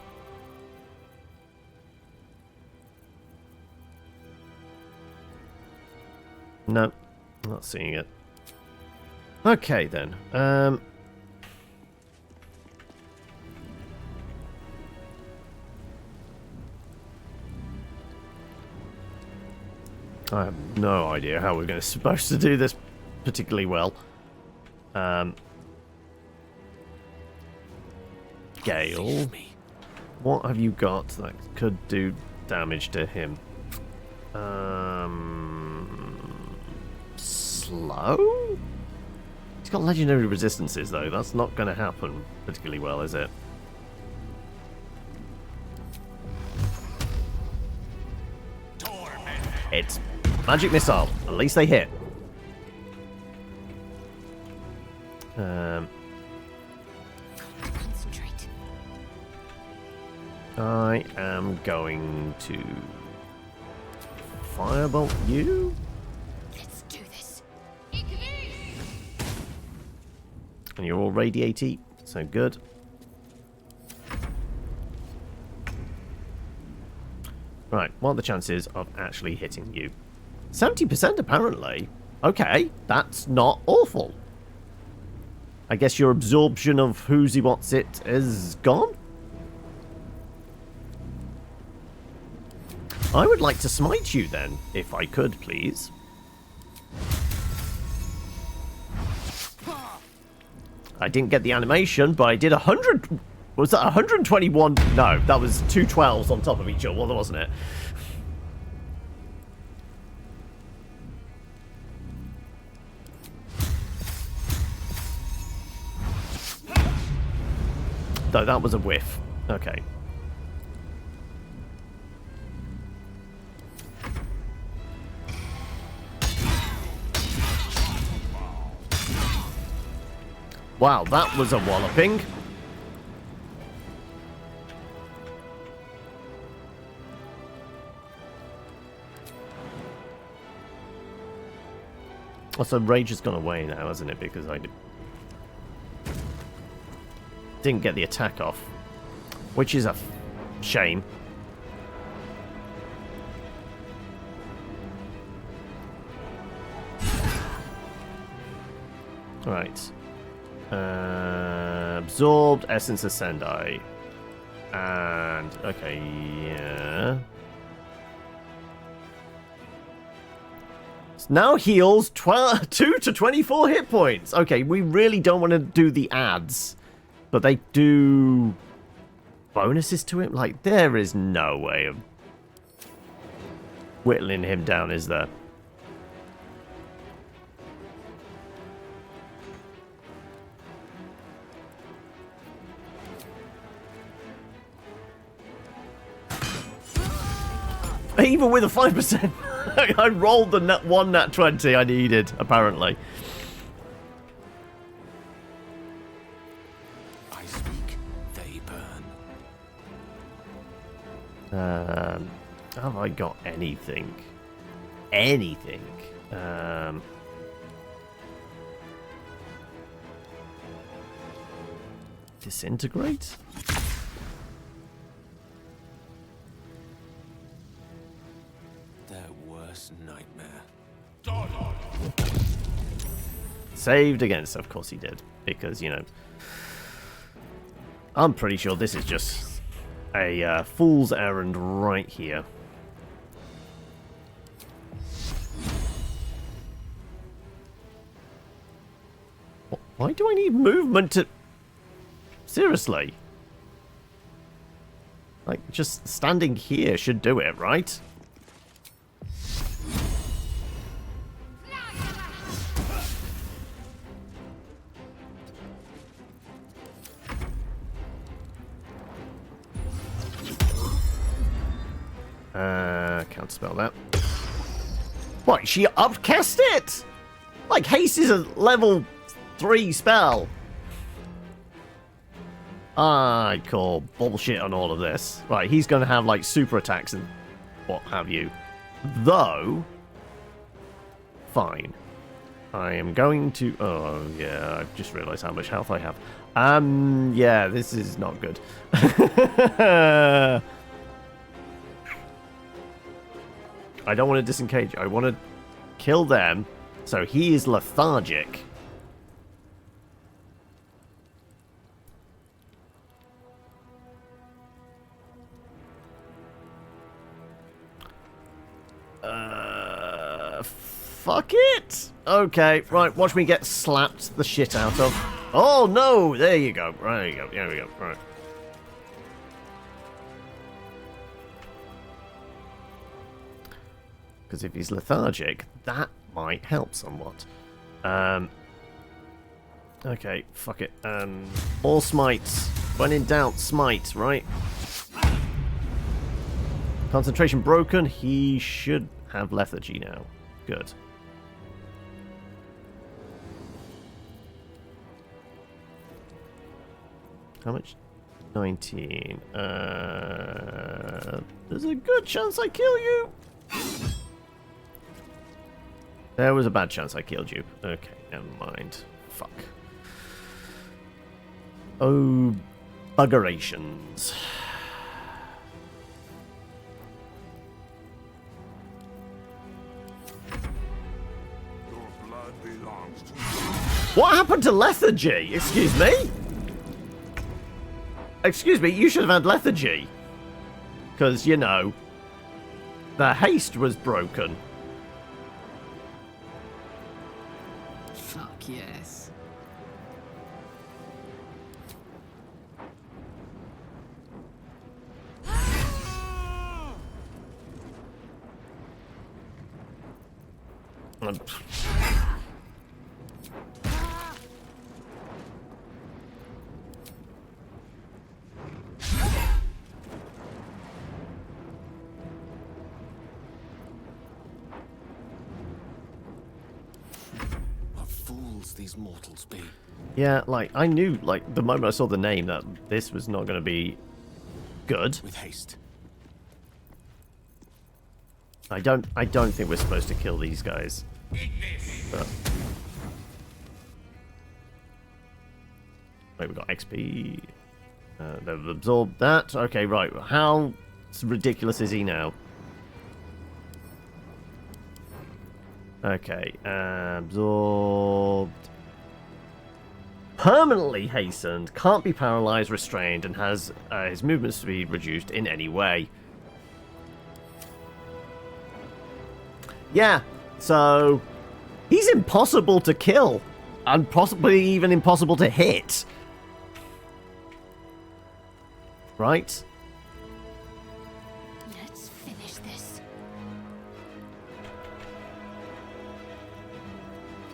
No, not seeing it. Okay then. I have no idea how we're supposed to do this particularly well. Gale, what have you got that could do damage to him? Slow? He's got legendary resistances though. That's not going to happen particularly well, is it? It's magic missile. At least they hit. I am going to firebolt you. Let's do this. And you're all radiaty, so good. Right, what are the chances of actually hitting you? 70% apparently. Okay, that's not awful. I guess your absorption of who's he wants it is gone? I would like to smite you then, if I could, please. I didn't get the animation, but I did 100... Was that 121? No, that was 2 12s on top of each other, wasn't it? Though that was a whiff. Okay. Wow, that was a walloping. Also, rage has gone away now, hasn't it? Because I didn't get the attack off, which is a shame. Right. Absorbed Essence of Sendai. And, okay, yeah. Now heals 2 to 24 hit points. Okay, we really don't want to do the ads. But they do bonuses to him? Like, there is no way of whittling him down, is there? Even with a 5%, I rolled the one nat 20 I needed, apparently. I speak, they burn. Have I got anything? Anything? Disintegrate? saved against. Of course he did. Because, you know, I'm pretty sure this is just a fool's errand right here. Why do I need movement to... Seriously? Like, just standing here should do it, right? Can't spell that. What, she upcast it? Like, haste is a level 3 spell. I call bullshit on all of this. Right, he's going to have, like, super attacks and what have you. Though, fine. I am going to... Oh, yeah, I've just realised how much health I have. Yeah, this is not good. I don't want to disengage. I want to kill them, so he is lethargic. Fuck it! Okay, right, watch me get slapped the shit out of. Oh, no! There you go. Right, there you go. There we go. Right. Because if he's lethargic, that might help somewhat. Okay, fuck it. All smites. When in doubt, smite, right? Concentration broken. He should have lethargy now. Good. How much? 19. There's a good chance I kill you. There was a bad chance I killed you. Okay, never mind. Fuck. Oh, buggerations. What happened to lethargy? Excuse me? Excuse me, you should have had lethargy. Because, you know, the haste was broken. Fuck yes. These mortals be? Yeah, like, I knew, like, the moment I saw the name that this was not going to be good. With haste. I don't think we're supposed to kill these guys. But... Wait, we got XP. They've absorbed that. Okay, right. How ridiculous is he now? Okay, absorbed. Permanently hastened, can't be paralyzed, restrained, and has his movement speed reduced in any way. Yeah, so he's impossible to kill, and possibly even impossible to hit. Right? Let's finish this.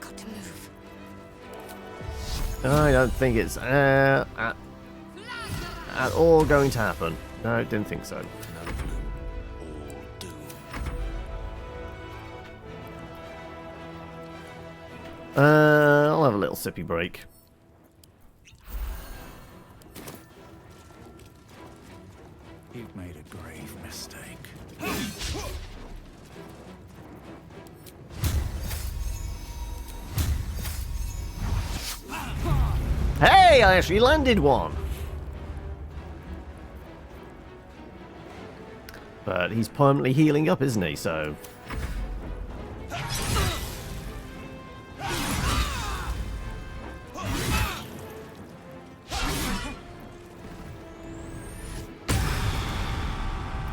Got to move. I don't think it's at all going to happen. No, didn't think so. I'll have a little sippy break. You've made a grave mistake. Hey, I actually landed one. But he's permanently healing up, isn't he? So...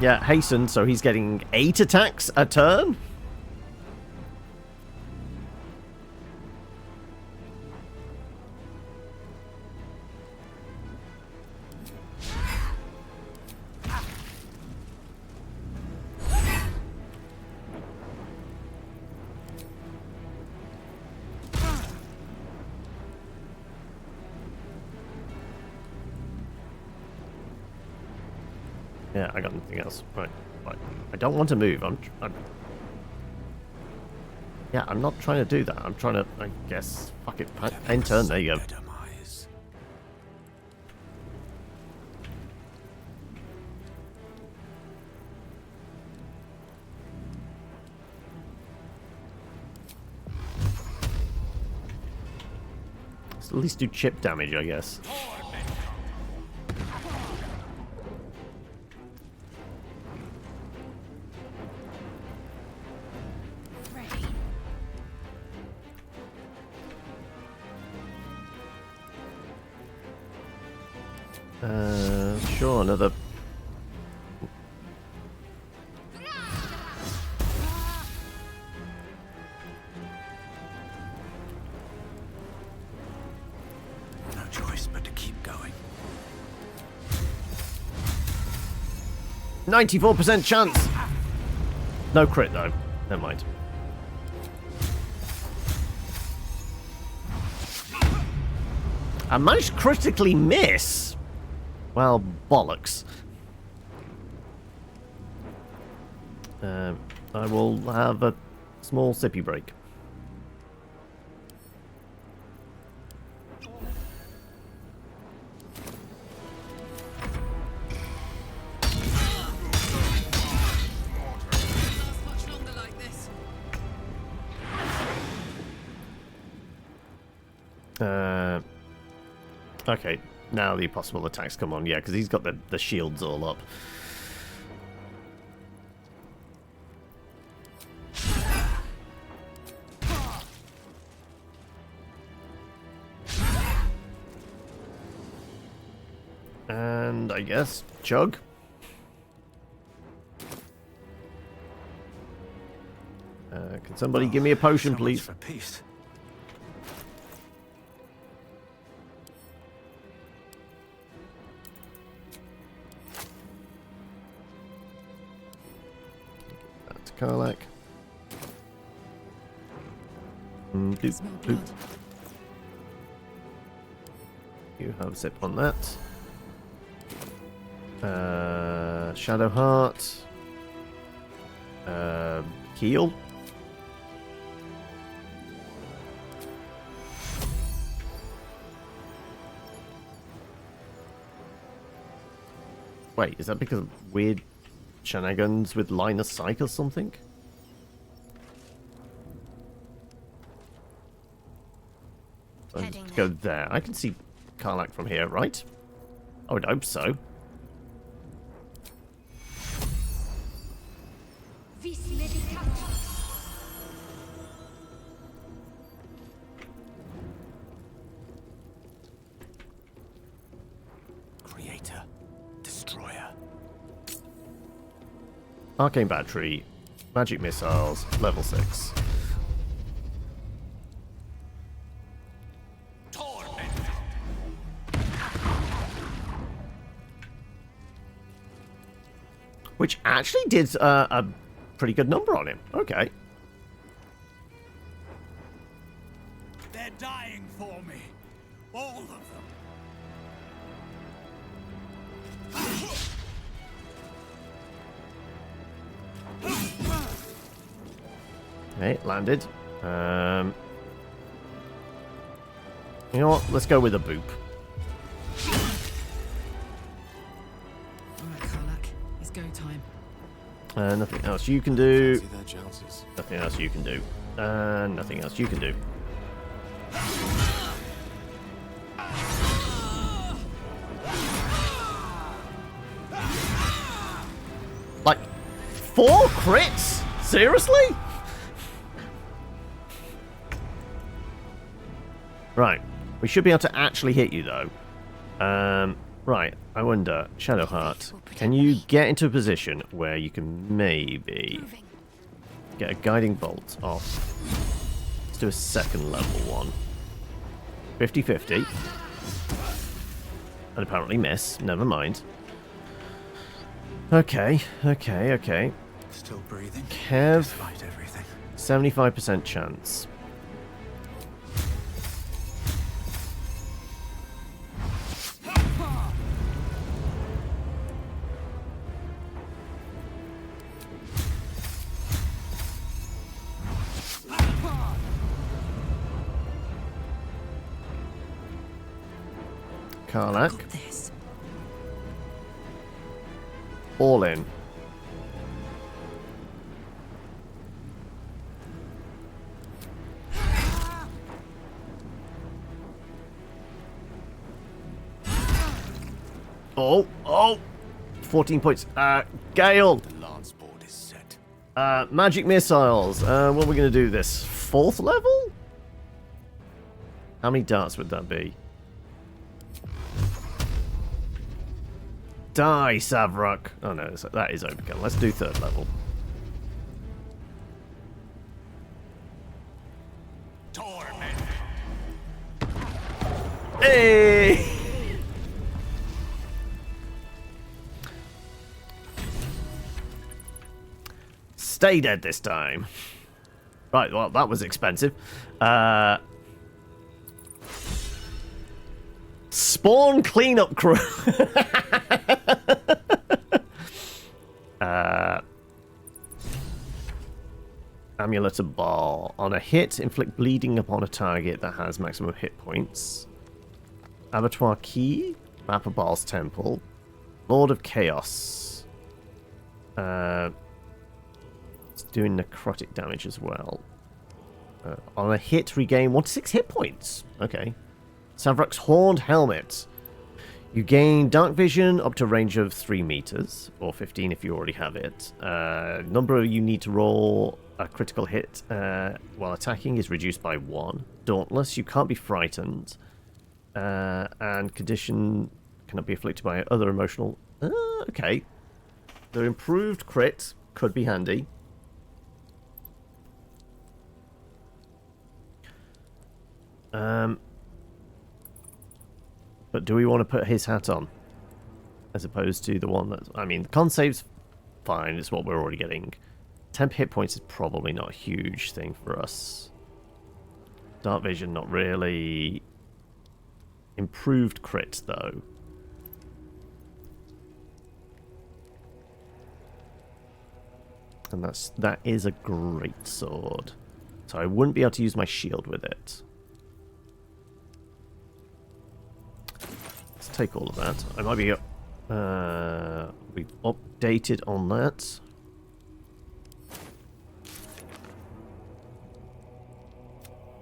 Yeah, hasten, so he's getting 8 attacks a turn. Yeah, I got nothing else. Right. I don't want to move. Yeah, I'm not trying to do that. I'm trying to, I guess, fuck it. End turn, there you go. Let's at least do chip damage, I guess. Sure, another... No choice but to keep going. 94% chance! No crit, though. Never mind. I managed to critically miss! Well, bollocks. I will have a small sippy break. Okay, now the possible attacks come on. Yeah, because he's got the shields all up. And I guess chug. Can somebody give me a potion, please? For peace. That's Karlak. Boop, boop. You have a sip on that. Shadowheart. Heal. Wait, is that because of weird shenanigans with line of sight or something? Let's go there. I can see Karlak from here, right? I would hope so. Creator, destroyer. Arcane battery, magic missiles, level 6. Which actually did a pretty good number on him. Okay. They're dying for me. All of them. Okay, landed. You know what? Let's go with a boop. Alright, Karlak. It's go time. Nothing else you can do. Nothing else you can do. Nothing else you can do. Like, 4 crits? Seriously? Right. We should be able to actually hit you, though. Right, I wonder, Shadowheart, can you get into a position where you can maybe get a guiding bolt off? Let's do a second level one. 50-50. And apparently miss. Never mind. Okay. Still breathing. Kev, Despite everything. 75% chance. Karlak. All in. Oh! 14 points. Gale. The lance board is set. Magic missiles. What are we going to do this? 4th level? How many darts would that be? Die, Savrok. Oh no, that is overkill. Let's do 3rd level. Hey! Stay dead this time. Right, well, that was expensive. Spawn cleanup crew. Amulet of Bhaal. On a hit, inflict bleeding upon a target that has maximum hit points. Abattoir Key. Map of Bhaal's Temple. Lord of Chaos. It's doing necrotic damage as well. On a hit, regain 1-6 hit points. Okay. Savrok's Horned Helmet. You gain dark vision up to a range of 3 meters, or 15 if you already have it. Number you need to roll a critical hit while attacking is reduced by 1. Dauntless, you can't be frightened. And condition cannot be afflicted by other emotional... okay. The improved crit could be handy. But do we want to put his hat on? As opposed to the one that's... I mean, the con save's fine. It's what we're already getting. Temp hit points is probably not a huge thing for us. Dark vision, not really. Improved crit, though. And that is a great sword. So I wouldn't be able to use my shield with it. Let's take all of that. I might be... we've updated on that.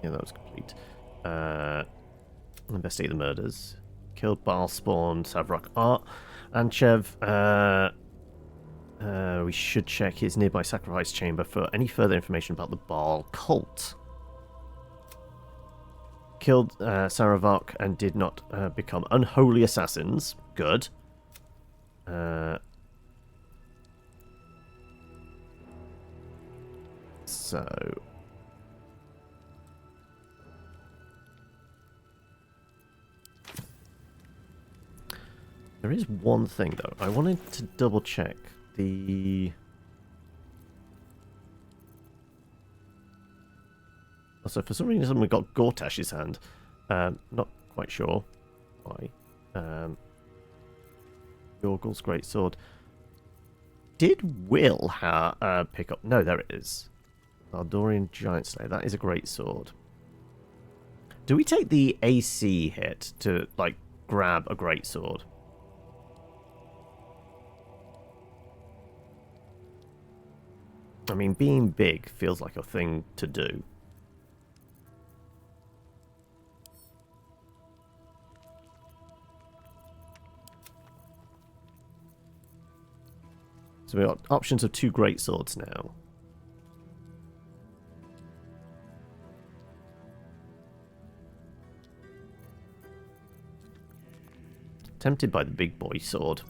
Yeah, that was complete. Investigate the murders. Killed Bhaalspawn, Savrok Art, and Chev. We should check his nearby sacrifice chamber for any further information about the Bhaal cult. Killed Saravok and did not become unholy assassins. Good. So... there is one thing, though. I wanted to double-check the... also, for some reason, we got Gortash's hand. Not quite sure why. Yorgul's greatsword. Did Will pick up... no, there it is. Baldurian Giant Slayer. That is a great sword. Do we take the AC hit to, like, grab a greatsword? I mean, being big feels like a thing to do. So we've got options of 2 greatswords now. Tempted by the big boy sword.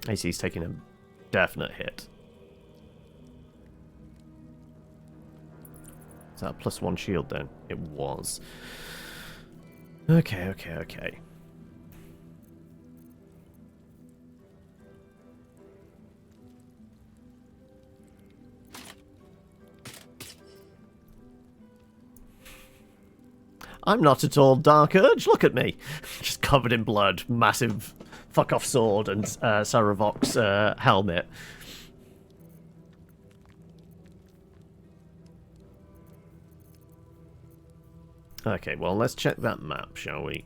AC's taking a definite hit. Is that a +1 shield then? It was. Okay. I'm not at all Dark Urge, look at me. Just covered in blood, massive fuck off sword and Saravok's helmet. Okay, well, let's check that map, shall we?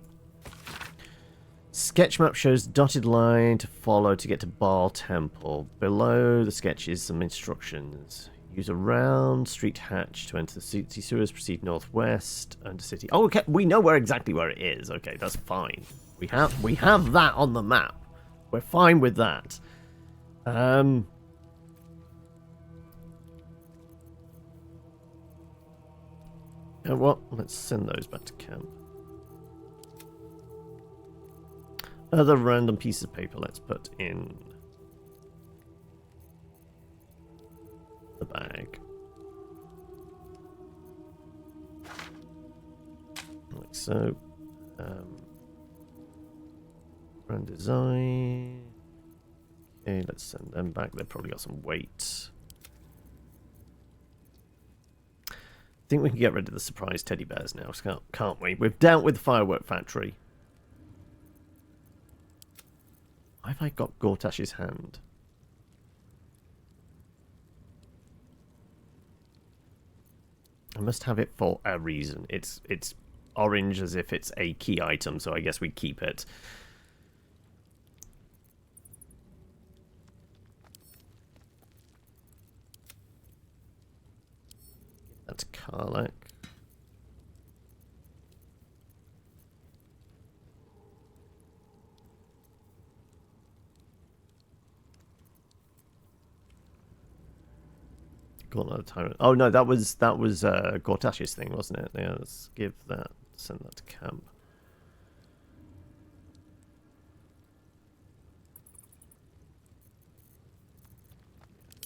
Sketch map shows dotted line to follow to get to Bhaal Temple. Below the sketch is some instructions. Use a round street hatch to enter the city sewers. Proceed northwest under city. Oh, okay, we know exactly where it is. Okay, that's fine. We have that on the map. We're fine with that. Well, let's send those back to camp. Other random piece of paper let's put in the bag. Like so. Brand design. Okay, let's send them back. They've probably got some weight. I think we can get rid of the surprise teddy bears now, can't we? We've dealt with the firework factory. Why have I got Gortash's hand? I must have it for a reason. It's orange as if it's a key item, so I guess we keep it. That's Karlach. Gauntlet Tyrant. Oh no, that was Gortash's thing, wasn't it? Yeah, let's give that. Send that to camp.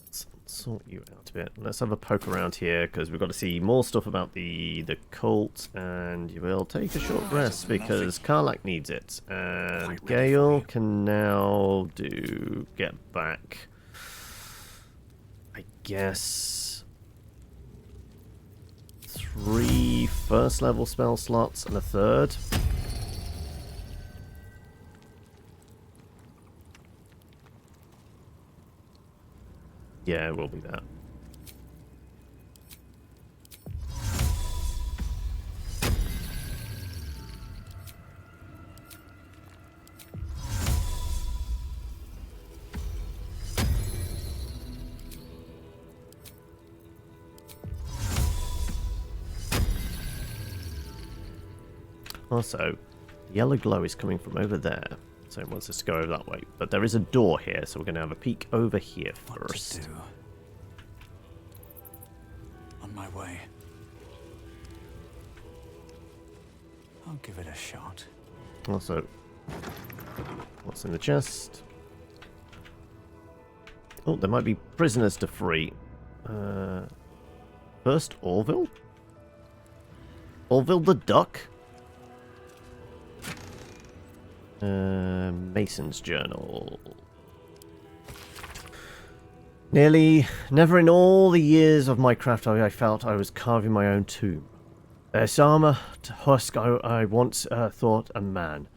Let's sort you out a bit. Let's have a poke around here because we've got to see more stuff about the cult, and you will take a short rest because Karlach needs it, and Gale can now get back. I guess 3 first level spell slots and a third. Yeah, it will be that. Also, yellow glow is coming from over there, so it wants us to go over that way. But there is a door here, so we're going to have a peek over here first. What to do? On my way. I'll give it a shot. Also, what's in the chest? Oh, there might be prisoners to free. First, Orville? Orville the Duck? Mason's Journal. Never in all the years of my craft I felt I was carving my own tomb. This armor to husk I once thought a man.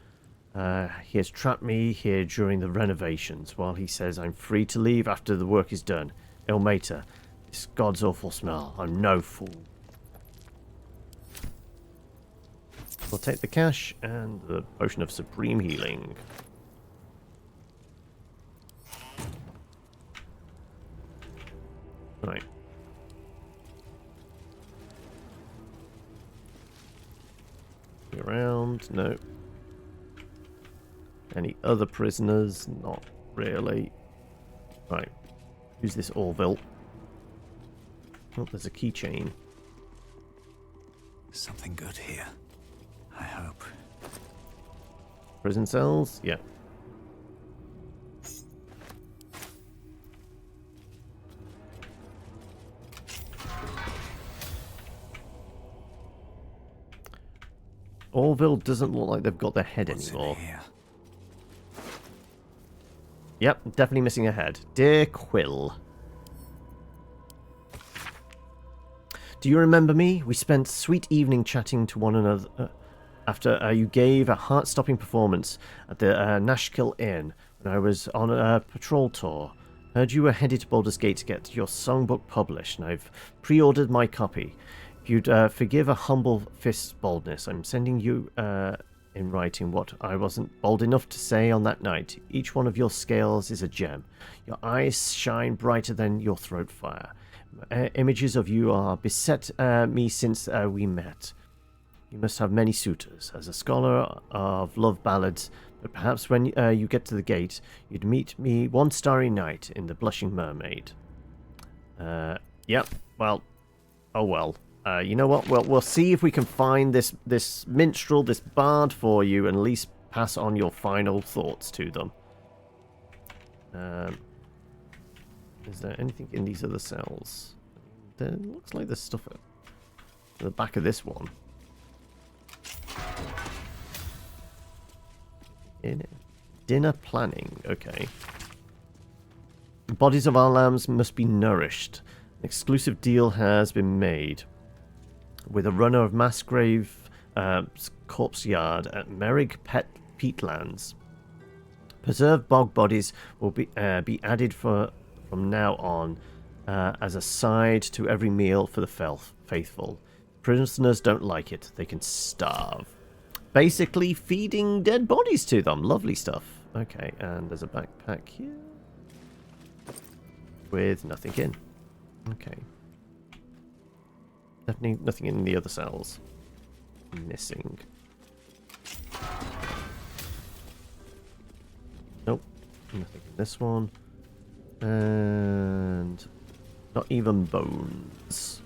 He has trapped me here during the renovations, while he says I'm free to leave after the work is done. Ilmater, this god's awful smell. I'm no fool. We'll take the cash and the potion of supreme healing. Right. Around? No. Any other prisoners? Not really. Right. Who's this Orville? Oh, there's a keychain. Something good here. I hope. Prison cells? Yeah. Orville doesn't look like they've got their head anymore. Yep, definitely missing a head. Dear Quill. Do you remember me? We spent a sweet evening chatting to one another after you gave a heart-stopping performance at the Nashkill Inn when I was on a patrol tour. Heard you were headed to Baldur's Gate to get your songbook published, and I've pre-ordered my copy. If you'd forgive a humble fist's boldness, I'm sending you in writing what I wasn't bold enough to say on that night. Each one of your scales is a gem. Your eyes shine brighter than your throat fire. Images of you are beset me since we met. You must have many suitors. As a scholar of love ballads, but perhaps when you get to the gate, you'd meet me one starry night in the Blushing Mermaid. Yep, well, oh well. You know what? Well, we'll see if we can find this minstrel, this bard for you, and at least pass on your final thoughts to them. Is there anything in these other cells? There looks like there's stuff at the back of this one. In it. Dinner planning. Okay. Bodies of our lambs must be nourished. An exclusive deal has been made with a runner of Massgrave Corpse Yard at Merrig Peatlands. Preserved bog bodies will be added from now on as a side to every meal for the faithful. Prisoners don't like it. They can starve. Basically feeding dead bodies to them. Lovely stuff. Okay, and there's a backpack here with nothing in. Okay. Definitely nothing in the other cells. Missing. Nope. Nothing in this one. And not even bones.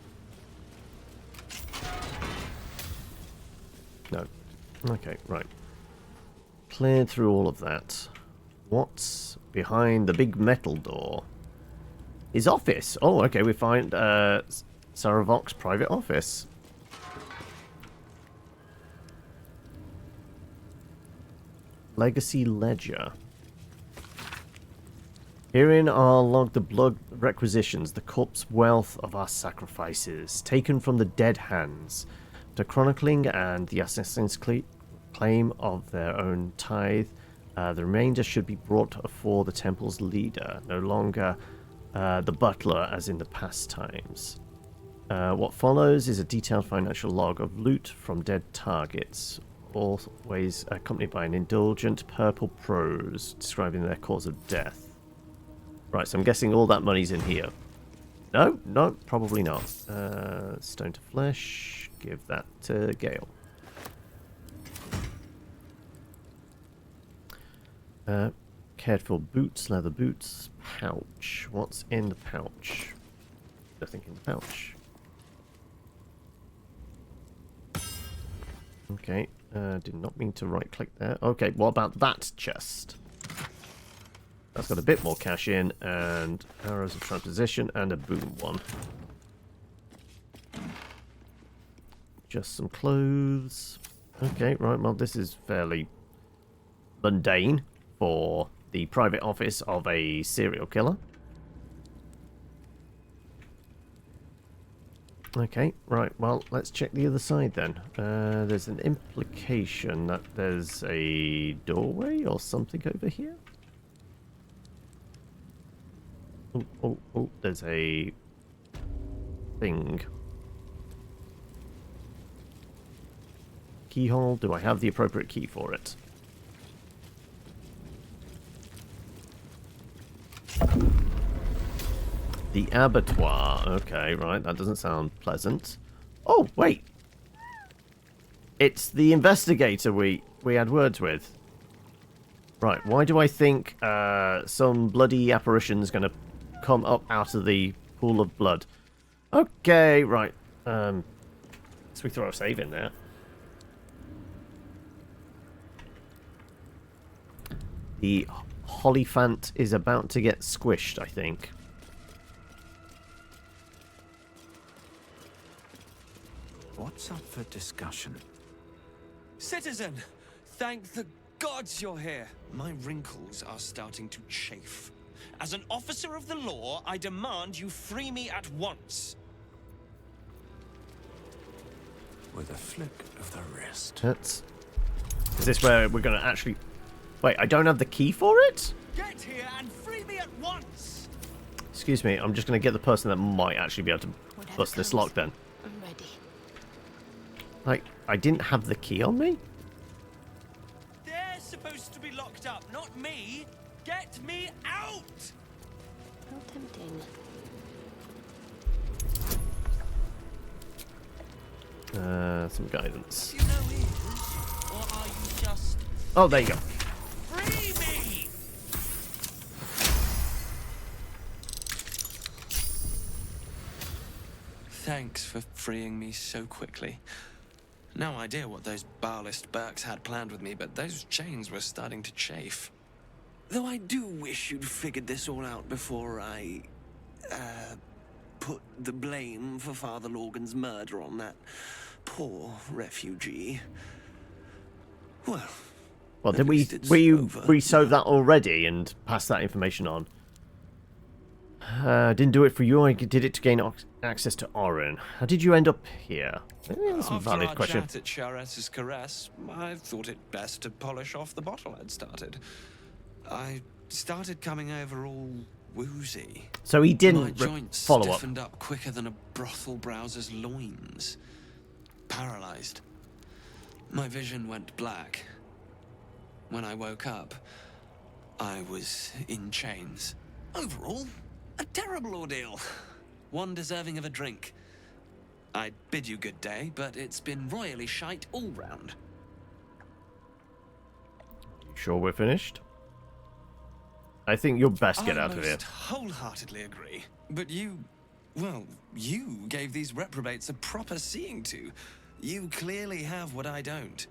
No. Okay, right. Cleared through all of that. What's behind the big metal door? His office. Oh, okay, we find Saravok's private office. Legacy Ledger. Herein are logged the blood requisitions, the corpse wealth of our sacrifices, taken from the dead hands, the chronicling and the assassin's claim of their own tithe. The remainder should be brought before the temple's leader, no longer the butler as in the past times. What follows is a detailed financial log of loot from dead targets, always accompanied by an indulgent purple prose describing their cause of death. Right, so I'm guessing all that money's in here. No, probably not. Stone to flesh. Give that to Gale. Cared for boots, leather boots, pouch. What's in the pouch? Nothing in the pouch. Okay, did not mean to right click there. Okay, what about that chest? That's got a bit more cash in, and arrows of transposition, and a boom one. Just some clothes. Okay, right, well, this is fairly mundane for the private office of a serial killer. Okay, right, well, let's check the other side then. There's an implication that there's a doorway or something over here. Oh, there's a thing. Keyhole, do I have the appropriate key for it? The abattoir. Okay, right, that doesn't sound pleasant. Oh, wait. It's the investigator we had words with. Right, why do I think some bloody apparition's going to come up out of the pool of blood? Okay, right. So we throw a save in there. The Hollyphant is about to get squished, I think. What's up for discussion? Citizen, thank the gods you're here. My wrinkles are starting to chafe. As an officer of the law, I demand you free me at once. With a flick of the wrist. Is this where we're going to actually... Wait, I don't have the key for it? Get here and free me at once! Excuse me, I'm just going to get the person that might actually be able to bust this lock then. I'm ready. Like, I didn't have the key on me? They're supposed to be locked up, not me! Get me out! How tempting. Some guidance. Do you know his, or are you just... Oh, there you go. Free me! Thanks for freeing me so quickly. No idea what those Bhaalist Burks had planned with me, but those chains were starting to chafe. Though I do wish you'd figured this all out before I... put the blame for Father Lorgan's murder on that poor refugee. Well, did we solve that already and pass that information on? Didn't do it for you. I did it to gain access to Orin. How did you end up here? That's a valid question. After our chat at Sharet's Caress, I thought it best to polish off the bottle I'd started. I started coming over all woozy. So he didn't My joints follow up. stiffened up quicker than a brothel browser's loins. Paralyzed. My vision went black. When I woke up, I was in chains. Overall, a terrible ordeal. One deserving of a drink. I'd bid you good day, but it's been royally shite all round. Sure we're finished? I think you'll best get out of here. I most wholeheartedly agree. But you gave these reprobates a proper seeing to. You clearly have what I don't.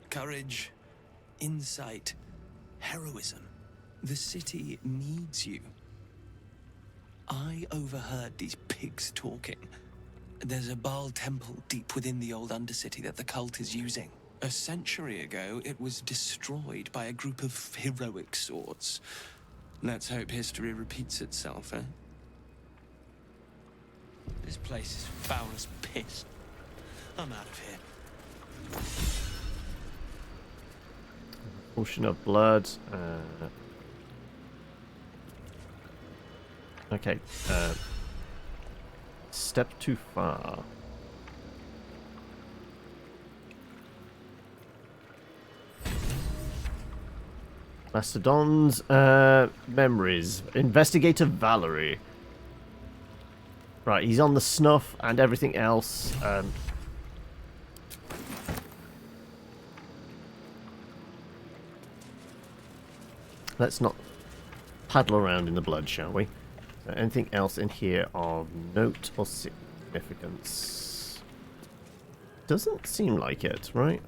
Courage, insight, heroism. The city needs you. I overheard these pigs talking. There's a Bhaal temple deep within the old Undercity that the cult is using. A century ago, it was destroyed by a group of heroic sorts. Let's hope history repeats itself, eh? This place is foul as piss. I'm out of here. Potion of blood. Okay. Step too far. Mastodon's memories. Investigator Valerie. Right, he's on the snuff and everything else. Let's not paddle around in the blood, shall we? Anything else in here of note or significance? Doesn't seem like it, right?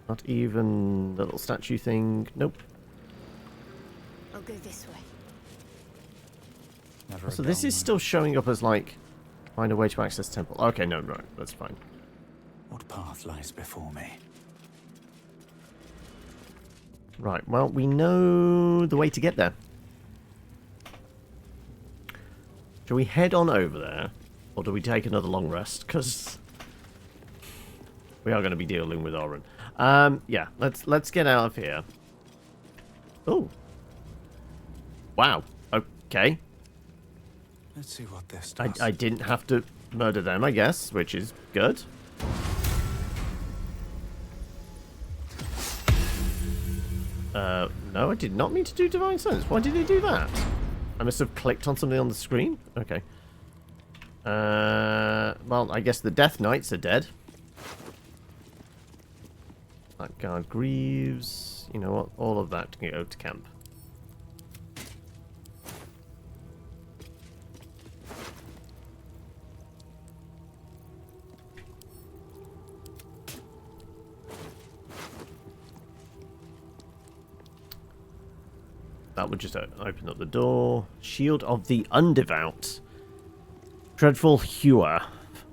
Not even the little statue thing. Nope. I'll go this way. So this is still showing up as like find a way to access temple. Okay, no, right, that's fine. What path lies before me? Right, well, we know the way to get there. Shall we head on over there, or do we take another long rest? Because we are going to be dealing with Orin. Yeah, let's get out of here. Oh, wow. Okay. Let's see what this does. I didn't have to murder them, I guess, which is good. No, I did not mean to do Divine Sense. Why did he do that? I must have clicked on something on the screen. Okay. Well, I guess the Death Knights are dead. Blackguard Greaves. You know what? All of that can go to camp. that would just open up the door. Shield of the Undevout. Dreadful Hewer.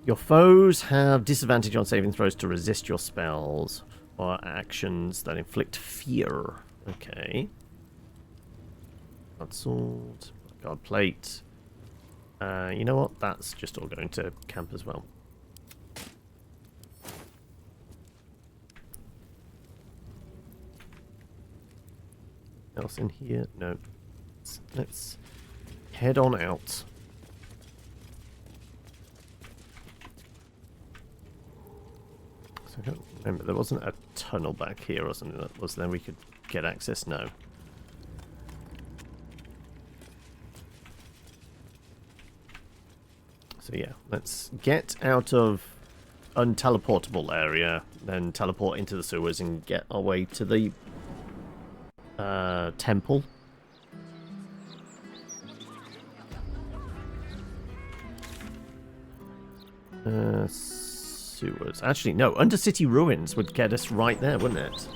Your foes have disadvantage on saving throws to resist your spells or actions that inflict fear. Okay. God sword. God plate. You know what? That's just all going to camp as well. Else in here? No. Let's head on out. So I don't remember, there wasn't a tunnel back here or something, that was there we could get access? No. So yeah, let's get out of unteleportable area, then teleport into the sewers and get our way to the temple. Sewers. Actually, no, Undercity Ruins would get us right there, wouldn't it?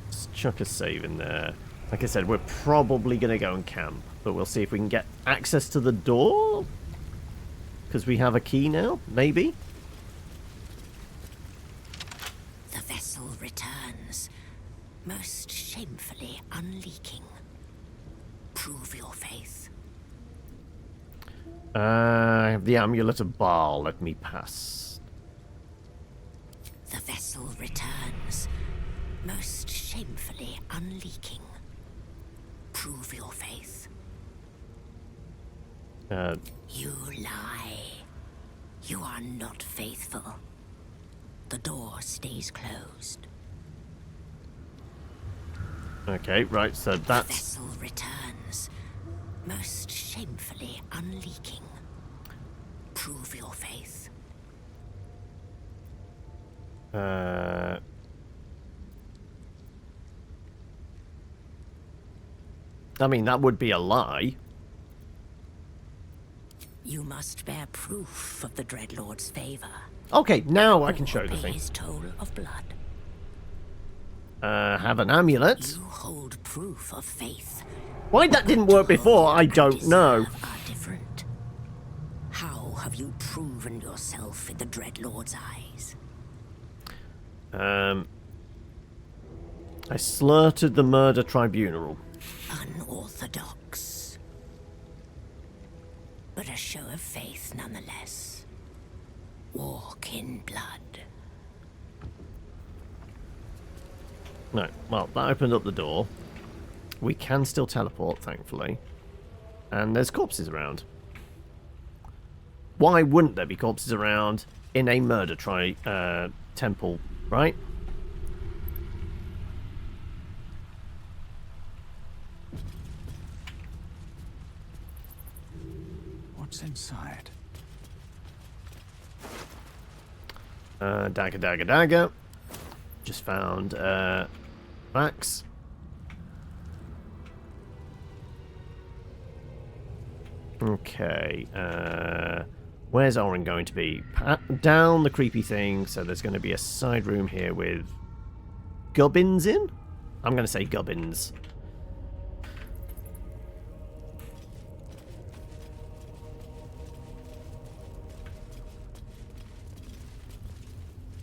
Let's chuck a save in there. Like I said, we're probably going to go and camp, but we'll see if we can get access to the door. Because we have a key now, maybe? The vessel returns, most shamefully unleaking. Prove your faith. I have the amulet of Bhaal. Let me pass. The vessel returns, most shamefully unleaking. Prove your faith. You lie. You are not faithful. The door stays closed. Okay, right, so that's... The vessel returns, most shamefully unleaking. Prove your faith. I mean, that would be a lie. You must bear proof of the Dreadlord's favor. Okay, now I can show the Pay thing. his toll of blood. Have an amulet. You hold proof of faith. Why that didn't work before, I don't know. Are different. How have you proven yourself in the Dreadlord's eyes? I slurted the murder tribunal. Unorthodox. But a show of faith nonetheless. Walk in blood. No, well, that opened up the door. We can still teleport, thankfully. And there's corpses around. Why wouldn't there be corpses around in a murder temple, right? What's inside? Dagger, dagger, dagger. Just found Max. Okay. Where's Oren going to be? Down the creepy thing. So there's going to be a side room here with gubbins in? I'm going to say gubbins.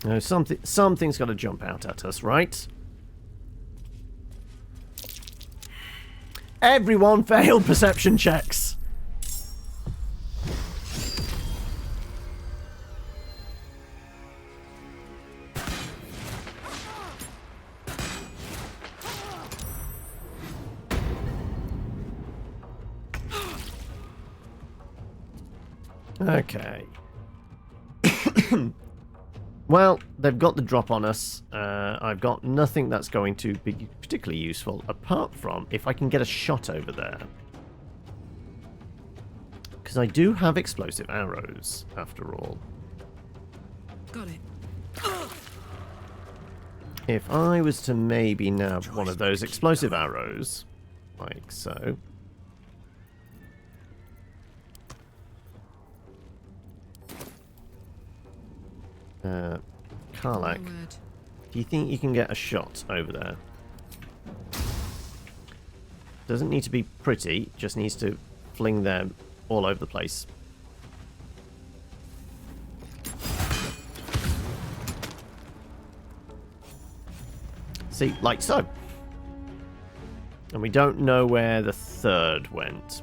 No, something's got to jump out at us, right? Everyone failed perception checks. Okay. Well, they've got the drop on us. I've got nothing that's going to be particularly useful, apart from if I can get a shot over there. Because I do have explosive arrows, after all. Got it. If I was to maybe nab one of those explosive arrows, like so. Karlak, do you think you can get a shot over there? Doesn't need to be pretty, just needs to fling them all over the place. See, like so. And we don't know where the third went.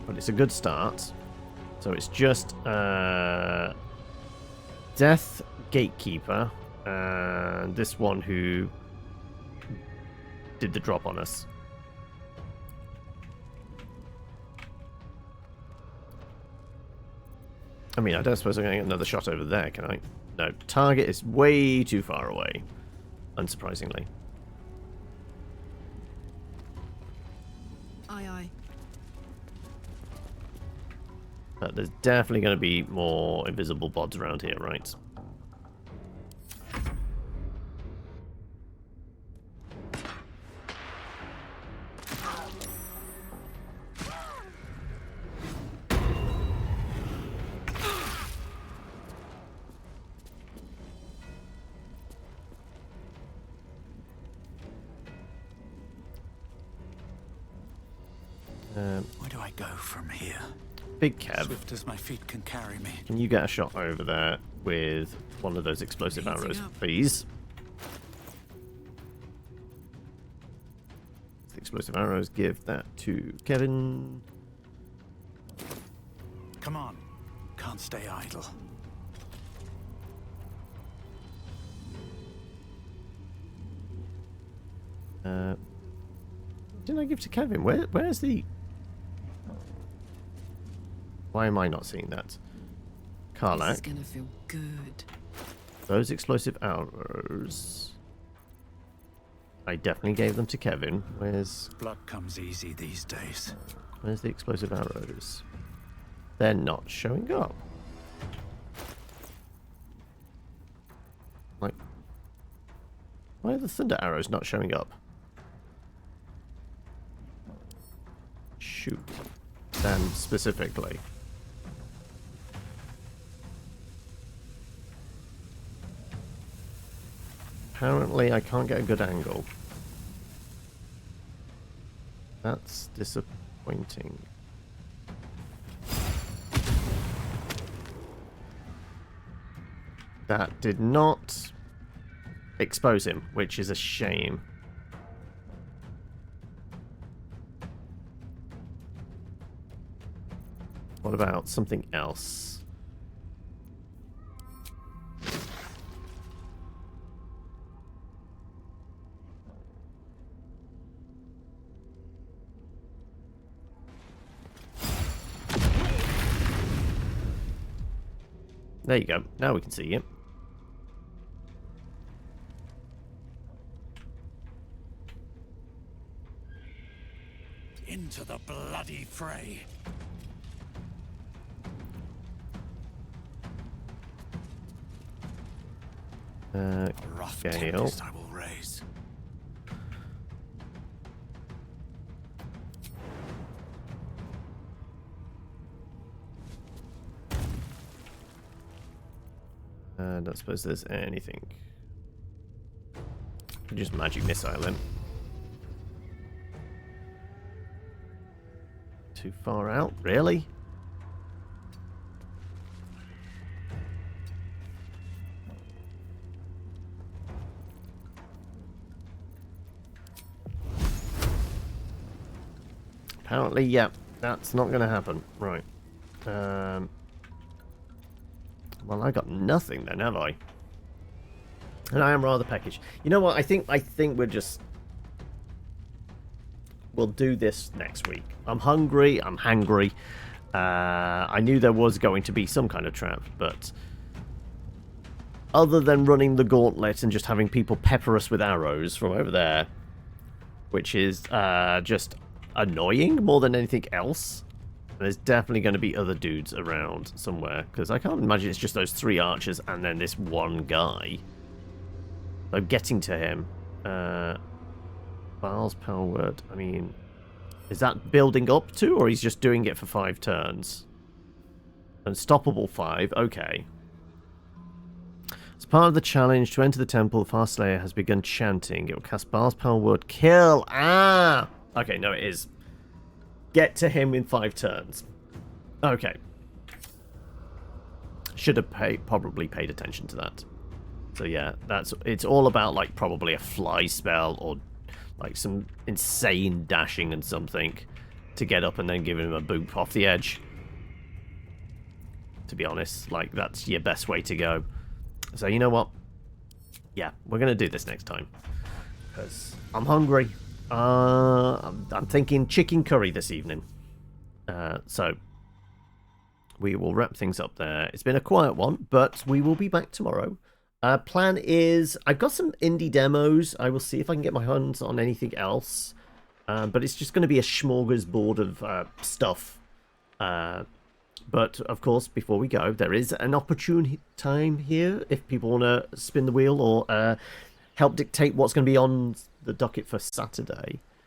But it's a good start. So it's just Death Gatekeeper and this one who did the drop on us. I mean, I don't suppose I'm going to get another shot over there, can I? No, target is way too far away, unsurprisingly. Aye, aye. But there's definitely going to be more invisible bods around here, right? Where do I go from here? Big Kev. Swift as my feet can carry me. Can you get a shot over there with one of those explosive arrows, please? The explosive arrows, give that to Kevin. Come on. Can't stay idle. Didn't I give to Kevin? Where's the... Why am I not seeing that? Karlak. This is gonna feel good. Those explosive arrows. I definitely gave them to Kevin. Where's... Blood comes easy these days. Where's the explosive arrows? They're not showing up. Like... Why are the thunder arrows not showing up? Shoot. Them specifically. Apparently I can't get a good angle. That's disappointing. That did not expose him, which is a shame. What about something else? There you go. Now we can see you. Into the bloody fray. Rough tempest I will raise. I don't suppose there's anything. Just magic missile him. Too far out, really? Apparently, yeah, that's not going to happen. Right. Well, I got nothing then, have I? And I am rather peckish. You know what? I think we'll do this next week. I'm hungry. I'm hangry. I knew there was going to be some kind of trap, but other than running the gauntlet and just having people pepper us with arrows from over there, which is just annoying more than anything else. There's definitely going to be other dudes around somewhere, because I can't imagine it's just those 3 archers and then this one guy. So getting to him. Bhaal's power word. I mean, is that building up to, or he's just doing it for 5 turns? Unstoppable 5. Okay. As part of the challenge to enter the temple, the Farslayer has begun chanting. It will cast Bhaalspawn word kill. Ah! Okay, no, it is. Get to him in 5 turns. Okay. Should have probably paid attention to that. So yeah, it's all about like probably a fly spell or like some insane dashing and something to get up and then give him a boop off the edge. To be honest, like that's your best way to go. So you know what? Yeah, we're gonna do this next time because I'm hungry. I'm thinking chicken curry this evening. So we will wrap things up there. It's been a quiet one, but we will be back tomorrow. Plan is, I've got some indie demos. I will see if I can get my hands on anything else. But it's just going to be a smorgasbord of stuff. But, of course, before we go, there is an opportune time here if people want to spin the wheel or help dictate what's going to be on the docket for Saturday.